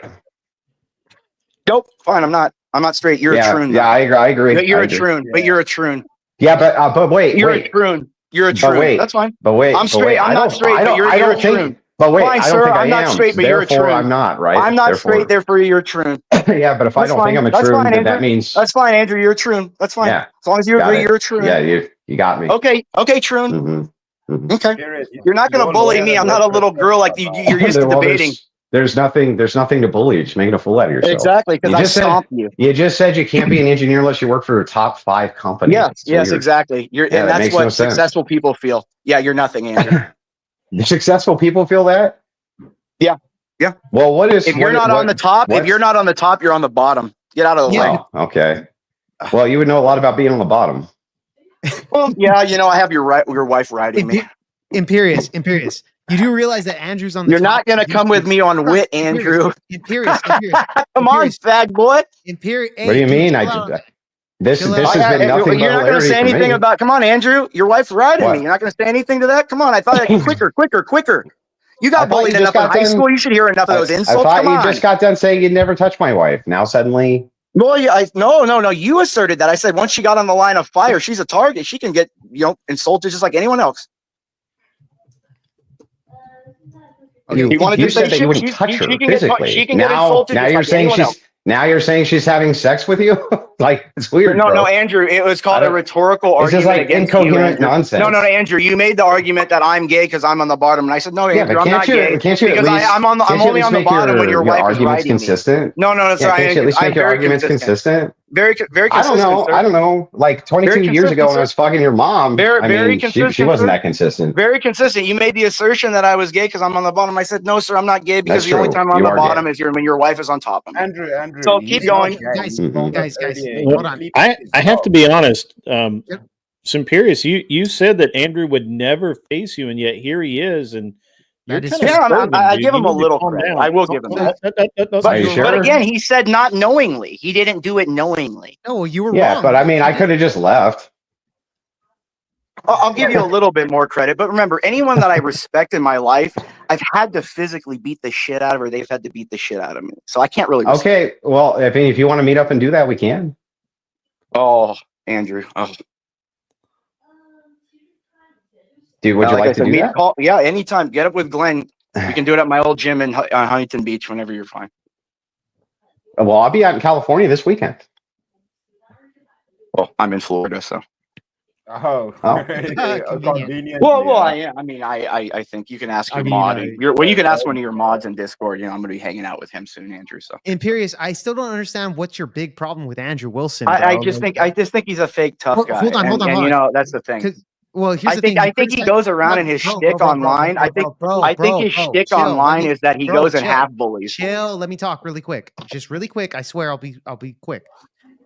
Nope. Fine, I'm not. I'm not straight. You're a troon. Yeah, I agree. But you're a troon. But you're a troon. Yeah, but wait. You're a troon. You're a troon. Wait, that's fine. But wait. I'm straight. I'm not straight, but you're a troon. But wait, fine, I don't sir, think I'm not straight, but you're a troon. I'm not, right? I'm not straight, therefore you're a troon. Yeah, but if I don't think I'm a troon, then that means... That's fine, Andrew. You're a troon. That's fine. Yeah. As long as you agree, you're a troon. Yeah, you got me. Okay, troon. Mm-hmm. Okay. You're not going to bully me. I'm not a little girl like you're used to debating. There's nothing to bully. You're just making a fool out of yourself. Exactly, because I stomped you. You just said you can't be an engineer unless you work for a top 5 company. Yes, exactly. And that's what successful people feel. Yeah, you're nothing, Andrew. The successful people feel that? Yeah. Well, what is... If you're not on the top, you're on the bottom. Get out of the way. Oh, okay. Well, you would know a lot about being on the bottom. Well, yeah, I have your wife riding me. Imperious. You do realize that Andrew's on the You're top not gonna of come with YouTube. me on Hold wit, Andrew. Imperious. Come on, fag boy. Imperious. What do you mean? This Chill has out. been nothing You're but not gonna hilarity say for anything me. about. Come on, Andrew. Your wife's riding me. What? You're not gonna say anything to that. Come on. I thought quicker. You got bullied enough in high school. You should hear enough of those I insults. thought Come you on. just got done saying you'd never touch my wife. Now suddenly. Well, yeah, no. You asserted that. I said once she got on the line of fire, she's a target. She can get insulted just like anyone else. You said that you wouldn't touch her physically. She can get insulted now just you're like saying anyone else. now you're saying she's having sex with you. Like it's weird. No, bro. Andrew. It was called a rhetorical It's just argument like against you, incoherent Andrew. nonsense. No, Andrew. You made the argument that I'm gay because I'm on the bottom, and I said no, Yeah, Andrew, but I'm not gay can't you at because least, I'm only on the bottom when your wife is arguments riding consistent? me. No, Yeah, sorry, can't you at least make your very arguments consistent? Very consistent. I don't know. Like 22 years ago when I was fucking your mom, she wasn't that consistent. Very consistent. You made the assertion that I was gay because I'm on the bottom. I said no, sir, I'm not gay because That's the only true. time I'm on You the are bottom gay. is when your wife is on top of me. Andrew. So keep going, guys. Hold on. I have to be honest. Simperius, you said that Andrew would never face you, and yet here he is, and you're That is kind of true. serving, I dude. give You him a need to little calm credit. down. I will give him that. But again, he said not knowingly. He didn't do it knowingly. No, you were Yeah, wrong. but I mean, I could have just left. I'll give you a little bit more credit, but remember, anyone that I respect in my life, I've had to physically beat the shit out of, or they've had to beat the shit out of me. So I can't really. Okay, well, if you want to meet up and do that, we can. Oh, Andrew. Oh. Dude, would you like to do that? Yeah, anytime. Get up with Glenn. We can do it at my old gym in Huntington Beach whenever you're fine. Well, I'll be out in California this weekend. Well, I'm in Florida, so. Oh. Convenient. Well, I think you can ask your mod. You can ask one of your mods in Discord. I'm going to be hanging out with him soon, Andrew. So. Imperious, I still don't understand what's your big problem with Andrew Wilson. I just think he's a fake tough guy. Hold on. And that's the thing. Well, here's the thing. I think he goes around in his shtick online. I think his shtick online is that he goes and half bullies. Chill. Let me talk really quick. Just really quick. I swear I'll be quick.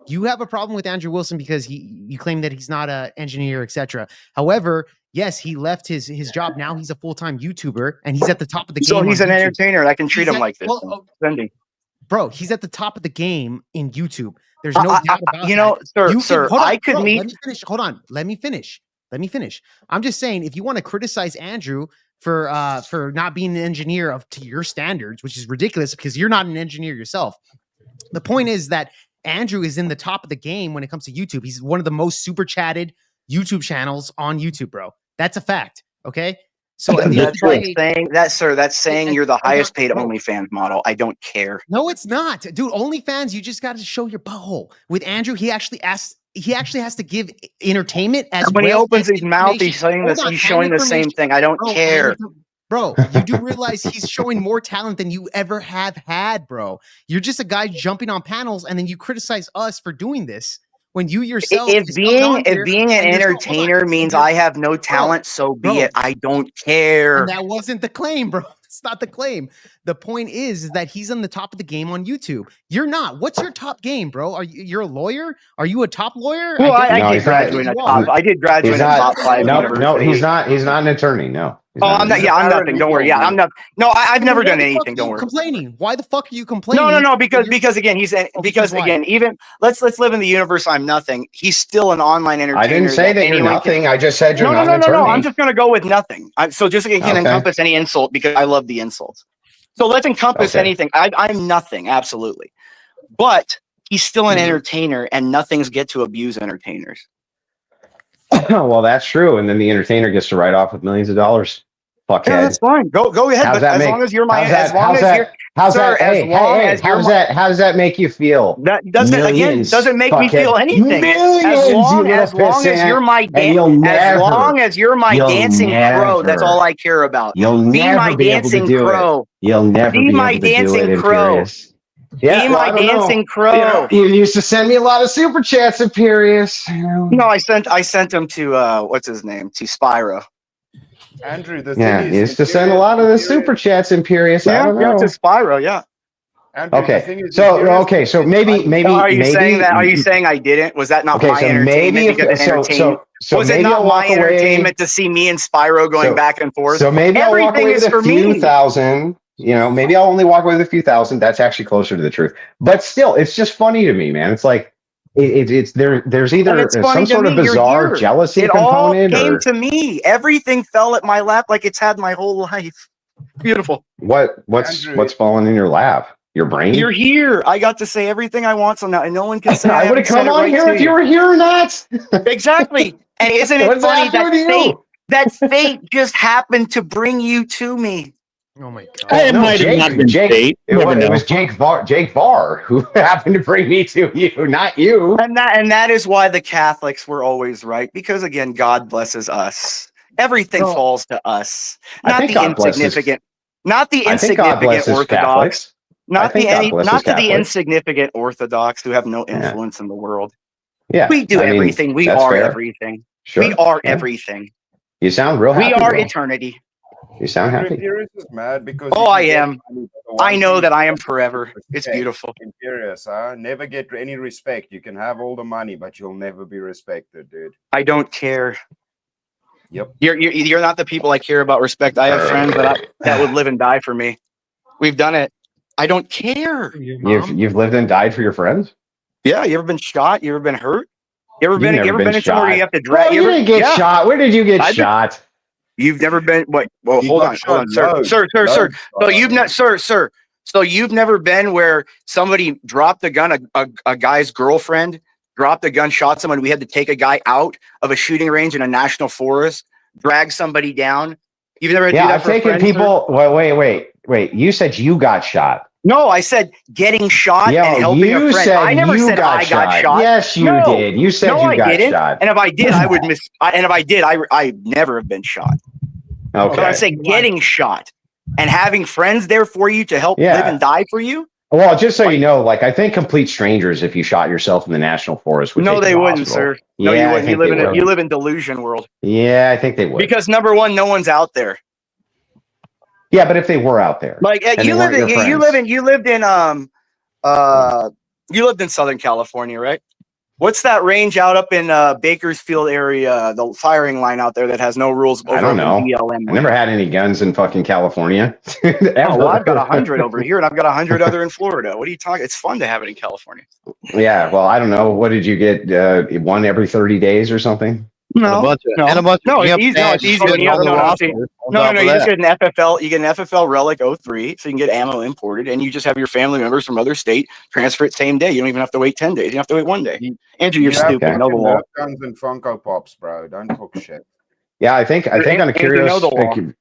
You have a problem with Andrew Wilson because you claim that he's not an engineer, etc. However, yes, he left his job. Now he's a full-time YouTuber and he's at the top of the game. So he's an entertainer. I can treat him like this. Bro, he's at the top of the game in YouTube. There's no doubt about that. Sir, I could meet. Let me finish. Hold on. Let me finish. I'm just saying, if you want to criticize Andrew for not being an engineer to your standards, which is ridiculous because you're not an engineer yourself. The point is that Andrew is in the top of the game when it comes to YouTube. He's one of the most super chatted YouTube channels on YouTube, bro. That's a fact. Okay. So at the end of the day, that's saying you're the highest paid OnlyFans model. I don't care. No, it's not, dude. OnlyFans, you just got to show your butthole. With Andrew, he actually has to give entertainment as when well. He opens his mouth, he's saying this. He's showing the same thing. I don't care. Bro, you do realize he's showing more talent than you ever have had, bro. You're just a guy jumping on panels, and then you criticize us for doing this when you yourself. If being an entertainer means I have no talent, so be it. I don't care. And that wasn't the claim, bro. It's not the claim. The point is that he's on the top of the game on YouTube. You're not. What's your top game, bro? You're a lawyer? Are you a top lawyer? Well, I did graduate in top. I did graduate in top 5. No, he's not. He's not an attorney. No. I'm not. Yeah, I'm nothing. Don't worry. Yeah, I'm not. No, I've never done anything. Don't worry. Complaining. Why the fuck are you complaining? No. Because again, even let's live in the universe. I'm nothing. He's still an online entertainer. I didn't say that you're nothing. I just said you're not an attorney. No. I'm just gonna go with nothing. So just again, can encompass any insult because I love the insults. So let's encompass anything. I'm nothing. Absolutely, but he's still an entertainer, and nothing's get to abuse entertainers. Well, that's true. And then the entertainer gets to write off with millions of dollars. Fuckhead. Yeah, that's fine. Go ahead. How's But that as long as you're my, as long as you're, how does that make you feel? That doesn't Millions, doesn't make me fuckhead. feel anything. Millions, as long as you're my dancing crow, that's all I care about. You'll never be able to do it. You'll never be my dancing crow. Yeah, be my dancing crow. You used to send me a lot of super chats, Imperious. No, I sent him to what's his name, to Spyro. Andrew, you used to send a lot of the super chats, Imperious. I don't know. To Spyro, yeah. Andrew, the Okay, thing is, so Imperius so is maybe Are you saying maybe that? Are you saying I didn't? Was that not okay, my so entertainment? maybe Because it if entertained. so Was it maybe not I'll my walk away. entertainment to see me and Spyro going So back and forth? so maybe I'll walk Everything away with is a for few me. thousand. You know, maybe I'll only walk away with a few thousand. That's actually closer to the truth. But still, it's just funny to me, man. It's like it's there. There's And it's either funny some to sort of me. You're bizarre here. jealousy It all component, came or to me. Everything fell at my lap like it's had my whole life. Beautiful. what's falling in your lap? Your You're brain? here. I got to say everything I want, so now no one can say I I would have haven't said come it on right here to if you you. were here or not. Exactly. And isn't it What's that funny have to that do with you? fate just happened to bring you to me? Oh my god. Well, It no, might have not been fate. It Never know. was Jake Varr who happened to bring me to you, not you. And that is why the Catholics were always right, because again, God blesses us. Everything Well, falls to us, I not think the God blesses. insignificant, not the I think God insignificant blesses Orthodox, Catholics. I think God blesses not to the Catholics. insignificant Orthodox who have no Yeah, influence in the world. yeah. We do I mean, everything. We that's are fair. everything. We Sure. are Yeah. everything. You sound real We happy, are bro. eternity. You sound Andrew, happy. Imperius is mad because Oh, you I can get am. money, but the one I know thing that I you am don't forever. get It's respect. beautiful. Imperius, huh? Never get any respect. You can have all the money, but you'll never be respected, dude. I don't care. Yep. You're not the people I care about respect. I have friends that would live and die for me. We've done it. I don't care. You've lived and died for your friends. Yeah, you ever been shot? You ever been hurt? You ever You've never been in somewhere you shot. have to Bro, drag? you didn't get shot. Where did you get shot? You've never been. Wait, well, He hold got on, shot sir, loads, sir. loads, So you've not, sir. So you've never been where somebody dropped a gun, a guy's girlfriend dropped a gun, shot someone. We had to take a guy out of a shooting range in a national forest, drag somebody down. You've never had to Yeah, do that I've for a taken friend, people. Wait. You said you got shot. No, I said getting shot Yeah, and helping a you friend. said I never you said got I got shot. shot. Yes, you No, did. You said no, you I got didn't. shot. And if I did, I would miss. And if I did, I never have been shot. Okay. But I say getting shot and having friends there for you to help live and die for you. Well, just so you know, like I think complete strangers, if you shot yourself in the national forest, would No, take you they to the wouldn't, hospital. sir. No, you Yeah, I wouldn't. think they would. You live in delusion world. Yeah, I think they would. Because number one, no one's out there. Yeah, but if they were out there, Like and you they weren't your friends. you lived in Southern California, right? What's that range out up in Bakersfield area? The firing line out there that has no rules over I don't up in know. BLM. I never had any guns in fucking California. Oh, well, I've got 100 over here, and I've got 100 other in Florida. What are you talking? It's fun to have it in California. Yeah, well, I don't know. What did you get? One every 30 days or something? No, it's easy. No, it's easy when you have you just get an FFL. You get an FFL Relic 03, so you can get ammo imported, and you just have your family members from other state transfer it same day. You don't even have to wait 10 days. You have to wait 1 day. Andrew, you're stupid. Know the law. Guns and Funko Pops, bro. Don't talk shit. Yeah, I think on a Curios.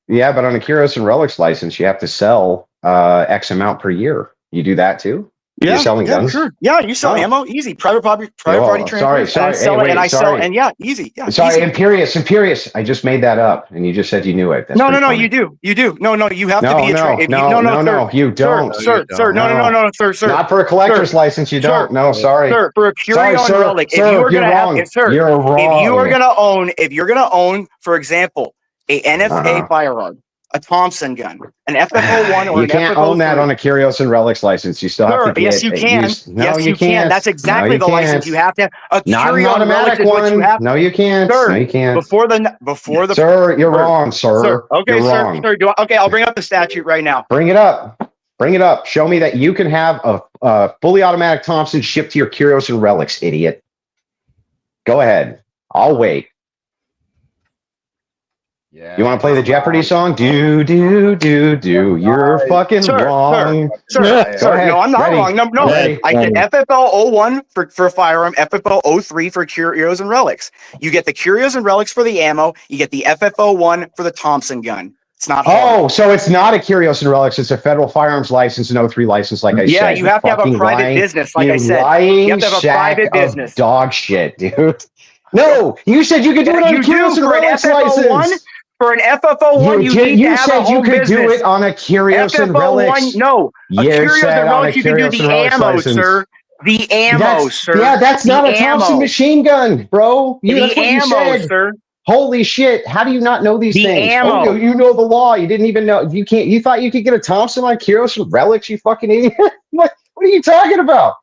Yeah, but on a Curios and Relics license, you have to sell X amount per year. You do that too? Yeah, You're selling guns? Sure. Yeah, you sell ammo, easy. Private party transfer. Sorry. Easy. Yeah, sorry, easy. Imperious. I just made that up, and you just said you knew it. That's no, pretty funny. you do. No, you have to be a you don't. Sir, sir. Not for a collector's license, you don't. No, sorry. Sir, for a Curio and Relic, if you are going to have, you're wrong. If you're going to own, for example, a NFA firearm, a Thompson gun, an FFO1 or you an can't FFO3. own that on a Curios and Relics license. You still have to get. Yes, you can. You can't. That's exactly the license you have to have. A Not an Curio and Relic automatic is what you one. have. No, you can't. Sir, no, you can't. Before the. Sir, you're wrong, sir. Okay, you're sir. wrong. Okay, I'll bring up the statute right now. Bring it up. Show me that you can have a fully automatic Thompson shipped to your Curios and Relics, idiot. Go ahead. I'll wait. Yeah, you want to play the Jeopardy song? Do. You're fucking wrong. Sir, no, I'm not wrong. No. I get FFL 01 for firearm, FFL 03 for Curios and Relics. You get the Curios and Relics for the ammo. You get the FFO 1 for the Thompson gun. It's not hard. Oh, so it's not a Curios and Relics. It's a federal firearms license, an 03 license, like I said. Yeah, you have to have a private business, like I said. You have to have a private business. Dog shit, dude. No, you said you could do it on a Curios and Relics license. For an FFO1, you need to have a home business. You said you could do it on a Curios and Relics. No, a Curios and Relics, you can do the ammo, sir. The ammo, sir. Yeah, that's not a Thompson machine gun, bro. The ammo, sir. Holy shit! How do you not know these The things? ammo. Oh, you know the law. You didn't even know. You can't. You thought you could get a Thompson on Kyros and Relics? You fucking idiot! What are you talking about?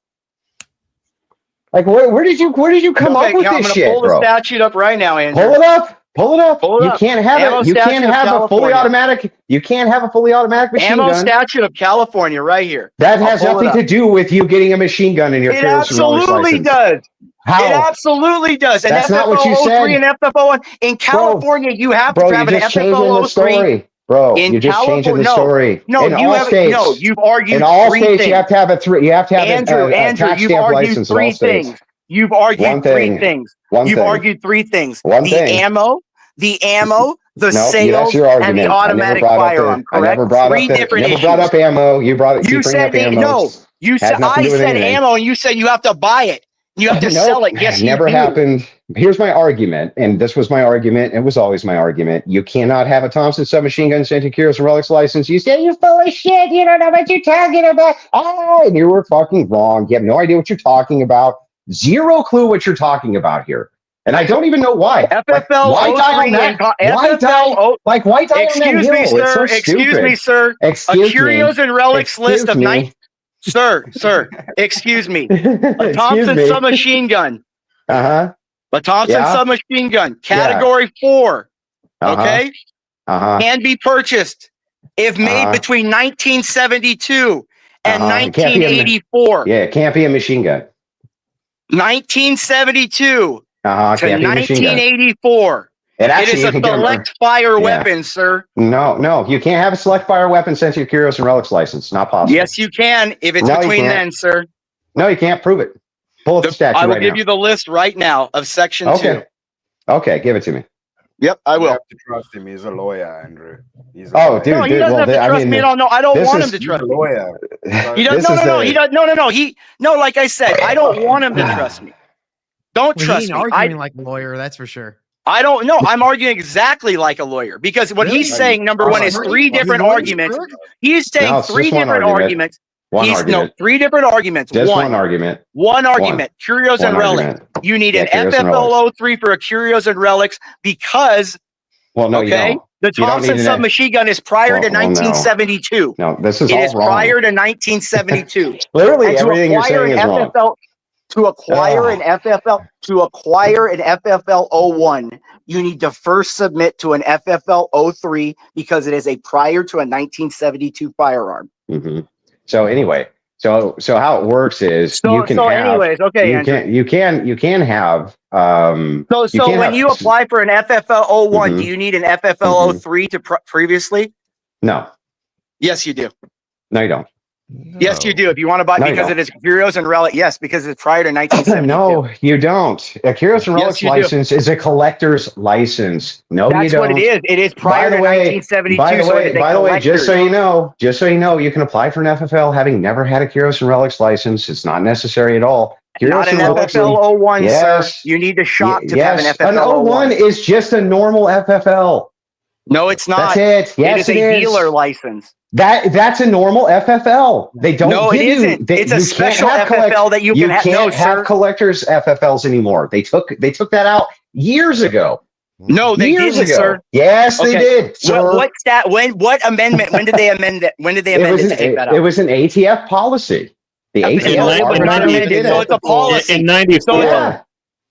Like, where did you come up with I'm this gonna shit, pull the bro? statute up right now, Andrew. Pull it up. Pull it up. Pull it You up. can't have Ammo it. You can't statute of have a fully California. automatic. You can't have a fully automatic machine Ammo gun. statute of California, right here. That I'll has pull it nothing up. to do with you getting a machine gun in your It Kyros and Relics absolutely license. does. How? It absolutely does. And That's not what you FFL 03 said. and FFL in California, you have to Bro, have you're an just changing the FFL 03. story. Bro, In you're just changing the California, story. no, In you all haven't. states, No, you've argued in all three states, things. you have to have a three. You have to have Andrew, a tax you've stamp argued license in all three states. things. You've argued One three thing. things. One You've thing. argued three things. One the thing. ammo, the No, that's sales, your and the argument. automatic firearm. I Correct? never brought Three up the. different Never issues. brought up ammo. You keep bringing up ammo. No. You said Has nothing to I do with said anything. ammo, and you said you have to buy it. You have to sell Nope, it. Yes, never you do. happened. Here's my argument, and this was my argument. It was always my argument. You cannot have a Thompson submachine gun sent to Kyros and Relics license. You say you're full of shit. You don't know what you're talking about. Oh, and you were fucking wrong. You have no idea what you're talking about. Zero clue what you're talking about here. And I don't even know why. FFL Why die on 03 that? Why die on that Excuse me, hill? It's sir. so Excuse me, stupid. sir. Excuse a Curios me. and Relics list of Excuse nine. me. Sir, excuse me. A Excuse Thompson me. submachine gun. Uh-huh. A Thompson Yeah. submachine gun. Category 4. Okay? Can be purchased if made between 1972 and It can't be 1984. Yeah, it can't be a machine gun. 1972 to Can't be a machine gun. 1984. It It actually is you a can get 'em- select fire Yeah. weapon, sir. No, you can't have a select fire weapon sent to your Kyros and Relics license. Not possible. Yes, you can if it's No, you between can't. then, sir. No, you can't prove it. Pull up the statute I will right give now. you the list right now of section 2. Okay. Okay, give it to me. Yep, I You will. have to trust him. He's a lawyer, Andrew. He's a Oh, lawyer. dude, No, he doesn't have to trust me at all. No, I don't want him to He's trust a me. lawyer. He does. No. He does. No. No. Like I said, I don't want him to trust me. Don't Well, he trust ain't me. arguing like a lawyer, that's for sure. I don't know. I'm arguing exactly like a lawyer because what he's saying, number one, is three different arguments. He's saying No, it's three just one different argument. arguments. One argument. Three different arguments. Just one argument. One argument. Curios One and Relics. argument. You need Yeah, an Curios and FFL 03 for a Curios and Relics because Well, no, you okay, don't. the You don't Thompson need an- submachine gun is prior to Well, no. 1972. No, this is It all is wrong. prior to 1972. Literally And to everything you're acquire saying an is wrong. FFL to acquire an FFL 01, you need to first submit to an FFL 03 because it is a prior to a 1972 firearm. Mm-hmm. So anyway, so how it works is you can have. Anyways, okay, you Andrew. can have. So when you apply for an FFL 01, do Mhm. you need an FFL 03 to previously? No, Yes, you do. no, you don't. Yes, you do. If you want to buy No, you because don't. it is Curios and Relic, yes, because it's prior to 1972. No, you don't. A Kyros and Yes, Relics you do. license is a collector's license. No, you That's don't. what it is. It is prior to 1972. By the so it is a way, just so collector's. you know, you can apply for an FFL having never had a Kyros and Relics license. It's not necessary at all. Not an FFL 01, sir. You need the shop to have an FFL 01 is just a normal FFL. No, it's not. That's it. Yes, it is a dealer license. That's a normal FFL. They don't No, give it you. isn't. It's a you special can't have FFL that you can have. can't No, have sir. collectors FFLs anymore. They took that out years ago. No, they years didn't, ago. sir. Yes, they did. Sir. What amendment? When did they amend it? When did they It amend was it to take that out? It was an ATF policy. The ATF already did So it. it's a policy. In 94. Yeah.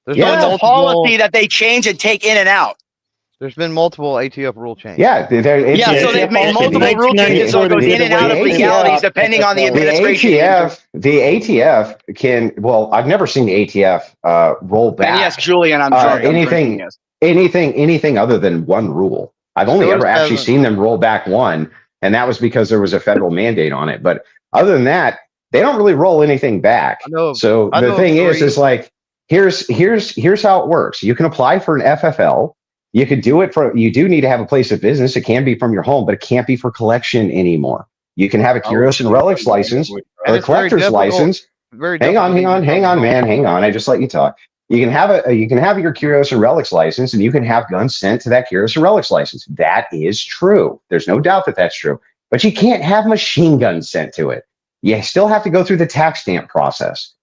There's So been it's a multiple- policy that they change and take in and out. There's been multiple ATF rule changes. Yeah, So they've made multiple rule changes, so it goes in and out of legalities depending on the administration. The ATF can. Well, I've never seen the ATF roll back. And yes, Julian, I'm drunk. I'm drinking, yes. anything other than one rule. I've only Sure ever actually doesn't. seen them roll back one, and that was because there was a federal mandate on it. But other than that, they don't really roll anything back. So I the know thing of three. is like here's how it works. You can apply for an FFL. You could do it for. You do need to have a place of business. It can be from your home, but it can't be for collection anymore. You can have a Kyros and Relics license or And a it's very collector's difficult- license. very Hang on, difficult to man. Hang on. I just let you talk. You can have your Kyros and Relics license, and you can have guns sent to that Kyros and Relics license. That is true. There's no doubt that that's true. But you can't have machine guns sent to it. You still have to go through the tax stamp process.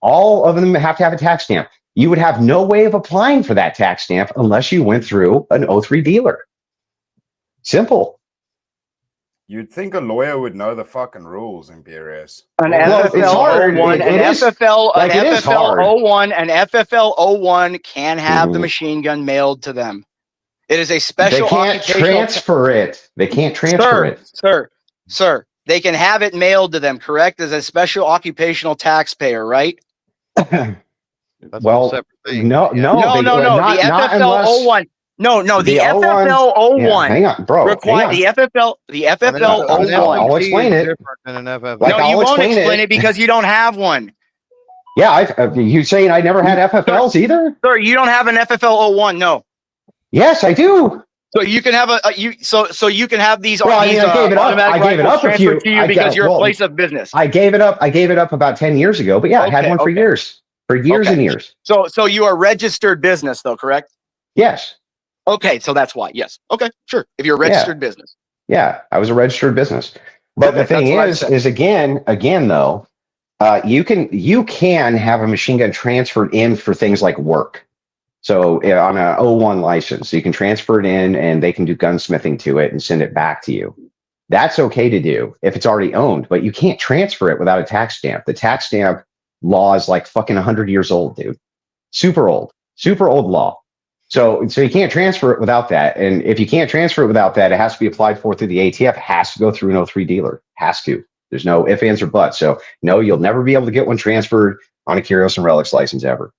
All of them have to have a tax stamp. you would have no way of applying for that tax stamp unless you went through an O3 dealer. Simple. You'd think a lawyer would know the fucking rules, Imperius. An Well, it's hard. FFL 01, It is like it is hard. an FFL 01 can have the Mhm. machine gun mailed to them. It is a They special can't occupational transfer it. They can't transfer it. Sir, they can have it mailed to them, correct? As a special occupational taxpayer, right? Well, no, No, not, the not FFL unless 01. No, the O1 FFL Yeah, 01. hang on, bro. Require Hang on. the FFL 01. I'll explain it. Different than an FFL. Like, No, you I'll won't explain explain it because you don't have one. Yeah, you saying I never had FFLs either? Sir, you don't have an FFL 01, no. Yes, I do. So you can have so you can have these, Well, I mean, I gave it up. automatic I gave it rifles up a few. transferred to you because you're a place of business. I gave it up. I gave it up about 10 years ago. But yeah, I had one for years, and years. So you are registered business though, correct? Yes. Okay, so that's why. Yes. Okay, sure. If you're a registered business. Yeah, I was a registered business. But the thing is again though, you can have a machine gun transferred in for things like work. So on a 01 license, you can transfer it in and they can do gunsmithing to it and send it back to you. That's okay to do if it's already owned, but you can't transfer it without a tax stamp. The tax stamp law is like fucking 100 years old, dude. Super old law. So you can't transfer it without that. And if you can't transfer it without that, it has to be applied for through the ATF. It has to go through an O3 dealer. Has to. There's no ifs, ands, or buts. So no, you'll never be able to get one transferred on a Curios and Relics license ever.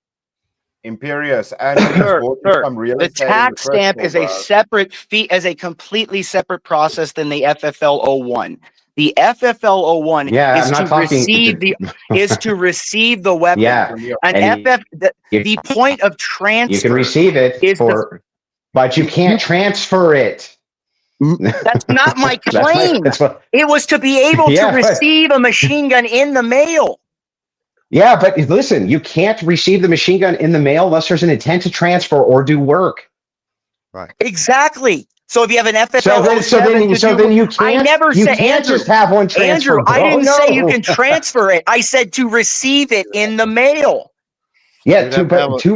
Imperius, and the tax stamp is a separate fee, as a completely separate process than the FFL 01. The FFL 01 is to receive the weapon. Yeah, the point of transfer. You can receive it but you can't transfer it. That's not my claim. It was to be able to receive a machine gun in the mail. Yeah, but listen, you can't receive the machine gun in the mail unless there's an intent to transfer or do work. Right. Exactly. So if you have an FFL, then you can't. I never said, Andrew, just have one transferred. Andrew, I didn't say you can transfer it. I said to receive it in the mail. Yeah, to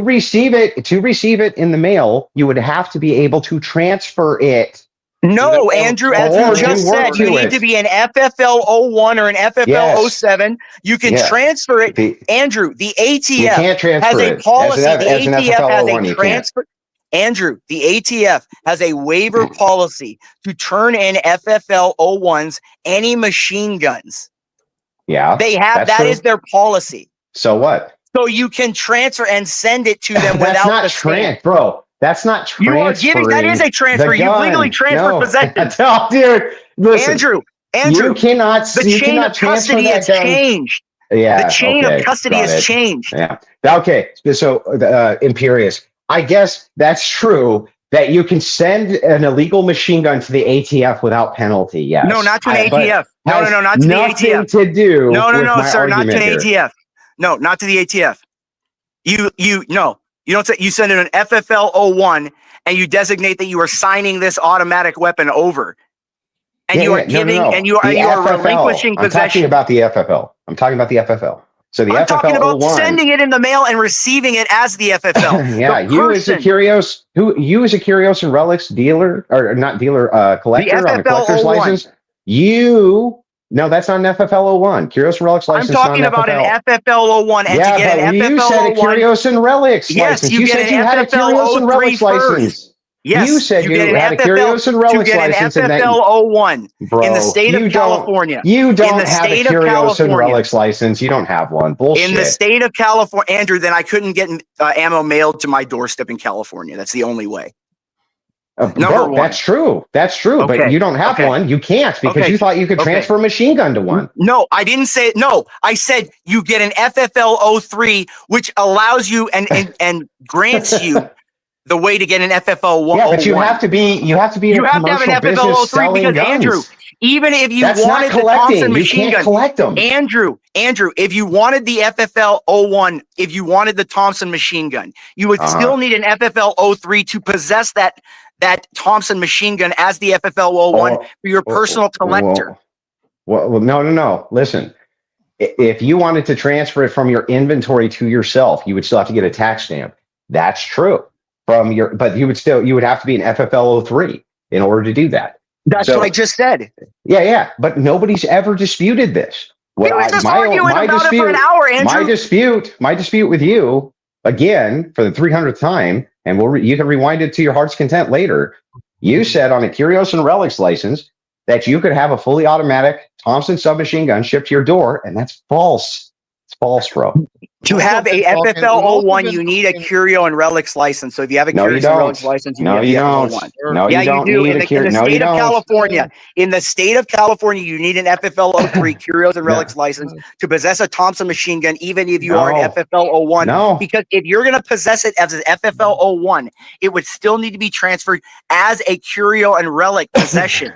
receive it in the mail, you would have to be able to transfer it. No, Andrew, as you just said, you need to be an FFL 01 or an FFL 07. You can transfer it. Andrew, the ATF has a policy. The ATF has a transfer. Andrew, the ATF has a waiver policy to turn in FFL 01s, any machine guns. Yeah. They have, that is their policy. So what? So you can transfer and send it to them without the stamp. Bro. That's not transferring. You are giving, that is a transfer. You legally transferred possession. Oh, dude, listen, Andrew, you cannot. The chain of custody has changed. Yeah, the chain of custody has changed. Yeah. Okay. So, Imperius, I guess that's true that you can send an illegal machine gun to the ATF without penalty. Yes. No, not to an ATF. No, not to the ATF. To do. No, sir, not to the ATF. No, not to the ATF. No. You don't say, you send in an FFL 01 and you designate that you are signing this automatic weapon over. And you are giving and you are relinquishing possession. I'm talking about the FFL. I'm talking about the FFL. So the I'm FFL talking about 01, sending it in the mail and receiving it as the FFL. Yeah, you as a Curios and Relics dealer, or not dealer, collector on a collector's license. No, that's not an FFL 01. Curios and Relics license. I'm talking about an FFL 01, and to get an FFL 01, you said a Curios and Relics license. You said you had a Curios and Relics license. Yes, you said you had a Curios and Relics license. To get an FFL 01 in the state of California. You don't have a Curios and Relics license. You don't have one. Bullshit. In the state of California, Andrew, then I couldn't get ammo mailed to my doorstep in California. That's the only way. Number one. That's true. That's true. Okay. But you don't have one. You can't because you thought you could transfer a machine gun to one. No, I didn't say it. No, I said you get an FFL 03, which allows you and grants you the way to get an FFL 01. Yeah, but you have to be in a commercial business selling because guns. Andrew, even if you wanted the Thompson machine gun, collect them. Andrew, if you wanted the FFL 01, if you wanted the Thompson machine gun, you would still need an FFL 03 to possess that Thompson machine gun as the FFL 01 for your personal collector. Well, no. Listen, If you wanted to transfer it from your inventory to yourself, you would still have to get a tax stamp. That's true. But you would have to be an FFL 03 in order to do that. That's what I just said. Yeah. But nobody's ever disputed this. We were just arguing about it for an hour, Andrew. My dispute with you, again, for the 300th time, and you can rewind it to your heart's content later. You said on a Curios and Relics license that you could have a fully automatic Thompson submachine gun shipped to your door, and that's false. It's false, bro. To have a FFL 01, you need a Curio and Relics license. So if you have a Curio and Relics license, you need a FFL 01. No, you don't do. Need in the state of California, in the state of California, you need an FFL 03 Curios and Relics license to possess a Thompson machine gun, even if you are an FFL 01. No. Because if you're going to possess it as an FFL 01, it would still need to be transferred as a Curio and Relic possession.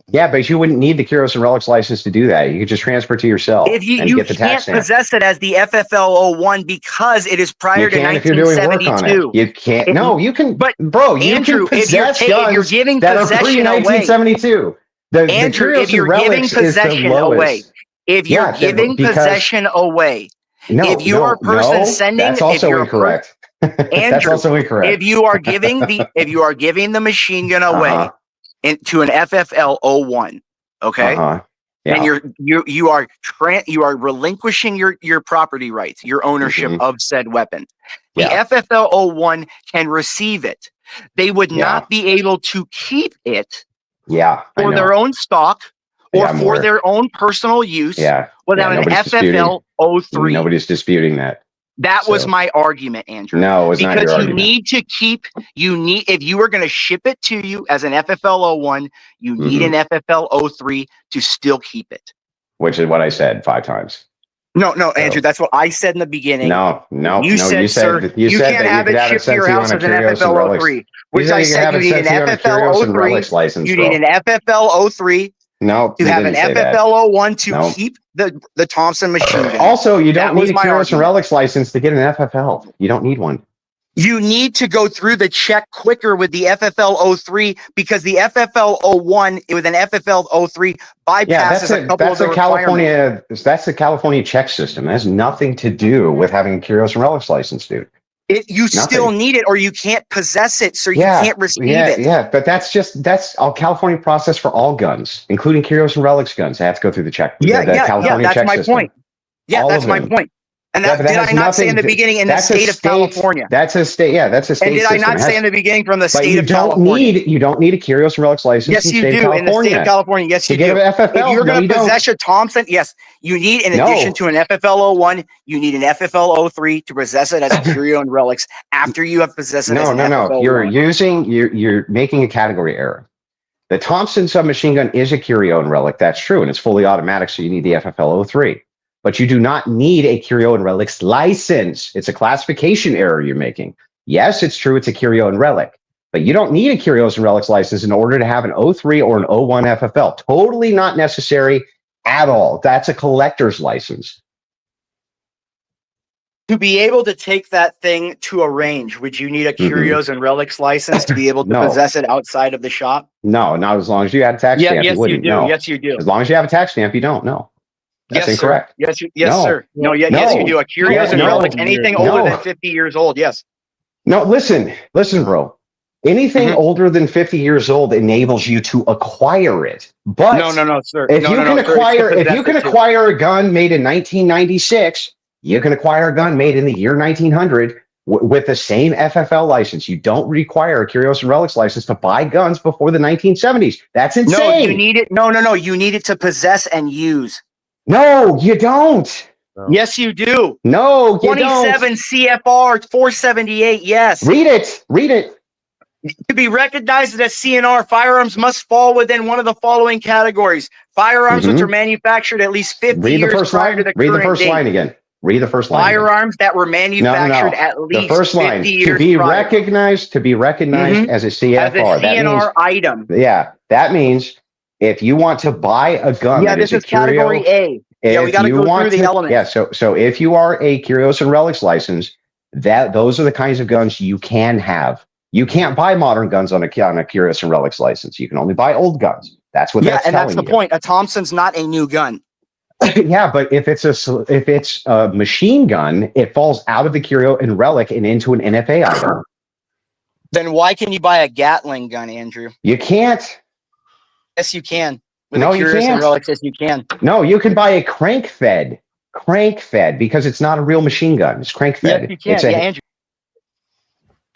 Yeah, but you wouldn't need the Curios and Relics license to do that. You could just transfer it to yourself if you, and you get the tax can't stamp. possess it as the FFL 01 because it is prior to 1972. You can't. No, you can. But bro, you Andrew, can possess if you're guns giving that are possession pre-1972. Andrew, if you're giving possession away, if you're giving possession away, if you are a person sending, that's also incorrect. Andrew, that's also incorrect. If you are giving the machine gun away into an FFL 01, okay, and you are relinquishing your property rights, your ownership of said weapon. The FFL 01 can receive it. They would not be able to keep it for their own stock or for their own personal use without an FFL 03. Nobody's disputing that. That was my argument, Andrew. No, it was not your argument. If you were going to ship it to you as an FFL 01, you need an FFL 03 to still keep it. Which is what I said 5 times. No, Andrew, that's what I said in the beginning. You said, sir, you said can't that have you could it have shipped to your house as an FFL 03. Which I said you need an FFL 03. You need an FFL 03. No, to have an FFL 01 to keep the Thompson machine gun. Also, you don't need a Curios and Relics license to get an FFL. You don't need one. You need to go through the check quicker with the FFL 03 because the FFL 01 with an FFL 03 bypasses a couple of the requirements. That's the California check system. It has nothing to do with having a Curios and Relics license, dude. You still need it or you can't possess it, so you can't receive it. Yeah, but that's a California process for all guns, including Curios and Relics guns. They have to go through the check. That's my point. Yeah, that's my point. And did I not say in the beginning in the state of California? That's a state. Yeah, that's a state. And did I not say in the beginning from the state of California? You don't need a Curios and Relics license. Yes, you do in the state of California. Yes, you do. If you're going to possess a Thompson, yes, you need in addition to an FFL 01, you need an FFL 03 to possess it as a Curio and Relics after you have possessed it. No. You're making a category error. The Thompson submachine gun is a Curio and Relic. That's true, and it's fully automatic, so you need the FFL 03. But you do not need a Curio and Relics license. It's a classification error you're making. Yes, it's true. It's a Curio and Relic, but you don't need a Curios and Relics license in order to have an 03 or an 01 FFL. Totally not necessary at all. That's a collector's license. To be able to take that thing to a range, would you need a Curios and Relics license to be able to possess it outside of the shop? No, not as long as you had a tax stamp. Yes, you do. No. Yes, you do. As long as you have a tax stamp, you don't. No. That's incorrect. Sir. Yes, sir. No, yes, you do. A Curios and Relics, anything older than 50 years old, yes. No, listen, bro. Anything older than 50 years old enables you to acquire it. But no, sir. If you can acquire a gun made in 1996, you can acquire a gun made in the year 1900 with the same FFL license. You don't require a Curios and Relics license to buy guns before the 1970s. That's insane. No, you need it. No. You need it to possess and use. No, you don't. Yes, you do. No, you 27 CFR 478. Yes. Read it. To be recognized as CNR, firearms must fall within one of the following categories: firearms which are manufactured at least 50 years prior to the current date. Read the first line again. Read the first line. Firearms that were manufactured at least 50 years to be prior. recognized as a CFR. As a CNR item. Yeah, that means if you want to buy a gun, this is category A. Yeah, we got to go through the elements. Yeah, so if you are a Curios and Relics license, those are the kinds of guns you can have. You can't buy modern guns on a Curios and Relics license. You can only buy old guns. That's what that's telling you. And that's the point. A Thompson's not a new gun. Yeah, but if it's a machine gun, it falls out of the curio and relic and into an NFA item. Then why can you buy a Gatling gun, Andrew? You can't. Yes, you can. With No, a you Curious and can't. Relics, yes, you can. No, you can buy a crank fed because it's not a real machine gun. It's crank Yes, fed. you can. Yeah, Andrew.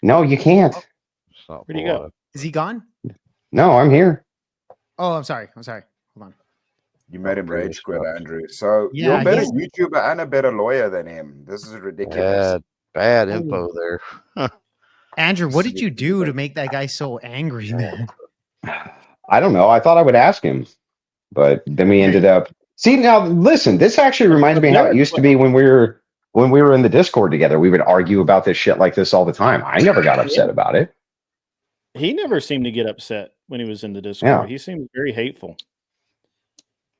No, you can't. Where'd he go? Is he gone? No, I'm here. Oh, I'm sorry. Hold on. You made him rage quit, Andrew. So Yeah, you're a better he's- YouTuber and a better lawyer than him. This is ridiculous. Bad info there. Andrew, what did you do to make that guy so angry, man? I don't know. I thought I would ask him, but then we ended up. See, now listen. This actually reminds me how it used to be when we were in the Discord together. We would argue about this shit like this all the time. I never got upset about it. He never seemed to get upset when he was in the Discord. Yeah. He seemed very hateful.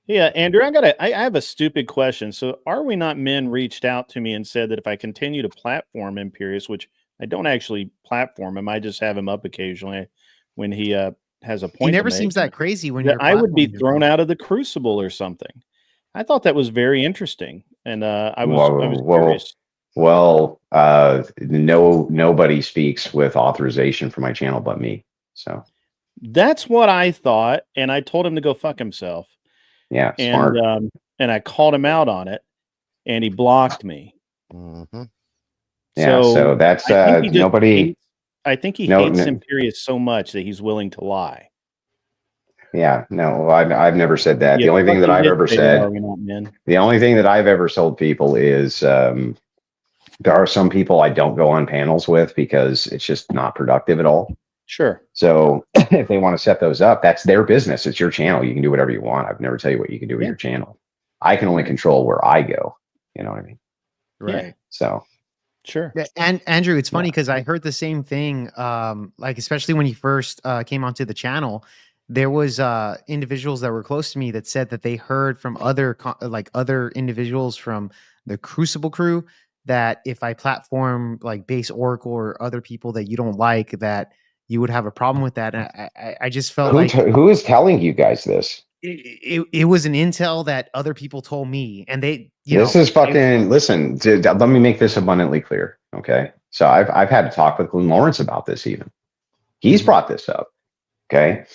Yeah, Andrew, I have a stupid question. So, Are We Not Men reached out to me and said that if I continue to platform Imperius, which I don't actually platform him, I just have him up occasionally when he has a point. He never to make, seems that crazy when that you're. I would be platforming thrown out of the Crucible or something. I thought that was very interesting, and I was curious. Well, nobody speaks with authorization for my channel but me. So That's what I thought, and I told him to go fuck himself. yeah, smart. And I called him out on it, and he blocked me. Yeah, so that's nobody. I think he No, hates no. Imperius so much that he's willing to lie. Yeah, no, I've never said that. Yeah, The only thing that fucking I've did ever say that, said, Are We Not Men? the only thing that I've ever told people is there are some people I don't go on panels with because it's just not productive at all. Sure. So if they want to set those up, that's their business. It's your channel. You can do whatever you want. I've never tell you what you can do with your channel. I can only control where I go. You know what I mean? Right. So sure. Yeah, and Andrew, it's funny because I heard the same thing. Like especially when you first came onto the channel, there was individuals that were close to me that said that they heard from other other individuals from the Crucible crew that if I platform like Base Oracle or other people that you don't like, that you would have a problem with that. And I just felt like who is telling you guys this? it was an intel that other people told me, and they This is fucking. Listen, let me make this abundantly clear. Okay, so I've had to talk with Glenn Lawrence about this. Even he's brought this up. Okay,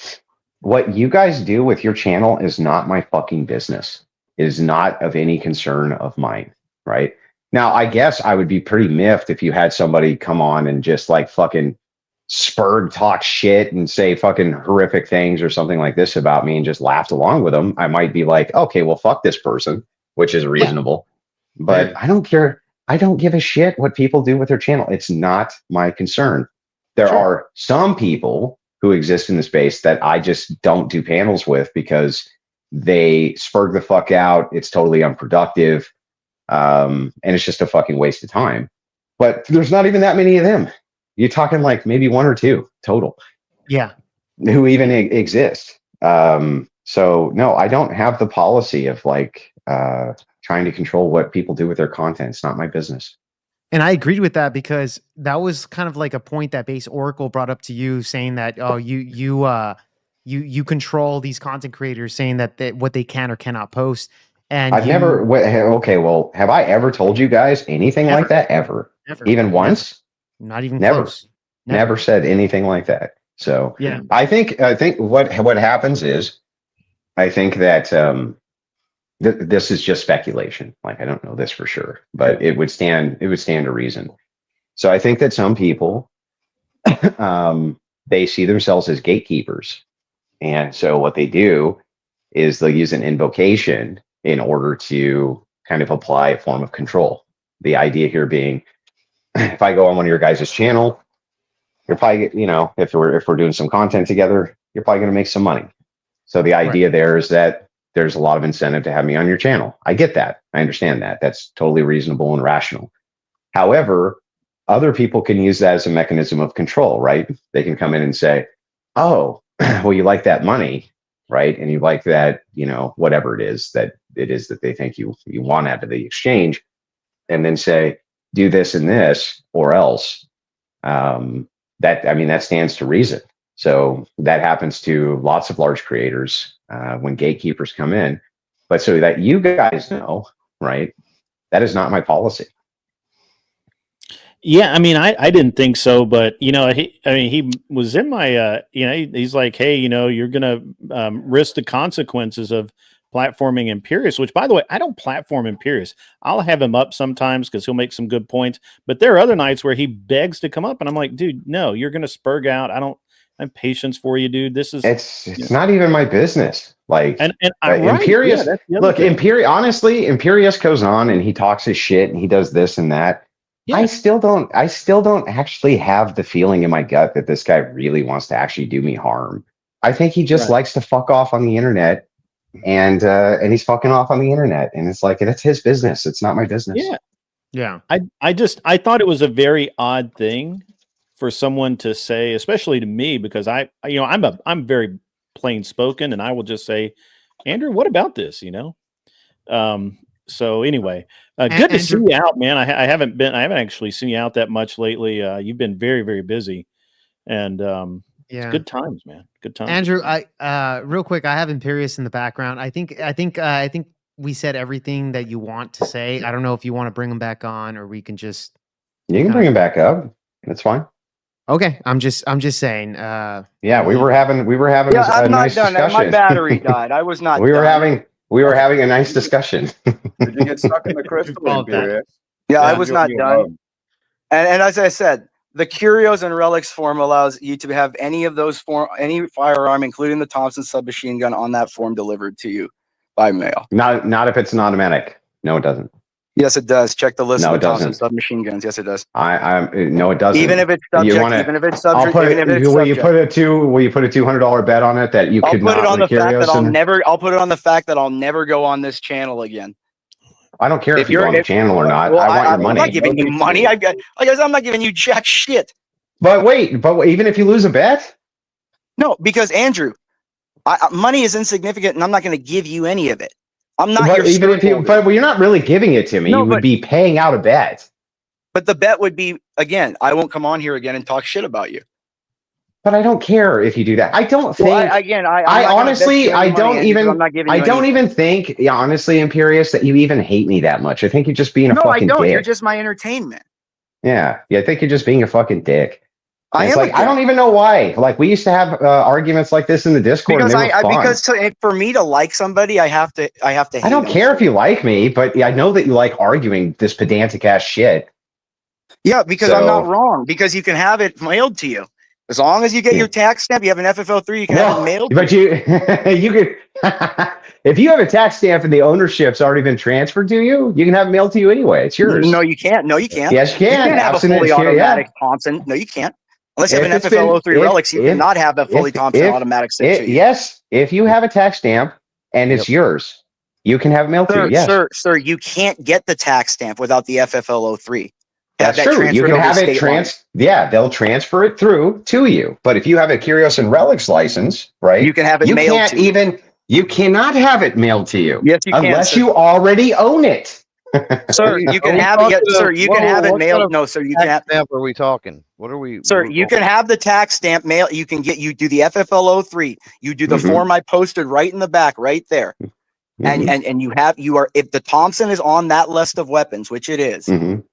what you guys do with your channel is not my fucking business. It is not of any concern of mine. Right now, I guess I would be pretty miffed if you had somebody come on and just like fucking Spurg talk shit and say fucking horrific things or something like this about me and just laughed along with them. I might be like, okay, well, fuck this person, which is reasonable. But I don't care. I don't give a shit what people do with their channel. It's not my concern. There are some people who exist in the space that I just don't do panels with because they spurg the fuck out. It's totally unproductive. And it's just a fucking waste of time. But there's not even that many of them. You're talking like maybe one or two total. Yeah. Who even exist. So no, I don't have the policy of like trying to control what people do with their content. It's not my business. And I agreed with that because that was kind of like a point that Base Oracle brought up to you, saying that you control these content creators, saying that what they can or cannot post. And I've never. Okay, well, have I ever told you guys anything like that ever? Never. Even once? Not even Never. close. Never said anything like that. So yeah, I think what happens is I think that this is just speculation. Like I don't know this for sure, but it would stand to reason. So I think that some people they see themselves as gatekeepers, and so what they do is they'll use an invocation in order to kind of apply a form of control. The idea here being, if I go on one of your guys' channel, you're probably, if we're doing some content together, you're probably going to make some money. So the idea there is that there's a lot of incentive to have me on your channel. I get that. I understand that. That's totally reasonable and rational. However, other people can use that as a mechanism of control, right? They can come in and say, oh, well, you like that money, right? And you like that, whatever it is that they think you want out of the exchange, and then say, do this and this or else. That stands to reason. So that happens to lots of large creators when gatekeepers come in. But so that you guys know, right? That is not my policy. Yeah, I mean, I didn't think so, but he was in my, he's like, hey, you're gonna risk the consequences of platforming Imperius. Which, by the way, I don't platform Imperius. I'll have him up sometimes because he'll make some good points. But there are other nights where he begs to come up, and I'm like, dude, no, you're gonna spurg out. I have patience for you, dude. This is it's not even my business. Like, and right, Imperius. yeah, that's the other Look, thing. honestly, Imperius goes on and he talks his shit and he does this and that. Yeah. I still don't actually have the feeling in my gut that this guy really wants to actually do me harm. I think he just Right. likes to fuck off on the internet, and he's fucking off on the internet, and it's like, that's his business. It's not my business. Yeah. I thought it was a very odd thing for someone to say, especially to me, because I'm very plain spoken, and I will just say, Andrew, what about this? So anyway, good to see you out, man. I haven't actually seen you out that much lately. You've been very, very busy, and it's good times, man. Good times. Andrew, I real quick, I have Imperius in the background. I think we said everything that you want to say. I don't know if you want to bring him back on, or we can just. You can bring him back up. That's fine. Okay, I'm just saying. Yeah, we were having Yeah, a I'm not nice done. discussion. My battery died. I was not. we were done. having a nice discussion. Did you get stuck in the crystal, Imperius? Yeah, I was not done. And as I said, the Curios and Relics form allows you to have any of those any firearm, including the Thompson submachine gun, on that form delivered to you by mail. Not if it's an automatic. No, it doesn't. Yes, it does. Check the list No, of it the Thompson doesn't. submachine guns. Yes, it does. No, it doesn't. Even if it's You subject, wanna- even if it's I'll subject, put even if it's will you subject. will you put a $200 bet on it that you I'll could put not it on the fact that Curios I'll put it on the fact that I'll never go on this channel again. I don't care if you go on the channel or not. Well, I want your I'm money. not giving you money. I've got, like I said, I'm not giving you jack shit. But wait, even if you lose a bet? No, because Andrew, money is insignificant, and I'm not going to give you any of it. I'm not But your even if you, but you're not really giving it to me. No, You would be paying out a bet. But the bet would be, again, I won't come on here again and talk shit about you. But I don't care if you do that. I don't think. Well, I'm not I gonna honestly, bet you any I don't money, Andrew, 'cause even. I'm not giving I you don't anything. even think, yeah, honestly, Imperius, that you even hate me that much. I think you're just being a No, I fucking don't. dick. You're just my entertainment. Yeah, I think you're just being a fucking dick. I And it's am a like, I dick. don't even know why. Like, we used to have arguments like this in the Discord, Because and they were fun. for me to like somebody, I have to hate I don't them. care if you like me, but yeah, I know that you like arguing this pedantic ass shit. Yeah, because I'm not So- wrong. Because you can have it mailed to you. As long as you get your tax stamp, you have an FFL3, you can have it mailed. But you could if you have a tax stamp and the ownership's already been transferred to you, you can have it mailed to you anyway. It's yours. No, you can't. No, you can't. Yes, you can. You can't have a Abstinence, fully yeah. automatic Thompson. No, you can't. Unless you have an If it's been- FFL03 if- Relics, you if- cannot have the fully Thompson automatic sent to you. Yes, if you have a tax stamp and it's yours, you can have it mailed to you. Yes. Sir, you can't get the tax stamp without the FFL03. That's that true. You transferred can over have it state lines. Yeah, they'll transfer it through to you. But if you have a Curios and Relics license, right? You can have it mailed can't to you. even. You cannot have it mailed to you. Yes, you can, unless sir. you already own it. Sir, you can have it. Sir, you can have it mailed. No, sir, you can have. Stamp are we talking? What are we? Sir, you can have the tax stamp mail. You can do the FFL03. You do the form I posted right in the back, right there. And you are, if the Thompson is on that list of weapons, which it is,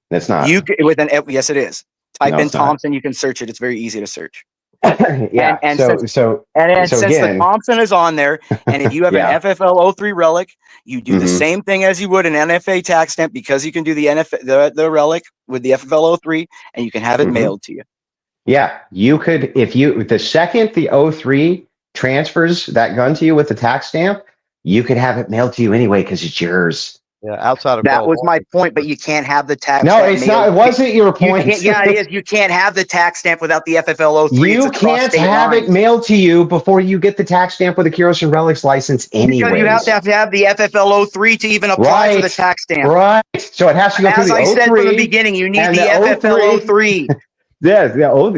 It's not. Yes, it is. Type No, in it's not. Thompson, you can search it. It's very easy to search. Yeah. Since the Thompson is on there, and if you have Yeah. an FFL03 relic, you do the same thing as you would an NFA tax stamp, because you can do the the relic with the FFL03, and you can have it mailed to you. Yeah, you could, the second the 03 transfers that gun to you with the tax stamp, you could have it mailed to you anyway because it's yours. Yeah, outside of That was my point, but you can't have the tax No, stamp. it's not. It wasn't your You point. can't, yeah, it is. You can't have the tax stamp without the FFL03. You can't have it mailed to you before you get the tax stamp with a Curios and Relics license anyway. Because you have to have the FFL03 to even apply for the tax stamp. Right. So it has to go through As the I 03. said from the beginning, you need and the FFL03. Yeah,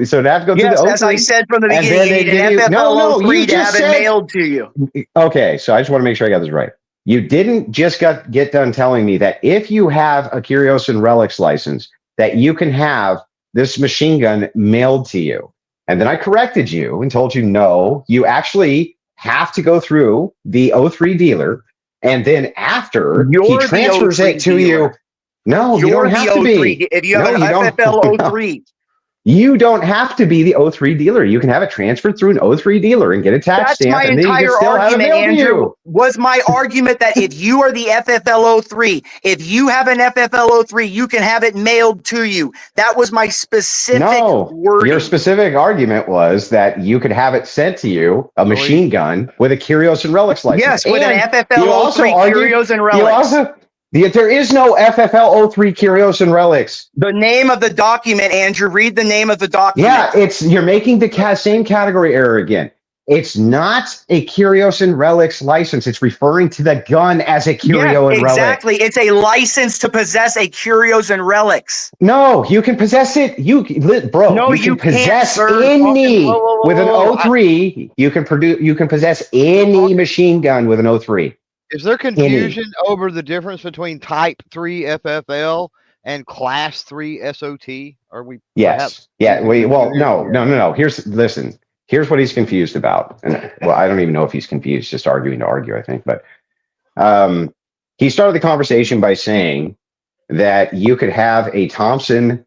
so it has to go through Yes, the 03. as I said from the and beginning, then you they need give an you- FFL03 you to just have it said- mailed to you. Okay, so I just want to make sure I got this right. You didn't just get done telling me that if you have a Curios and Relics license, that you can have this machine gun mailed to you. And then I corrected you and told you, no, you actually have to go through the 03 dealer And then after he You're the transfers O3 it to you, dealer. no, you You're don't the have to O3. be. If you have No, an you don't. FFL No. 03, You don't have to be the O3 dealer. You can have it transferred through an O3 dealer and get a tax that's my stamp, and then you can entire still have it argument, mailed to Andrew. you. Was my argument that if you are the FFL 03, if you have an FFL 03, you can have it mailed to you. That was my specific No, wording. your specific argument was that you could have it sent to you, a machine gun with a Curios and Relics license. Yes, with an And FFL you also 03 argued, Curios and you Relics. also, there is no FFL 03 Curios and Relics. The name of the document, Andrew. Read the name of the document. Yeah, you're making the same category error again. It's not a Curios and Relics license. It's referring to the gun as a Curio and Relic. Exactly. It's a license to possess a Curios and Relics. No, you can possess it. Bro, No, you can can't, possess sir. any with an 03. You can possess any machine gun with an 03. Is there confusion over the difference between Type 3 FFL and Class 3 SOT? Are we? Yes. Yeah. Well, no. Listen. Here's what he's confused about. And well, I don't even know if he's confused, just arguing to argue, I think. But he started the conversation by saying that you could have a Thompson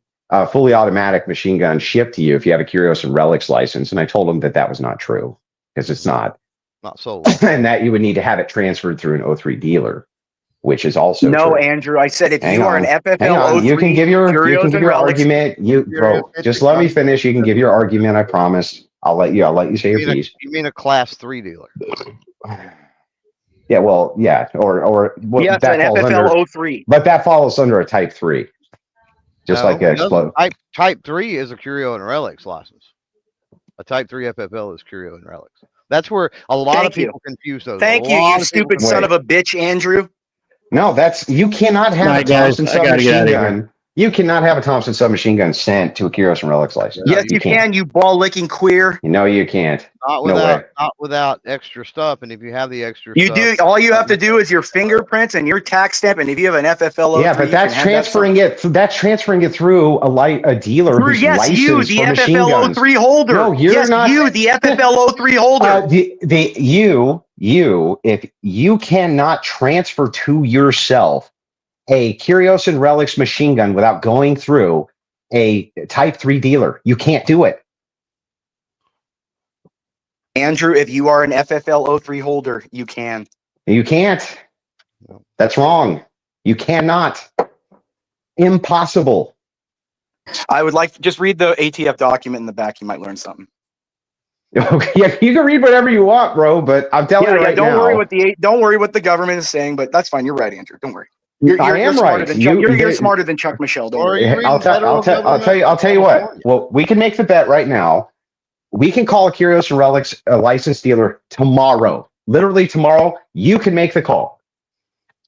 fully automatic machine gun shipped to you if you have a Curios and Relics license. And I told him that was not true, because it's not. Not sold. And that you would need to have it transferred through an 03 dealer, which is also no, true. Andrew. I said if Hang you are on. an FFL Hang on. 03, You can give your Relics, argument. Bro, just let me finish. You can give your argument. I promise. I'll let you say your piece. You mean a Class 3 dealer? Yeah, well, yeah, or yes, that an falls FFL under, 03. but that falls under a Type 3, just like it explode. doesn't. Type 3 is a Curio and Relics license. A Type 3 FFL is Curio and Relics. That's where a lot of people confuse those. Thank you, you stupid son of a bitch, Andrew. No, you cannot have a Thompson submachine gun. You cannot have a Thompson submachine gun sent to a Curios and Relics license. Yes, you can, you ball licking queer. No, you can't. Not without extra stuff. And if you have the extra you stuff, do. All you have to do is your fingerprints and your tax stamp. And if you have an FFL 03, yeah, but that's transferring it. That's transferring it through a dealer who's licensed you, the for machine guns. FFL 03 holder. No, you're not. You, the FFL 03 holder. If you cannot transfer to yourself a Curios and Relics machine gun without going through a Type 3 dealer, you can't do it. Andrew, if you are an FFL 03 holder, you can. You can't. That's wrong. You cannot. Impossible. I would like to just read the ATF document in the back. You might learn something. Okay, yeah, you can read whatever you want, bro. But I'm telling you right don't now. Don't worry what the government is saying, but that's fine. You're right, Andrew. Don't worry. I am right. You're smarter than Chuck Michelle. Don't worry. I'll tell you what. Well, we can make the bet right now. We can call a Curios and Relics a licensed dealer tomorrow. Literally tomorrow, you can make the call.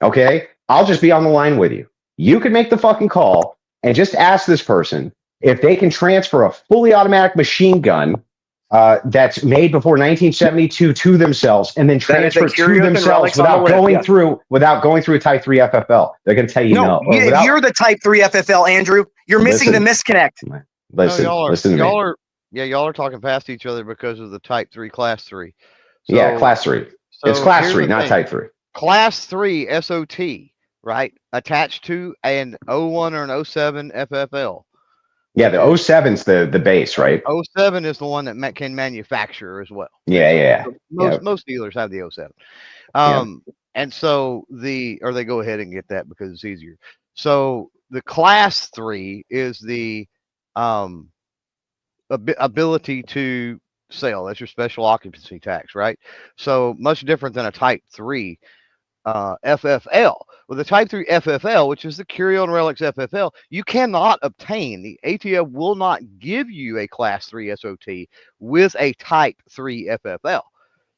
Okay? I'll just be on the line with you. You can make the fucking call and just ask this person if they can transfer a fully automatic machine gun that's made before 1972 to themselves and then transfer it to themselves without going through a Type 3 FFL. They're going to tell you no. If you're the Type 3 FFL, Andrew, you're missing the misconnect. Listen to me. Y'all are talking past each other because of the Type 3, Class 3. So, yeah, Class 3. It's Class 3, not Type 3. Class 3 SOT, right? Attached to an 01 or an 07 FFL. Yeah, the 07's the base, right? 07 is the one that can manufacture as well. Yeah. So most dealers have the 07. And so they go ahead and get that because it's easier. So the Class 3 is the ability to sell. That's your special occupancy tax, right? So much different than a Type 3 FFL. With the Type 3 FFL, which is the Curio and Relics FFL, you cannot obtain, the ATF will not give you a Class 3 SOT with a Type 3 FFL.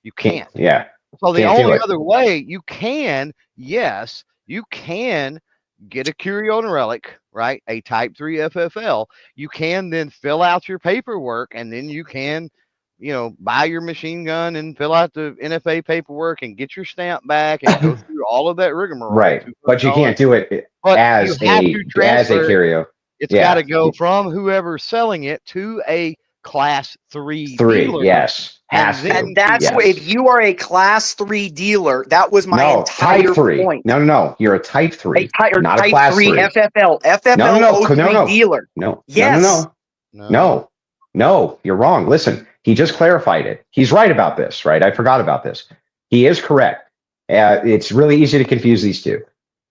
You can't. Yeah. So the only other way you can, yes, you can get a Curio and Relic, right? A Type 3 FFL. You can then fill out your paperwork, and then you can, buy your machine gun and fill out the NFA paperwork and get your stamp back and go through all of that rigmarole. Right. But you can't do it as a Curio. It's got to go from whoever's selling it to a class 3 3, dealer. yes, has and to. And that's yes. what, if you are a class 3 dealer, that was my No, entire type 3. point. No. You're a type 3, Or not a type class 3 3. FFL, FFL 03 dealer. No. Yes. No, you're wrong. Listen, he just clarified it. He's right about this, right? I forgot about this. He is correct. It's really easy to confuse these two.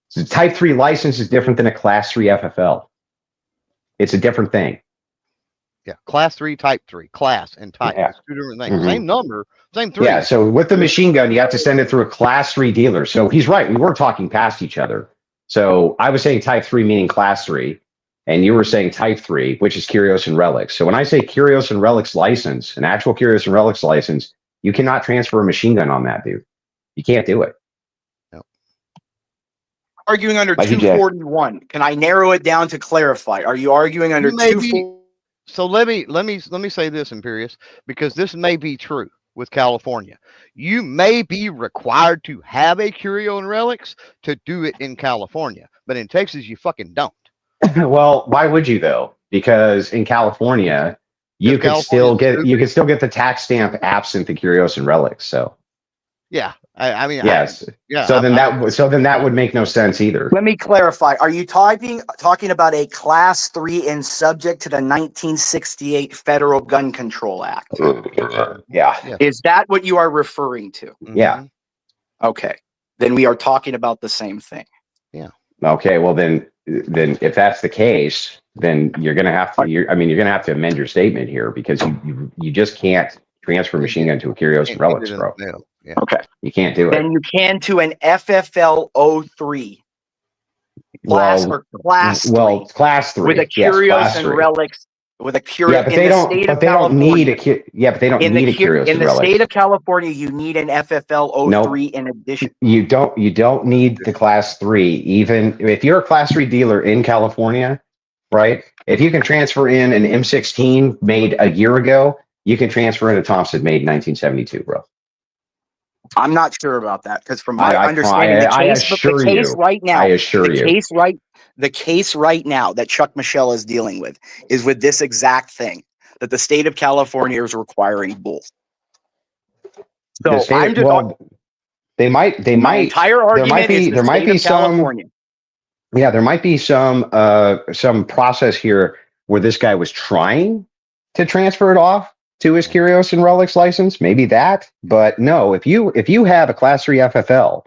So type 3 license is different than a class 3 FFL. It's a different thing. Yeah, class 3, type 3, class and type. Yeah. It's two different things. Mhm. Same number, same 3. Yeah, so with the machine gun, you have to send it through a class 3 dealer. So he's right. We were talking past each other. So I was saying type 3 meaning class 3, and you were saying type 3, which is Curios and Relics. So when I say Curios and Relics license, an actual Curios and Relics license, you cannot transfer a machine gun on that, dude. You can't do it. Arguing under Like you did. 241. Can I narrow it down to clarify? Are you arguing under You may 241? So let me say this, Imperious, because this may be true with California. You may be required to have a Curio and Relics to do it in California, but in Texas you fucking don't. Well, why would you though? Because in California, you could still get the tax stamp absent the Curios and Relics. So Yeah, I mean, yes, yeah. So then that would make no sense either. Let me clarify. Are you talking about a class 3 and subject to the 1968 Federal Gun Control Act? Yeah. Is that what you are referring to? Yeah. Okay. Then we are talking about the same thing. Yeah. Okay. Well, then if that's the case, then you're gonna have to. You're gonna have to amend your statement here because you just can't transfer machine gun to a Curios and Relics, bro. Yeah. Okay. You can't do it. Then you can to an FFL 03. Class 3. Class 3 with a yes, Curios class and 3. Relics with a Curios. Yeah, but they don't. But they don't need a. Yeah, but they don't need a Curios in and the Relics. state of California. You need an FFL 03 in addition. You don't need the class 3. Even if you're a class 3 dealer in California, right? If you can transfer in an M16 made a year ago, you can transfer in a Thompson made in 1972, bro. I'm not sure about that because from my understanding, the case right now that Chuck Michelle is dealing with is with this exact thing that the state of California is requiring both. So they might. My entire argument is the state of California. Yeah, there might be some process here where this guy was trying to transfer it off to his Curios and Relics license, maybe that. But no, if you have a class 3 FFL,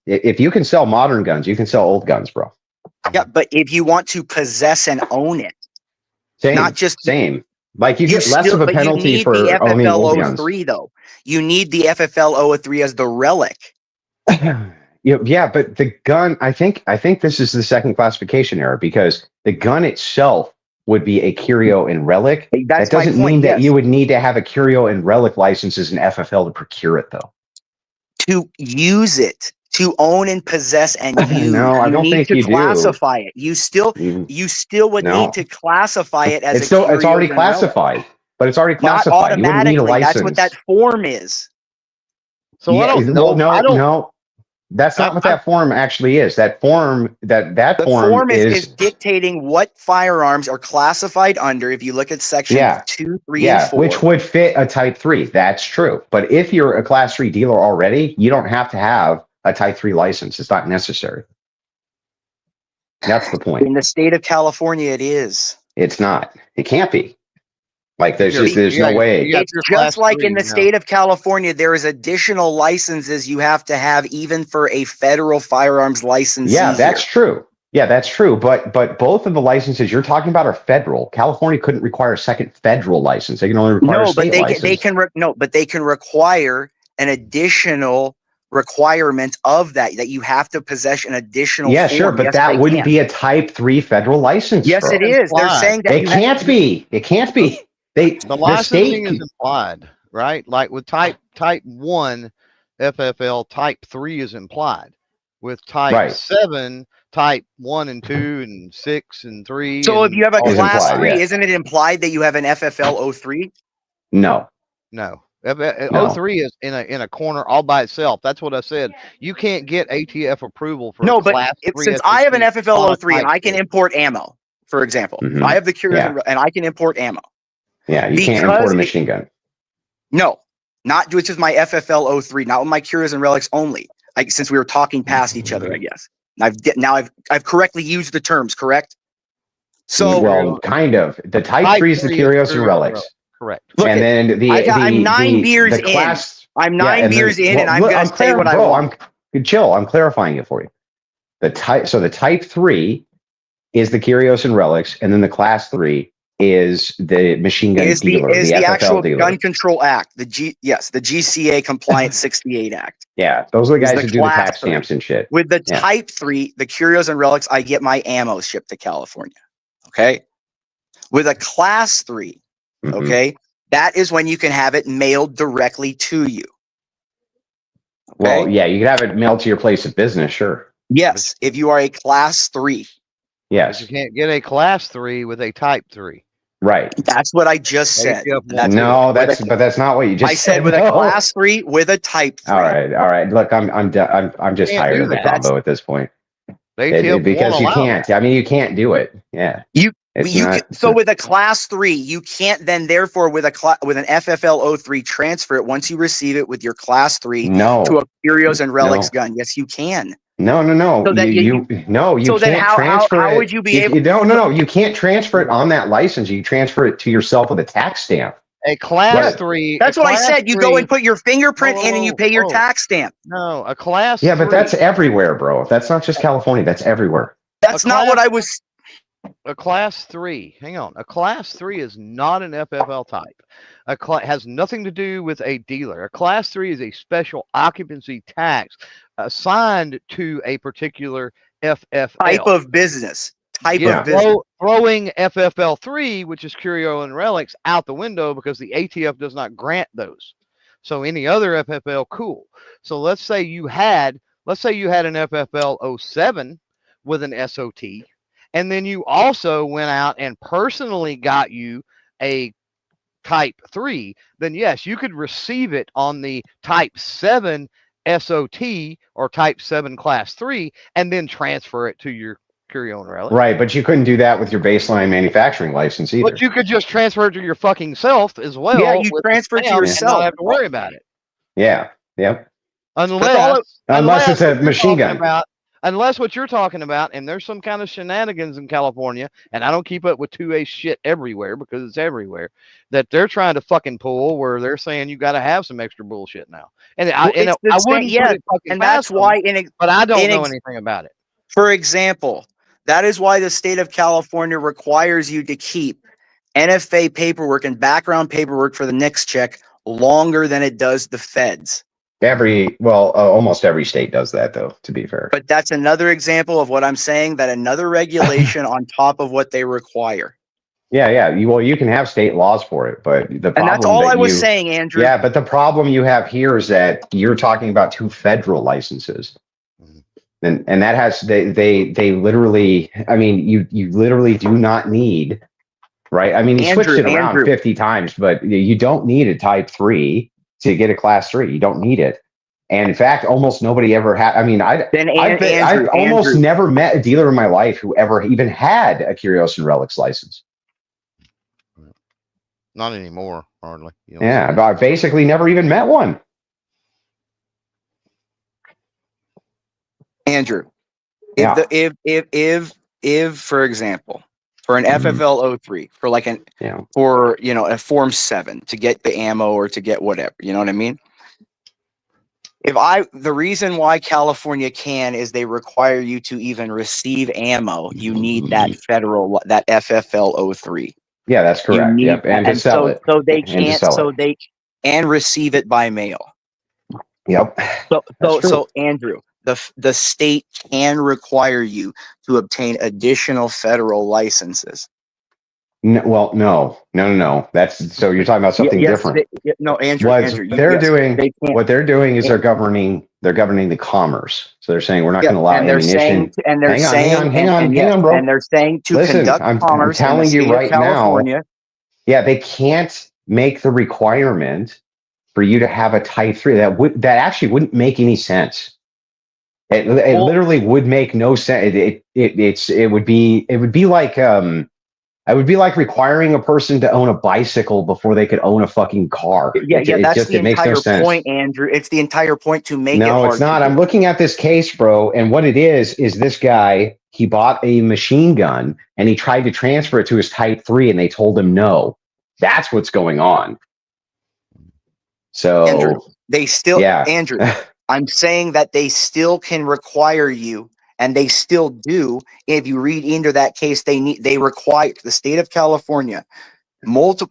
if you can sell modern guns, you can sell old guns, bro. Yeah, but if you want to possess and own it, not just same. Like you get less of a penalty for owning old guns. Though you need the FFL 03 as the relic. Yeah, but the gun. I think this is the second classification error because the gun itself would be a Curio and Relic. That doesn't mean that you would need to have a Curio and Relic license as an FFL to procure it, though. To use it, to own and possess and use. No, I don't think you do. Classify it. You still would need to classify it as it's already classified. But it's already classified. You wouldn't need a license. That's what that form is. So I don't know. No. That's not what that form actually is. That form is dictating what firearms are classified under. If you look at section 2, 3, and 4, which would fit a type 3. That's true. But if you're a class 3 dealer already, you don't have to have a type 3 license. It's not necessary. That's the point. In the state of California, it is. It's not. It can't be. Like there's no way. It's just like in the state of California, there is additional licenses you have to have even for a federal firearms license. Yeah, that's true. Yeah, that's true. But both of the licenses you're talking about are federal. California couldn't require a second federal license. They can only require a state license. But they can require an additional requirement of that you have to possess an additional. Yeah, sure, but that wouldn't be a type 3 federal license. Yes, it is. They're saying that it can't be. It can't be. The licensing is implied, right? Like with type 1 FFL, type 3 is implied. With type 7, type 1 and 2 and 6 and 3. So if you have a class 3, isn't it implied that you have an FFL 03? No. 03 is in a corner all by itself. That's what I said. You can't get ATF approval for class 3. Since I have an FFL 03 and I can import ammo, for example, I have the Curious and I can import ammo. Yeah, you can't import Because a machine gun. No, not which is my FFL 03, not with my Curios and Relics only. Like since we were talking past each other, I guess. I've correctly used the terms, correct? So Well, kind of. The Type 3 is the Curios and Relics. Correct. Look, And then I'm 9 beers the class. in. I'm 9 beers in, and I'm look, going to say what I want. Chill. I'm clarifying it for you. The Type 3 is the Curios and Relics, and then the Class 3 is the machine gun dealer, is the the FFL actual dealer. Gun Control Act, the GCA compliant 68 Act. Yeah, those are the Is guys the who do the Class tax stamps 3. and shit. With the Yeah. Type 3, the Curios and Relics, I get my ammo shipped to California. Okay. With a Class 3, okay, that is when you can have it mailed directly to you. Well, yeah, you can have it mailed to your place of business, sure. Yes, if you are a Class 3. Yes. But you can't get a Class 3 with a Type 3. Right. That's what I just said. No, but that's not what you just I said with a Class 3 with a Type 3. All right. Look, I'm just Can't tired do of the that. combo at this point. ATF Because won't you allow can't. I mean, you can't do it. Yeah. So with a Class 3, you can't then therefore with an FFL 03 transfer it once you receive it with your Class 3 to a Curios and Relics gun. Yes, you can. No. So that you so then can't how transfer it. would you be able? No. You can't transfer it on that license. You transfer it to yourself with a tax stamp. A Class 3. That's what I said. You go and put your fingerprint in and you pay your tax stamp. No, a Class 3. Yeah, but that's everywhere, bro. That's not just California. That's everywhere. That's not what I was. A Class 3. Hang on. A Class 3 is not an FFL type. Has nothing to do with a dealer. A Class 3 is a special occupancy tax assigned to a particular FFL. Type of business. Type of business. Throwing FFL 3, which is Curio and Relics, out the window because the ATF does not grant those. So any other FFL, cool. So let's say you had an FFL 07 with an SOT. And then you also went out and personally got you a Type 3, then yes, you could receive it on the Type 7 SOT or Type 7 Class 3 and then transfer it to your Curio and Relic. Right, but you couldn't do that with your baseline manufacturing license either. But you could just transfer it to your fucking self as well. Yeah, you transfer it to yourself. And not have to worry about it. Yeah, yep. Unless it's a machine gun. Unless what you're talking about, and there's some kind of shenanigans in California, and I don't keep up with 2A shit everywhere because it's everywhere, that they're trying to fucking pull where they're saying you got to have some extra bullshit now. And I wouldn't put it fucking that's past why. them, but I don't know anything about it. For example, that is why the state of California requires you to keep NFA paperwork and background paperwork for the NICS check longer than it does the feds. Almost every state does that, though, to be fair. But that's another example of what I'm saying, that another regulation on top of what they require. Yeah. You can have state laws for it, but the problem. And that's all I was saying, Andrew. Yeah, but the problem you have here is that you're talking about 2 federal licenses. And that has they literally, I mean, you literally do not need, right? I mean, he switched it around 50 times, but you don't need a Type 3 to get a Class 3. You don't need it. And in fact, almost nobody ever had. I mean, I've almost never met a dealer in my life who ever even had a Curios and Relics license. Not anymore, hardly. Yeah, I basically never even met one. Andrew, if for example, for an FFL 03, for like a Form 7 to get the ammo or to get whatever, you know what I mean? The reason why California can is they require you to even receive ammo. You need that FFL 03. Yeah, that's correct. Yep, and to sell it. So they can't. They can receive it by mail. Yep. So Andrew, the state can require you to obtain additional federal licenses. No. That's so you're talking about something different. No, Andrew. What they're doing is they're governing the commerce. So they're saying we're not going to allow ammunition. Hang on, bro. And they're saying to conduct commerce. I'm telling you right now. Yeah, they can't make the requirement for you to have a Type 3. That actually wouldn't make any sense. It literally would make no sense. It would be like I would be like requiring a person to own a bicycle before they could own a fucking car. It makes no entire sense. point, Andrew. It's the entire point to make it No, hard it's not. to I'm do. looking at this case, bro, and what it is this guy, he bought a machine gun and he tried to transfer it to his Type 3 and they told him no. That's what's going on. So, Andrew, they still, yeah. Andrew, I'm saying that they still can require you, and they still do. If you read into that case, they require the state of California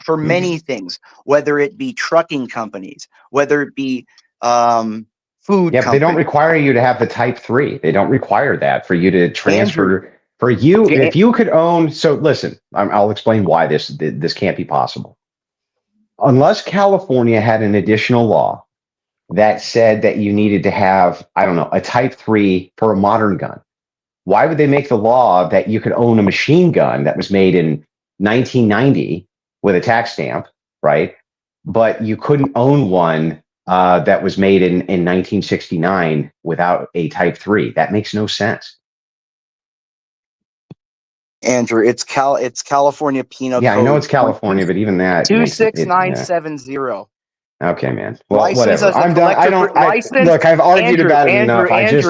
for many things, whether it be trucking companies, whether it be food Yeah, but they don't companies. require you to have the Type 3. They don't require that for you to transfer. For you, if you could own, so listen, I'll explain why this can't be possible. Unless California had an additional law that said that you needed to have, I don't know, a Type 3 for a modern gun. Why would they make the law that you could own a machine gun that was made in 1990 with a tax stamp, right? But you couldn't own one that was made in 1969 without a Type 3. That makes no sense. Andrew, it's California Penal Yeah, Code. I know it's California, but even that makes it. 26970. Okay, man. Well, License whatever. as a I'm done. Look, I've argued about it enough. I don't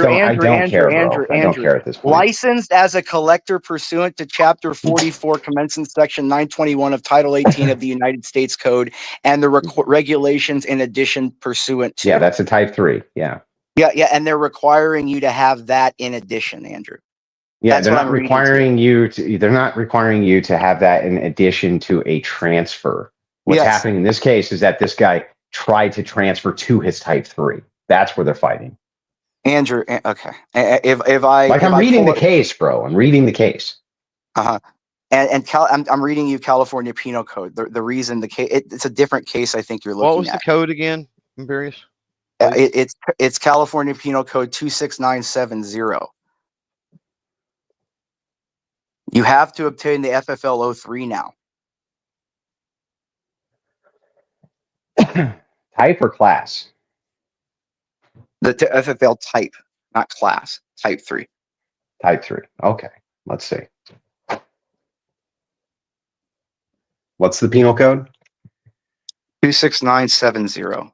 care, bro. I don't care at this point. Licensed as a collector pursuant to Chapter 44, commencing Section 921 of Title 18 of the United States Code, and the regulations in addition pursuant to. Yeah, that's a Type 3. Yeah. Yeah, and they're requiring you to have that in addition, Andrew. Yeah, That's they're what not I'm reading to requiring you to. They're not requiring you to have that in addition to a transfer. What's Yes. happening in this case is that this guy tried to transfer to his Type 3. That's where they're fighting. Andrew, okay. I'm reading the case, bro. I'm reading the case. Uh-huh. I'm reading you California Penal Code. The reason the case, it's a different case. I think you're looking at. What was the code again? I'm curious. It's California Penal Code 26970. You have to obtain the FFL 03 now. Type or class? The FFL type, not class. Type 3. Type 3. Okay. Let's see. What's the penal code? 26970.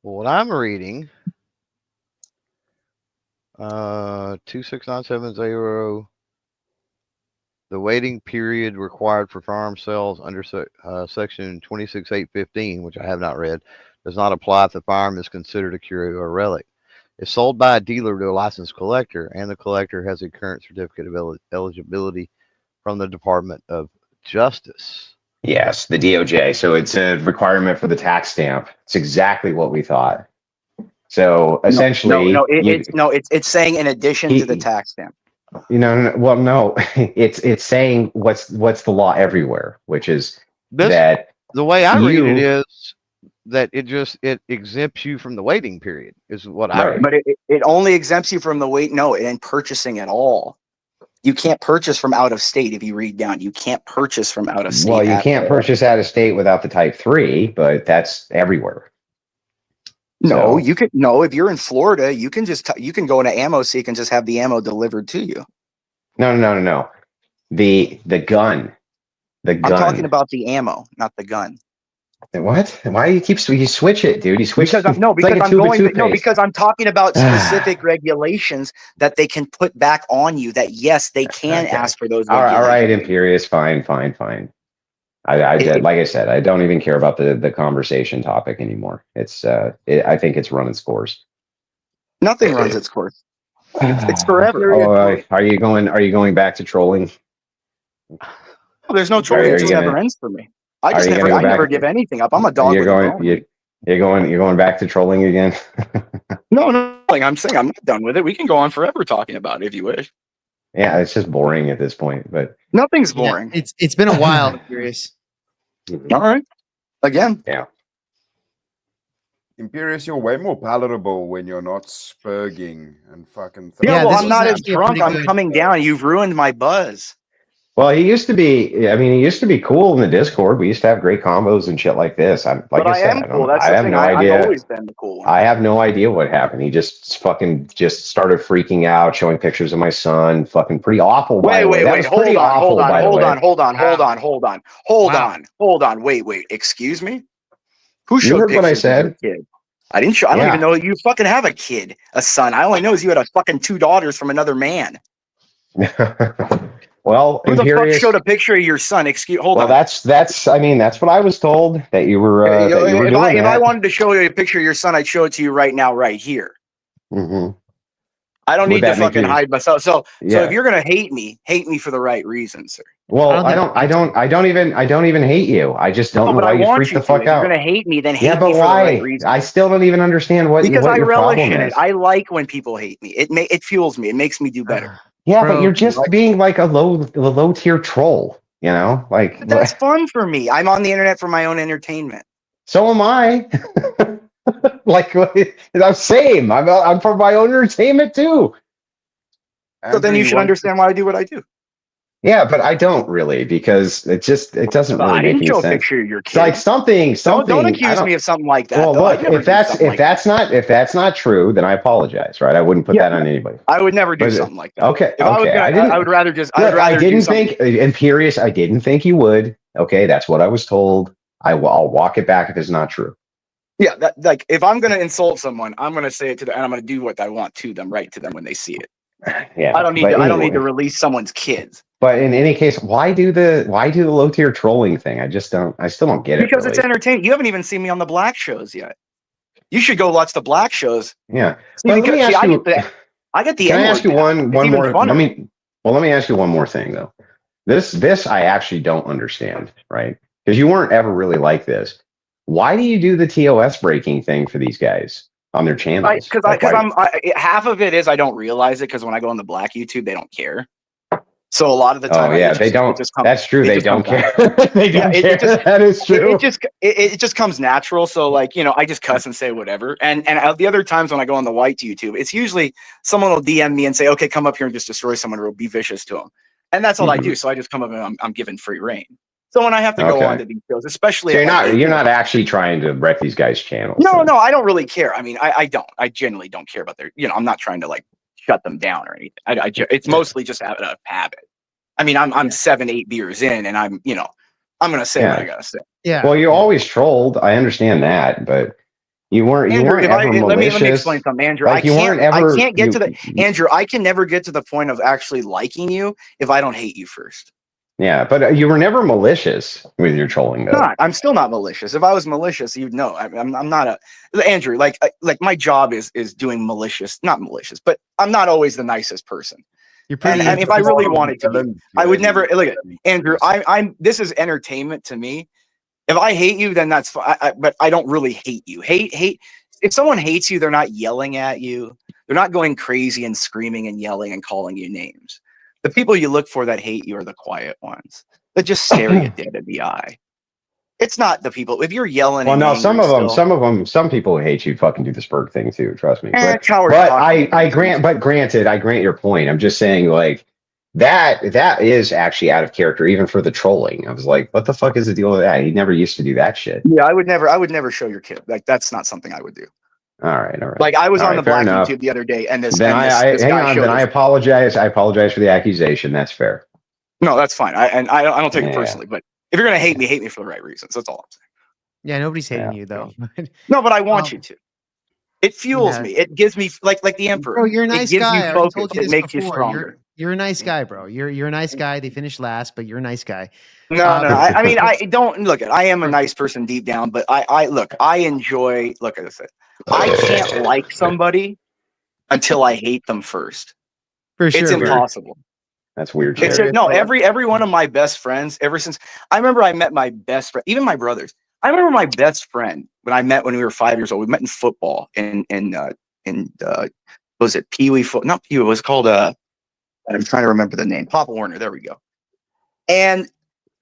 Well, what I'm reading, 26970, the waiting period required for firearm sales under section 26815, which I have not read, does not apply if the firearm is considered a curio or relic. If sold by a dealer to a licensed collector and the collector has a current certificate of eligibility from the Department of Justice. Yes, the DOJ. So it's a requirement for the tax stamp. It's exactly what we thought. So essentially, it's saying in addition to the tax stamp. No. It's saying what's the law everywhere, which is that the way I read it is that it exempts you from the waiting period is what I read. But it only exempts you from the wait. No, it ain't purchasing at all. You can't purchase from out of state. If you read down, you can't purchase from out of state. Well, you can't purchase out of state without the Type 3, but that's everywhere. No, you can. No, if you're in Florida, you can go into ammo seek and just have the ammo delivered to you. No. The gun. I'm talking about the ammo, not the gun. What? Why do you switch it, dude? You switch because I'm talking about specific regulations that they can put back on you. That yes, they can ask for those. All right, Imperious. Fine. I did, like I said, I don't even care about the conversation topic anymore. It's I think it's run its course. Nothing runs its course. It's forever. Are you going back to trolling? Well, there's no trolling. It never ends for me. I never give anything up. I'm a dog. You're going back to trolling again. No. Like I'm saying, I'm not done with it. We can go on forever talking about it if you wish. Yeah, it's just boring at this point. But nothing's boring. Yeah, it's been a while. I'm curious. All right. Again. Yeah. Imperious, you're way more palatable when you're not spurging and fucking. Yeah, well, I'm not as drunk. I'm coming down. You've ruined my buzz. Well, he used to be. I mean, he used to be cool in the Discord. We used to have great combos and shit like this. Like But I I said, am cool. That's I the have thing. no I've idea. always been the cool one. I have no idea what happened. He just fucking just started freaking out, showing pictures of my son. Fucking pretty awful, by the way. That was pretty awful, by the way. Hold on. Wait. Excuse me? Who You showed heard what I pictures of your said? kid? I didn't show. I don't even know that you fucking have a kid, a son. I only know is you had a fucking 2 daughters from another man. Well, Who the fuck Imperious. showed a picture of your son? Hold Well, on. that's. I mean, that's what I was told that you were If doing I that. wanted to show you a picture of your son, I'd show it to you right now, right here. Mm-hmm. I don't Would need to that make fucking you- hide myself. So Yeah. if you're gonna hate me for the right reasons, sir. Well, I don't even hate you. I just don't know but why I you want freak you the to. fuck If you're out. gonna hate me, then Yeah, hate but me for the right why? reason. I still don't even understand what Because I your relish problem in is. it. I like when people hate me. It fuels me. It makes me do better. Yeah, but you're just being like a low tier troll. You know, like But that's fun for me. I'm on the internet for my own entertainment. so am I. Like I'm same. I'm for my own entertainment too. So then you should understand why I do what I do. Yeah, but I don't really because it doesn't really I make didn't any show a sense. picture of your It's kid. like something. Don't I accuse me of something like that. Well, though. look, I'd never if do that's something like that. if that's not true, then I apologize, right? I wouldn't put that on anybody. I would never do But, something like that. Okay, If I was okay. gonna, I didn't. I would rather just. Look, I'd rather I didn't do something. think Imperious. I didn't think you would. Okay, that's what I was told. I'll walk it back if it's not true. Yeah, that like if I'm gonna insult someone, I'm gonna say it to them, and I'm gonna do what I want to them, right to them when they see it. Yeah, I don't need but to. I don't need to anyway. release someone's kids But in any case, why do the low tier trolling thing? I still don't get it. because it's Really. entertaining. You haven't even seen me on the black shows yet. You should go watch the black shows. Yeah. See, But let me ask you. I get the Can I N-word ask you down. one It's more? even funner. Let me ask you one more thing though. This I actually don't understand, right? Because you weren't ever really like this. Why do you do the TOS breaking thing for these guys on their channels? Half of it is I don't realize it because when I go on the black YouTube, they don't care. So a lot of the time, they don't. That's true. They don't care. They don't Yeah, care. That is true. It just comes natural. So like I just cuss and say whatever. And the other times when I go on the white YouTube, it's usually someone will DM me and say, "Okay, come up here and just destroy someone or be vicious to them." And that's all I do. So I just come up and I'm given free reign. So when I have to go on to these shows, especially So at, you're not actually trying to wreck these guys' channels. No, I don't really care. I mean, I don't. I genuinely don't care about their. I'm not trying to like shut them down or anything. It's mostly just a habit. I mean, I'm 7-8 beers in, and I'm gonna say what I gotta say. Yeah. Well, you always trolled. I understand that, but you weren't. Andrew, ever malicious. let me explain something, Andrew. Like, I can't get to the Andrew. I can never get to the point of actually liking you if I don't hate you first. Yeah, but you were never malicious with your trolling, though. I'm still not malicious. If I was malicious, you'd know. I'm not a Andrew. Like my job is doing malicious, not malicious, but I'm not always the nicest person. You're pretty. And if I really wanted to, I would never look at Andrew. I'm. This is entertainment to me. If I hate you, then that's fine. But I don't really hate you. Hate. If someone hates you, they're not yelling at you. They're not going crazy and screaming and yelling and calling you names. The people you look for that hate you are the quiet ones that just stare you dead in the eye. It's not the people. If you're yelling, Well, no, and some people who hate you fucking do the Spurg thing too. Trust me. But granted, I grant your point. I'm just saying, like that is actually out of character, even for the trolling. I was like, what the fuck is the deal with that? He never used to do that shit. Yeah, I would never show your kid. Like that's not something I would do. All right. Like I was All on right, the fair black enough. YouTube the other day, and this. Then and this hang guy on. showed Then us- I apologize. I apologize for the accusation. That's fair. No, that's fine. I don't take it Yeah. personally. But if you're gonna hate me for the right reasons. That's all I'm saying. Yeah, nobody's hating you though. No, but I want you to. It fuels me. It gives me like the emperor. Bro, you're a nice it gives guy. You I already focus. told you It this makes you before. stronger. You're a nice guy, bro. You're a nice guy. They finished last, but you're a nice guy. No. I mean, I don't look at. I am a nice person deep down, but I look. I enjoy. Look at this. I can't like somebody until I hate them first. For sure, it's weird. impossible. That's weird. It's just, no. Every one of my best friends. Ever since I remember, I met my best friend. Even my brothers. I remember my best friend when we were 5 years old. We met in football in was it Pee Wee foot? Not Pee Wee. It was called I'm trying to remember the name. Papa Warner. There we go. And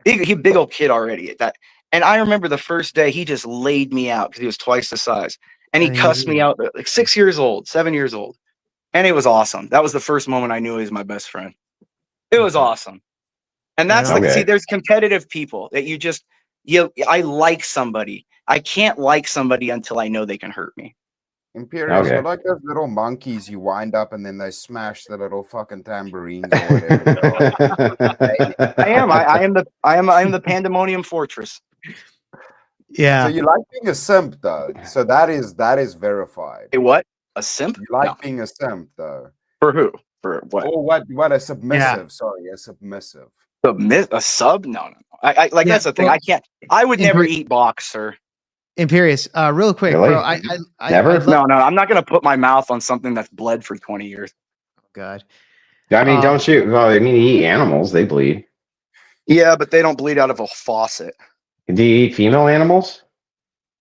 big old kid already at that. And I remember the first day he just laid me out because he was twice the size, and he cussed me out like 6 years old, 7 years old, and it was awesome. That was the first moment I knew he was my best friend. It was awesome. And Right that's on. like, see, Okay. there's competitive people that I like somebody. I can't like somebody until I know they can hurt me. Imperious, Okay. you're like those little monkeys you wind up and then they smash the little fucking tambourines or whatever they are. I am the Pandemonium Fortress. So Yeah. you like being a simp though. So that is verified. Hey, what? A simp? You like No. being a simp though. For who? For what? Or what a Yeah. submissive. Sorry, a submissive. A sub? No. I like Yeah. that's the thing. Well, I can't. I would never eat box, sir. Imperious. Real quick, bro. Really? I Never? love. No, I'm not gonna put my mouth on something that's bled for 20 years. God. I mean, don't you? Well, I mean, you eat animals; they bleed. Yeah, but they don't bleed out of a faucet. Do you eat female animals?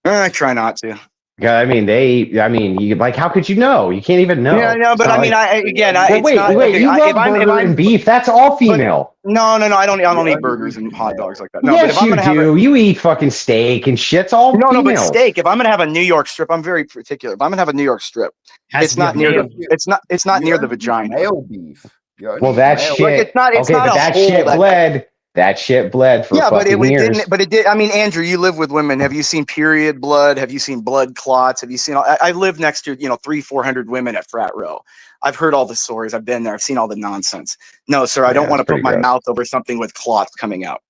I try not to. Yeah, I mean, you like. How could you know? You can't even know. Yeah, no, It's but not I mean, like. Well, it's not wait. okay. You If love burger and I'm, beef. That's all but female. no, I don't You eat only burgers eat and hot dogs female. like that. No, but if Yes, I'm you gonna have a do. You eat fucking steak and shit. It's all no, but females. steak. If I'm gonna have a New York strip, I'm very particular. If I'm gonna have a New York strip, Has it's to be a not near male. the. It's not You near the only eat vagina. male beef. You only Well, eat that male Like shit. it's Okay, not but a that whole shit bled. That shit bled for yeah, but fucking it years. didn't. But it did. I mean, Andrew, you live with women. Have you seen period blood? Have you seen blood clots? Have you seen? I live next to 300-400 women at Frat Row. I've heard all the stories. I've been there. I've seen all the nonsense. No, sir, I Yeah, don't want it's to put pretty my gross. mouth over something with clots coming out.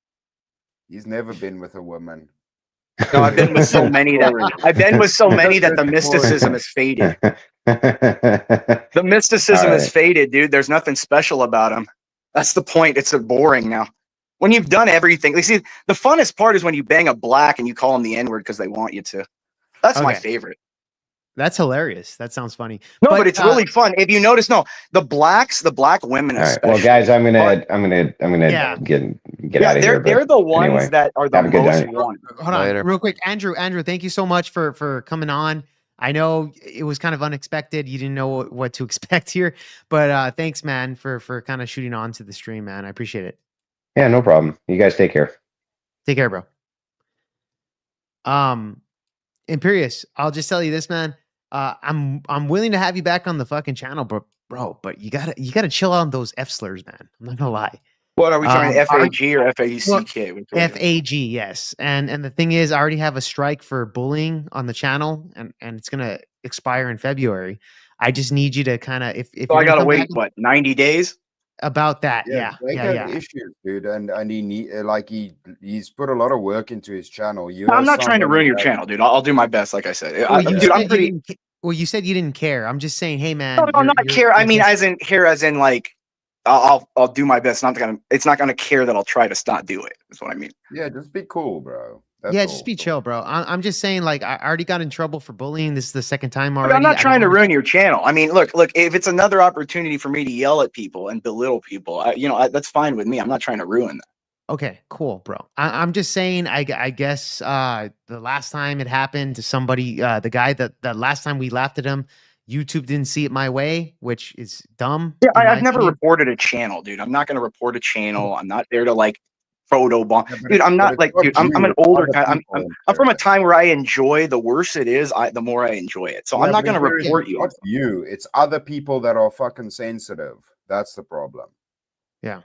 He's never been with a woman. No, I've been with so many that the mysticism has faded. The mysticism All has right. faded, dude. There's nothing special about them. That's the point. It's boring now. When you've done everything, see, the funnest part is when you bang a black and you call them the N-word because they want you to. That's my Okay. favorite. That's hilarious. That sounds funny. No, but it's really fun. If you notice, the black women All right. especially. Well, guys, I'm are- gonna Yeah. get out of here. But they're the ones anyway, that are the have a good most night. wanted. Hold on, real quick, Andrew. Thank you so much for coming on. I know it was kind of unexpected. You didn't know what to expect here, but thanks, man, for kind of shooting on to the stream, man. I appreciate it. Yeah, no problem. You guys take care. Take care, bro. Imperious, I'll just tell you this, man. I'm willing to have you back on the fucking channel, bro. But you gotta chill out on those F slurs, man. I'm not gonna lie. What are we talking? Well, FAG or FACK? FAG, yes. And the thing is, I already have a strike for bullying on the channel, and it's gonna expire in February. I just need you to kind of if So you're I gonna gotta come back wait 90 days? about that, Yeah, Jake has yeah. issues, dude, and he's put a lot of work into his channel. I'm not trying to ruin your channel, dude. I'll do my best, like I said. Well, you Dude, I'm said pretty. you said you didn't care. I'm just saying, hey, man. No, I'm not care. I mean, just- as in like, I'll do my best. It's not gonna care that I'll try to not do it. That's what I mean. Yeah, just be cool, bro. That's yeah, all. just be chill, bro. I'm just saying, like, I already got in trouble for bullying. This is the second time But already. I'm not I trying to don't- ruin your channel. I mean, look. If it's another opportunity for me to yell at people and belittle people, that's fine with me. I'm not trying to ruin that. Okay, cool, bro. I'm just saying. I guess the last time it happened to somebody, the guy that last time we laughed at him, YouTube didn't see it my way, which is dumb. Yeah, in my I've never opinion. reported a channel, dude. I'm not going to report a channel. I'm not there to like photo bomb, Yeah, but dude. I'm but not it's like, not dude. you, I'm an it's older other guy. people, I'm from a time where I enjoy. The worse it is, the more I enjoy it. So Yeah, I'm not but going to Imperious, report it's you. not you. It's other people that are fucking sensitive. That's the problem. Yeah.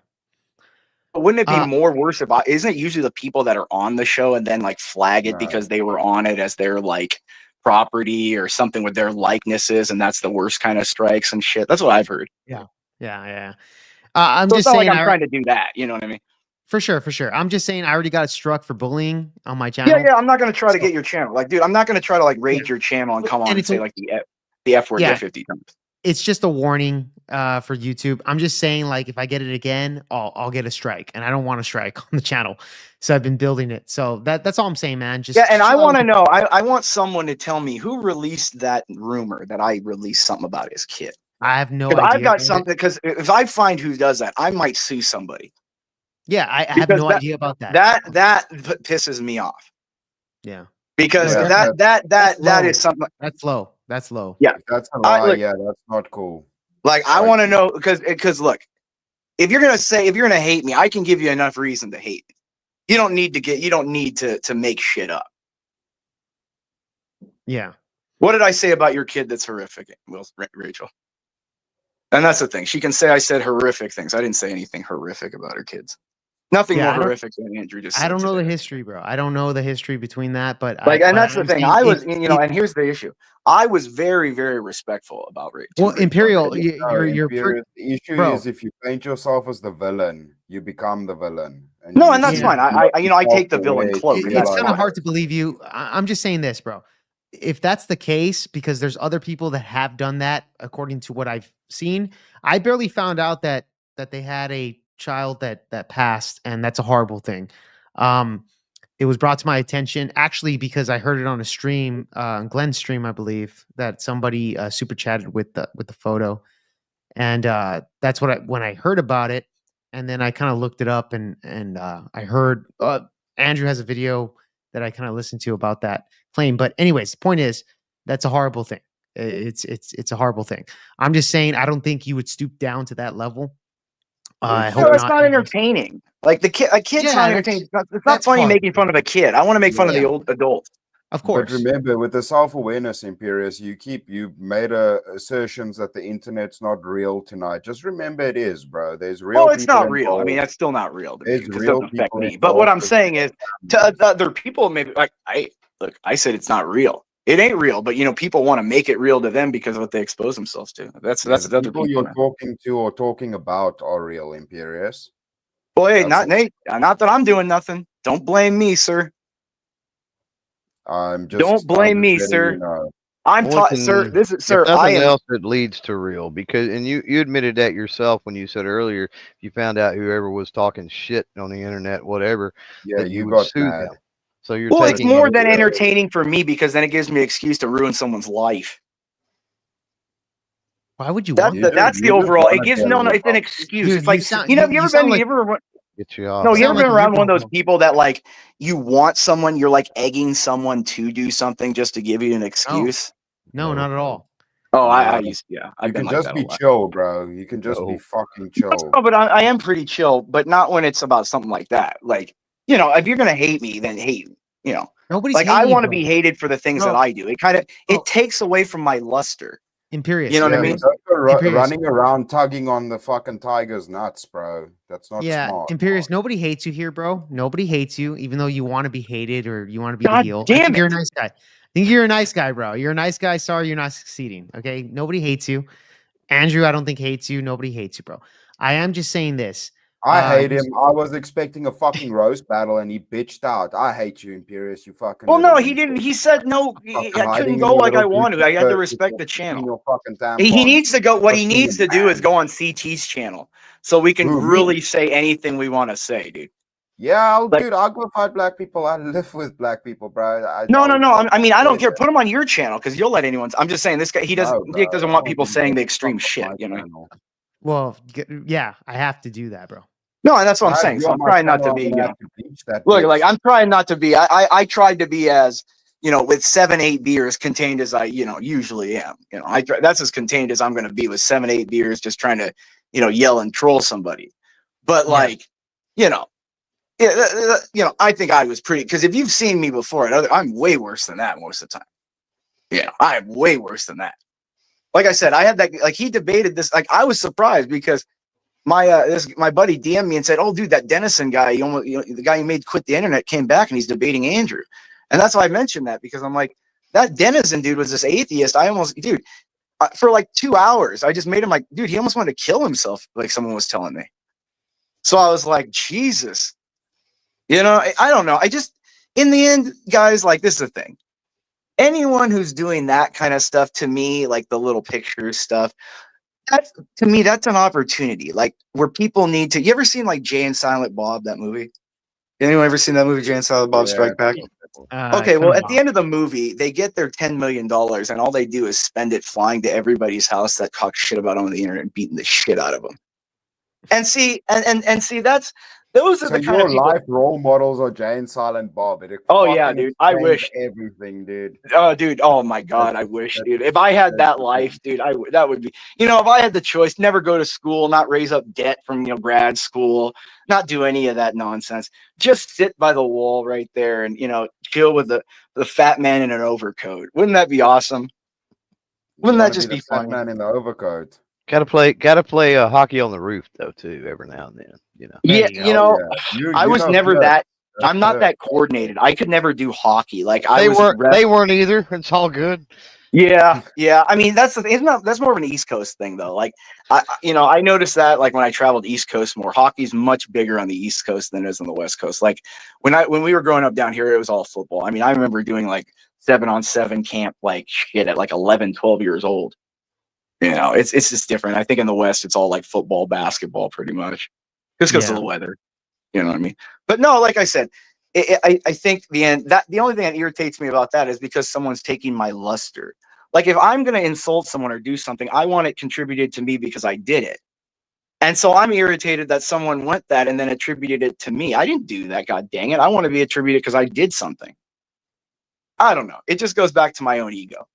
But wouldn't it be more worse if isn't it usually the people that are on the show and then like flag it because they were on it as their like property or something with their likenesses, and that's the worst kind of strikes and shit. That's what I've heard. Yeah. I'm So just it's not saying. like I'm trying to do that. You know what I mean? For sure. I'm just saying I already got struck for bullying on my channel. Yeah. I'm not going to try to get your channel. Like, dude, I'm not going to try to like raid your channel and come on and it's say like the F word 50 times. It's just a warning for YouTube. I'm just saying, like, if I get it again, I'll get a strike, and I don't want a strike on the channel. So I've been building it. So that's all I'm saying, man. Just And I chill want to out. know. I want someone to tell me who released that rumor that I released something about his kid. I have no 'Cause idea. I've got something because if I find who does that, I might sue somebody. Yeah, I have no idea about that. That pisses me off. Yeah. Because No, that is something. That's low. That's low. Yeah, That's a lie. Yeah, that's not cool. Like I want to know because look, if you're gonna hate me, I can give you enough reason to hate me. You don't need to make shit up. Yeah. What did I say about your kid that's horrific, Rachel? And that's the thing. She can say I said horrific things. I didn't say anything horrific about her kids. Nothing Yeah, more I don't horrific than Andrew just I said don't know today. the history, bro. I don't know the history between that, but Like, and that's the I'm thing. saying I was, it's you know, and here's the issue. I was very, very respectful about well, Imperial, you're Imperious. The issue bro. is if you paint yourself as the villain, you become the villain. And No, you and that's see fine. You know, I take the villain cloak, and It's that's kind fine. of hard to believe you. I'm just saying this, bro. If that's the case, because there's other people that have done that, according to what I've seen, I barely found out that they had a child that passed, and that's a horrible thing. Um, it was brought to my attention actually because I heard it on a stream, on Glenn's stream, I believe, that somebody super chatted with the photo, and that's what when I heard about it, and then I kind of looked it up, and I heard Andrew has a video that I kind of listened to about that claim. But anyways, the point is that's a horrible thing. It's a horrible thing. I'm just saying I don't think you would stoop down to that level. I hope No, it's not. not entertaining. Like a kid's not Yeah, entertaining. It's not that's funny fun. making fun of a kid. I want to make fun of the old adult. Of But course. remember, with the self-awareness, Imperious, you made assertions that the internet's not real tonight. Just remember, it is, bro. There's real Well, it's people not real. I mean, involved. that's still not real to me There's because it real doesn't affect people me. But what involved. I'm saying is, to other people, maybe like I said, it's not real. It ain't real, but you know, people want to make it real to them because of what they expose themselves to. That's Yeah, the the other people people. you're talking to or talking about are real, Imperious. Well, hey, That's not that I'm doing nothing. Don't blame me, sir. I'm just Don't blame me, letting sir. you know. I'm Well, it taught, sir. can, This is, if sir. I nothing am. else, it leads to real because, and you admitted that yourself when you said earlier, you found out whoever was talking shit on the internet, whatever, Yeah, that you you would got sue mad. them. So you're Well, it's taking more it- than entertaining for me because then it gives me an excuse to ruin someone's life. Why would you That's want the that? that's the overall. It gives no. It's an excuse. Dude, It's like sound you know. Have you ever been? like You ever? Get you off. No, you you ever sound been like a around one of liberal, those people that like you want someone, you're like egging someone to do something just to give you an excuse? No, not at all. Oh, I No. used yeah, I've You been can like just that a be lot. chill, bro. You can just be No. fucking chill. No, but I am pretty chill, but not when it's about something like that. Like, you know, if you're gonna hate me, then hate me. You know, Nobody's like I hating you, want to bro. be hated for the things that Bro. I do. It kind of it takes away from my luster. Imperious. You know what I Yeah, mean? but don't go Imperious. running around tugging on the fucking tiger's nuts, bro. That's not Yeah, smart. Imperious, nobody hates you here, bro. Nobody hates you, even though you want to be hated or you want to be the God heel. I damn think you're a it. nice guy. I think you're a nice guy, bro. You're a nice guy. Sorry you're not succeeding. Okay. Nobody hates you. Andrew, I don't think hates you. Nobody hates you, bro. I am just saying this. I hate him. I was expecting a fucking roast battle and he bitched out. I hate you, Imperious. You fucking Well, little no, he weasel. didn't. He said no. Fucking I couldn't hiding in go your like I little wanted. Gucci I had to shirt with respect your the channel. your fucking He tampons. needs to go. What he Fucking needs to do is man. go on CT's channel so we can Who, really me? say anything we want to say, dude. Yeah, Like, dude, I'll go fight black people. I live with black people, bro. no. I'll I mean, I don't say care. that. Put him on your channel because you'll let anyone. I'm just saying this guy. He doesn't. No, bro. Dick doesn't I want don't people do that. saying the Fuck extreme off shit. my You know. channel. Well, yeah, I have to do that, bro. No, and that's what I'm I have saying. you So on I'm my trying not channel. to I'm be. gonna You have know, to bleach that look, like bitch. I'm trying not to be. I tried to be as with 7-8 beers contained as I usually am. That's as contained as I'm going to be with 7-8 beers, just trying to yell and troll somebody. But Yeah. like, I think I was pretty, because if you've seen me before, I'm way worse than that most of the time. I'm way worse than that. Like I said, I had that, like he debated this, like I was surprised because my buddy DM'd me and said, "Oh, dude, that Dennison guy, the guy you made quit the internet, came back and he's debating Andrew." And that's why I mentioned that, because I'm like, that Dennison dude was this atheist. Dude, for like 2 hours, I just made him like, dude, he almost wanted to kill himself, like someone was telling me. So I was like, Jesus. I don't know. I just, in the end, guys, like, this is the thing. Anyone who's doing that kind of stuff, to me, like the little pictures stuff, to me, that's an opportunity. Like, where people need to. You ever seen like Jay and Silent Bob, that movie? Anyone ever seen that movie, Jay and Silent Bob Strike Back? Okay, well, at the end of the movie, they get their $10 million, and all they do is spend it flying to everybody's house that talks shit about them on the internet and beating the shit out of them. And see, and see, those are So the kind your of people. life role models are Jay and Silent Bob. It Oh yeah, fucking dude. I explains wish. everything, dude. Oh, dude. Oh my God. I wish, dude. If I had that life, dude, that would be. If I had the choice, never go to school, not raise up debt from grad school, not do any of that nonsense. Just sit by the wall right there and chill with the fat man in an overcoat. Wouldn't that be awesome? Wouldn't that just be the fat funny? man in the overcoat? Gotta play hockey on the roof though too every now and then. You know. Yeah, you you go. know, I was never that. I'm not that coordinated. I could never do hockey. Like I They was. weren't either. It's all good. Yeah, yeah. I mean, that's the thing. That's more of an East Coast thing, though. Like, I noticed that like when I traveled East Coast more, hockey's much bigger on the East Coast than it is on the West Coast. Like when we were growing up down here, it was all football. I mean, I remember doing like 7-on-7 camp, like shit at like 11, 12 years old. You know, it's just different. I think in the West, it's all like football, basketball, pretty much, just because of the weather. You know what I mean? But no, like I said. I think the only thing that irritates me about that is because someone's taking my luster. Like if I'm going to insult someone or do something, I want it contributed to me because I did it. And so I'm irritated that someone went that and then attributed it to me. I didn't do that. God dang it. I want to be attributed because I did something. I don't know. It just goes back to my own ego.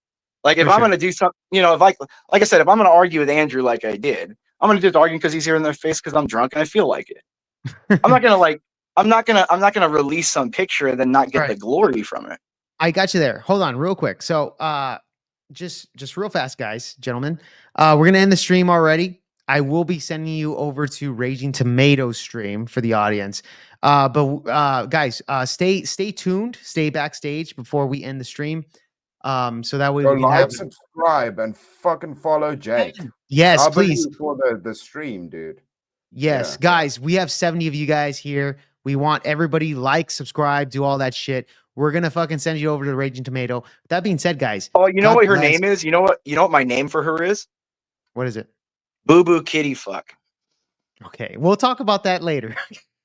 Like if I'm going to do something, you know, if like I said, if I'm going to argue with Andrew like I did, I'm going to just argue because he's here in their face because I'm drunk and I feel like it. I'm not gonna release some picture and then not get the glory from it. I got you there. Hold on, real quick. So, just real fast, guys, gentlemen. We're gonna end the stream already. I will be sending you over to Raging Tomatoes stream for the audience. But guys, stay tuned, stay backstage before we end the stream. So that way Go we can like, subscribe, and fucking follow Jake. Yes, please. For the stream, dude. Yes, guys, we have 70 of you guys here. We want everybody like, subscribe, do all that shit. We're gonna fucking send you over to the Raging Tomato. With that being said, guys. Oh, you know what her name is? You know what my name for her is? What is it? Boo Boo Kitty Fuck. Okay, we'll talk about that later.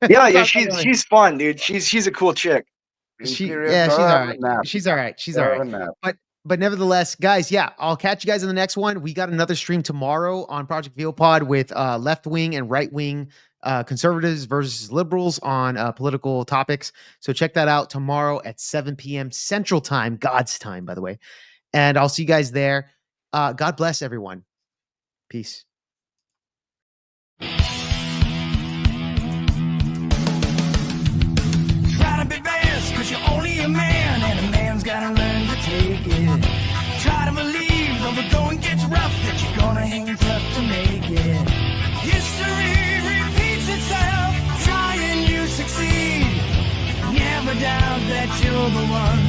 Yeah, she's fun, dude. She's a cool chick. She's all right. She's all right. She's all right. But nevertheless, guys, yeah, I'll catch you guys in the next one. We got another stream tomorrow on Project VealPod with left wing and right wing conservatives versus liberals on political topics. So check that out tomorrow at 7 p.m. Central Time, God's time, by the way. And I'll see you guys there. God bless everyone. Peace. Try to be best, cause you're only a man, and a man's gotta learn to take it. Try to believe, though the going gets rough, that you're gonna hang tough to make it. History repeats itself, try and you succeed. Never doubt that you're the one.